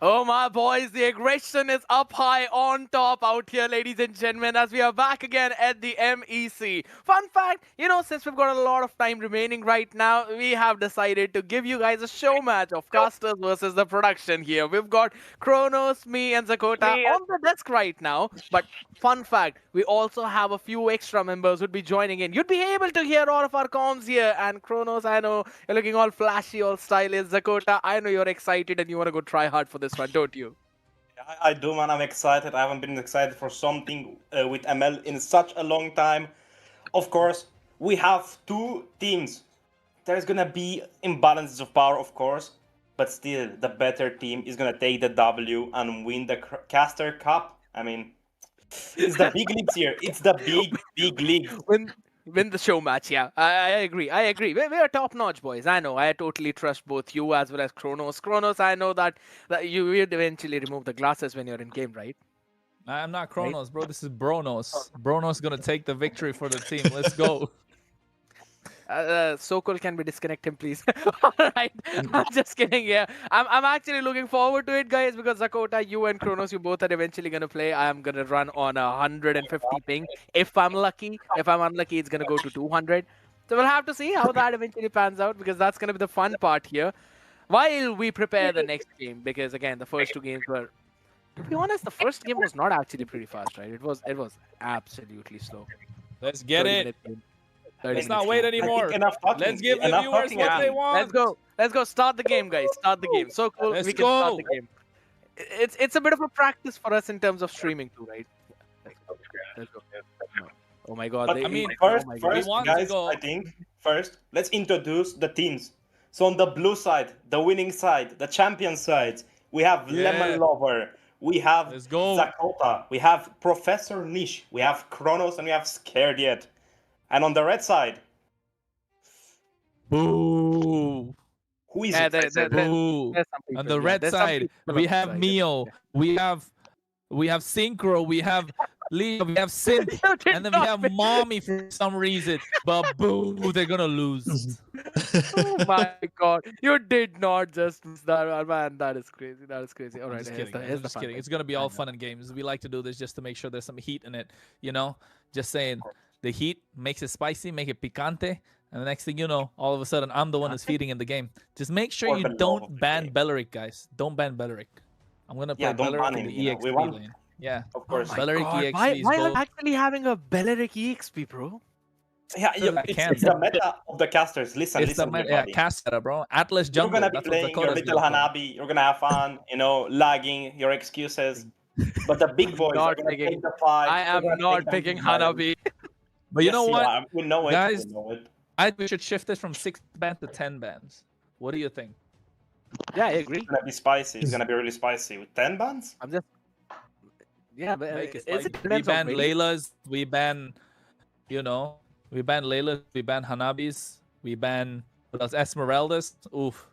Oh my boys, the aggression is up high on top out here, ladies and gentlemen, as we are back again at the MEC. Fun fact, since we've got a lot of time remaining right now, we have decided to give you guys a show match of casters versus the production here. We've got Kronos, me, and Zakota on the desk right now, but fun fact, we also have a few extra members who'd be joining in. You'd be able to hear all of our comms here, and Kronos, I know you're looking all flashy, all stylish. Zakota, I know you're excited and you want to go try hard for this one, don't you? I do, man. I'm excited. I haven't been excited for something with ML in such a long time. Of course, we have two teams. There's gonna be imbalances of power, of course, but still, the better team is gonna take the W and win the Caster Cup. I mean, it's the big leagues here. It's the big league. Win the show match, yeah. I agree. We are top notch, boys. I know. I totally trust both you as well as Kronos. Kronos, I know that you will eventually remove the glasses when you're in game, right? I'm not Kronos, bro. This is Bronos. Bronos gonna take the victory for the team. Let's go. Sokol, can we disconnect him, please? All right, I'm just kidding. Yeah, I'm actually looking forward to it, guys, because Zakota, you and Kronos, you both are eventually gonna play. I am gonna run on 150 ping if I'm lucky. If I'm unlucky, it's gonna go to 200. So we'll have to see how that eventually pans out, because that's gonna be the fun part here. While we prepare the next game, because again, the first two games were, to be honest, the first game was not actually pretty fast, right? It was absolutely slow. Let's get it. Let's not wait I anymore. think enough talking. Let's give the Enough viewers talking, what yeah. they want. Let's go. Start the game, guys. Start the game. So cool. Let's We can start go. the game. It's a bit of a practice for us in terms of streaming too, right? Let's go. Oh my God. But I mean, first, we first want to guys, go. I think first let's introduce the teams. So on the blue side, the winning side, the champion side, we have Yeah. Lemon Lover, we have Let's go. Zakota, we have Professor Niche, we have Kronos, and we have Scared Yet. And on the red side, Boo. who is Yeah, it? Boo. there's some people, On the yeah, red there's some side, people we on have the side. Mio, we have Synchro, we have Leo, we have Synth, You did and then we not have pick- Mommy for some reason. But boo, they're gonna lose. Oh my God. You did not just miss that, man. That is crazy. That is crazy. All I'm right, just here's kidding. the I'm just fun kidding. bit. It's gonna be all fun and games. We like to do this just to make sure there's some heat in it. Just saying, the heat makes it spicy, make it picante, and the next thing you know, all of a sudden, I'm the one who's feeding in the game. Just make sure For you the love of don't the ban game. Belleric, guys. Don't ban Belleric. I'm gonna play Yeah, don't Belleric ban in him, the you know. EXP We want- lane. Yeah. Of course. Belleric God, EXP is why are gold. we actually having a Belleric EXP, bro? Yeah, I can't. it's the meta of the casters. Listen, It's the listen, yeah, everybody. cast setup, bro. Atlas You're jungle. gonna be That's what playing your Dakota's little gonna play. Hanabi. You're gonna have fun, lagging, your excuses. But the big boys are Not gonna picking- take the fight. I am They're gonna not take the picking big battles. Hanabi. But you Yes, know what? are. We know it. Guys, We know it. I think we should shift this from 6 bans to 10 bans. What do you think? Yeah, I agree. It's gonna be spicy. It's gonna be really spicy with 10 bans. I'm just. Yeah, but Make it it's spicy. We depends on ban rating. Laylas. We ban, we ban Laylas. We ban Hanabis. We ban what else? Esmeraldas. Oof.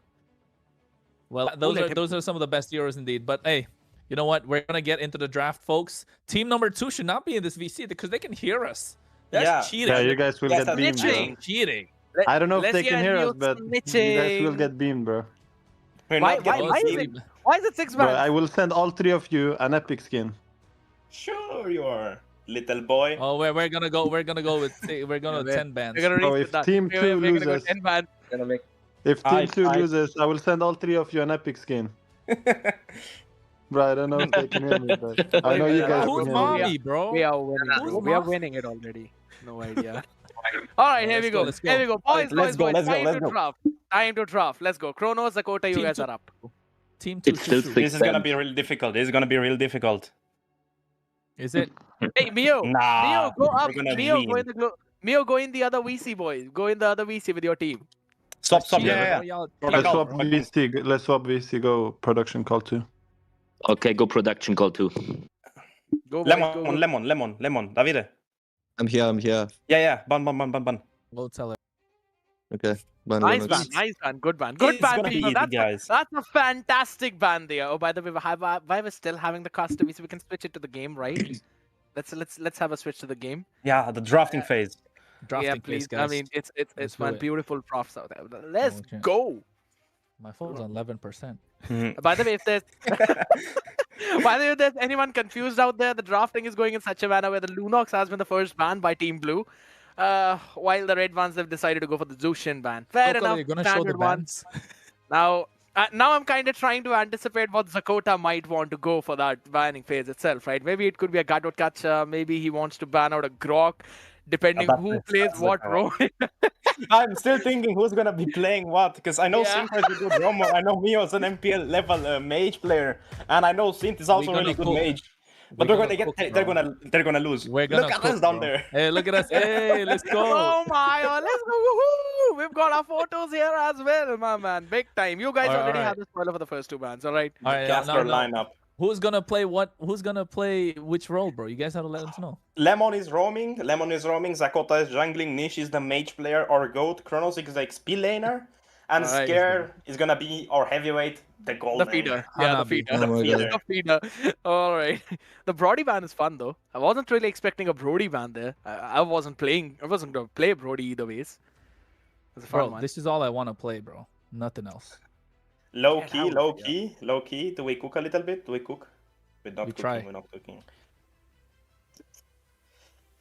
Well, those are some of the best heroes indeed. But hey, you know what? We're gonna get into the draft, folks. Team number 2 should not be in this VC because they can hear us. That's Yeah. cheating. Yeah, you guys will Yes, get beamed, bro. snitching. Cheating. I don't know if Let's they can hear hear you us, but you guys will snitching. get beamed, bro. We're Why- not getting why is beamed. it- Why is it 6 Bro, bans? I will send all 3 of you an epic skin. Sure you are, little boy. Oh, we're gonna go. We're gonna go with. We're gonna Yeah, 10 bans. We're gonna So reach if that. team We're 2 gonna go loses, 10 bans. if team I- 2 I- loses, I will send all 3 of you an epic skin. Bro, I don't know if they can hear me, but I know you guys Who's can hear me. mommy, bro? We are winning. Who's Bro. We are Mom? winning it already. No idea. All right, here we go. Let's go. Here we go. Boys, Let's boys, go, boys. let's go, Time let's to go. draft. Time to draft. Let's go. Kronos, Zakota, you Team guys two. are up. Team 2. It's still Shushu. This is gonna be really difficult. This is gonna be real difficult. Is it? Hey, Mio. Nah, Mio, go up. we're gonna Mio, win. go in the Mio, go in the other VC, boys. Go in the other VC with your team. Stop, stop. Cheating, Yeah, bro. yeah. Y'all Protocol, Let's swap protocol. VC. Let's swap VC. Go production call 2. Okay, go production call 2. Go, boys, go, go. Lemon. Davide. I'm here. Yeah, yeah. Ban. Go tell her. Okay. Ban Nice Linux. ban, nice ban, good ban, good It's ban, gonna be people. easy, guys. That's a fantastic ban there. Oh, by the way, why we're still having the custom, so we can switch it to the game, right? Let's have a switch to the game. Yeah, the drafting phase. Drafting Yeah, place, please. guys. I mean, it's Let's do one it. beautiful profs out there. Let's Okay. go. My phone's on 11%. By the way, if there's by the way, if there's anyone confused out there, the drafting is going in such a manner where the Lunox has been the first ban by Team Blue, while the red ones have decided to go for the Zushin ban. Fair Kokoro, enough. you're gonna show the Standard one. bans. Now I'm kind of trying to anticipate what Zakota might want to go for that banning phase itself, right? Maybe it could be a Gadot Kacha, maybe he wants to ban out a Grok, depending who plays what role. I'm still thinking who's gonna be playing what, because I know Yeah. Synth is a good roamer. I know Mio is an MPL level mage player, and I know Synth is also We're really gonna good cook. mage. But We're they're gonna gonna cook, get, bro. they're gonna lose. We're gonna Look at cook, us down bro. there. Hey, look at us. Hey, let's go. Oh my, let's go. Woohoo! We've got our photos here as well, my man. Big time. You guys All right, already all right. have the spoiler for the first two bands, all right? All right, Caster now, lineup. who's gonna play what? Who's gonna play which role, bro? You guys have to let us know. Lemon is roaming. Zakota is jungling. Nish is the mage player or goat. Kronos is the XP laner. And All right. Scare is gonna be our heavyweight, the gold The laner. feeder. Yeah, the Hanabi. feeder. Oh my feeder. god. The feeder. All right. The Brody ban is fun though. I wasn't really expecting a Brody ban there. I wasn't playing. I wasn't gonna play Brody either ways. It was a fun Bro, one. this is all I want to play, bro. Nothing else. Low Get key, out, low yeah. key, low key. Do we cook a little bit? Do we cook? We're not We cooking. try. We're not cooking.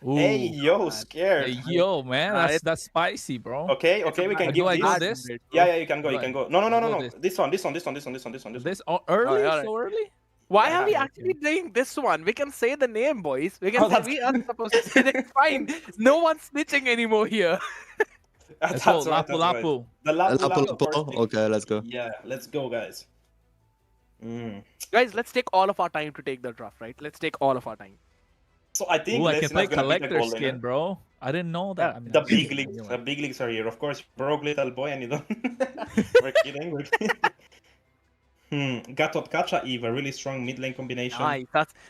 Ooh. Hey, yo, Scared. Hey, yo, man, it's- that's spicy, bro. Okay, It's okay, a we can bad- give Do I go this. this? Yeah, you can go, you Go can ahead. go. No, Go no. this. This one. This early? All right. So early? Why Yeah, are we yeah, actually doing this one? We can say the name, boys. We can Oh, say that's we are supposed to say it's fine. No one's snitching anymore here. Let's go, That's right, Lapu that's right. Lapu. The Lapu Lapu Lapu Lapu. first pick. Okay, let's go. Yeah, let's go, guys. Guys, let's take all of our time to take the draft, right? Let's take all of our time. So I think Ooh, I can Lesina's play gonna be the collector gold skin, laner. bro. I didn't know that. Yeah, I mean, The I did, big but leagues, anyway. the big leagues are here. Of course, broke little boy, and you don't. We're kidding. We're kidding. Gatot Kacha Eve, a really strong mid lane combination. Nice.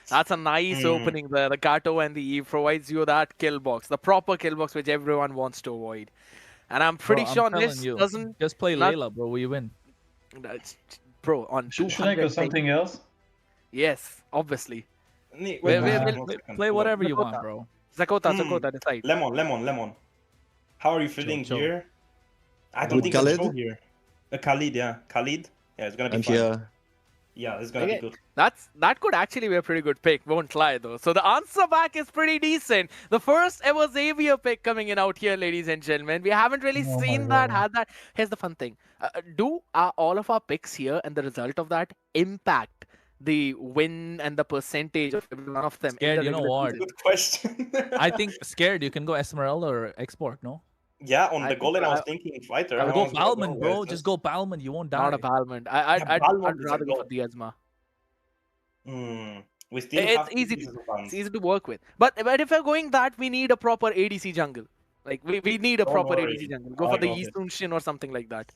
That's a nice opening there. The Gato and the Eve provides you that kill box, the proper kill box which everyone wants to avoid. And I'm pretty Bro, sure I'm telling this you, doesn't. just play not- Layla, bro. We win. Bro, on Should I 200 go ping- something else? Yes, obviously. Wait, Wait, one wait, second. play whatever you Dakota. want, bro. Zakota, decide. Lemon. How are you feeling Chill. here? I don't With think there's Khalid? show here. Khalid, yeah. Khalid? Yeah, it's gonna be I'm fine. here. Yeah, it's gonna Okay. be good. That could actually be a pretty good pick, won't lie though. So the answer back is pretty decent. The first ever Xavier pick coming in out here, ladies and gentlemen. We haven't really Oh my seen that, God. had that. Here's the fun thing. Do all of our picks here and the result of that impact the win and the percentage of every one of them? in Scared, the you know regular what? season? Good question. I think scared. You can go Esmeralda or export, no? Yeah, on I the think golden, I was I- thinking fighter. I would I Go was gonna Balmond, go bro. with Just this. go Balmond. You won't die. Not a Balmond. I'd Balmond is a rather go for goat. Diazma. We still It's have two easy. pieces of balance. It's easy to work with. But if we're going that, we need a proper ADC jungle. Like we need a Don't proper worry, ADC jungle. Go I for the got it. Yisun Shin or something like that.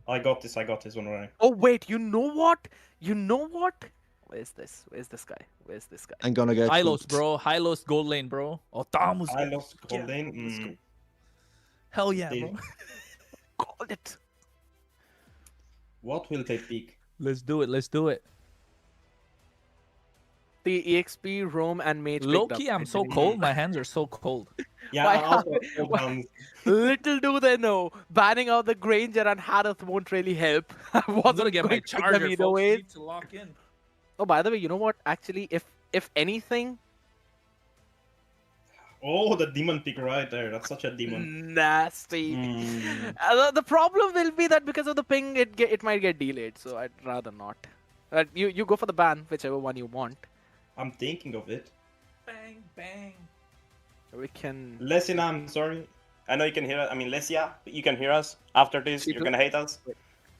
I got this, don't worry. Oh wait, you know what? Where's this guy? I'm gonna get Hylos, cooked. bro. Hylos gold lane, bro. Oh, Tamus. I lost Yeah, golden. let's go. Hell yeah, Deal. bro. Called it. What will they pick? Let's do it. The EXP, Roam, and Mage. picked up. Low-key, I'm so cold. My hands are so cold. Yeah, Why and also are- gold why- ones. Little do they know, banning out the Granger and Harith won't really help. I I'm wasn't gonna get my going to pick them charger, either folks. way. Need to lock in. Oh, by the way, you know what? Actually, if anything, Oh, the demon pick right there. That's such a demon. nasty. The problem will be that because of the ping, it might get delayed. So I'd rather not. You go for the ban, whichever one you want. I'm thinking of it. Bang, bang. We can. Lesina, I'm sorry. I know you can hear us. I mean, Lesia, you can hear us. After this, She you're do- gonna hate us.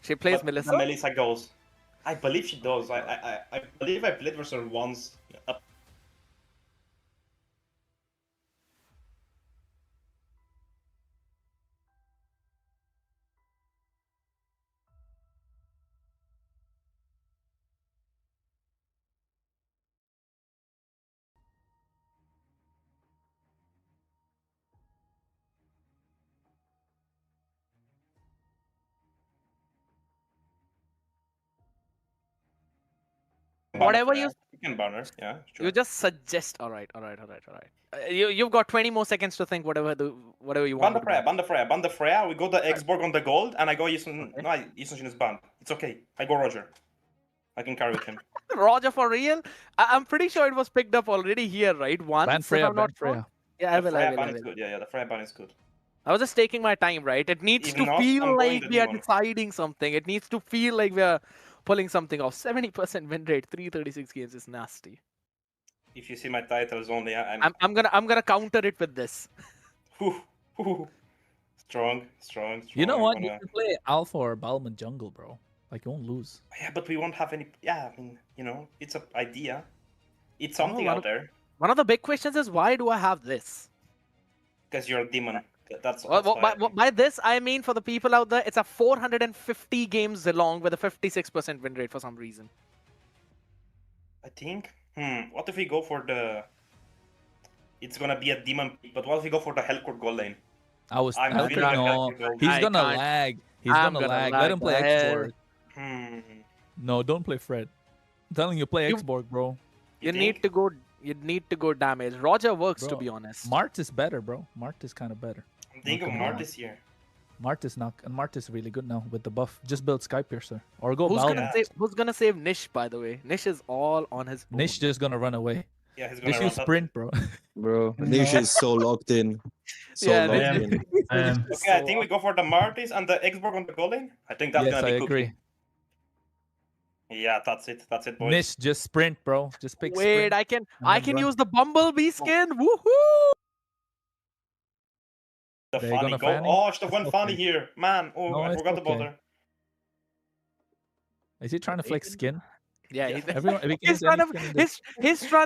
She plays But Melissa. the Melissa goes. I believe she does. I believe I played versus her once. Whatever you can banner, yeah, sure. you just suggest. All right. You've got 20 more seconds to think whatever you want. Ban the Freya. We go the Xborg on the gold, and I go Yisun. Okay. No, Yisun is banned. It's okay. I go Roger. I can carry with him. Roger for real? I'm pretty sure it was picked up already here, right? Once. Ban Freya, ban Freya. Yeah, I will. Ban is good. Yeah, the Freya ban is good. I was just taking my time, right? It needs to feel like we are deciding something. It needs to feel like we are pulling something off. 70% win rate, 336 games is nasty. If you see my titles only, I'm gonna counter it with this. Strong. You know what? You can play Alpha or Balman jungle, bro. Like, you won't lose. Yeah, but we won't have any. Yeah, I mean, you know, it's an idea. It's something out there. One of the big questions is, why do I have this? Because you're a demon. That's by this, I mean, for the people out there, it's a 450 games long with a 56% win rate for some reason. I think. What if we go for the... It's gonna be a demon, but what if we go for the Hellcourt gold lane? He's gonna lag. He's gonna lag. Let him play Xborg. No, don't play Fred. I'm telling you, play Xborg, bro. You need to go damage. Roger works, bro, to be honest. Mart is better, bro. Mart is kind of better. I'm thinking Mart is here. Mart is really good now with the buff. Just build Skypiercer or go Who's gonna save Nish, by the way? Nish is all on his own. Nish just gonna run away. Yeah, he's gonna Nish sprint, bro. Bro, Nish is so locked in. Okay, I think we go for the Martis and the Xborg on the goal lane. I think that's gonna be I agree. Yeah, that's it, boys. Nish, just sprint, bro. Just pick sprint. I can use the Bumblebee skin. Woohoo! The funny go. Oh, it's the one funny here, man. Oh, no, I forgot about her. Is he trying to flex skin? Yeah, he's trying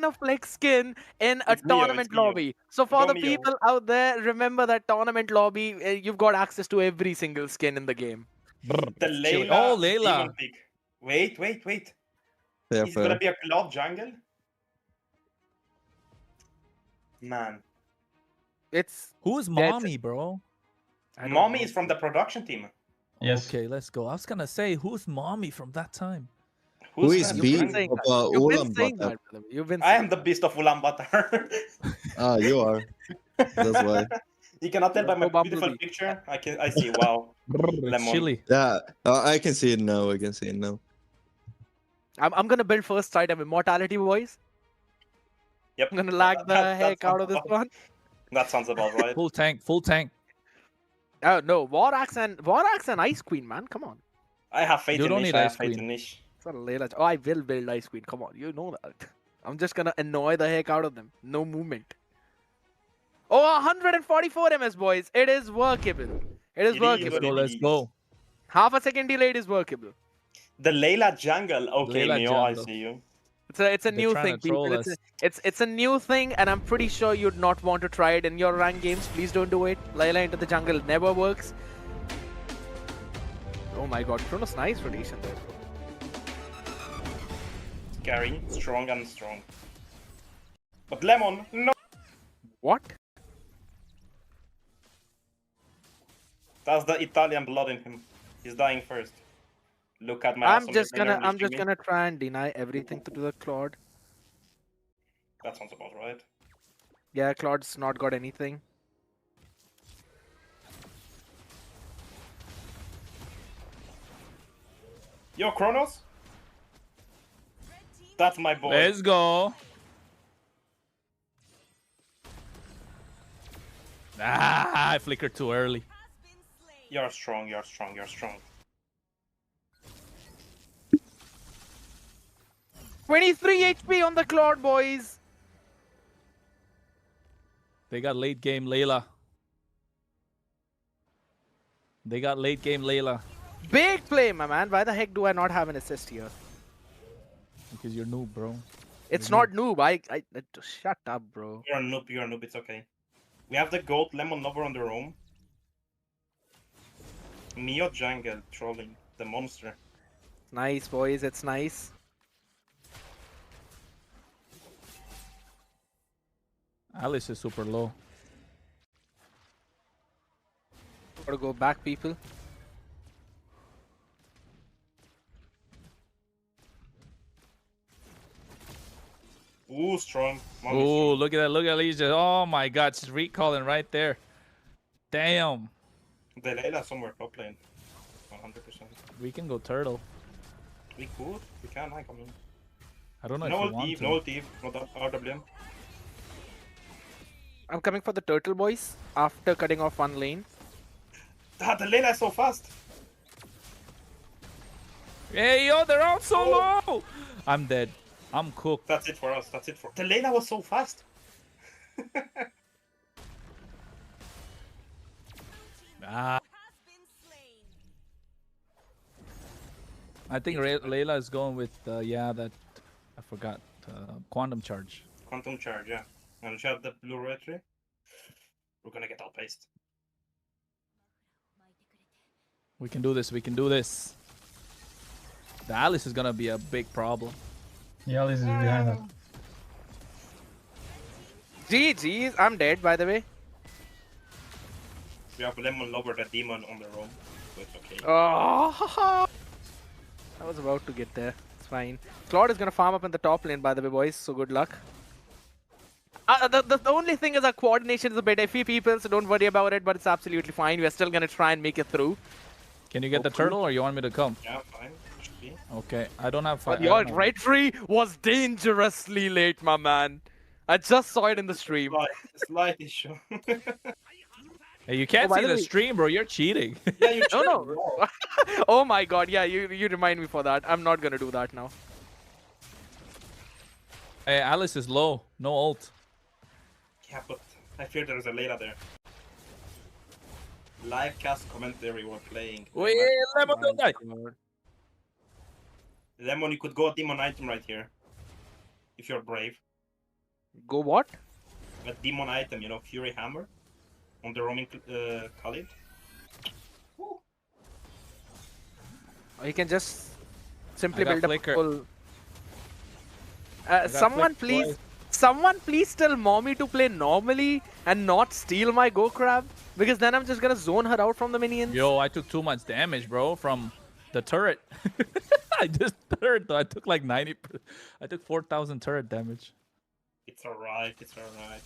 to flex skin in a tournament lobby. So for the people out there, remember that tournament lobby, you've got access to every single skin in the game. The Layla. Oh, Layla. Wait. Yeah, He's gonna be a Cloud jungle? Man. Who's Mommy, bro? Mommy is from the production team. Yes. Okay, let's go. I was gonna say, who's Mommy from that time? Who is Beast of Ulaanbaatar? I am the Beast of Ulaanbaatar. You are. That's why. You cannot tell by my beautiful picture. I see. Wow. It's chilly. Yeah, I can see it now. I'm gonna build first item Immortality, boys. Yep. I'm gonna lag the heck out of this one. That sounds about right. Full tank. Oh no, War Axe and Ice Queen, man. Come on. I have faith in Nish. I have faith in Nish. Oh, I will build Ice Queen. Come on, you know that. I'm just gonna annoy the heck out of them. No movement. Oh, 144 MS, boys. It is workable. Let's go. Half a second delayed is workable. The Layla jungle. Okay, Neo, I see you. It's a new thing, people. It's a new thing, and I'm pretty sure you'd not want to try it in your ranked games. Please don't do it. Layla into the jungle never works. Oh my god, Kronos, nice rotation there. Scary, strong. But Lemon, no. What? That's the Italian blood in him. He's dying first. Look at my. I'm just gonna try and deny everything to the Claude. That sounds about right. Yeah, Claude's not got anything. Yo, Kronos. That's my boy. Let's go. I flickered too early. You're strong. 23 HP on the Claude, boys. They got late game Layla. Big play, my man. Why the heck do I not have an assist here? Because you're noob, bro. It's not noob. I shut up, bro. You're a noob. It's okay. We have the gold Lemon Lover on the roam. Mio jungle trolling the monster. Nice, boys. It's nice. Alice is super low. Gotta go back, people. Ooh, strong. Mommy Ooh, strong. look at that. Look at Alicia. Oh my god, she's recalling right there. Damn. The Layla somewhere top lane. 100%. We can go turtle. We could. We can. I come in. I don't know No if you want ult, to. no ult, no RWM. I'm coming for the turtle boys after cutting off one lane. Ah, the Layla is so fast. Hey, yo, they're all so low. I'm dead. I'm cooked. That's it for us. That's it for. The Layla was so fast. Ah. I think Layla is going with, yeah, that, I forgot, quantum charge. Quantum charge, yeah. And she had the blue red tree. We're gonna get outpaced. We can do this. We can do this. The Alice is gonna be a big problem. Yeah, Alice is behind us. GG's, I'm dead by the way. We have Lemon Lover, the demon on their own. So it's okay. Oh, I was about to get there. It's fine. Claude is gonna farm up in the top lane by the way, boys. So good luck. The only thing is our coordination is a bit iffy, people, so don't worry about it, but it's absolutely fine. We're still gonna try and make it through. Can you get the turtle or you want me to come? Yeah, fine. Should be. Okay, I don't have fire. But your right tree was dangerously late, my man. I just saw it in the stream. Slight issue. Hey, you can't by see the the way- stream, bro. You're cheating. Yeah, you No. Oh my god, yeah, you remind me for that. I'm not gonna do that now. Hey, Alice is low. No ult. Yeah, but I fear there's a Layla there. Live cast commentary while playing. Wait, Lemon, don't die. Lemon, you could go demon item right here. If you're brave. Go what? A demon item, you know, Fury Hammer. On the roaming Khalid. Or you can just simply I got build a flicker. full... got someone flicker, please... boys. Someone please tell mommy to play normally and not steal my Go Crab. Because then I'm just gonna zone her out from the minions. Yo, I took too much damage, bro, from the turret. I just turret though. I took like 90. I took 4,000 turret damage. It's alright, it's alright.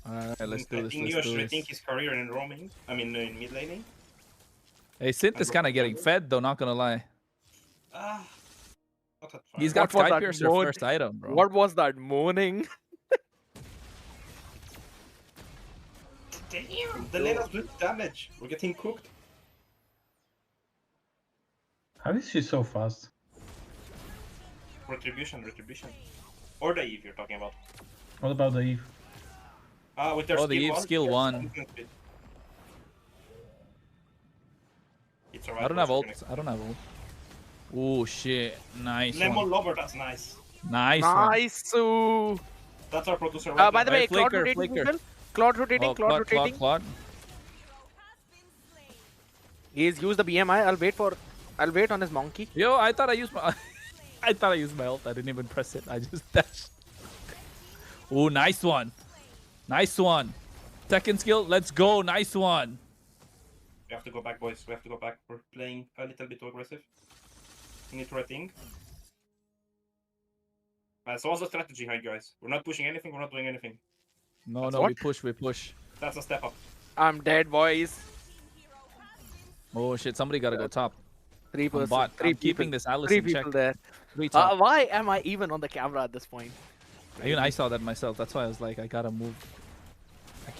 Alright, let's do I this. think Let's you do should this. think his career in roaming. I mean, in mid laning. Hey, Synth is kind of getting fed though. Not gonna lie. Ah, not that far. He's got What was Sky that Piercer moan? first item, bro. What was that moaning? Damn, the Layla's doing damage. We're getting cooked. How is she so fast? Retribution. Or the Eve you're talking about. What about the Eve? With their Oh, the Eve one, skill yes, one. movement speed. It's alright. I don't have ult. I don't have ult. Ooh, shit. Nice Lemon one. Lover, that's nice. Nice one. Nice. Ooh. That's our producer right By the now. way, Claude flicker, rotating flicker. people. Claude rotating, Oh, Claude rotating. Claude. He's used the BMI. I'll wait on his monkey. Yo, I thought I used my... I thought I used my ult. I didn't even press it. I just dashed. Ooh, nice one. Nice one. Second skill. Let's go. Nice one. We have to go back, boys. We have to go back. We're playing a little bit too aggressive. We need to rethink. So what's the strategy here, guys? We're not pushing anything. We're not doing anything. No, That's no, what? we push, we push. That's a step up. I'm dead, boys. Oh shit, somebody gotta go top. 3 I'm person. bot. 3 I'm keeping this Alice 3 in check. people there. 3 top. Why am I even on the camera at this point? Even I saw that myself. That's why I was like, I gotta move.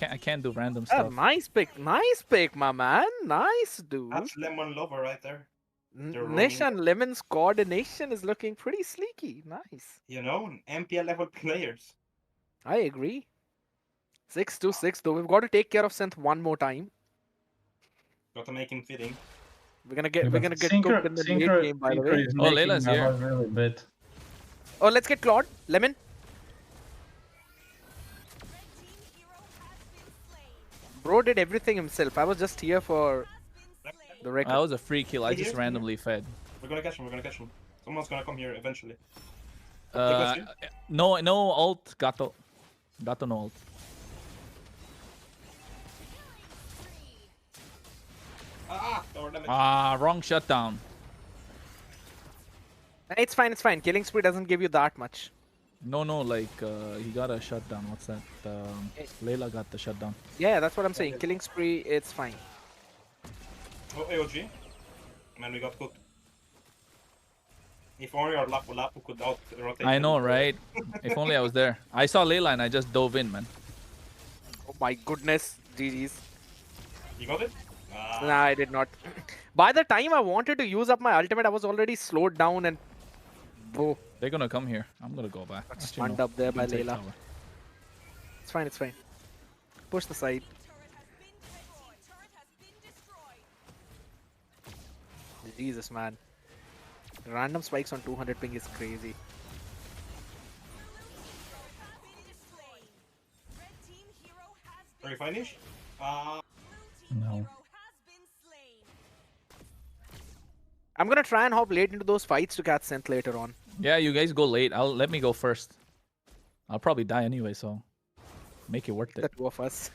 I can't do random stuff. Nice pick, my man. Nice, dude. That's Lemon Lover right there. They're Nish roaming. and Lemon's coordination is looking pretty sleeky. Nice. You know, MPL level players. I agree. 6-6 though. We've got to take care of Synth one more time. Got to make him fitting. We're gonna get cooked in the late game, by the way. Is Oh, making Layla's my here. life really bad. Oh, let's get Claude. Lemon. Bro did everything himself. I was just here for the record. That was a free kill. I just Here. randomly fed. We're gonna catch him. We're gonna catch him. Someone's gonna come here eventually. Uh, no ult. Gato no ult. tower damage. Ah, wrong shutdown. It's fine, it's fine. Killing spree doesn't give you that much. No, like he got a shutdown. What's that? Layla got the shutdown. Yeah, that's what I'm saying. Killing spree, it's fine. Oh, AOG. Man, we got cooked. If only our Lapu could out rotate. I know, right? If only I was there. I saw Layla and I just dove in, man. Oh my goodness. GG's. You got it? Nah, I did not. By the time I wanted to use up my ultimate, I was already slowed down and... Oh. They're gonna come here. I'm gonna go back. Stunned up there by Layla. It's fine, it's fine. Push the side. Jesus, man. Random spikes on 200 ping is crazy. Are you finish? No. I'm gonna try and hop late into those fights to catch synth later on. Yeah, you guys go late. Let me go first. I'll probably die anyway, so make it worth The it. two of us.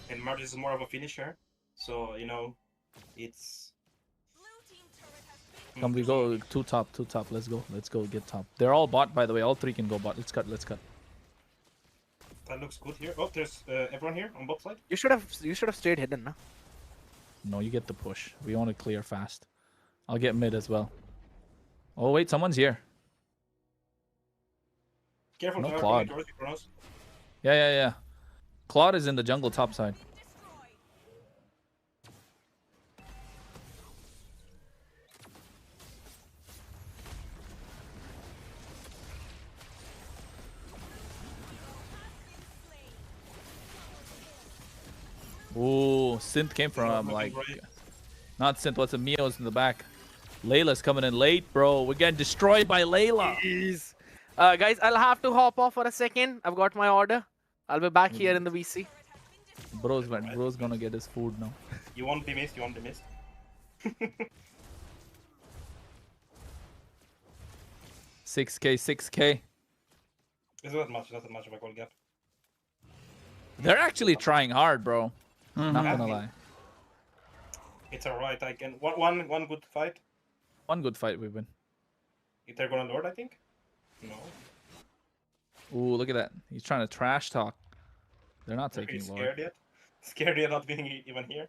And Marge is more of a finisher, so you know, it's. Come, we go two top. Let's go get top. They're all bot, by the way. All three can go bot. Let's cut. That looks good here. Oh, there's everyone here on both side. You should have stayed hidden, nah? No, you get the push. We want to clear fast. I'll get mid as well. Oh wait, someone's here. Careful, No tower, Claude. Kronos. Yeah. Claude is in the jungle top side. Ooh, Synth came from like... Not Synth, what's it? Mio's in the back. Layla's coming in late, bro. We're getting destroyed by Layla. Jeez. Guys, I'll have to hop off for a second. I've got my order. I'll be back here in the VC. Bro's gonna get his food now. You won't be missed. 6k. It's not much of a goal gap. They're actually trying hard, bro. Not gonna lie. It's alright. I can one good fight. One good fight we win. If they're gonna Lord, I think. No. Ooh, look at that. He's trying to trash talk. They're not Are you taking Lord. scared yet? Scared yet not being even here?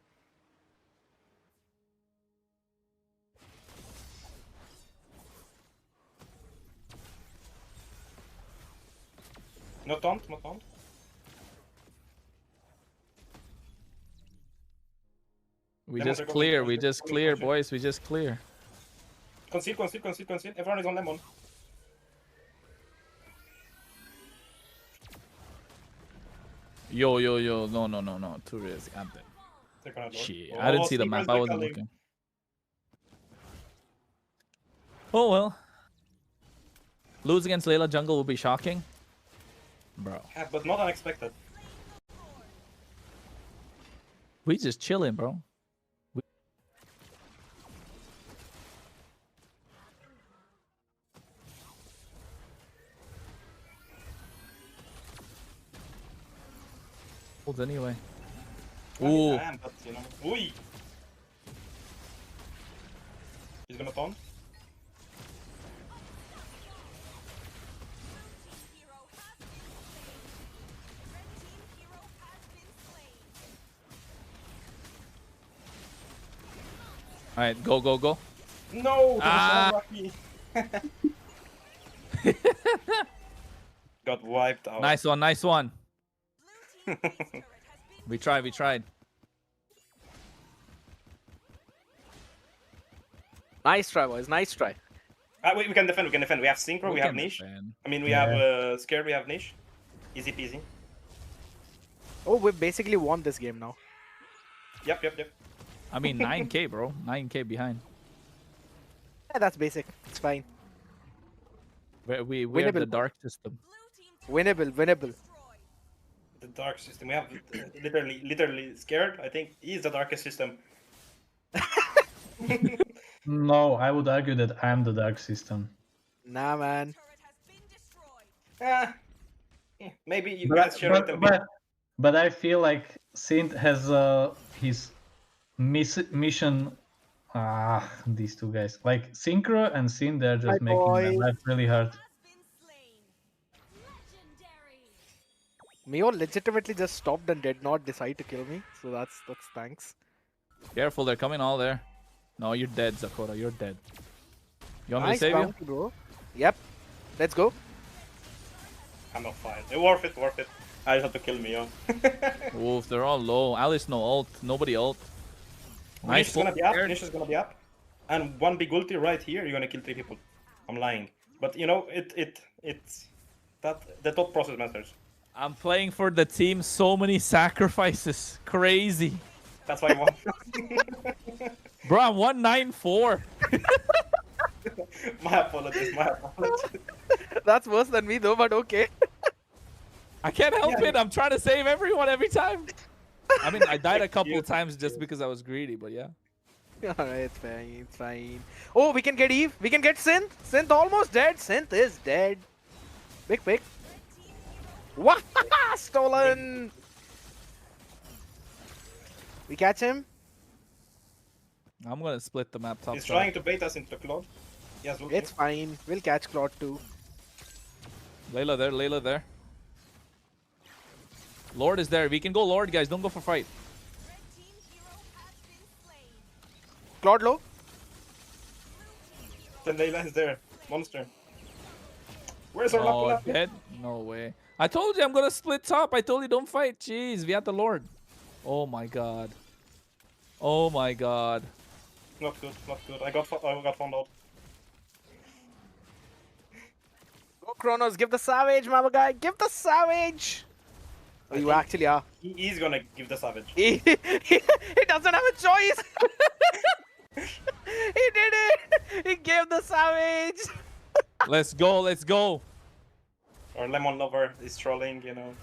No taunt. We Lemon, just they're clear, going- we just clear, boys. We just clear. Conceal. Everyone is on Lemon. Yo. No. Too risky. I'm dead. They're gonna Lord. Shit. Oh, I didn't see the Sneakers, map. I they're wasn't calling. looking. Oh well. Lose against Layla jungle will be shocking. Bro. Yeah, but not unexpected. We just chilling, bro. Holds anyway. Ooh. I am, but you know. Ooh. He's gonna taunt. Alright, go. No! That was unlucky. Got wiped out. Nice one. We tried. Nice try, boys. Nice try. We can defend. We have synchro. We have can niche. defend. I mean, we have scared. We have niche. Easy peasy. Oh, we've basically won this game now. Yep. I mean, 9k, bro. 9k behind. Yeah, that's basic. It's fine. We're Winnable, the bro. dark system. Winnable. The dark system. We have literally scared. I think he's the darkest system. No, I would argue that I'm the dark system. Nah, man. Yeah, maybe you guys share a little bit. But I feel like Synth has his mission. These two guys, like Synchro and Sin, they're just Hi, making my boys. life really hard. Mio legitimately just stopped and did not decide to kill me, so that's thanks. Careful, they're coming all there. No, you're dead, Zakora. You're dead. You want me to Nice save you? bounty, bro. Yep. Let's go. I'm not fine. Worth it, worth it. I just have to kill me, yo. Oof, they're all low. Alice no ult. Nobody ult. Nice. Nice. Gonna be up. Nish is gonna be up. And one big ulti right here, you're gonna kill 3 people. I'm lying. But you know, it's that the thought process matters. I'm playing for the team. So many sacrifices. Crazy. That's why I won. Bro, I'm 194. My apologies, my apologies. That's worse than me though, but okay. I can't help it. I'm trying to save everyone every time. I mean, I died a couple of times just because I was greedy, but yeah. Alright, it's fine, it's fine. Oh, we can get Eve. We can get Synth. Synth almost dead. Synth is dead. Big pick. Wah! Stolen! We catch him. I'm gonna split the map top He's side. trying to bait us into Claude. Yes, ulti. It's fine. We'll catch Claude too. Layla there, Layla there. Lord is there. We can go Lord, guys. Don't go for fight. Claude low. Then Layla is there. Monster. Where's our Oh, Lapula? dead? No way. I told you I'm gonna split top. I told you don't fight. Jeez, we had the Lord. Oh my god. Oh my god. Not good, not good. I got found out. Go Kronos. Give the savage, mama guy. Give the savage. Oh, you actually are. He's gonna give the savage. He doesn't have a choice. He did it. He gave the savage. Let's go, let's go. Our lemon lover is trolling, you know.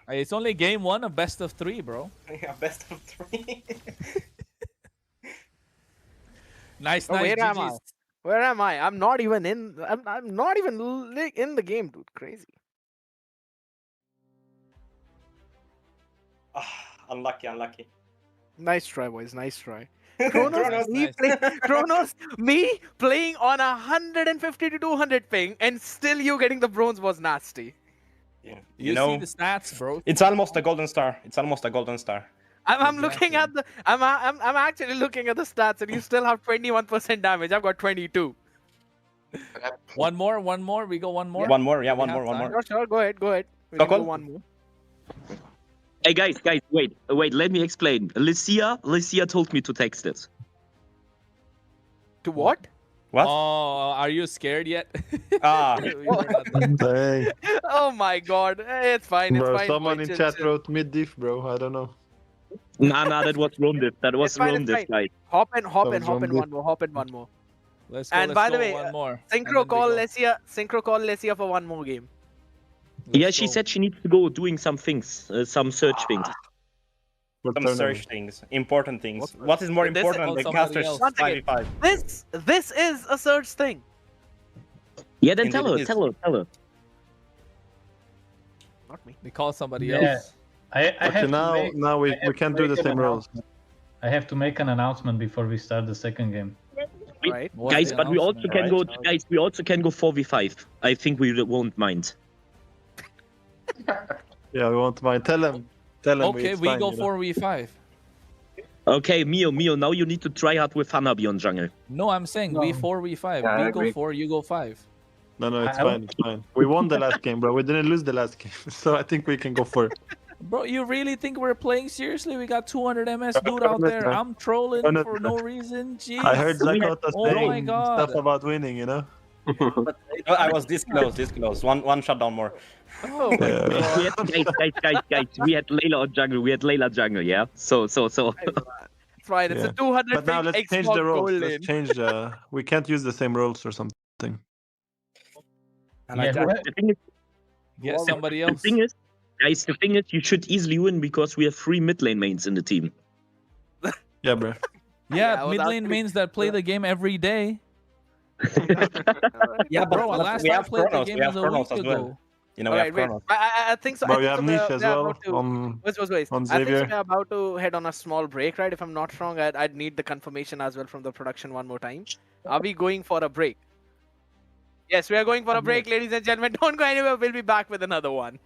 Hey, it's only game 1 of best of 3, bro. Yeah, best of 3. Nice, Oh, nice. where am I? GGs. Where am I? I'm not even in. I'm not even in the game, dude. Crazy. Unlucky, unlucky. Nice try, boys. Nice try. Kronos, Kronos, me playing on 150 to 200 ping, and still you getting the bronze was nasty. Yeah. You know, see the stats, bro. it's almost a golden star. It's almost a golden star. I'm looking at the. I'm actually looking at the stats, and you still have 21% damage. I've got 22. One more. We go one more. One more, yeah, one We more, have one time. more. Sure. Go ahead. We Go, can go Cole. one more. Hey guys, wait, let me explain. Lucia told me to text it. To what? What? Oh, are you scared yet? Ah. We're not done. Dang. Oh my god. It's fine. It's Bro, fine. someone boy, in chill, chat chill. wrote mid-diff, bro. I don't know. Nah, that was Rondif. That was It's fine, it's Rondif, fine. guys. Hop in Sounds one good. more. Hop in one more. Let's go. And let's by go the way, one more. Synchro call Lesia for one more game. Yeah, she said she needs to go doing some things, some search things. What Some tournament? search things, important things. What is more This- important than somebody casters else. 5v5? This is a search thing. Yeah, then Indeed tell it is. her. Not me. We call somebody Yeah. else. I Okay, have now to make, we I have can't to do the make an same rules. announcement. I have to make an announcement before we start the second game. Right. What's Guys, the but we also announcement? can go. Guys, we also can go 4v5. I think we won't mind. Yeah, we won't mind. Tell them. Okay, it's we fine, go you know. 4v5. Okay, Mio, now you need to try hard with Hanabi on jungle. No, I'm saying we 4v5. Yeah, I we go agree. 4, you go 5. No, it's I- fine. It's fine. We won the last game, bro. We didn't lose the last game, so I think we can go for it. Bro, you really think we're playing seriously? We got 200 MS dude out there. I'm trolling No, no, for no reason. Jeez. I heard Zakota Oh my saying God. stuff about winning, you know? I was this close. One shutdown more. Oh my Yeah. god. We had, guys, we had Layla on jungle. Yeah. So. It's fine. It's Yeah. a 200 But now ping let's change Xbox the gold roles. lane. Let's change. We can't use the same roles or something. And Yeah, who ha- The thing is, Get somebody the else. thing is, guys, the thing is, you should easily win because we have 3 mid lane mains in the team. Yeah, bro. Yeah, well, mid that's lane pretty- mains that play the game every day. Yeah, Bro, last we time I have played the Kronos. game We have was a Kronos week as well. ago. You know, All we right, have wait. Kronos. I think so. But I we think have so Niche as we're well about to. on Wait. on I think so Xavier. we're about to head on a small break, right? If I'm not wrong, I'd need the confirmation as well from the production one more time. Are we going for a break? Yes, we are going for a break, ladies and gentlemen. Don't go anywhere. We'll be back with another one.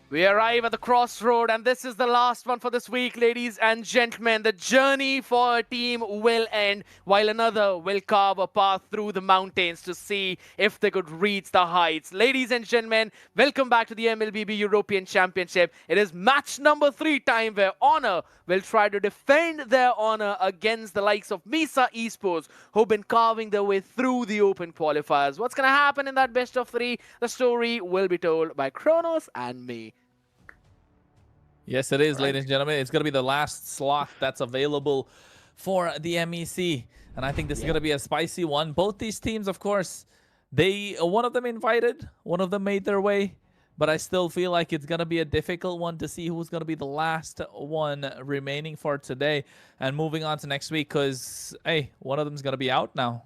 We arrive at the crossroad, and this is the last one for this week, ladies and gentlemen. The journey for a team will end, while another will carve a path through the mountains to see if they could reach the heights. Ladies and gentlemen, welcome back to the MLBB European Championship. It is match number 3 time, where Honor will try to defend their honor against the likes of Misa Esports, who've been carving their way through the open qualifiers. What's going to happen in that best of 3? The story will be told by Kronos and me. Yes, it is, ladies and gentlemen. It's going to be the last slot that's available for the MEC. And I think this is going to be a spicy one. Both these teams, of course, one of them invited, one of them made their way. But I still feel like it's going to be a difficult one to see who's going to be the last one remaining for today. And moving on to next week, because, hey, one of them's going to be out now.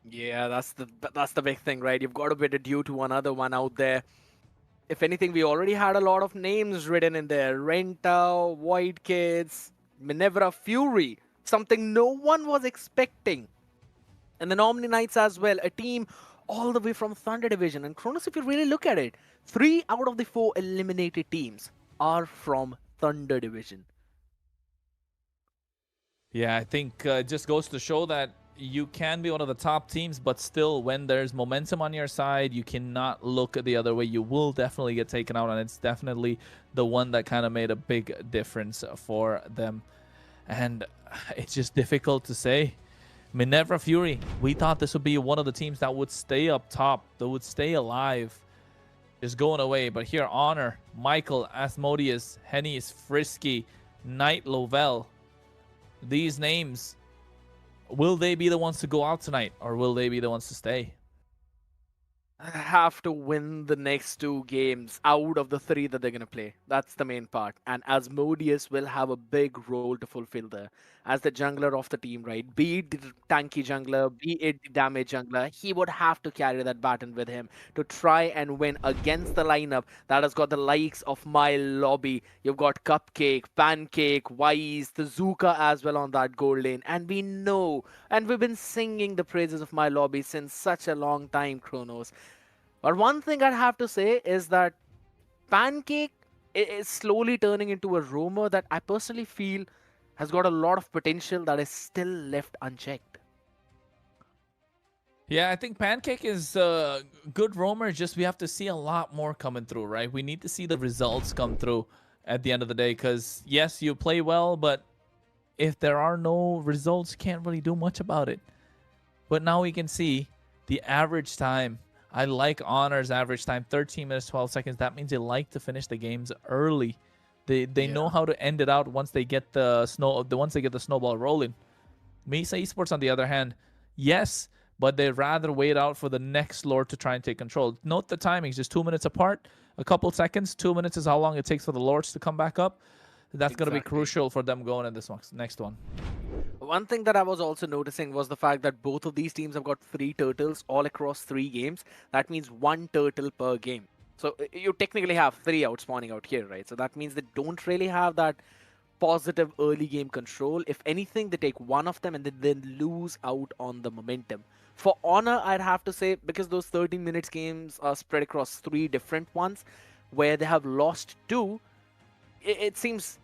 Yeah, that's the big thing, right? You've got to bid adieu to another one out there. If anything, we already had a lot of names written in there. Renta, White Kids, Minerva Fury. Something no one was expecting. And then Omni Knights as well. A team all the way from Thunder Division. And Kronos, if you really look at it, 3 out of the 4 eliminated teams are from Thunder Division. Yeah, I think it just goes to show that you can be one of the top teams, but still, when there's momentum on your side, you cannot look the other way. You will definitely get taken out, and it's definitely the one that kind of made a big difference for them. And it's just difficult to say. Minerva Fury, we thought this would be one of the teams that would stay up top, that would stay alive, is going away. But here, Honor, Michael, Asmodeus, Henny's, Frisky, Knight, Lovell, these names, will they be the ones to go out tonight, or will they be the ones to stay? Have to win the next 2 games out of the 3 that they're going to play. That's the main part. And Asmodeus will have a big role to fulfill there. As the jungler of the team, right? Be it the tanky jungler, be it the damage jungler, he would have to carry that baton with him to try and win against the lineup that has got the likes of My Lobby. You've got Cupcake, Pancake, Wise, Tezuka as well on that gold lane. And we know, and we've been singing the praises of My Lobby since such a long time, Kronos. But one thing I'd have to say is that Pancake is slowly turning into a rumor that I personally feel has got a lot of potential that is still left unchecked. Yeah, I think Pancake is a good roamer. Just we have to see a lot more coming through, right? We need to see the results come through at the end of the day. Because, yes, you play well, but if there are no results, you can't really do much about it. But now we can see the average time. I like Honor's average time, 13 minutes, 12 seconds. That means they like to finish the games early. They know how to end it out once they get the snowball rolling. Misa Esports, on the other hand, yes, but they'd rather wait out for the next lord to try and take control. Note the timings, just 2 minutes apart, a couple seconds. 2 minutes is how long it takes for the lords to come back up. That's going to be crucial for them going in this next one. One thing that I was also noticing was the fact that both of these teams have got 3 turtles all across 3 games. That means 1 turtle per game. So you technically have 3 outspawning out here, right? So that means they don't really have that positive early game control. If anything, they take one of them and then lose out on the momentum. For Honor, I'd have to say, because those 13 minutes games are spread across 3 different ones, where they have lost 2, it seems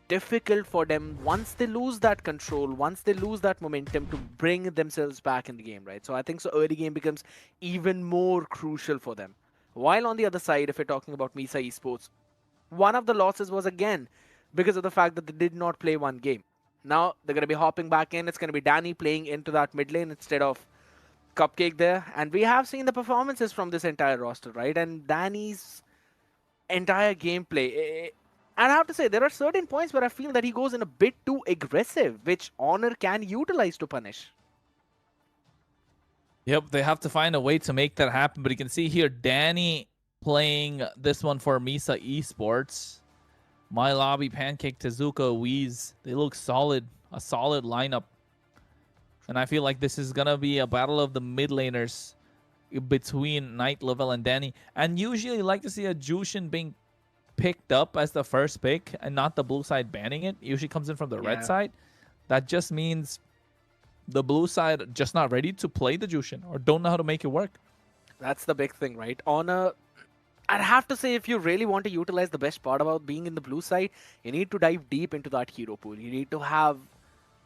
difficult for them once they lose that control, once they lose that momentum, to bring themselves back in the game, right? So I think so early game becomes even more crucial for them. While on the other side, if we're talking about Misa Esports, one of the losses was again because of the fact that they did not play 1 game. Now they're going to be hopping back in. It's going to be Danny playing into that mid lane instead of Cupcake there. And we have seen the performances from this entire roster, right? And Danny's entire gameplay, and I have to say, there are certain points where I feel that he goes in a bit too aggressive, which Honor can utilize to punish. Yep, they have to find a way to make that happen. But you can see here, Danny playing this one for Misa Esports. My Lobby, Pancake, Tezuka, Wheeze. They look solid, a solid lineup. And I feel like this is going to be a battle of the mid laners between Knight, Lovell, and Danny. And usually you like to see a Jushin being picked up as the first pick and not the blue side banning it. Usually comes in from the red side. That just means the blue side just not ready to play the Jushin or don't know how to make it work. That's the big thing, right? Honor, I'd have to say, if you really want to utilize the best part about being in the blue side, you need to dive deep into that hero pool. You need to have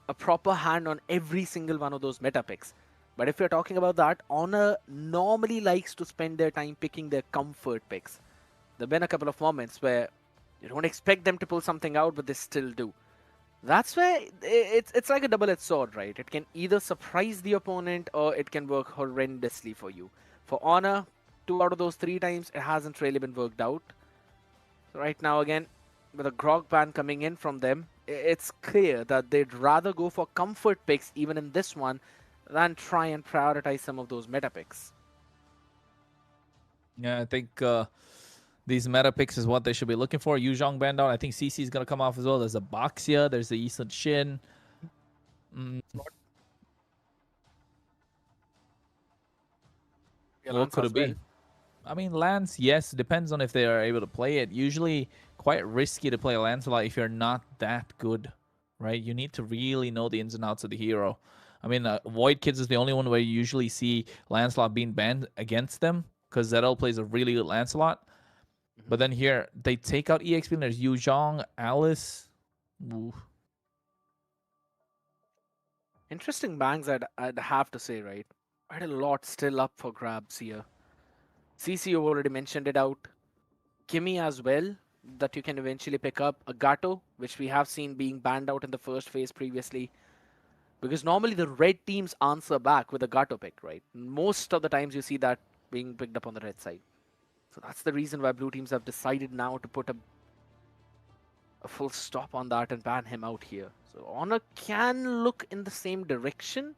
a proper hand on every single one of those meta picks. But if you're talking about that, Honor normally likes to spend their time picking their comfort picks. There have been a couple of moments where you don't expect them to pull something out, but they still do. That's where it's like a double-edged sword, right? It can either surprise the opponent or it can work horrendously for you. For Honor, 2 out of those 3 times, it hasn't really been worked out. So right now, again, with a Grog ban coming in from them, it's clear that they'd rather go for comfort picks, even in this one, than try and prioritize some of those meta picks. Yeah, I think these meta picks is what they should be looking for. Yu Zhong banned out. I think CC is going to come off as well. There's a Boxia. There's the Eastern Shin. What could it be? I mean, Lance, yes, depends on if they are able to play it. Usually quite risky to play Lancelot if you're not that good, right? You need to really know the ins and outs of the hero. I mean, Void Kids is the only one where you usually see Lancelot being banned against them because Zedel plays a really good Lancelot. But then here, they take out EXP and there's Yu Zhong, Alice. Ooh. Interesting bangs, I'd have to say, right? Quite a lot still up for grabs here. CC, you already mentioned it out. Kimmy as well, that you can eventually pick up. A Gato, which we have seen being banned out in the first phase previously. Because normally the red teams answer back with a Gato pick, right? Most of the times you see that being picked up on the red side. So that's the reason why blue teams have decided now to put a full stop on that and ban him out here. So Honor can look in the same direction.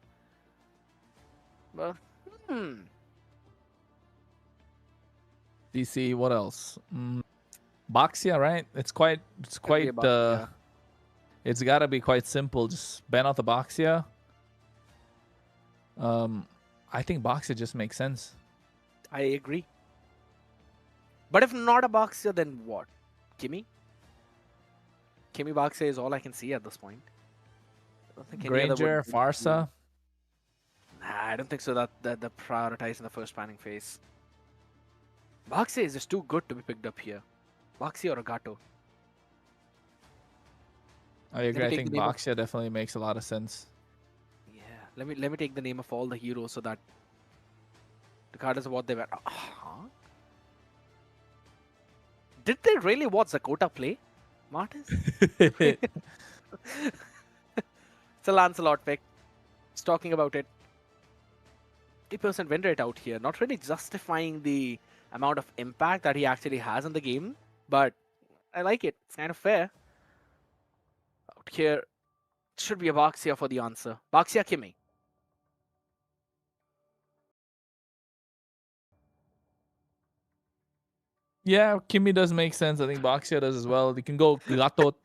But, DC, what else? Boxia, right? It's quite it's gotta be quite simple. Just ban out the Boxia. I think Boxia just makes sense. I agree. But if not a Boxia, then what? Kimmy? Kimmy Boxia is all I can see at this point. I don't think any other Granger, Farsa. Nah, I don't think so. That they're prioritized in the first panning phase. Boxia is just too good to be picked up here. Boxia or Gato. I agree. I think Boxia definitely makes a lot of sense. Yeah. Let me take the name of all the heroes so that regardless of what they were. Did they really watch Zakota play, Martis? It's a Lancelot pick. Just talking about it. 50% win rate out here. Not really justifying the amount of impact that he actually has in the game, but I like it. It's kind of fair. Out here, should be a Boxia for the answer. Boxia Kimmy. Yeah, Kimmy does make sense. I think Boxia does as well. You can go Gatot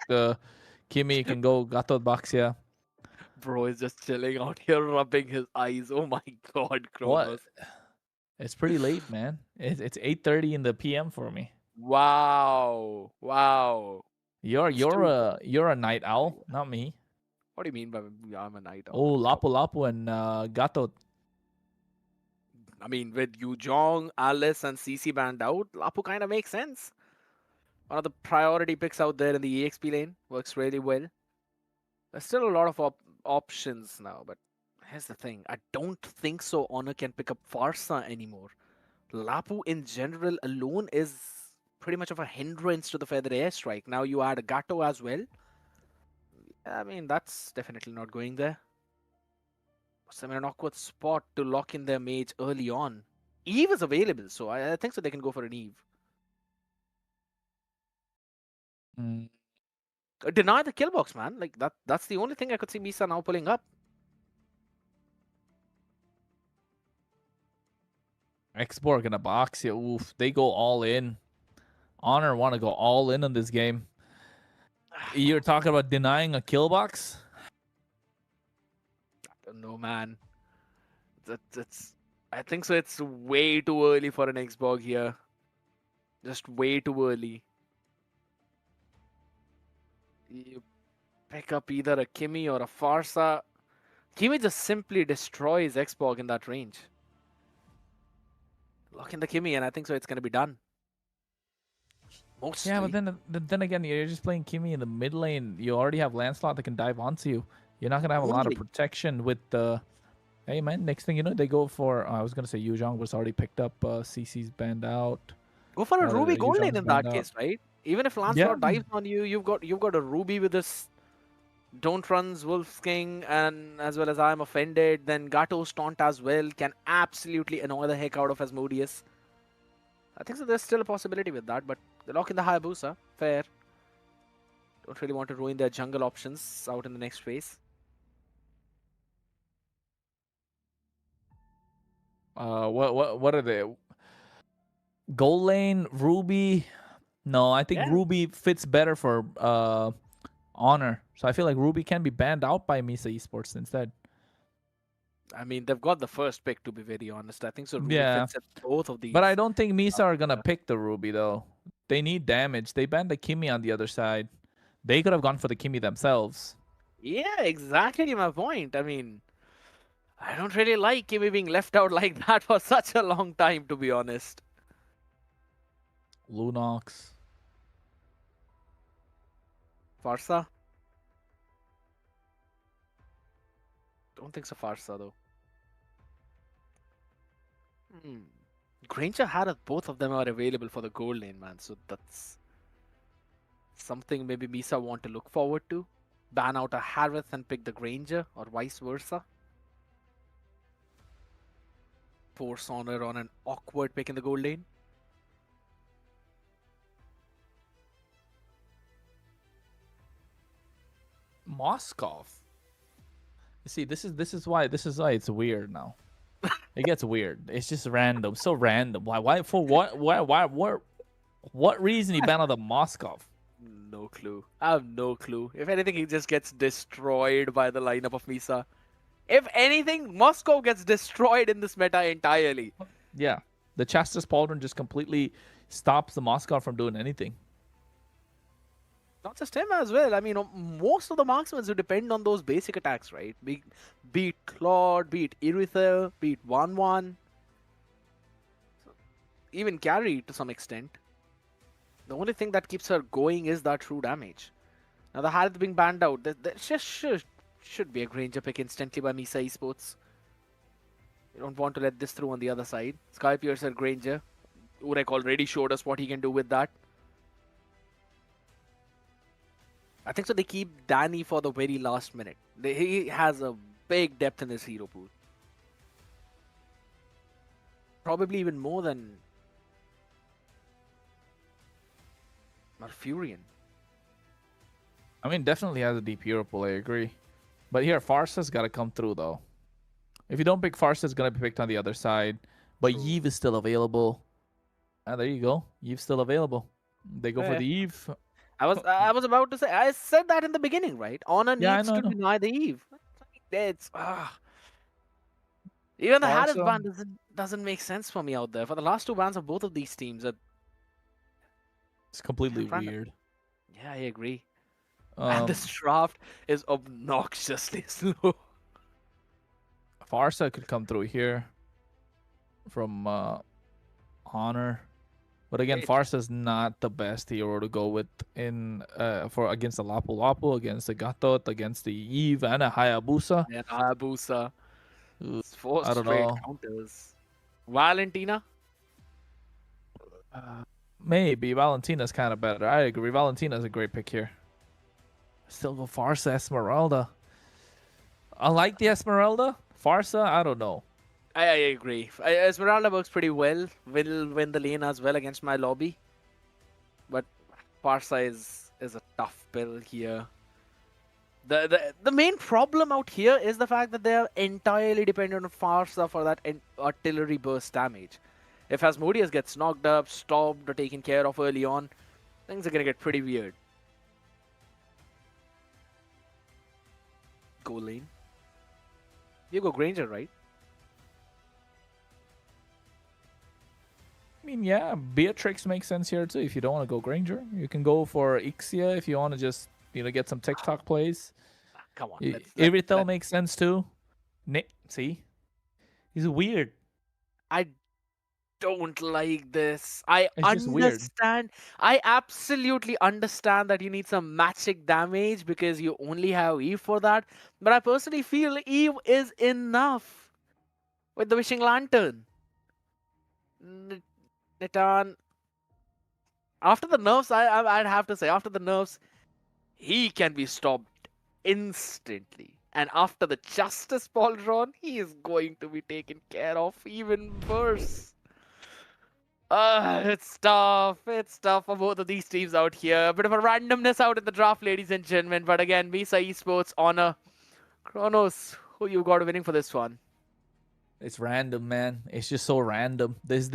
Kimmy, you can go Gatot Boxia. Bro is just chilling out here, rubbing his eyes. Oh my god, Kronos. What? It's pretty late, man. It's 8:30 in the PM for me. Wow. Wow. You're a night owl, not me. What do you mean by I'm a night owl? Oh, Lapu Lapu and Gatot. I mean, with Yu Zhong, Alice, and CC banned out, Lapu kind of makes sense. One of the priority picks out there in the EXP lane. Works really well. There's still a lot of options now, but here's the thing. I don't think so Honor can pick up Farsa anymore. Lapu in general alone is pretty much of a hindrance to the feather airstrike. Now you add a Gato as well. I mean, that's definitely not going there. Puts them in an awkward spot to lock in their mage early on. Eve is available, so I think so they can go for an Eve. Deny the kill box, man. Like that's the only thing I could see Misa now pulling up. Xborg and a Boxia. Oof, they go all in. Honor want to go all in on this game. You're talking about denying a kill box? I don't know, man. I think so. It's way too early for an Xborg here. Just way too early. You pick up either a Kimmy or a Farsa. Kimmy just simply destroys Xborg in that range. Lock in the Kimmy, and I think so it's going to be done. Mostly. Yeah, but then again, you're just playing Kimi in the mid lane. You already have Lancelot that can dive onto you. You're not gonna have a lot of Only. protection with the. Hey man, next thing you know, they go for. I was gonna say Yuzhong was already picked up. CC's banned out. Go for a Ruby gold lane Yuzhong's in that banned out. case, right? Even if Yeah. Lancelot dives on you, you've got a Ruby with this Don't Runs Wolf's King, and as well as I'm Offended, then Gato's Taunt as well can absolutely annoy the heck out of Asmodeus. I think so there's still a possibility with that, but they lock in the Hayabusa. Fair. Don't really want to ruin their jungle options out in the next phase. What are they? Gold lane, Ruby. No, I think Ruby fits better for Honor. So I feel like Ruby can be banned out by Misa Esports instead. I mean, they've got the first pick, to be very honest. I think so. Ruby Yeah. fits at both of these. But I don't think Misa are gonna pick the Ruby though. They need damage. They banned the Kimi on the other side. They could have gone for the Kimi themselves. Yeah, exactly my point. I mean, I don't really like Kimi being left out like that for such a long time, to be honest. Lunox. Farsa? Don't think so, Farsa, though. Granger had both of them are available for the gold lane, man. So that's something maybe Misa want to look forward to. Ban out a Harith and pick the Granger, or vice versa. Force Honor on an awkward pick in the gold lane. Moskov. See, this is why it's weird now. It gets weird. It's just random, so random. Why for what? What reason he banned out the Moskov? No clue. I have no clue. If anything, he just gets destroyed by the lineup of Misa. If anything, Moscow gets destroyed in this meta entirely. Yeah, the Chastis Pauldron just completely stops the Moskov from doing anything. Not just him as well. I mean, most of the marksmen who depend on those basic attacks, right? Be it Claude, be it Irithel, be it 1-1. Even Carry to some extent. The only thing that keeps her going is that true damage. Now the Harith being banned out, that just should be a Granger pick instantly by Misa Esports. You don't want to let this through on the other side. Skypiercer Granger. Urek already showed us what he can do with that. I think so they keep Danny for the very last minute. He has a big depth in his hero pool. Probably even more than Malfurion. I mean, definitely has a deep hero pool, I agree. But here, Farsa's got to come through, though. If you don't pick Farsa, it's going to be picked on the other side. But Yve is still available. Ah, there you go. Yve's still available. They go for the Yve. I was about to say, I said that in the beginning, right? Honor needs to deny the Eve. It's even the Harris ban doesn't make sense for me out there. For the last two bans of both of these teams, it's completely weird. Yeah, I agree. And this draft is obnoxiously slow. Farsa could come through here from Honor. But again, Farsa's not the best hero to go with in against the Lapu Lapu, against the Gatot, against the Eve, and a Hayabusa. Yeah, Hayabusa. Four I don't straight know. counters. Valentina? Maybe. Valentina's kind of better. I agree. Valentina's a great pick here. Still go Farsa, Esmeralda. I like the Esmeralda. Farsa, I don't know. I agree. Esmeralda works pretty well. Will win the lane as well against my lobby. But Farsa is a tough pill here. The main problem out here is the fact that they are entirely dependent on Farsa for that artillery burst damage. If Asmodeus gets knocked up, stopped, or taken care of early on, things are going to get pretty weird. Go lane. You go Granger, right? I mean, yeah, Beatrix makes sense here too. If you don't want to go Granger, you can go for Ixia if you want to just get some TikTok plays. Come on, Irithel makes sense too. See, he's weird. don't like this. I It's just weird. understand. I absolutely understand that you need some magic damage because you only have Eve for that. But I personally feel Eve is enough with the Wishing Lantern. Nitan, after the nerfs, I'd have to say, after the nerfs, he can be stopped instantly. And after the Justice Ball run, he is going to be taken care of even worse. It's tough. It's tough for both of these teams out here. A bit of a randomness out in the draft, ladies and gentlemen. But again, Misa Esports, Honor, Kronos, who you got winning for this one? It's random, man. It's just so random. This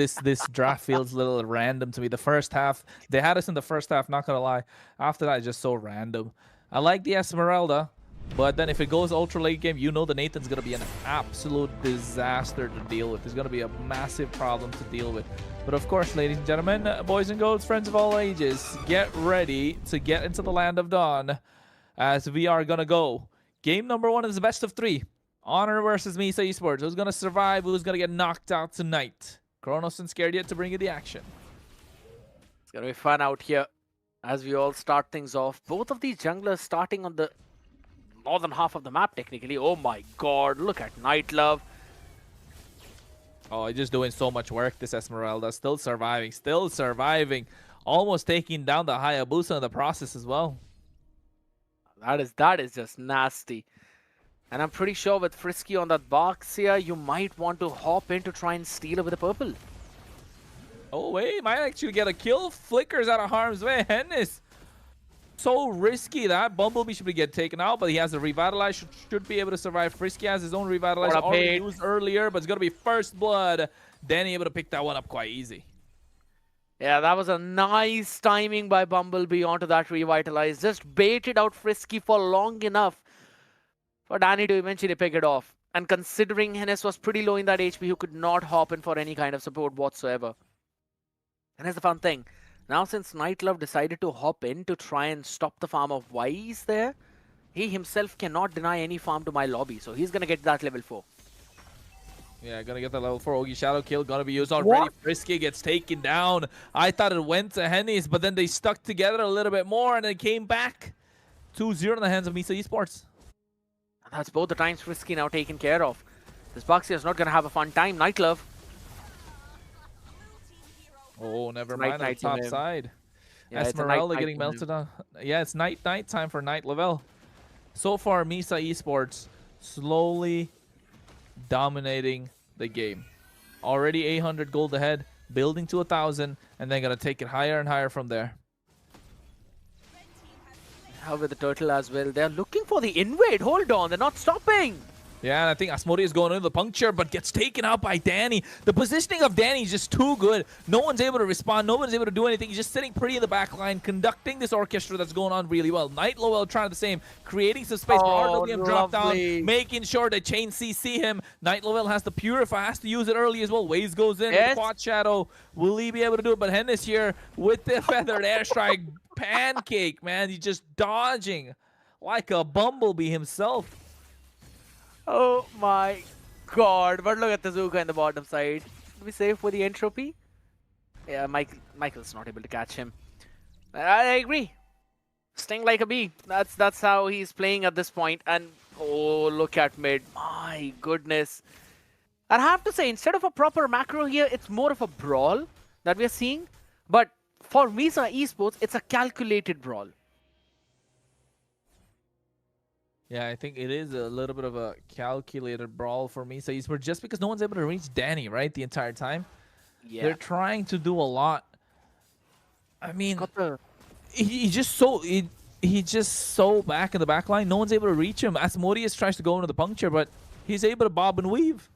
draft feels a little random to me. The first half, they had us in the first half, not gonna lie. After that, it's just so random. I like the Esmeralda, but then if it goes ultra late game, you know the Nathan's gonna be an absolute disaster to deal with. There's gonna be a massive problem to deal with. But of course, ladies and gentlemen, boys and girls, friends of all ages, get ready to get into the land of dawn, as we are gonna go. Game number 1 is the best of 3. Honor versus Misa Esports. Who's going to survive? Who's going to get knocked out tonight? Kronos and Scared Yet to bring you the action. It's going to be fun out here as we all start things off. Both of these junglers starting on the northern half of the map, technically. Oh my god, look at Night Love. Oh, just doing so much work, this Esmeralda. Still surviving. Almost taking down the Hayabusa in the process as well. That is just nasty. And I'm pretty sure with Frisky on that box here, you might want to hop in to try and steal it with a purple. Oh, wait, might actually get a kill. Flickers out of harm's way. Hennis, so risky that. Bumblebee should get taken out, but he has a Revitalize. Should be able to survive. Frisky has his own Revitalize already used earlier, but it's going to be First Blood. Danny able to pick that one up quite easy. Yeah, that was a nice timing by Bumblebee onto that Revitalize. Just baited out Frisky for long enough for Danny to eventually pick it off. And considering Hennes was pretty low in that HP, who could not hop in for any kind of support whatsoever. And here's the fun thing. Now since Nightlove decided to hop in to try and stop the farm of Wise there, he himself cannot deny any farm to my lobby. So he's going to get that level 4. Yeah, gonna get the level 4 Ogi Shadow kill. Gonna be used already. What? Frisky gets taken down. I thought it went to Hennis, but then they stuck together a little bit more and then came back. 2-0 in the hands of Misa Esports. That's both the times Frisky now taken care of. This Boxy is not going to have a fun time. Nightlove. Oh, never mind. On the top side. Yeah, Esmeralda getting melted on. Yeah, it's night time for Night Level. So far, Misa Esports slowly dominating the game. Already 800 gold ahead, building to 1,000, and then going to take it higher and higher from there. How with the turtle as well. They're looking for the invade. Hold on, they're not stopping. Yeah, and I think Asmodi is going into the puncture, but gets taken out by Danny. The positioning of Danny is just too good. No one's able to respond. No one's able to do anything. He's just sitting pretty in the back line, conducting this orchestra that's going on really well. Night Lowell trying the same, creating some space for RWM drop down, making sure that Chain CC him. Night Lowell has to purify, has to use it early as well. Waze goes in, with Quad Shadow. Will he be able to do it? But Hennis here with the feathered airstrike pancake, man. He's just dodging like a bumblebee himself. Oh my god, but look at the Zuka in the bottom side. Are we safe with the entropy? Yeah, Michael's not able to catch him. I agree. Sting like a bee. That's how he's playing at this point. And oh, look at mid. My goodness. I have to say, instead of a proper macro here, it's more of a brawl that we're seeing. But for Misa Esports, it's a calculated brawl. Yeah, I think it is a little bit of a calculated brawl for Misa Esports, just because no one's able to reach Danny, right, the entire time. Yeah. They're trying to do a lot. I mean, he's just so back in the back line. No one's able to reach him. Asmodeus tries to go into the puncture, but he's able to bob and weave.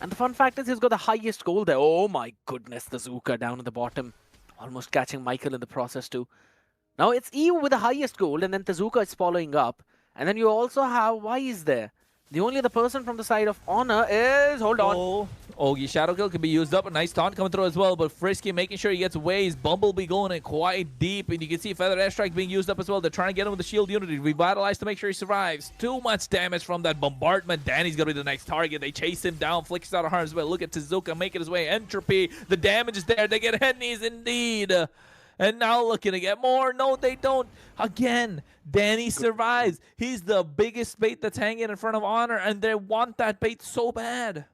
And the fun fact is he's got the highest goal there. Oh my goodness, the Zuka down at the bottom. Almost catching Michael in the process too. Now it's Eve with the highest goal, and then Tezuka is following up. And then you also have Wise there. The only other person from the side of Honor is... Hold on. Ogi Shadow Kill can be used up. A nice taunt coming through as well, but Frisky making sure he gets Waze. Bumblebee going in quite deep, and you can see Feather Airstrike being used up as well. They're trying to get him with the shield unity. Revitalize to make sure he survives. Too much damage from that bombardment. Danny's going to be the next target. They chase him down. Flickers out of harm's way. Look at Tezuka making his way. Entropy. The damage is there. They get Hennies indeed. And now looking to get more. No, they don't. Again, Danny survives. He's the biggest bait that's hanging in front of Honor, and they want that bait so bad.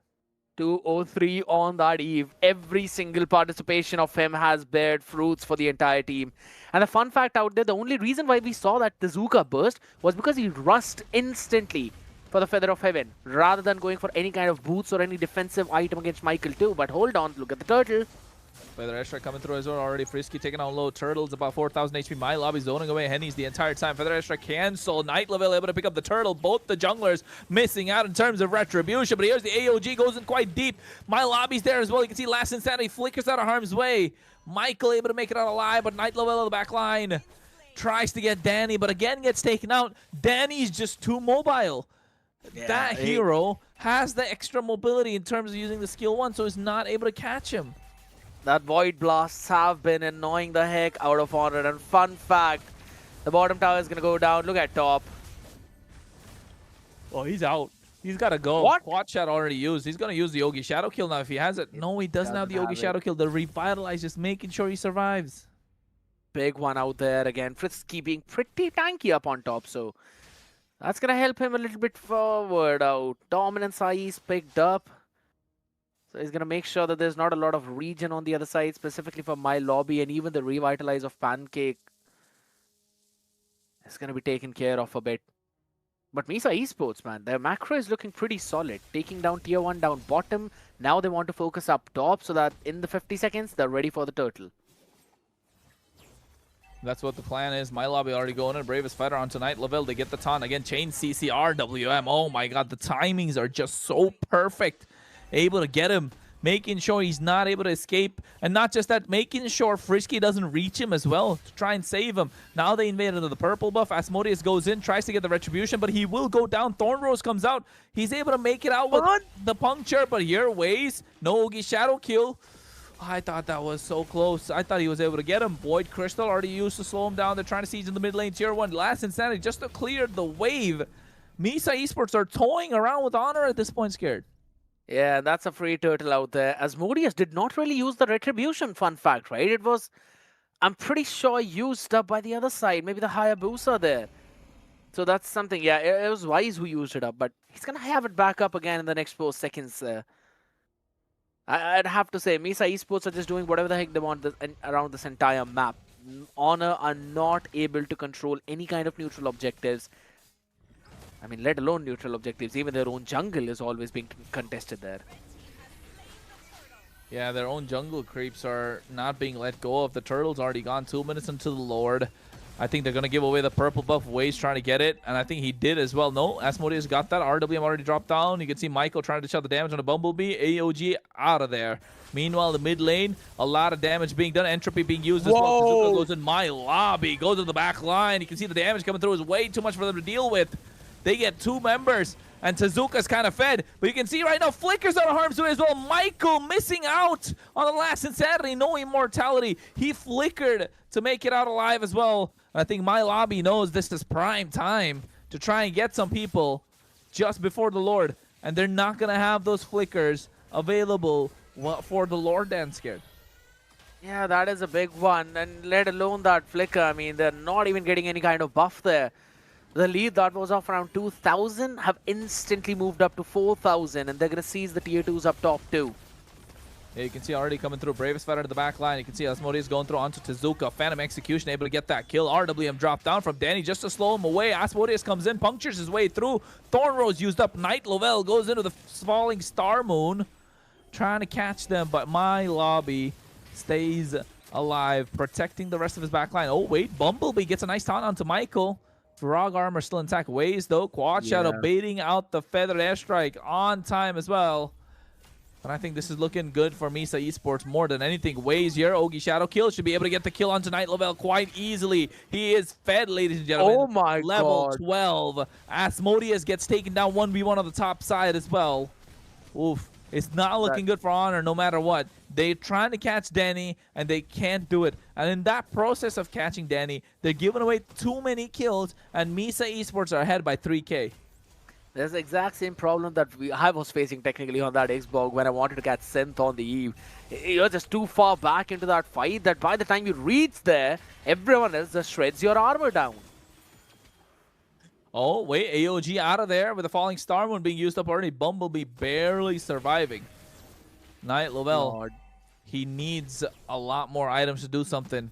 203 on that eve. Every single participation of him has bared fruits for the entire team. And the fun fact out there, the only reason why we saw that Tezuka burst was because he rushed instantly for the Feather of Heaven, rather than going for any kind of boots or any defensive item against Michael too. But hold on, look at the turtle. Feather Airstrike coming through as well. Already Frisky taking out low. Turtle's about 4,000 HP. My Lobby zoning away Hennies the entire time. Feather Airstrike cancel. Night Level able to pick up the turtle. Both the junglers missing out in terms of retribution. But here's the AOG goes in quite deep. My Lobby's there as well. You can see Last Insanity flickers out of harm's way. Michael able to make it out alive, but Night Level on the back line tries to get Danny, but again gets taken out. Danny's just too mobile. Yeah, that hero has the extra mobility in terms of using the skill 1, so is not able to catch him. That Void Blasts have been annoying the heck out of Honor. And fun fact, the bottom tower is going to go down. Look at top. Oh, he's out. He's got to go. What? Quad Shot already used. He's going to use the Yogi Shadow Kill now if he has it. No, he doesn't have the Yogi Shadow Kill. The Revitalize just making sure he survives. Big one out there again. Frisky being pretty tanky up on top. So that's going to help him a little bit forward out. Dominance IE picked up. So he's going to make sure that there's not a lot of region on the other side, specifically for My Lobby, and even the Revitalize of Pancake is going to be taken care of a bit. But Misa Esports, man, their macro is looking pretty solid. Taking down tier 1 down bottom. Now they want to focus up top so that in the 50 seconds, they're ready for the turtle. That's what the plan is. My Lobby already going in. Bravest Fighter on tonight. Level, they get the ton. Again, Chain CCR, WM. Oh my god, the timings are just so perfect. Able to get him, making sure he's not able to escape. And not just that, making sure Frisky doesn't reach him as well to try and save him. Now they invaded the purple buff. Asmodeus goes in, tries to get the retribution, but he will go down. Thornrose comes out. He's able to make it out with the puncture, but here, Waze. No Ogi Shadow Kill. I thought that was so close. I thought he was able to get him. Void Crystal already used to slow him down. They're trying to siege in the mid lane. Tier 1, Last Insanity just to clear the wave. Misa Esports are toying around with Honor at this point, scared. Yeah, that's a free turtle out there. Asmodeus did not really use the retribution, fun fact, right? It was, I'm pretty sure, used up by the other side. Maybe the Hayabusa there. So that's something, yeah, it was Wise who used it up, but he's going to have it back up again in the next 4 seconds there. I'd have to say, Misa Esports are just doing whatever the heck they want around this entire map. Honor are not able to control any kind of neutral objectives. I mean, let alone neutral objectives. Even their own jungle is always being contested there. Yeah, their own jungle creeps are not being let go of. The turtle's already gone 2 minutes into the Lord. I think they're going to give away the purple buff. Waze trying to get it, and I think he did as well. No, Asmodeus got that. RWM already dropped down. You can see Michael trying to shut the damage on the Bumblebee. AOG out of there. Meanwhile, the mid lane, a lot of damage being done. Entropy being used as well. Tezuka goes in My Lobby, goes to the back line. You can see the damage coming through is way too much for them to deal with. They get 2 members, and Tezuka's kind of fed. But you can see right now, Flickers out of harm's way as well. Michael missing out on the Last Insanity. No immortality. He flickered to make it out alive as well. I think My Lobby knows this is prime time to try and get some people just before the Lord. And they're not going to have those flickers available for the Lord then, scared. Yeah, that is a big one. And let alone that flicker. I mean, they're not even getting any kind of buff there. The lead that was off around 2,000 have instantly moved up to 4,000. And they're going to seize the tier 2s up top too. Yeah, you can see already coming through. Bravest Fighter to the back line. You can see Asmodeus going through onto Tezuka. Phantom Execution able to get that kill. RWM dropped down from Danny just to slow him away. Asmodeus comes in, punctures his way through. Thornrose used up. Night Lovell goes into the falling Star Moon. Trying to catch them, but My Lobby stays alive, protecting the rest of his back line. Oh, wait. Bumblebee gets a nice taunt onto Michael. Frog armor still intact. Waze, though. Quad Shadow baiting out the Feathered Airstrike on time as well. And I think this is looking good for Misa Esports more than anything. Waze here. Ogi Shadow Kill should be able to get the kill onto Night Level quite easily. He is fed, ladies and gentlemen. Oh my Level God. 12. Asmodeus gets taken down 1v1 on the top side as well. Oof. It's not looking good for Honor no matter what. They're trying to catch Danny, and they can't do it. And in that process of catching Danny, they're giving away too many kills, and Misa Esports are ahead by 3K. There's the exact same problem that I was facing technically on that Xbox when I wanted to catch Synth on the Eve. You're just too far back into that fight that by the time you reach there, everyone else just shreds your armor down. Oh, wait, AOG out of there with the falling star moon being used up already. Bumblebee barely surviving. Knight Lovell, he needs a lot more items to do something.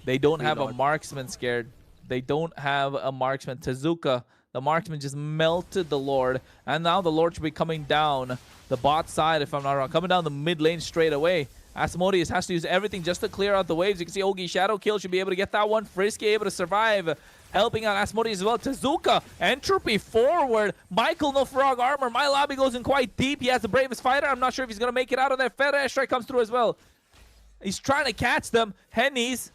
They don't have a marksman scared. They don't have a marksman. Tezuka, the marksman, just melted the Lord. And now the Lord should be coming down the bot side, if I'm not wrong. Coming down the mid lane straight away. Asmodeus has to use everything just to clear out the waves. You can see Ogi Shadow Kill should be able to get that one. Frisky able to survive. Helping out Asmodeus as well. Tezuka, Entropy forward. Michael, no frog armor. My lobby goes in quite deep. He has the bravest fighter. I'm not sure if he's going to make it out of there. Fed Airstrike comes through as well. He's trying to catch them. Hennies,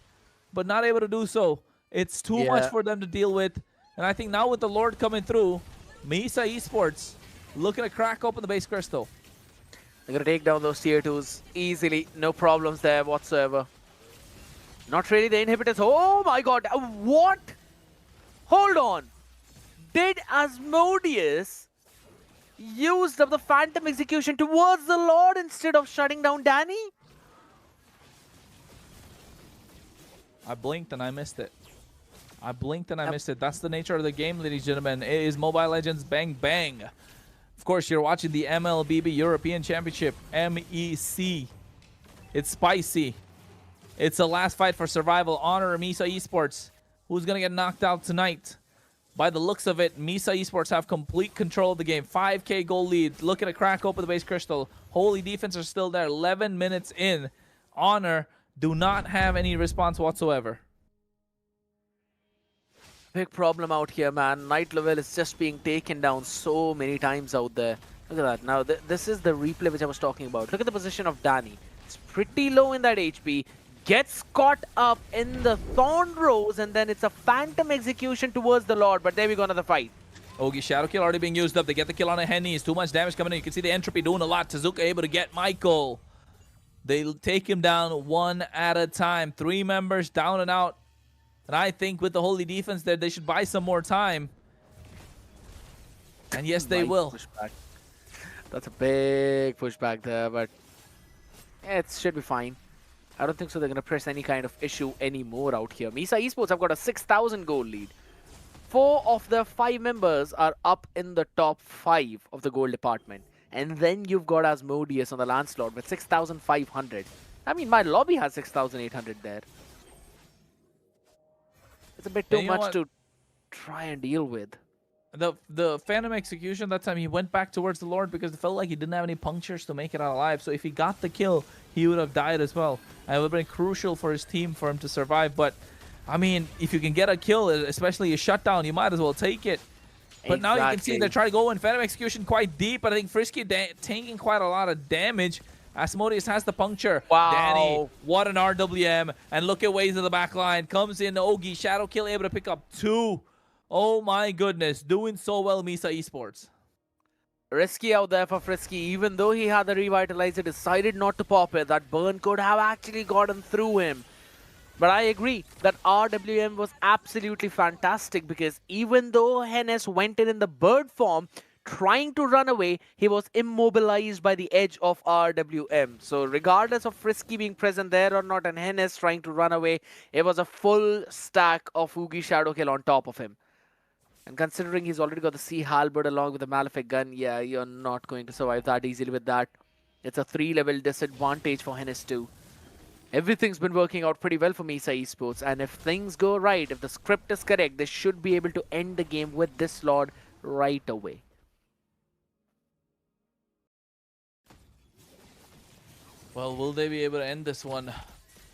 but not able to do so. It's too much for them to deal with. And I think now with the Lord coming through, Misa Esports looking to crack open the base crystal. They're going to take down those tier 2s easily. No problems there whatsoever. Not really the inhibitors. Oh my god. What? Hold on. Did Asmodeus use up the Phantom Execution towards the Lord instead of shutting down Danny? I blinked and I missed it. I blinked and I missed it. That's the nature of the game, ladies and gentlemen. It is Mobile Legends Bang Bang. Of course, you're watching the MLBB European Championship, MEC. It's spicy. It's the last fight for survival. Honor or Misa Esports. Who's going to get knocked out tonight? By the looks of it, Misa Esports have complete control of the game. 5K goal lead. Looking to crack open the base crystal. Holy defense are still there. 11 minutes in. Honor do not have any response whatsoever. Big problem out here, man. Knight Level is just being taken down so many times out there. Look at that. Now, this is the replay which I was talking about. Look at the position of Danny. It's pretty low in that HP. Gets caught up in the Thorn Rose, and then it's a Phantom Execution towards the Lord. But there we go, another fight. Ogi Shadow Kill already being used up. They get the kill on a Henny. It's too much damage coming in. You can see the Entropy doing a lot. Tezuka able to get Michael. They take him down one at a time. 3 members down and out. And I think with the Holy Defense there, they should buy some more time. And yes, they will. Pushback. That's a big pushback there, but it should be fine. I don't think so they're going to press any kind of issue anymore out here. Misa Esports have got a 6,000 goal lead. 4 of their 5 members are up in the top 5 of the gold department. And then you've got Asmodeus on the Lancelot with 6,500. I mean, my lobby has 6,800 there. It's a bit too much to try and deal with. The Phantom Execution, that time he went back towards the Lord because it felt like he didn't have any punctures to make it out alive. So if he got the kill, he would have died as well. And it would have been crucial for his team for him to survive. But, I mean, if you can get a kill, especially a shutdown, you might as well take it. But now you can see they're trying to go in Phantom Execution quite deep. But I think Frisky taking quite a lot of damage. Asmodeus has the puncture. Wow. Danny, what an RWM. And look at Ways of the back line. Comes in Ogi. Shadow Kill able to pick up 2. Oh my goodness. Doing so well, Misa Esports. Risky out there for Frisky. Even though he had the Revitalizer, decided not to pop it. That burn could have actually gotten through him. But I agree that RWM was absolutely fantastic because even though Hennes went in the bird form, trying to run away, he was immobilized by the edge of RWM. So regardless of Frisky being present there or not and Hennes trying to run away, it was a full stack of Oogie Shadow Kill on top of him. And considering he's already got the Sea Halberd along with the Malefic Gun, yeah, you're not going to survive that easily with that. It's a 3-level disadvantage for Hennes too. Everything's been working out pretty well for Misa Esports, and if things go right, if the script is correct, they should be able to end the game with this Lord right away. Well, will they be able to end this one?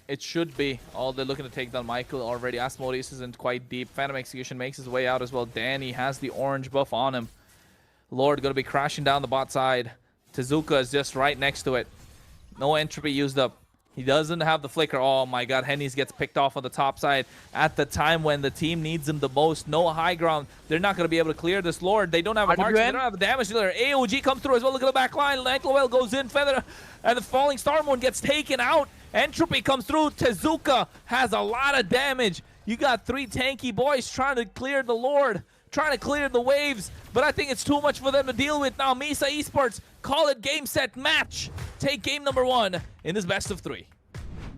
It should be. Oh, they're looking to take down Michael already. Asmodeus isn't quite deep. Phantom Execution makes his way out as well. Danny has the orange buff on him. Lord going to be crashing down the bot side. Tezuka is just right next to it. No entropy used up. He doesn't have the flicker. Oh my god, Hennies gets picked off on the top side at the time when the team needs him the most. No high ground. They're not going to be able to clear this Lord. They don't have a marksman. They don't have a damage dealer. AOG comes through as well. Look at the back line. Lanklowell goes in. Feather and the falling Starmoon gets taken out. Entropy comes through. Tezuka has a lot of damage. You got 3 tanky boys trying to clear the Lord, trying to clear the waves, but I think it's too much for them to deal with now. Misa Esports, call it game, set, match. Take game number 1 in this best of 3.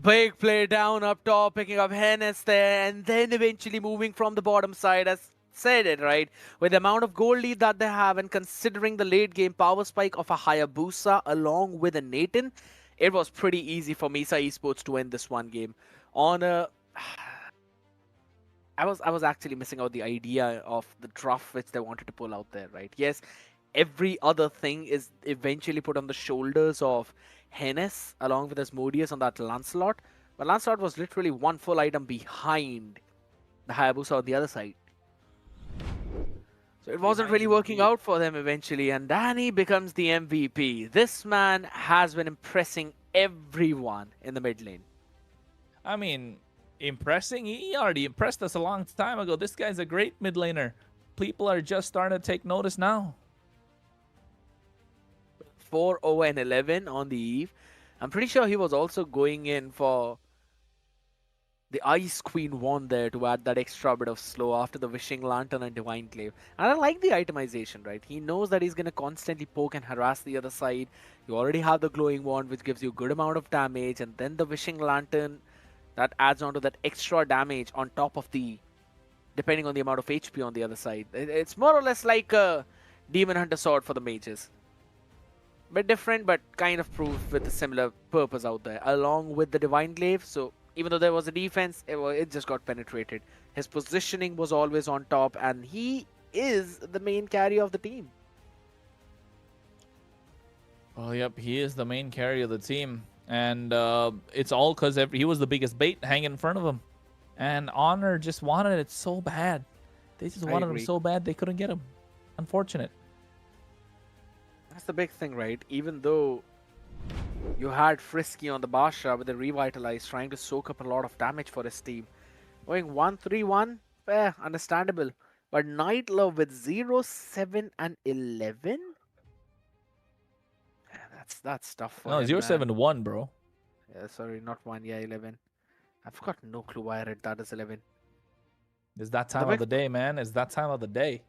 Big play down up top, picking up Hennes there, and then eventually moving from the bottom side, as said it, right? With the amount of gold lead that they have, and considering the late game power spike of a Hayabusa along with a Nathan, it was pretty easy for Misa Esports to win this one game. On a... I was actually missing out the idea of the draft which they wanted to pull out there, right? Yes, every other thing is eventually put on the shoulders of Hennes along with Asmodeus on that Lancelot, but Lancelot was literally one full item behind the Hayabusa on the other side. So it wasn't really working out for them eventually, and Danny becomes the MVP. This man has been impressing everyone in the mid lane. I mean, impressing? He already impressed us a long time ago. This guy's a great mid laner. People are just starting to take notice now. 4-0-11 on the eve. I'm pretty sure he was also going in for the Ice Queen wand there to add that extra bit of slow after the Wishing Lantern and Divine Glaive. And I like the itemization, right? He knows that he's going to constantly poke and harass the other side. You already have the Glowing Wand, which gives you a good amount of damage, and then the Wishing Lantern that adds on to that extra damage on top of the, depending on the amount of HP on the other side. It's more or less like a Demon Hunter sword for the mages. Bit different, but kind of proof with a similar purpose out there, along with the Divine Glaive. So even though there was a defense, it just got penetrated. His positioning was always on top, and he is the main carry of the team. Oh, yep, he is the main carry of the team. And it's all because he was the biggest bait hanging in front of him. And Honor just wanted it so bad. They just wanted him so bad they couldn't get him. Unfortunate. That's the big thing, right? Even though you had Frisky on the Basha with the Revitalize trying to soak up a lot of damage for his team. Going 1-3-1, fair, understandable. But Night Love with 0, 7, and 11? That's tough for him. No, 0-7-1, bro. Yeah, sorry, not 1, yeah, 11. I've got no clue why I read that as 11. It's that time of the day, man. It's that time of the day.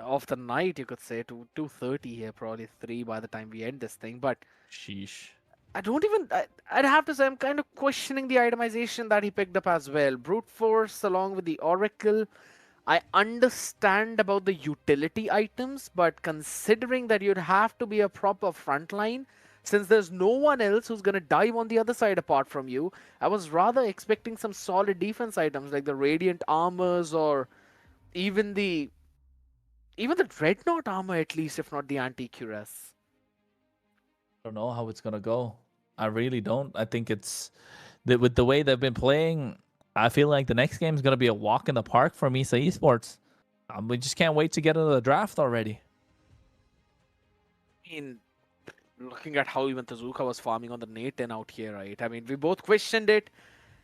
Of the night, you could say, to 2:30 here, probably 3 by the time we end this thing. But sheesh, I don't even. I'd have to say I'm kind of questioning the itemization that he picked up as well. Brute Force along with the Oracle. I understand about the utility items, but considering that you'd have to be a proper frontline, since there's no one else who's gonna dive on the other side apart from you, I was rather expecting some solid defense items like the Radiant Armors or even the Dreadnought armor, at least, if not the anti-cuirass. I don't know how it's gonna go. I really don't. I think it's with the way they've been playing. I feel like the next game is gonna be a walk in the park for Misa Esports. We just can't wait to get into the draft already. I mean, looking at how even Tezuka was farming on the Nathan out here, right? I mean, we both questioned it.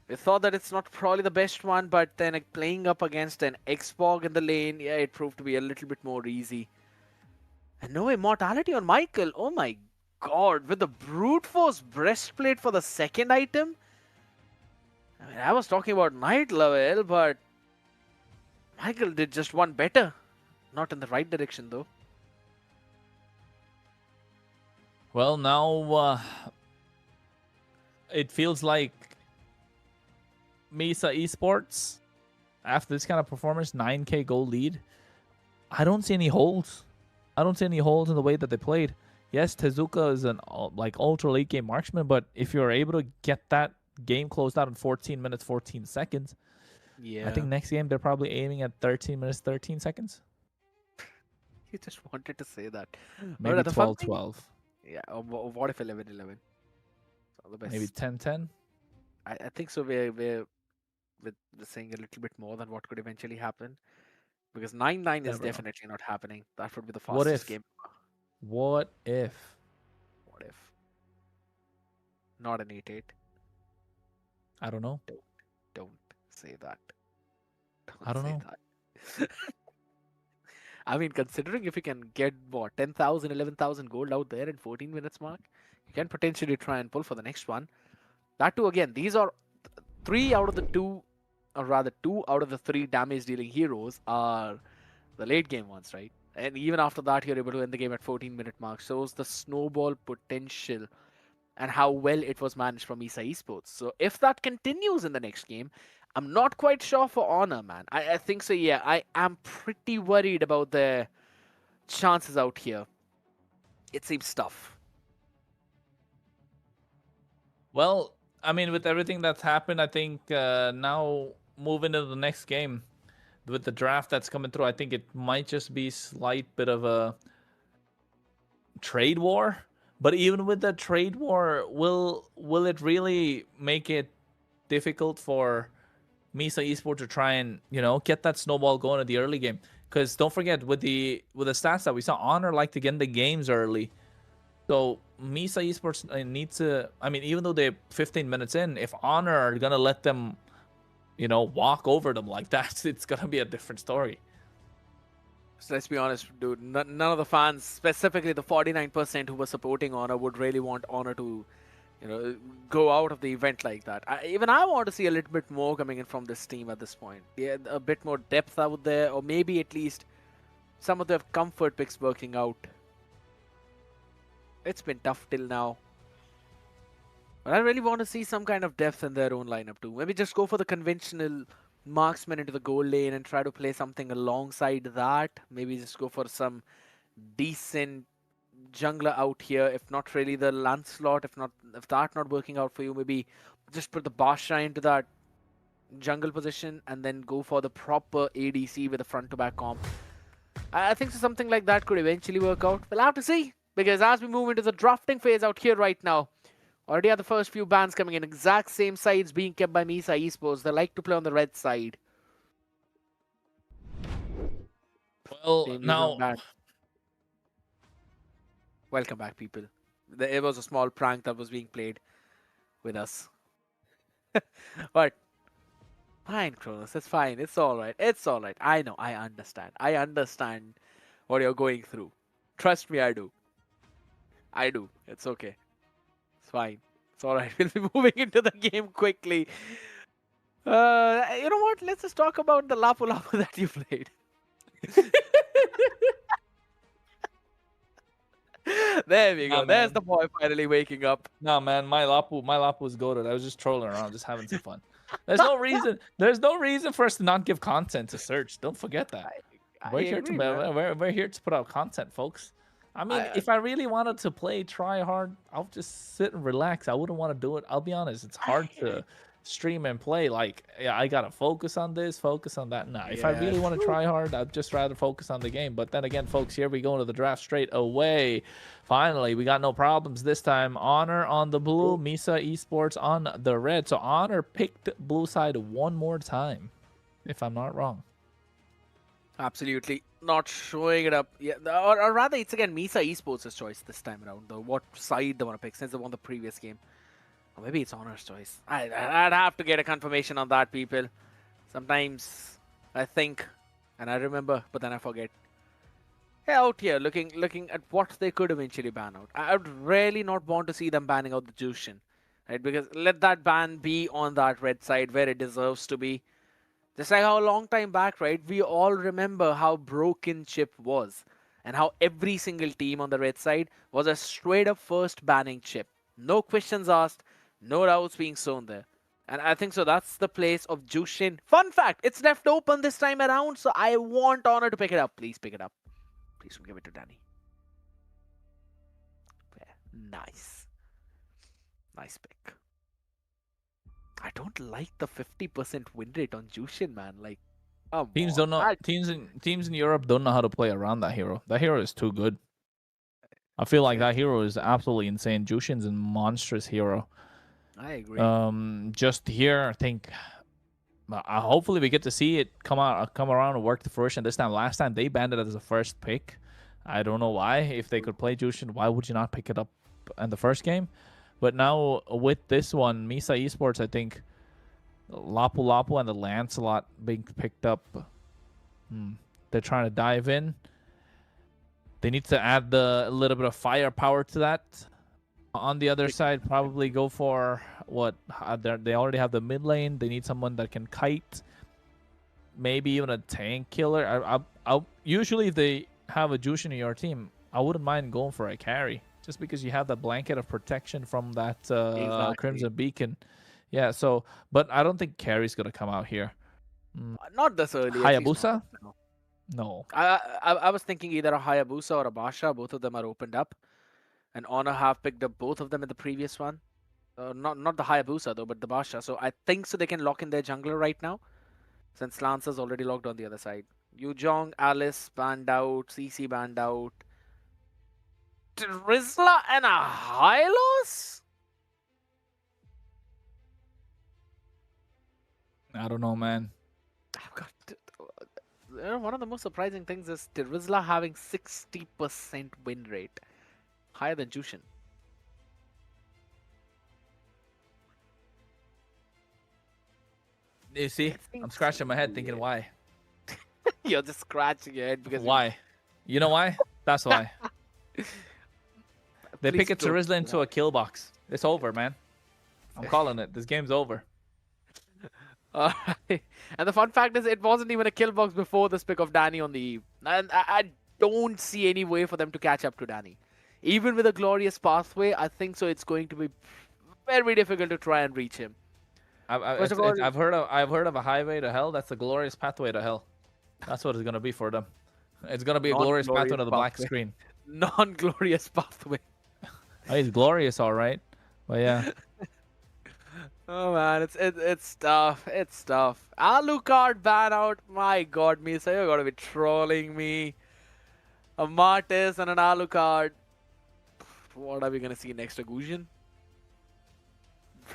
We thought that it's not probably the best one, but then playing up against an Xpog in the lane, yeah, it proved to be a little bit more easy. And no immortality on Michael. Oh my god, with the Brute Force breastplate for the second item? I mean, I was talking about Night Level, but Michael did just one better. Not in the right direction, though. Well, now it feels like Misa Esports, after this kind of performance, 9k gold lead, I don't see any holes. I don't see any holes in the way that they played. Yes, Tezuka is an ultra late game marksman, but if you're able to get that game closed out in 14 minutes, 14 seconds, yeah, I think next game they're probably aiming at 13 minutes, 13 seconds. You just wanted to say that. Maybe 12-12. Yeah, what if 11-11? Maybe 10-10? I think so. We're saying a little bit more than what could eventually happen, because 9-9 is definitely not happening. That would be the fastest game. What if? What if? Not an 8-8. I don't know. Don't say that. I don't say know. that. I mean, considering if you can get what 10,000, 11,000 gold out there in 14 minutes mark, you can potentially try and pull for the next one. That too, again, these are 3 out of the 2, or rather 2 out of the 3 damage dealing heroes are the late game ones, right? And even after that, you're able to end the game at 14-minute mark. Shows the snowball potential and how well it was managed from Misa Esports. So if that continues in the next game, I'm not quite sure for Honor, man. I think so, yeah. I am pretty worried about their chances out here. It seems tough. Well, I mean, with everything that's happened, I think now moving into the next game with the draft that's coming through, I think it might just be slight bit of a trade war. But even with the trade war, will it really make it difficult for Misa Esports to try and get that snowball going at the early game? Because don't forget with the stats that we saw, Honor like to get in the games early. So Misa Esports needs to. I mean, even though they're 15 minutes in, if Honor are gonna let them, walk over them like that, it's gonna be a different story. So let's be honest, dude. None of the fans, specifically the 49% who were supporting Honor, would really want Honor to, go out of the event like that. Even I want to see a little bit more coming in from this team at this point. Yeah, a bit more depth out there, or maybe at least some of their comfort picks working out. It's been tough till now. But I really want to see some kind of depth in their own lineup too. Maybe just go for the conventional marksman into the goal lane and try to play something alongside that. Maybe just go for some decent jungler out here. If not really the Lancelot, if that not working out for you, maybe just put the Basha into that jungle position and then go for the proper ADC with a front to back comp. I think something like that could eventually work out. We'll have to see, because as we move into the drafting phase out here right now, already have the first few bans coming in. Exact same sides being kept by Misa Esports. They like to play on the red side. Well, now... Welcome back, people. It was a small prank that was being played with us. But, fine, Kronos. It's fine. It's alright. It's alright. I know. I understand. I understand what you're going through. Trust me, I do. I do. It's okay. It's fine. It's alright. We'll be moving into the game quickly. You know what? Let's just talk about the Lapu Lapu that you played. There we go. Nah, There's man. the boy finally waking up. No, man, my Lapu was goated. I was just trolling around, just having some fun. There's no reason for us to not give content to Search. Don't forget that. We're here to put out content, folks. I mean, if I really wanted to try hard, I'll just sit and relax. I wouldn't want to do it. I'll be honest, it's hard to stream and play. Like, yeah, I gotta focus on this, focus on that. Nah, if I really want to try hard, I'd just rather focus on the game. But then again, folks, here we go into the draft straight away. Finally, we got no problems this time. Honor on the blue, Misa Esports on the red. So Honor picked blue side one more time, if I'm not wrong. Absolutely not showing it up. Yeah, or rather, it's again Misa Esports' choice this time around, though. What side they want to pick since they won the previous game. Or maybe it's Honor's choice. I'd have to get a confirmation on that, people. Sometimes I think and I remember, but then I forget. Out here, looking at what they could eventually ban out. I would really not want to see them banning out the Jushin, right? Because let that ban be on that red side where it deserves to be. Just like how a long time back, right? We all remember how broken Chip was and how every single team on the red side was a straight up first banning Chip. No questions asked, no doubts being sown there. And I think so that's the place of Jushin. Fun fact, it's left open this time around, so I want Honor to pick it up. Please pick it up. Please don't give it to Danny. Yeah, nice. Nice pick. I don't like the 50% win rate on Jushin, man. Like, teams don't know. Teams in Europe don't know how to play around that hero. That hero is too good. I feel like that hero is absolutely insane. Jushin's a monstrous hero. I agree. Just here, I think. Hopefully, we get to see it come around and work to fruition this time. Last time they banned it as a first pick. I don't know why. If they could play Jushin, why would you not pick it up in the first game? But now with this one, Misa Esports, I think Lapu Lapu and the Lancelot being picked up. They're trying to dive in. They need to add a little bit of firepower to that. On the other side, probably go for what? They already have the mid lane. They need someone that can kite. Maybe even a tank killer. Usually, if they have a Jushin in your team, I wouldn't mind going for a carry. Just because you have that blanket of protection from that Exactly. Crimson Beacon. Yeah, so, but I don't think carry's going to come out here. Not this early. at least Hayabusa? not now. No. I was thinking either a Hayabusa or a Basha. Both of them are opened up. And Honor have picked up both of them in the previous one. Not the Hayabusa though, but the Basha. So I think so they can lock in their jungler right now. Since Lancer's already locked on the other side. Yujong, Alice banned out, CC banned out. Drizzla and a Hylos? I don't know, man. I've got one of the most surprising things is Drizzla having 60% win rate. Higher than Jushin. You see, I'm scratching my head thinking why. You're just scratching your head because Why? You know why? That's why. They Please pick a don't. Charizla into a kill box. It's over, man. I'm calling it. This game's over. Alright. And the fun fact is, it wasn't even a kill box before this pick of Danny on the Eve. And I don't see any way for them to catch up to Danny. Even with a glorious pathway, I think so it's going to be very difficult to try and reach him. First of all- I've heard of a highway to hell. That's a glorious pathway to hell. That's what it's gonna be for them. It's gonna be a glorious pathway to the black pathway. screen. Non-glorious pathway. Oh, he's glorious, all right. But yeah, Oh man, it's tough. It's tough. Alucard ban out. My God, Misa, you're gonna be trolling me. A Martis and an Alucard. What are we gonna see next? A Gusion?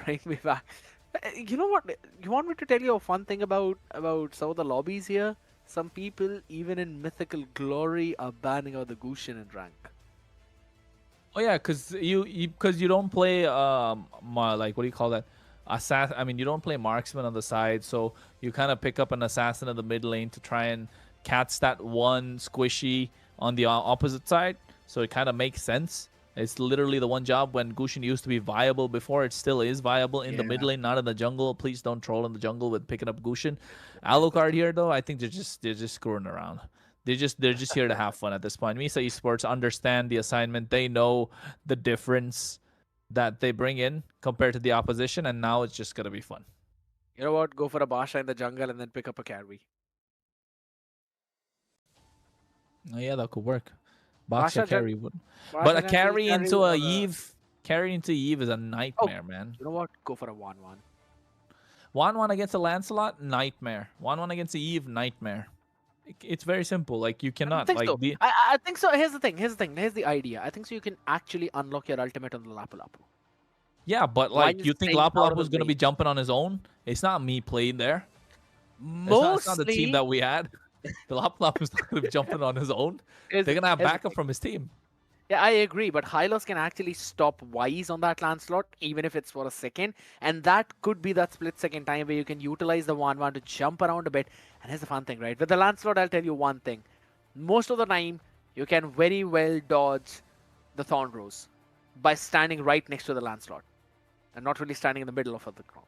Bring me back. You know what? You want me to tell you a fun thing about some of the lobbies here? Some people, even in Mythical Glory, are banning out the Gusion in rank. oh yeah, cause you don't play like what do you call that? I mean, you don't play marksman on the side, so you kind of pick up an assassin in the mid lane to try and catch that one squishy on the opposite side. So it kind of makes sense. It's literally the one job when Gusion used to be viable before. It still is viable in the mid lane, not in the jungle. Please don't troll in the jungle with picking up Gusion. Alucard here though, I think they're just screwing around. They're just here to have fun at this point. Misa Esports understand the assignment. They know the difference that they bring in compared to the opposition, and now it's just gonna be fun. You know what? Go for a Basha in the jungle and then pick up a carry. Oh yeah, that could work. Basha Basha carry would, Basha but a can carry into or a Eve, carry into Eve is a nightmare, man. You know what? Go for a 1-1. 1-1 against a Lancelot, nightmare. 1-1 against a Eve, nightmare. It's very simple. Like you I cannot think like so. the I think so. Here's the thing. Here's the idea. I think so. You can actually unlock your ultimate on the Lapu Lapu. yeah, but Why like is you think staying Lapu out of Lapu the is gonna way? be jumping on his own? It's not me playing there. It's not the team that we had. The Lapu Lapu is not gonna be jumping on his own. They're gonna have backup from his team. Yeah, I agree, but Hylos can actually stop Wise on that Lancelot, even if it's for a second, and that could be that split second time where you can utilize the 1-1 to jump around a bit. And here's the fun thing, right? With the Lancelot, I'll tell you one thing. Most of the time, you can very well dodge the Thorn Rose by standing right next to the Lancelot and not really standing in the middle of the ground.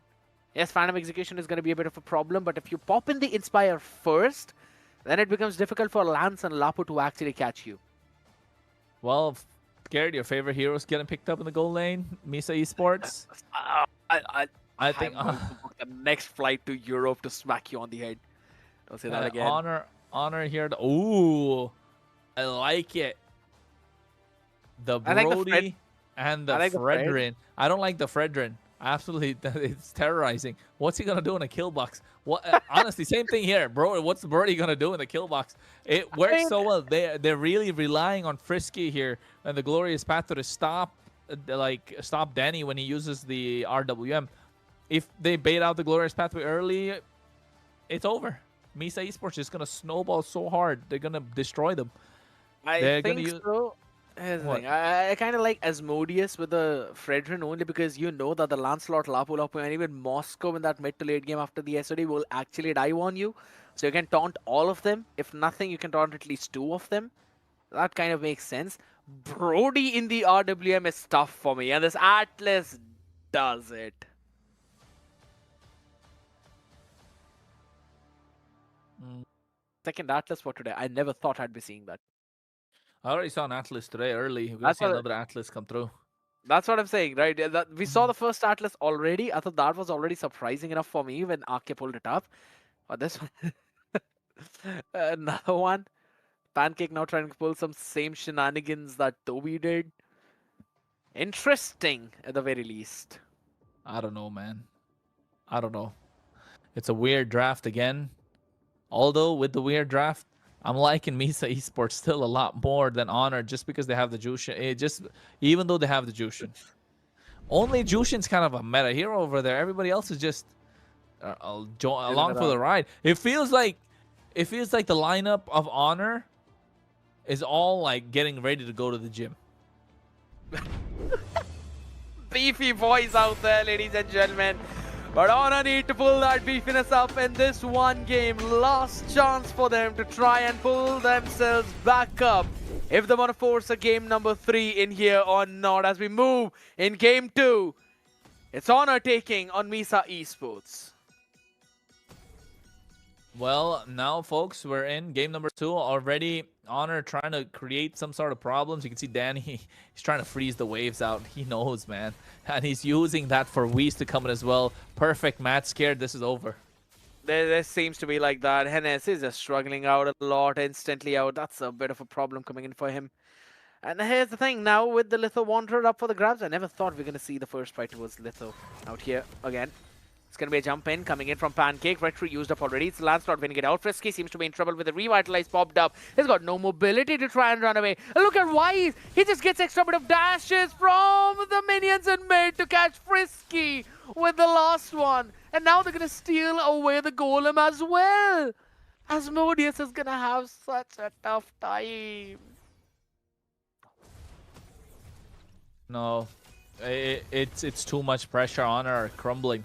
Yes, Phantom Execution is going to be a bit of a problem, but if you pop in the Inspire first, then it becomes difficult for Lance and Lapu to actually catch you. Well, Garrett, your favorite heroes getting picked up in the goal lane, Misa Esports. I think I'm going to book the next flight to Europe to smack you on the head. Don't say that again. honor here. Ooh, I like it. The Brody and the Fredrin. I don't like the Fredrin. Absolutely, it's terrorizing. What's he gonna do in a kill box? What? Honestly, same thing here, bro. What's Brody gonna do in the kill box? It works so well. They're really relying on Frisky here and the Glorious Panther to stop Danny when he uses the RWM. If they bait out the Glorious Pathway early, it's over. Misa Esports is gonna snowball so hard. They're gonna destroy them. I think so. Here's the What? thing. I kind of like Asmodeus with the Fredrin only because you know that the Lancelot, Lapu Lapu, and even Moscow in that mid to late game after the SOD will actually dive on you. So you can taunt all of them. If nothing, you can taunt at least 2 of them. That kind of makes sense. Brody in the RWM is tough for me, and this Atlas does it. Second Atlas for today. I never thought I'd be seeing that. I already saw an Atlas today early. We're gonna That's see what- another Atlas come through. That's what I'm saying, right? We saw the first Atlas already. I thought that was already surprising enough for me when Arke pulled it up. But this one, another one. Pancake now trying to pull some same shenanigans that Toby did. Interesting, at the very least. I don't know, man. I don't know. It's a weird draft again. Although with the weird draft, I'm liking Misa Esports still a lot more than Honor just because they have the Jushin. Even though they have the Jushin. Only Jushin's kind of a meta hero over there. Everybody else is just along for the ride. It feels like the lineup of Honor is all like getting ready to go to the gym. Beefy boys out there, ladies and gentlemen. But Honor need to pull that beefiness up in this one game. Last chance for them to try and pull themselves back up. If they want to force a game number 3 in here or not, as we move in game 2, it's Honor taking on Misa Esports. Well, now, folks, we're in game number 2 already. Honor trying to create some sort of problems. You can see Danny, he's trying to freeze the waves out. He knows, man. And he's using that for Whis to come in as well. Perfect match. Scared this is over. There seems to be like that. Hennes is just struggling out a lot, instantly out. That's a bit of a problem coming in for him. And here's the thing, now with the Litho Wanderer up for the grabs, I never thought we were going to see the first fight towards Litho out here again. It's going to be a jump in, coming in from Pancake. Retro used up already. It's Lancelot winning it out. Frisky seems to be in trouble with the Revitalize popped up. He's got no mobility to try and run away. And look at Wise. He just gets extra bit of dashes from the minions in mid to catch Frisky with the last one. And now they're going to steal away the Golem as well. Asmodeus is going to have such a tough time. No, it's too much pressure. Honor crumbling.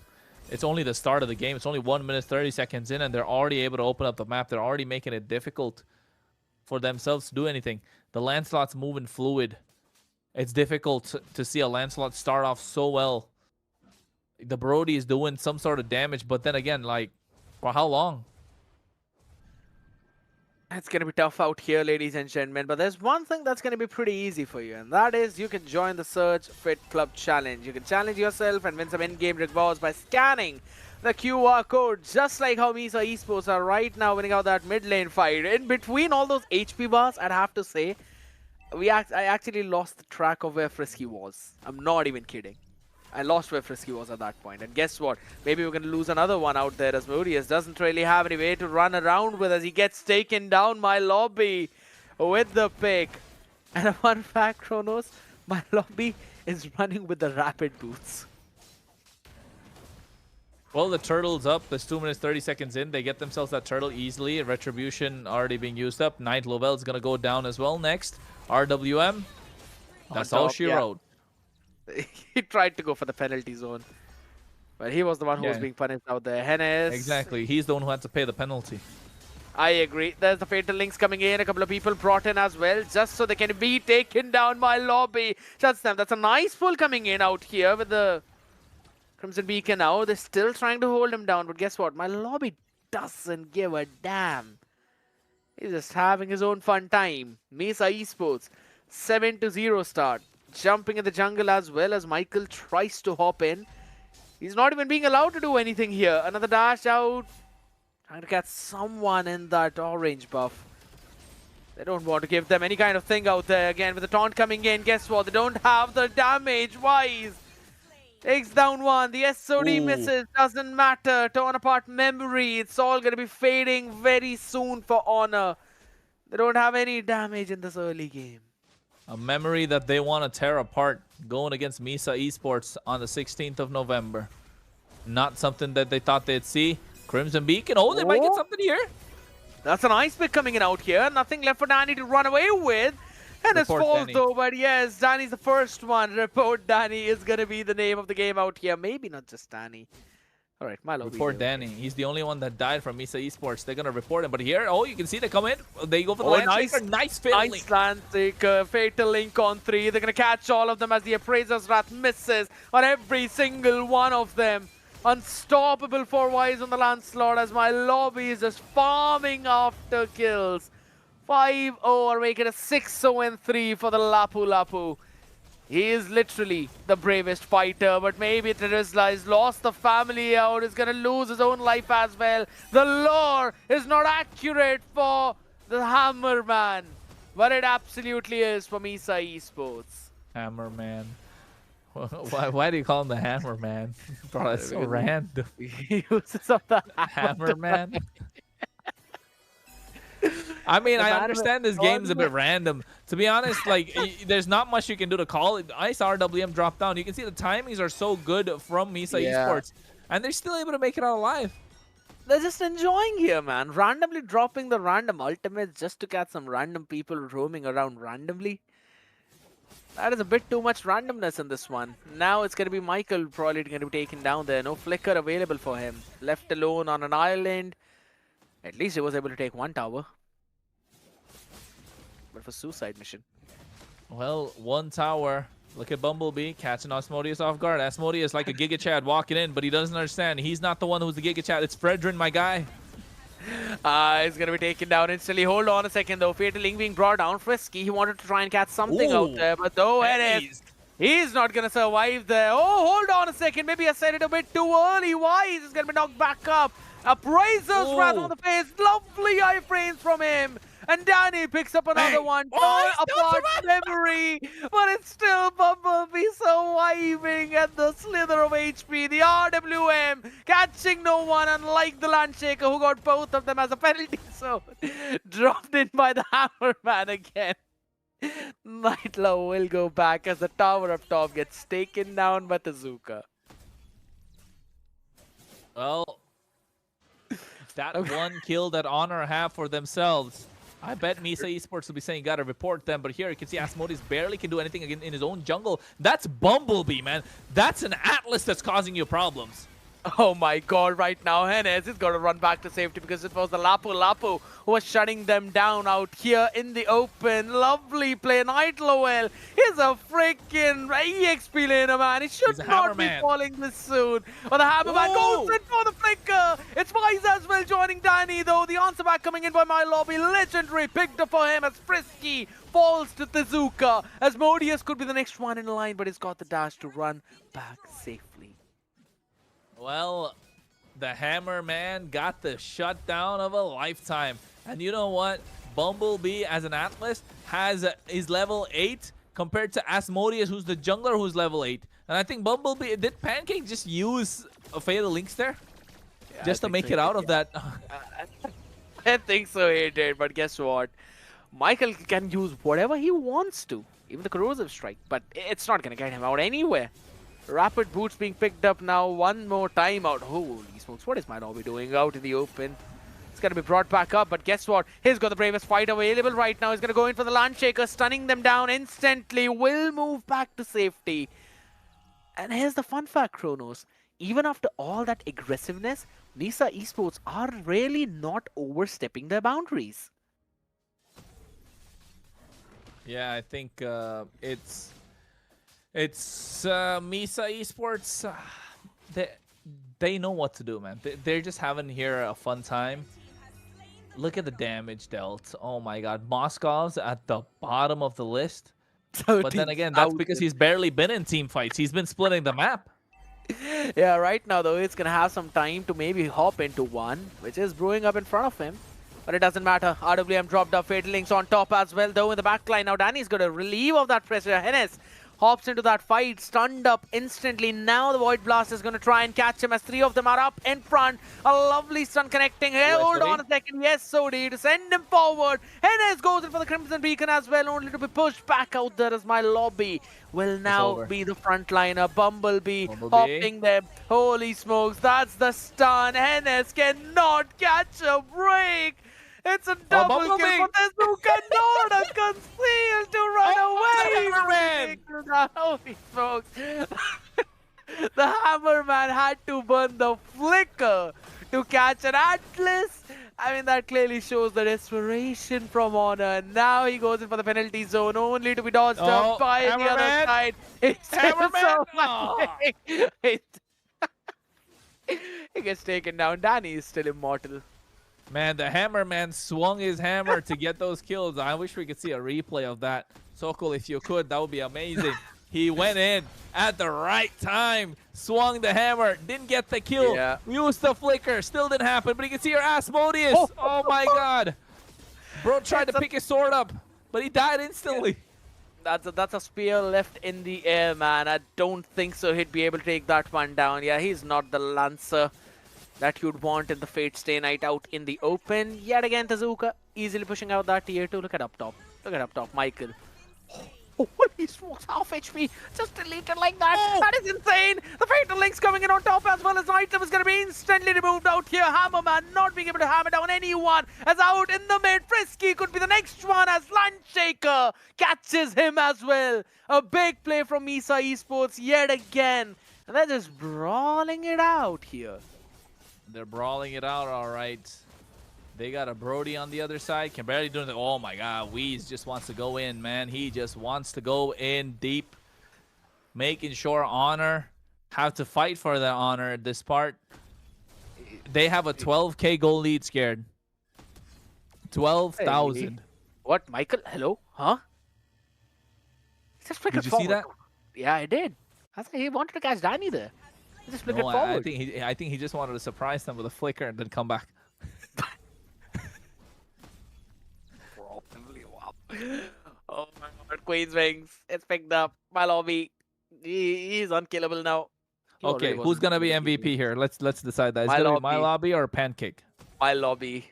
It's only the start of the game. It's only 1 minute 30 seconds in, and they're already able to open up the map. They're already making it difficult for themselves to do anything. The Lancelot's moving fluid. It's difficult to see a Lancelot start off so well. The Brody is doing some sort of damage, but then again, like, for how long? It's going to be tough out here, ladies and gentlemen. But there's one thing that's going to be pretty easy for you. And that is you can join the Surge Fit Club Challenge. You can challenge yourself and win some in-game rewards by scanning the QR code. Just like how Misa Esports are right now winning out that mid lane fight. In between all those HP bars, I'd have to say, I actually lost the track of where Frisky was. I'm not even kidding. I lost where Frisky was at that point. And guess what? Maybe we're going to lose another one out there as Asmodeus doesn't really have any way to run around with as he gets taken down my lobby with the pick. And a fun fact, Kronos, my lobby is running with the rapid boots. Well, the turtle's up. There's 2 minutes 30 seconds in. They get themselves that turtle easily. Retribution already being used up. Knight Lovell is going to go down as well next. RWM. That's all she wrote. He tried to go for the penalty zone. But he was the one who was being punished out there. Hennes. Exactly. He's the one who had to pay the penalty. I agree. There's the Fatal Links coming in. A couple of people brought in as well, just so they can be taken down my lobby. Shuts them. That's a nice pull coming in out here with the Crimson Beacon now. They're still trying to hold him down. But guess what? My lobby doesn't give a damn. He's just having his own fun time. Misa Esports. 7-0 start. Jumping in the jungle as well as Michael tries to hop in. He's not even being allowed to do anything here. Another dash out. Trying to catch someone in that orange buff. They don't want to give them any kind of thing out there. Again, with the taunt coming in, guess what? They don't have the damage. Wise takes down one. The SOD misses. Doesn't matter. Torn apart memory. It's all going to be fading very soon for Honor. They don't have any damage in this early game. A memory that they want to tear apart going against Misa Esports on the 16th of November. Not something that they thought they'd see. Crimson Beacon. Oh, they might get something here. That's an ice pick coming in out here. Nothing left for Danny to run away with. Hennes Report falls Danny. though, but yes, Danny's the first one. Report Danny is gonna be the name of the game out here. Maybe not just Danny. All right, my lobby. Report Danny. He's the only one that died from Misa Esports. They're gonna report him, but here, oh, you can see they come in. They go for the Landshaker. Nice fatal link. Nice Landshaker, fatal link on 3. They're gonna catch all of them as the Appraiser's Wrath misses on every single one of them. Unstoppable for Wise on the Lancelot as my lobby is just farming after kills. 5-0 or make it a 6-0-3 for the Lapu Lapu. He is literally the bravest fighter, but maybe Terizla has lost the family out, is going to lose his own life as well. The lore is not accurate for the Hammerman, but it absolutely is for Misa Esports. Hammerman. Why do you call him the Hammerman? Bro, that's so random. He uses up the Hammerman. I mean, I understand this game's a bit random. To be honest, like, there's not much you can do to call it. Ice RWM dropped down. You can see the timings are so good from Misa Esports, and they're still able to make it out alive. They're just enjoying here, man. Randomly dropping the random ultimates just to catch some random people roaming around randomly. That is a bit too much randomness in this one. Now it's going to be Michael probably going to be taken down there. No flicker available for him. Left alone on an island. At least he was able to take one tower. But for suicide mission. Well, one tower. Look at Bumblebee catching Asmodeus off guard. Asmodeus like a Giga Chad walking in, but he doesn't understand. He's not the one who's the Giga Chad. It's Fredrin, my guy. He's going to be taken down instantly. Hold on a second, though. Fatal Link being brought down. Frisky, he wanted to try and catch something out there, but though he's not going to survive there. Oh, hold on a second. Maybe I said it a bit too early. Wise is going to be knocked back up. Appraiser's Wrath on the face. Lovely iframes from him. And Danny picks up another one. Apart memory. But it's still Bumblebee surviving at the slither of HP. The RWM catching no one, unlike the Landshaker who got both of them as a penalty. So dropped in by the Hammerman again. Nightlaw will go back as the tower up top gets taken down by Tezuka. Well, that one kill that Honor have for themselves. I bet Misa Esports will be saying, gotta report them, but here you can see Asmodeus barely can do anything in his own jungle. That's Bumblebee, man. That's an Atlas that's causing you problems. Oh my god, right now Hennes is going to run back to safety because it was the Lapu Lapu who was shutting them down out here in the open. Lovely play. Nightlaw is a freaking EXP laner, man. He should not be falling this soon. But the Hammerman goes in for the flicker. It's Wise as well joining Danny, though. The answer back coming in by my lobby. Legendary picked up for him as Frisky falls to Tezuka. Asmodeus could be the next one in line, but he's got the dash to run back safely. Well, the Hammerman got the shutdown of a lifetime. And you know what? Bumblebee as an Atlas is level 8 compared to Asmodeus, who's the jungler, who's level 8. And I think Bumblebee, did Pancake just use a Fatal Links there? Yeah, just to make it out of that? I think so he did, but guess what? Michael can use whatever he wants to, even the corrosive strike, but it's not going to get him out anywhere. Rapid boots being picked up now, one more time out. Holy smokes, what is my lobby doing out in the open? It's going to be brought back up, but guess what? He's got the bravest fight available right now. He's going to go in for the Landshaker, stunning them down instantly. Will move back to safety. And here's the fun fact, Kronos. Even after all that aggressiveness, Misa Esports are really not overstepping their boundaries. Yeah, I think it's Misa Esports. They know what to do, man. They're just having here a fun time. Look at the damage dealt. Oh my god. Moskov's at the bottom of the list. But then again, that's because he's barely been in team fights. He's been splitting the map. Yeah, right now though, it's going to have some time to maybe hop into one, which is brewing up in front of him. But it doesn't matter. RWM dropped up. Fatal Links on top as well, though, in the backline. Now Danny's going to relieve of that pressure. Hennes hops into that fight, stunned up instantly. Now the Void Blast is going to try and catch him as 3 of them are up in front. A lovely stun connecting. Hey, hold on a second. Yes, Sodi to send him forward. Hennes goes in for the Crimson Beacon as well, only to be pushed back out there as my lobby will now be the frontliner. Bumblebee hopping them. Holy smokes, that's the stun. Hennes cannot catch a break. It's a double kill Bumblebee. for Tezuka. Nora concealed to run away. Hammerman. Holy smokes. The Hammerman had to burn the flicker to catch an Atlas. I mean, that clearly shows the desperation from Honor. Now he goes in for the penalty zone, only to be dodged up by the other Hammerman. side. It's Hammerman. so he gets taken down. Danny is still immortal. Man, the Hammerman swung his hammer to get those kills. I wish we could see a replay of that. Sokol, if you could, that would be amazing. He went in at the right time, swung the hammer, didn't get the kill, used the flicker, still didn't happen, but you can see your Asmodeus. Oh my god. Bro tried to pick his sword up, but he died instantly. That's a spear left in the air, man. I don't think so he'd be able to take that one down. Yeah, he's not the Lancer that you'd want in the Fate Stay Night out in the open. Yet again, Tezuka easily pushing out that tier 2. Look at up top. Look at up top, Michael. Oh, he smokes half HP. Just deleted like that. That is insane. The Fatal Link's coming in on top as well as the item is going to be instantly removed out here. Hammerman not being able to hammer down anyone. As out in the mid, Frisky could be the next one as Lundshaker catches him as well. A big play from Misa Esports yet again. And they're just brawling it out here. They're brawling it out, all right. They got a Brody on the other side. Can barely do anything. Oh my god, Weez just wants to go in, man. He just wants to go in deep. Making sure Honor have to fight for the Honor at this part. They have a 12k goal lead, Scared. 12,000. Hey. What, Michael? Hello? Huh? Just flick Did it you see forward. that? Yeah, I did. I thought he wanted to catch Danny there. He just flick it forward. I think he just wanted to surprise them with a flicker and then come back. Oh my god, Queen's Wings. It's picked up. My lobby. He's unkillable now. Okay, who's gonna be MVP here? Let's decide that. Is it gonna be My Lobby or Pancake? My lobby.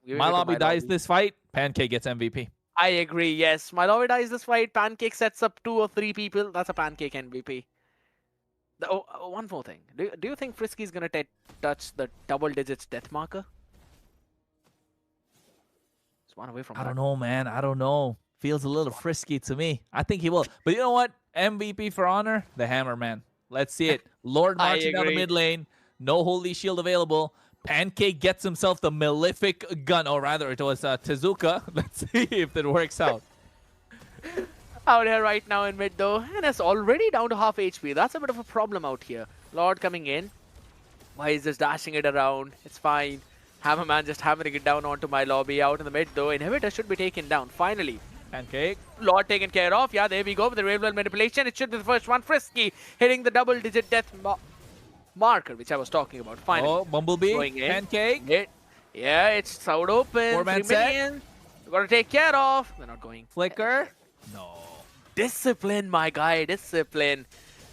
My Lobby dies this fight. Pancake gets MVP. I agree. Yes, My Lobby dies this fight. Pancake sets up 2 or 3 people. That's a Pancake MVP. One more thing. Do you think Frisky's gonna touch the double digits death marker? It's one away from. I don't know, man. I don't know. Feels a little frisky to me. I think he will. But you know what? MVP for Honor, the Hammerman. Let's see it. Lord marching down the mid lane. No Holy Shield available. Pancake gets himself the Malefic gun. Or rather, it was Tezuka. Let's see if it works out. Out here right now in mid though. And it's already down to half HP. That's a bit of a problem out here. Lord coming in. Why is this dashing it around? It's fine. Hammerman just hammering it down onto My Lobby. Out in the mid though. Inhibitor should be taken down. Finally. Pancake. Lord taken care of. Yeah, there we go with the Ravenwell manipulation. It should be the first one. Frisky hitting the double-digit death marker, which I was talking about. Finally. Oh, Bumblebee. Pancake. Yeah, it's out open. 4-man set. We gotta take care of. They're not going. Flicker. No. Discipline, my guy. Discipline.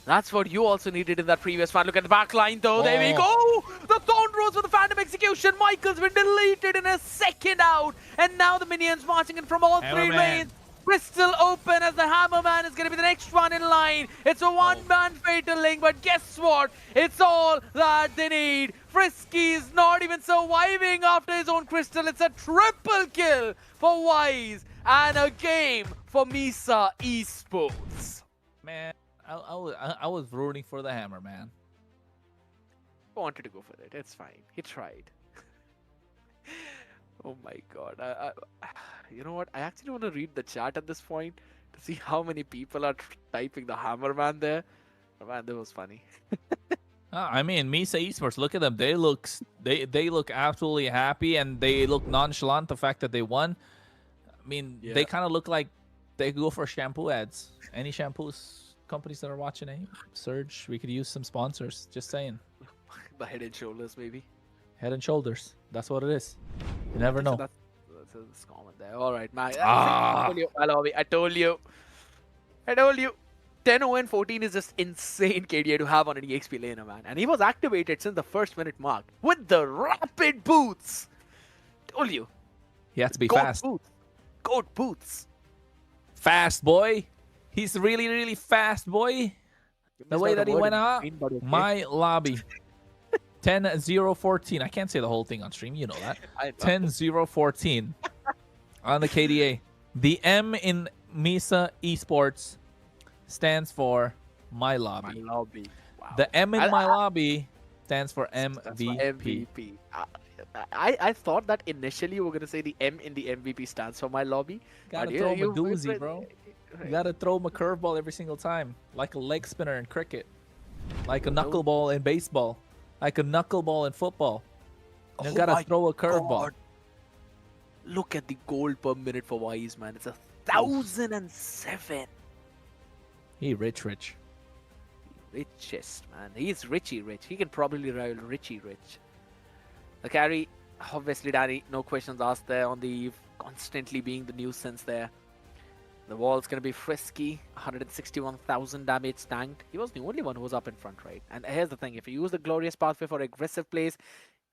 That's what you also needed in that previous one. Look at the back line, though. There we go. The Thorn Rose with the Phantom Execution. Michael's been deleted in a second out. And now the minions marching in from all 3 lanes. Crystal open as the Hammerman is going to be the next one in line. It's a one-man Fatal Link, but guess what? It's all that they need. Frisky's not even surviving after his own Crystal. It's a triple kill for Wise and a game for Misa Esports. Man, I was rooting for the Hammerman. Wanted to go for it. It's fine. He tried. Oh my god. You know what? I actually want to read the chat at this point to see how many people are typing the Hammerman there. Oh, man, that was funny. I mean, Misa Esports, look at them. They look absolutely happy and they look nonchalant the fact that they won. I mean, they kind of look like they go for shampoo ads. Any shampoos companies that are watching, Surge, we could use some sponsors. Just saying. The Head and Shoulders, maybe. Head and Shoulders. That's what it is. You never know. That's a comment there. All right, man. I told you. 10-0-14 is just insane KDA to have on an EXP laner, man. And he was activated since the first minute mark with the rapid boots. Told you. He has to be fast. Goat boots. Fast, boy. He's really, really fast, boy. The way that he went out. My Lobby. 10-0-14. I can't say the whole thing on stream. You know that. I know. 10-0-14 on the KDA. The M in Misa Esports stands for My Lobby. My lobby. Wow. The M in I- My I- Lobby stands for That's for MVP. MVP. I thought that initially you were gonna say the M in the MVP stands for my lobby. Gotta but throw him a you- doozy, bro. You gotta throw him a curveball every single time, like a leg spinner in cricket, like a knuckleball in baseball, like a knuckleball in football. You Oh gotta my throw a curveball. God. Look at the gold per minute for Wise, man. It's 1,007. He rich. Richest, man. He's Richie Rich. He can probably rival Richie Rich. The carry, obviously, Danny, no questions asked there on the constantly being the nuisance there. The wall's going to be frisky. 161,000 damage tanked. He was the only one who was up in front, right? And here's the thing. If you use the Glorious Pathway for aggressive plays,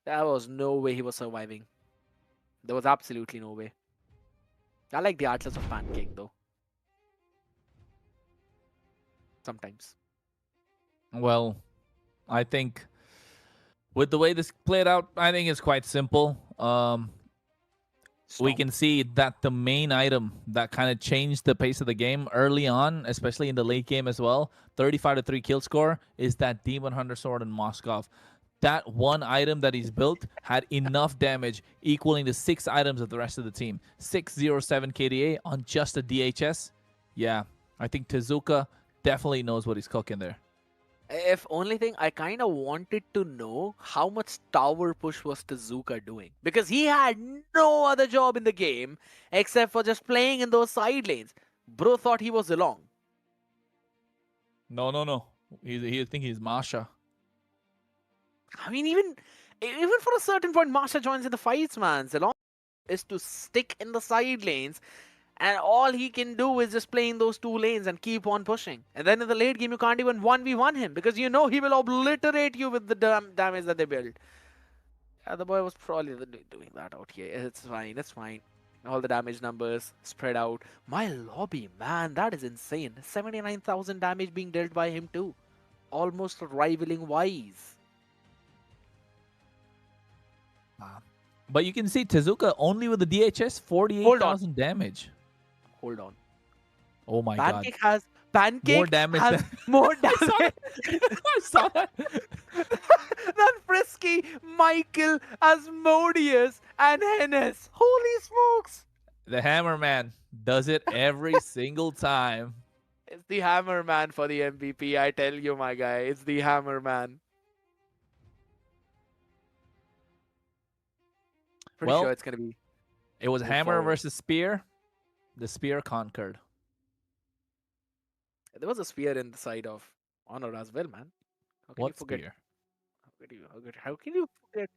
there was no way he was surviving. There was absolutely no way. I like the Atlas of Pancake, though. Sometimes. Well, I think with the way this played out, I think it's quite simple. We can see that the main item that kind of changed the pace of the game early on, especially in the late game as well, 35-3 kill score, is that Demon Hunter Sword in Moskov. That one item that he's built had enough damage equaling the 6 items of the rest of the team. 607 KDA on just a DHS. Yeah, I think Tezuka definitely knows what he's cooking there. If only thing, I kind of wanted to know how much tower push was Tezuka doing. Because he had no other job in the game except for just playing in those side lanes. Bro thought he was along. No. He think he's Masha. I mean, even for a certain point, Masha joins in the fights, man. Zilong is to stick in the side lanes. And all he can do is just play in those 2 lanes and keep on pushing. And then in the late game, you can't even 1v1 him because you know he will obliterate you with the damage that they build. Yeah, the boy was probably doing that out here. It's fine. All the damage numbers spread out. My lobby, man, that is insane. 79,000 damage being dealt by him too. Almost rivaling Wise. But you can see Tezuka only with the DHS, 48,000 damage. Hold on. Oh my Pancake god. Pancake More damage has more damage. I saw that. Than Frisky, Michael, Asmodeus, and Hennes. Holy smokes! The Hammer Man does it every single time. It's the Hammer Man for the MVP, I tell you, my guy. It's the Hammer Man. Pretty Well, sure it's going to be... It was move Hammer forward. versus Spear. The Spear conquered. There was a spear in the side of Honor as well, man. How can you What forget? spear? How can you forget?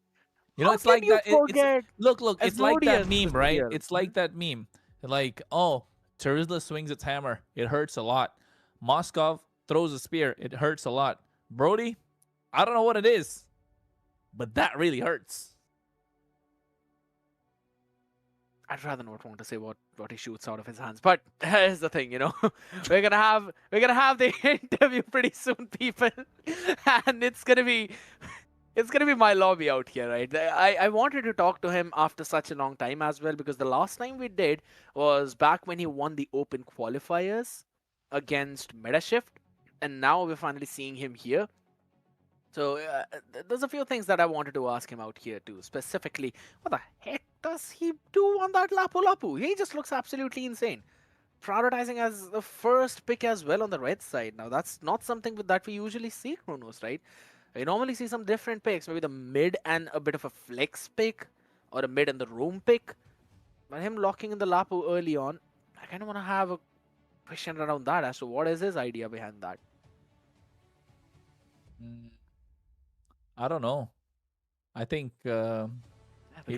You know, How it's can like you that. forget Look, it's like that Asmodeus meme, was right? here? It's like that meme. Like, oh, Terizla swings its hammer. It hurts a lot. Moskov throws a spear. It hurts a lot. Brody, I don't know what it is, but that really hurts. I'd rather not want to say what he shoots out of his hands, but here's the thing, you know, we're gonna have the interview pretty soon, people, and it's gonna be my lobby out here, right? I wanted to talk to him after such a long time as well because the last time we did was back when he won the Open qualifiers against Metashift, and now we're finally seeing him here. So there's a few things that I wanted to ask him out here too. Specifically, what the heck does he do on that Lapu Lapu? He just looks absolutely insane. Prioritizing as the first pick as well on the red side. Now that's not something that we usually see, Kronos, right? We normally see some different picks, maybe the mid and a bit of a flex pick, or a mid and the roam pick. But him locking in the Lapu early on, I kind of want to have a question around that as to what is his idea behind that. I don't know. I think he's because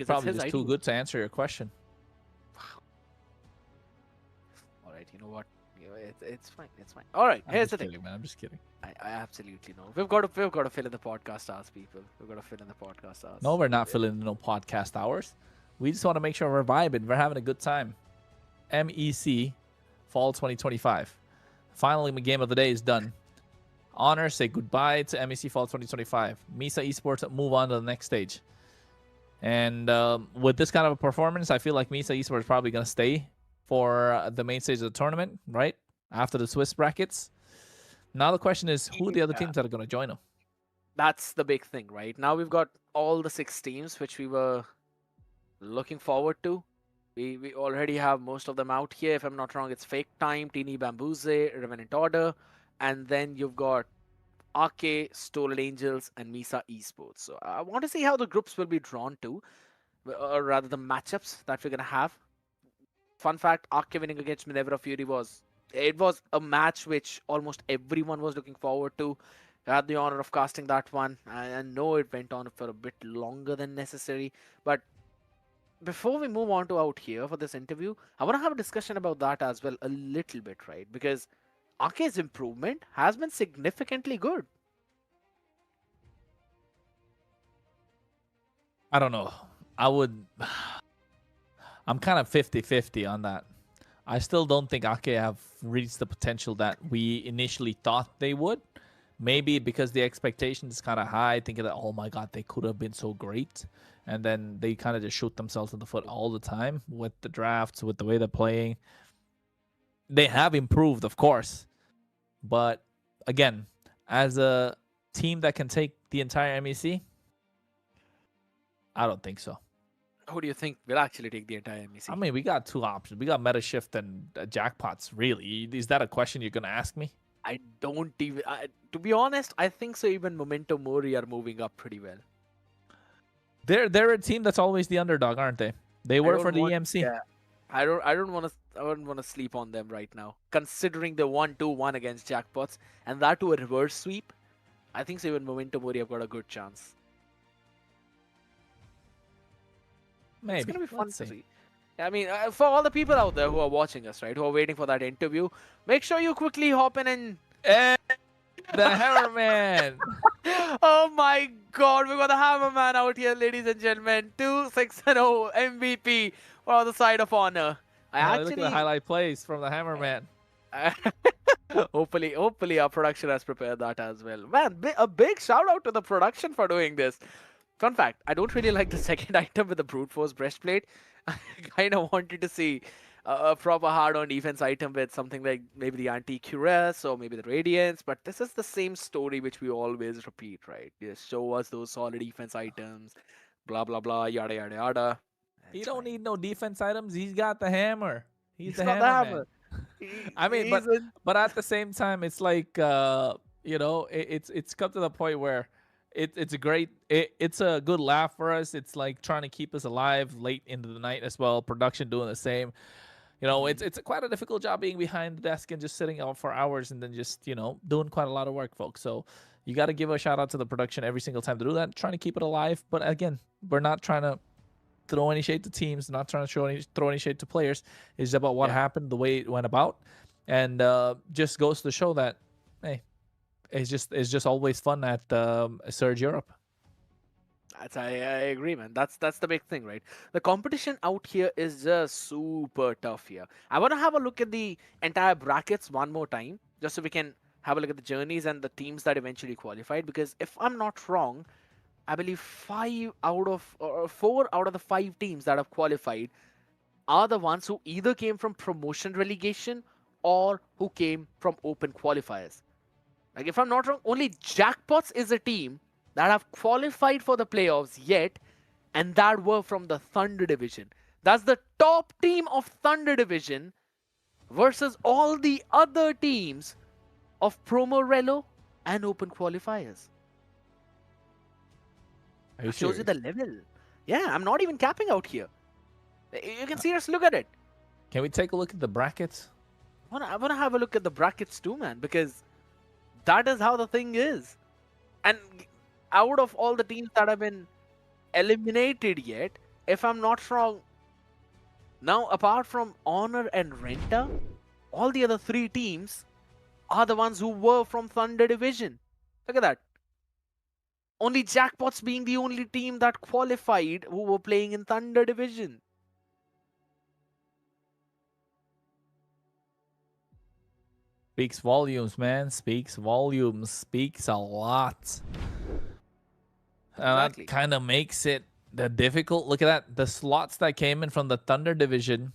probably it's his just too idea. good to answer your question. All right, you know what? It's fine. It's fine. All right, I'm here's just the thing. kidding, man. I'm just kidding. I absolutely know. We've got to fill in the podcast hours, people. We've got to fill in the podcast hours. No, we're not filling in no podcast hours. We just want to make sure we're vibing. We're having a good time. MEC Fall 2025. Finally, my game of the day is done. Honor say goodbye to MEC Fall 2025. Misa Esports move on to the next stage. And with this kind of a performance, I feel like Misa Esports is probably going to stay for the main stage of the tournament, right? After the Swiss brackets. Now the question is, who are the other teams that are going to join them? That's the big thing, right? Now we've got all the 6 teams which we were looking forward to. We already have most of them out here. If I'm not wrong, it's Fake Time, Teeny Bamboozle, Revenant Order, and then you've got Arke, Stolen Angels, and Misa Esports. So I want to see how the groups will be drawn to, or rather the matchups that we're gonna have. Fun fact: Arke winning against Minerva Fury was a match which almost everyone was looking forward to. I had the honor of casting that one. I know it went on for a bit longer than necessary, but before we move on to out here for this interview, I want to have a discussion about that as well a little bit, right? Because Arke's improvement has been significantly good. I don't know. I'm kind of 50-50 on that. I still don't think Ake have reached the potential that we initially thought they would. Maybe because the expectation is kind of high, thinking that, oh my god, they could have been so great. And then they kind of just shoot themselves in the foot all the time with the drafts, with the way they're playing. They have improved, of course. But again, as a team that can take the entire MEC, I don't think so. Who do you think will actually take the entire MEC? I mean, we got 2 options. We got Meta Shift and Jackpots, really. Is that a question you're going to ask me? I don't even... to be honest, I think so even Memento Mori are moving up pretty well. They're a team that's always the underdog, aren't they? They were for the EMC. Yeah. I don't want to sleep on them right now. Considering the 1-2-1 against Jackpots and that to a reverse sweep, I think so even Memento Mori have got a good chance. Maybe. It's gonna be fun to see. I mean, for all the people out there who are watching us, right, who are waiting for that interview, make sure you quickly hop in and... The Hammerman! Oh my god, we got the Hammerman out here, ladies and gentlemen. 2-6-0 MVP for the side of honor. Look at the highlight plays from the Hammerman. hopefully our production has prepared that as well. Man, a big shout out to the production for doing this. Fun fact, I don't really like the second item with the Brute Force breastplate. I kind of wanted to see a proper hard-on defense item with something like maybe the Anti-Cuirass or maybe the Radiance, but this is the same story which we always repeat, right? Just show us those solid defense items, blah, blah, blah, yada, yada, yada. He don't need no defense items. He's got the hammer. He's the hammer. I mean, but at the same time, it's like, you know, it's come to the point where it's a great, it's a good laugh for us. It's like trying to keep us alive late into the night as well. Production doing the same. You know, it's quite a difficult job being behind the desk and just sitting out for hours and then just, you know, doing quite a lot of work, folks. So you got to give a shout out to the production every single time to do that, trying to keep it alive. But again, we're not trying to throw any shade to teams, not trying to throw any shade to players. It's about what happened, the way it went about, and just goes to show that, hey, it's just always fun at Surge Europe. I agree, man. That's the big thing, right? The competition out here is just super tough here. I want to have a look at the entire brackets one more time, just so we can have a look at the journeys and the teams that eventually qualified. Because if I'm not wrong, I believe 4 out of the 5 teams that have qualified are the ones who either came from promotion relegation or who came from open qualifiers. Like, if I'm not wrong, only Jackpots is a team that have qualified for the playoffs yet, and that were from the Thunder Division. That's the top team of Thunder Division versus all the other teams of Promo Relo and Open Qualifiers. It shows you the level. Yeah, I'm not even capping out here. You can seriously look at it. Can we take a look at the brackets? I want to have a look at the brackets too, man, because that is how the thing is. And out of all the teams that have been eliminated yet, if I'm not wrong, now apart from Honor and Renta, all the other 3 teams are the ones who were from Thunder Division. Look at that. Only Jackpots being the only team that qualified who were playing in Thunder Division. Speaks volumes, man. Speaks volumes. Speaks a lot. Exactly. That kind of makes it the difficult. Look at that. The slots that came in from the Thunder division.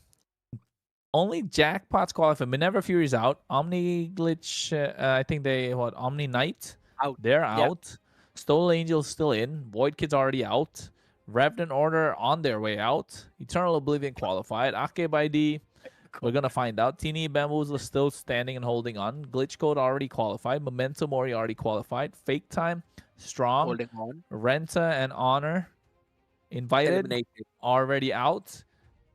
Only Jackpots qualify. Minerva Fury's out. Omni Glitch, I think Omni Knight? Out. They're Yeah. out. Stole Angel's still in. Void Kid's already out. Revenant Order on their way out. Eternal Oblivion qualified. Ake by D, we're going to find out. Teeny Bamboozle still standing and holding on. Glitch Code already qualified. Memento Mori already qualified. Fake Time, Strong. Holding on. Renta and Honor invited. Eliminated. Already out.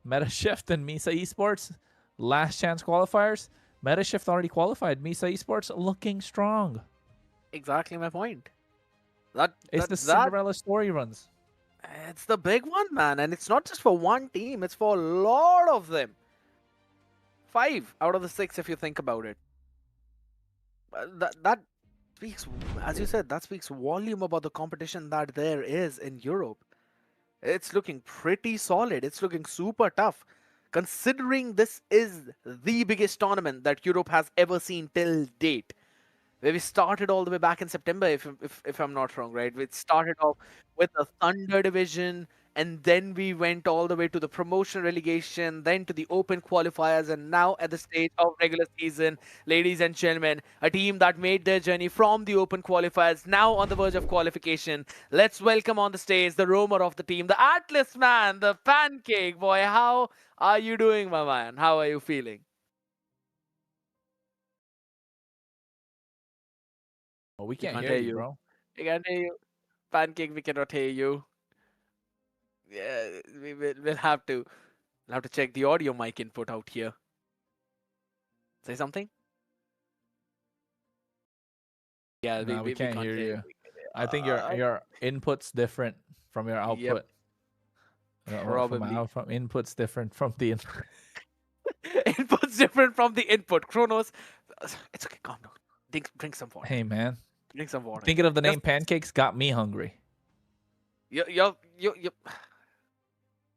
Metashift and Misa Esports, last chance qualifiers. Metashift already qualified. Misa Esports looking strong. Exactly my point. It's the Cinderella story runs. It's the big one, man. And it's not just for one team. It's for a lot of them. 5 out of the 6, if you think about it. That speaks, as you said, that speaks volume about the competition that there is in Europe. It's looking pretty solid. It's looking super tough. Considering this is the biggest tournament that Europe has ever seen till date. Where we started all the way back in September, if I'm not wrong, right? We started off with the Thunder division, and then we went all the way to the promotion relegation, then to the open qualifiers, and now at the stage of regular season, ladies and gentlemen, a team that made their journey from the open qualifiers, now on the verge of qualification. Let's welcome on the stage the roamer of the team, the Atlas man, the Pancake boy. How are you doing, my man? How are you feeling? Oh, we can't hear you, bro. We can't hear you. Pancake, we cannot hear you. Yeah, we'll have to check the audio mic input out here. Say something? Yeah, no, we can't hear you. I think your input's different from your output. Yep. Probably. From input's different from the input. Input's different from the input. Chronos, it's okay. Calm down. Drink some water. Hey, man. Drink some water. Thinking of the name Pancakes got me hungry. You.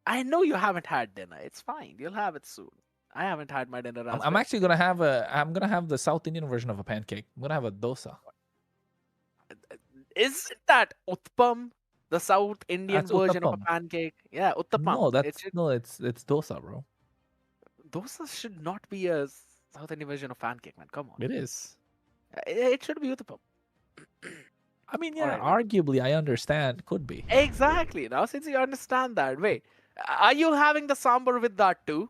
I know you haven't had dinner. It's fine. You'll have it soon. I haven't had my dinner. I'm actually gonna have the South Indian version of a pancake. I'm gonna have a dosa. Isn't that uttapam, the South Indian version of a pancake? Yeah, uttapam. No, it's dosa, bro. Dosa should not be a South Indian version of pancake, man. Come on. It is. It should be uttapam. I mean, yeah, arguably, I understand. Could be. Exactly. Now, since you understand that, wait, are you having the sambar with that too?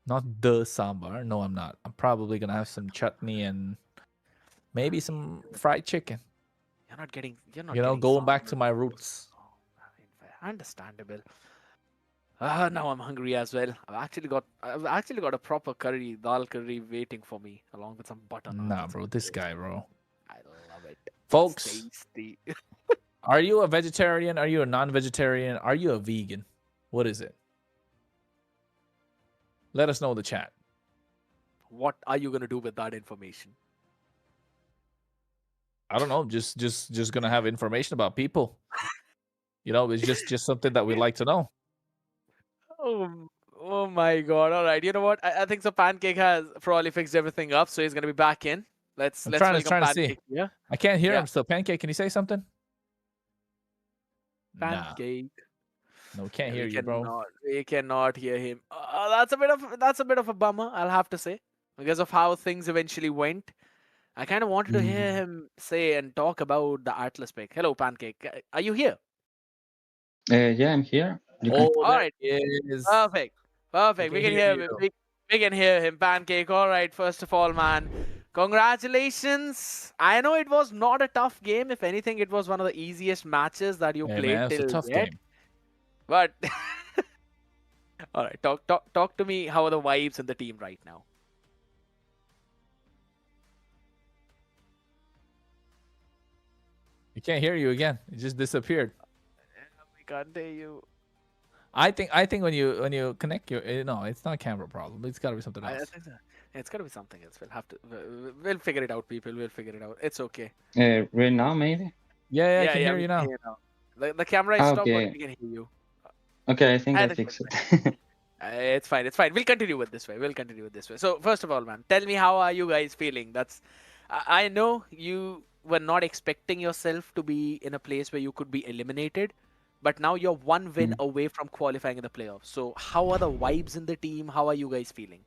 Not the sambar. No, I'm not. I'm probably gonna have some chutney and maybe some fried chicken. You're not getting. Going back to my roots. Understandable. Now I'm hungry as well. I've actually got a proper curry, dal curry waiting for me, along with some butter. Nah, bro, this guy, bro. I love it. Folks, it's tasty. Are you a vegetarian? Are you a non-vegetarian? Are you a vegan? What is it? Let us know in the chat. What are you gonna do with that information? I don't know. Just gonna have information about people. It's just something that we like to know. Oh my god! All right, you know what? I think so. Pancake has probably fixed everything up, so he's gonna be back in. Let's trying welcome to see. Yeah. I can't hear him still. Pancake, can you say something? Pancake. No, we can't hear you, bro. We cannot hear him. That's a bit of a bummer, I'll have to say, because of how things eventually went. I kind of wanted to hear him say and talk about the Atlas pick. Hello, Pancake. Are you here? Yeah, I'm here. All right. Perfect. We can hear him. We can hear him. Pancake. All right. First of all, man, congratulations. I know it was not a tough game. If anything, it was one of the easiest matches that you played man, till it's a tough yet. game. But all right, talk to me. How are the vibes in the team right now? We can't hear you again. It just disappeared. We can't hear you. I think when you connect your no, it's not a camera problem. It's got to be something else. I think so. It's got to be something else. We'll figure it out, people. We'll figure it out. It's okay. Right now, maybe. Yeah, I can hear you now. The camera is stopped, but we can hear you. Okay, I think I fixed it. It's fine. It's fine. We'll continue with this way. We'll continue with this way. So first of all, man, tell me, how are you guys feeling? I know you were not expecting yourself to be in a place where you could be eliminated, but now you're one win away from qualifying in the playoffs. So how are the vibes in the team? How are you guys feeling?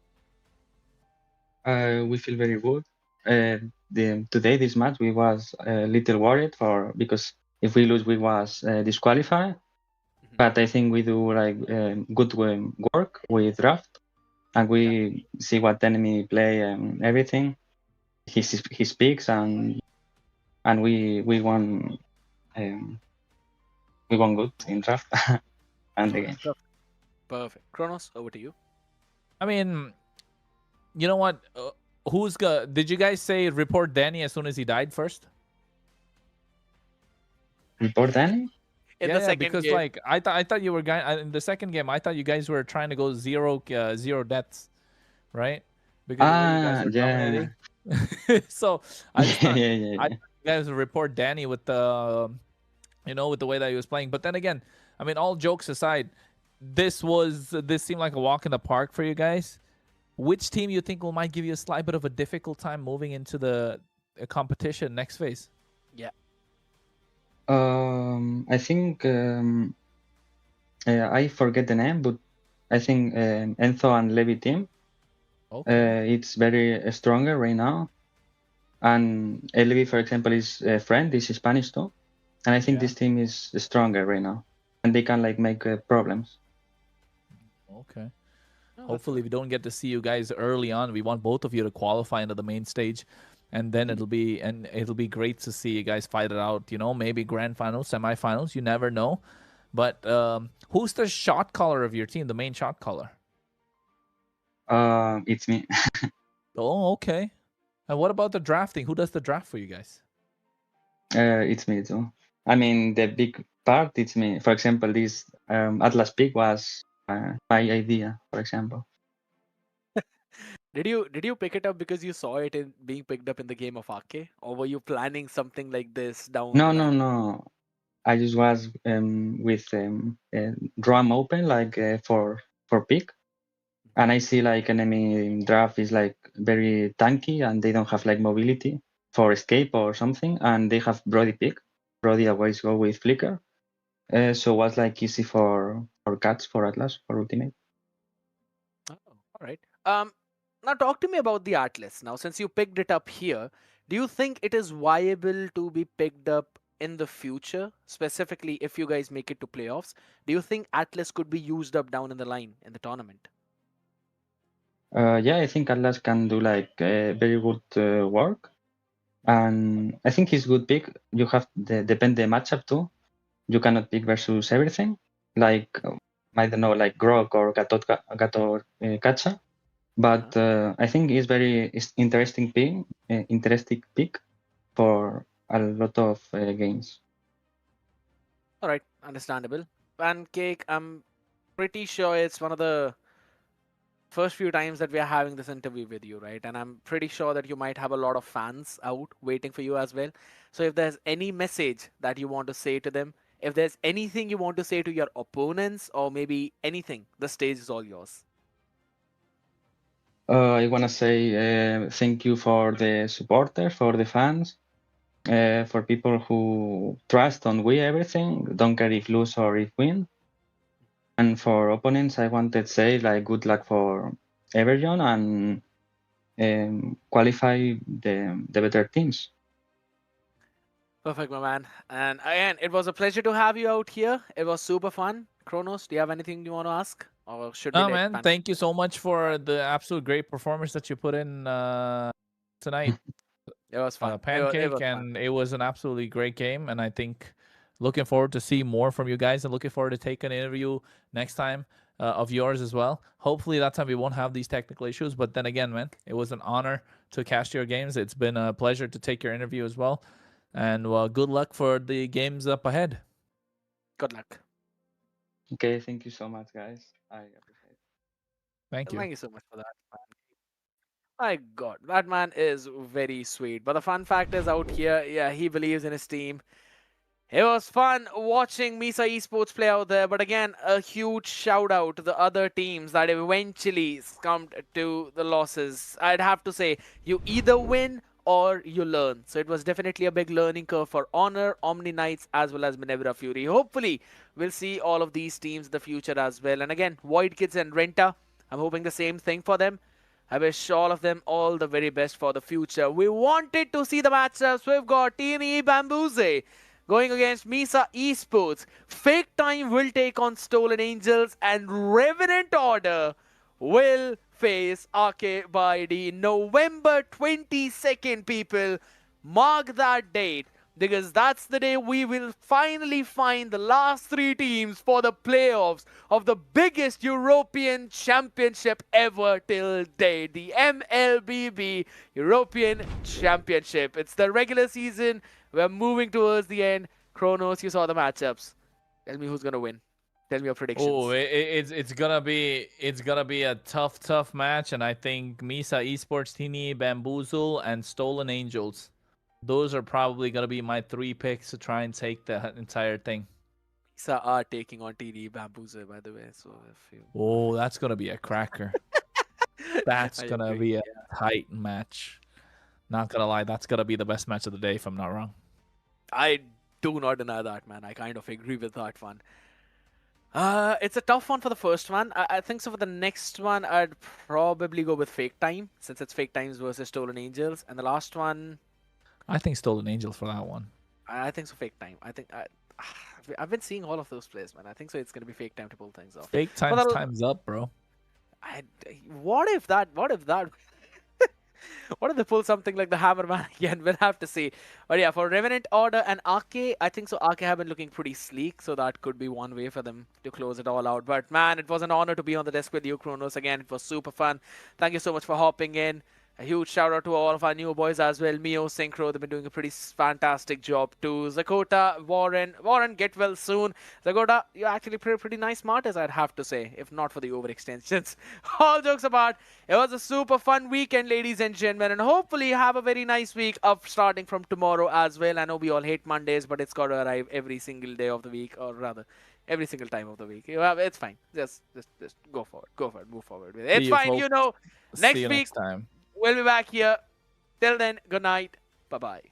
We feel very good. Today this match we was a little worried because if we lose we was disqualified. But I think we do like good work with draft, and we see what enemy play and everything. He speaks and we won good in draft and the game. Perfect. Kronos, over to you. I mean, you know what? Did you guys say report Danny as soon as he died first? Report Danny? In the second because game. like I thought you were in the second game. I thought you guys were trying to go zero deaths, right? Because the way you guys were dominating. So I just thought, I thought you guys would report Danny with the, with the way that he was playing. But then again, I mean, all jokes aside, this seemed like a walk in the park for you guys. Which team you think might give you a slight bit of a difficult time moving into the competition next phase? Yeah. I think I forget the name, but I think Enzo and Levi team. Okay. It's very stronger right now, and Levi, for example, is a friend. Is Spanish too, and I think this team is stronger right now, and they can like make problems. Okay. Hopefully we don't get to see you guys early on. We want both of you to qualify into the main stage, and then it'll be great to see you guys fight it out. Maybe grand finals, semifinals. You never know. But who's the shot caller of your team? The main shot caller? It's me. Oh, okay. And what about the drafting? Who does the draft for you guys? It's me too. I mean, the big part, it's me. For example, this Atlas pick was my idea, for example. Did you pick it up because you saw it being picked up in the game of Ake, or were you planning something like this down the line? No. I just was with drum open like for pick, and I see like enemy draft is like very tanky and they don't have like mobility for escape or something, and they have Brody pick. Brody always go with flicker, so was like easy for cuts for Atlas for ultimate. Oh, all right. Now talk to me about the Atlas. Now, since you picked it up here, do you think it is viable to be picked up in the future? Specifically, if you guys make it to playoffs, do you think Atlas could be used up down in the line in the tournament? Yeah, I think Atlas can do like very good work, and I think he's good pick. You have depend the matchup too. You cannot pick versus everything. Like I don't know, like Grog or Gato Kacha. But I think it's very interesting pick for a lot of games. All right, understandable. Pancake, I'm pretty sure it's one of the first few times that we are having this interview with you, right? And I'm pretty sure that you might have a lot of fans out waiting for you as well. So if there's any message that you want to say to them, if there's anything you want to say to your opponents, or maybe anything, the stage is all yours. I want to say thank you for the supporters, for the fans, for people who trust on we everything, don't care if lose or if win. And for opponents, I wanted to say like good luck for everyone and qualify the better teams. Perfect, my man. And again, it was a pleasure to have you out here. It was super fun. Kronos, do you have anything you want to ask? Or should we Oh, man, thank you so much for the absolute great performance that you put in tonight. It was fun. Pancake, it was and it was an absolutely great game. And I think looking forward to see more from you guys, and looking forward to take an interview next time of yours as well. Hopefully that time we won't have these technical issues. But then again, man, it was an honor to cast your games. It's been a pleasure to take your interview as well. And good luck for the games up ahead. Good luck. Okay, thank you so much, guys. I appreciate it. Thank you. Thank you so much for that. My God, that man is very sweet. But the fun fact is out here, yeah, he believes in his team. It was fun watching Misa Esports play out there, but again, a huge shout out to the other teams that eventually succumbed to the losses. I'd have to say, you either win or you learn. So it was definitely a big learning curve for Honor, Omni Knights, as well as Minerva Fury. Hopefully, we'll see all of these teams in the future as well. And again, Void Kids and Renta, I'm hoping the same thing for them. I wish all of them all the very best for the future. We wanted to see the matchups. We've got Team Bamboozle going against Misa Esports. Fake Time will take on Stolen Angels, and Revenant Order will face Arcade by D. November 22nd, people. Mark that date, because that's the day we will finally find the last three teams for the playoffs of the biggest European championship ever till date, the MLBB European Championship. It's the regular season. We're moving towards the end. Kronos, you saw the matchups. Tell me who's gonna win. Tell me your predictions. Oh, it's gonna be a tough match, and I think Misa Esports, Tini, Bamboozle, and Stolen Angels. Those are probably gonna be my three picks to try and take the entire thing. Misa are taking on TD Bamboozle, by the way. So if you... Oh, that's gonna be a cracker. That's gonna be a tight match. Not gonna lie, that's gonna be the best match of the day, if I'm not wrong. I do not deny that, man. I kind of agree with that one. It's a tough one for the first one. I think so for the next one, I'd probably go with Fake Time, since it's Fake Times versus Stolen Angels. And the last one... I think Stolen Angels for that one. I think so Fake Time. I think... I've been seeing all of those plays, man. I think so it's going to be Fake Time to pull things off. Fake Time's time's up, bro. What if that... What if they pull something like the Hammerman again? We'll have to see. But yeah, for Revenant Order and Arke, I think so Arke have been looking pretty sleek, so that could be one way for them to close it all out. But man, it was an honor to be on the desk with you, Kronos. Again, it was super fun. Thank you so much for hopping in. A huge shout out to all of our new boys as well. Mio, Synchro, they've been doing a pretty fantastic job too. Zakota, Warren, get well soon. Zakota, you're actually pretty nice martyrs, I'd have to say, if not for the overextensions. All jokes apart, it was a super fun weekend, ladies and gentlemen, and hopefully you have a very nice week up starting from tomorrow as well. I know we all hate Mondays, but it's got to arrive every single day of the week, or rather, every single time of the week. It's fine. Just go forward. Move forward with it. It's fine, folks. you know. See Next you week, next time. we'll be back here. Till then, good night. Bye-bye.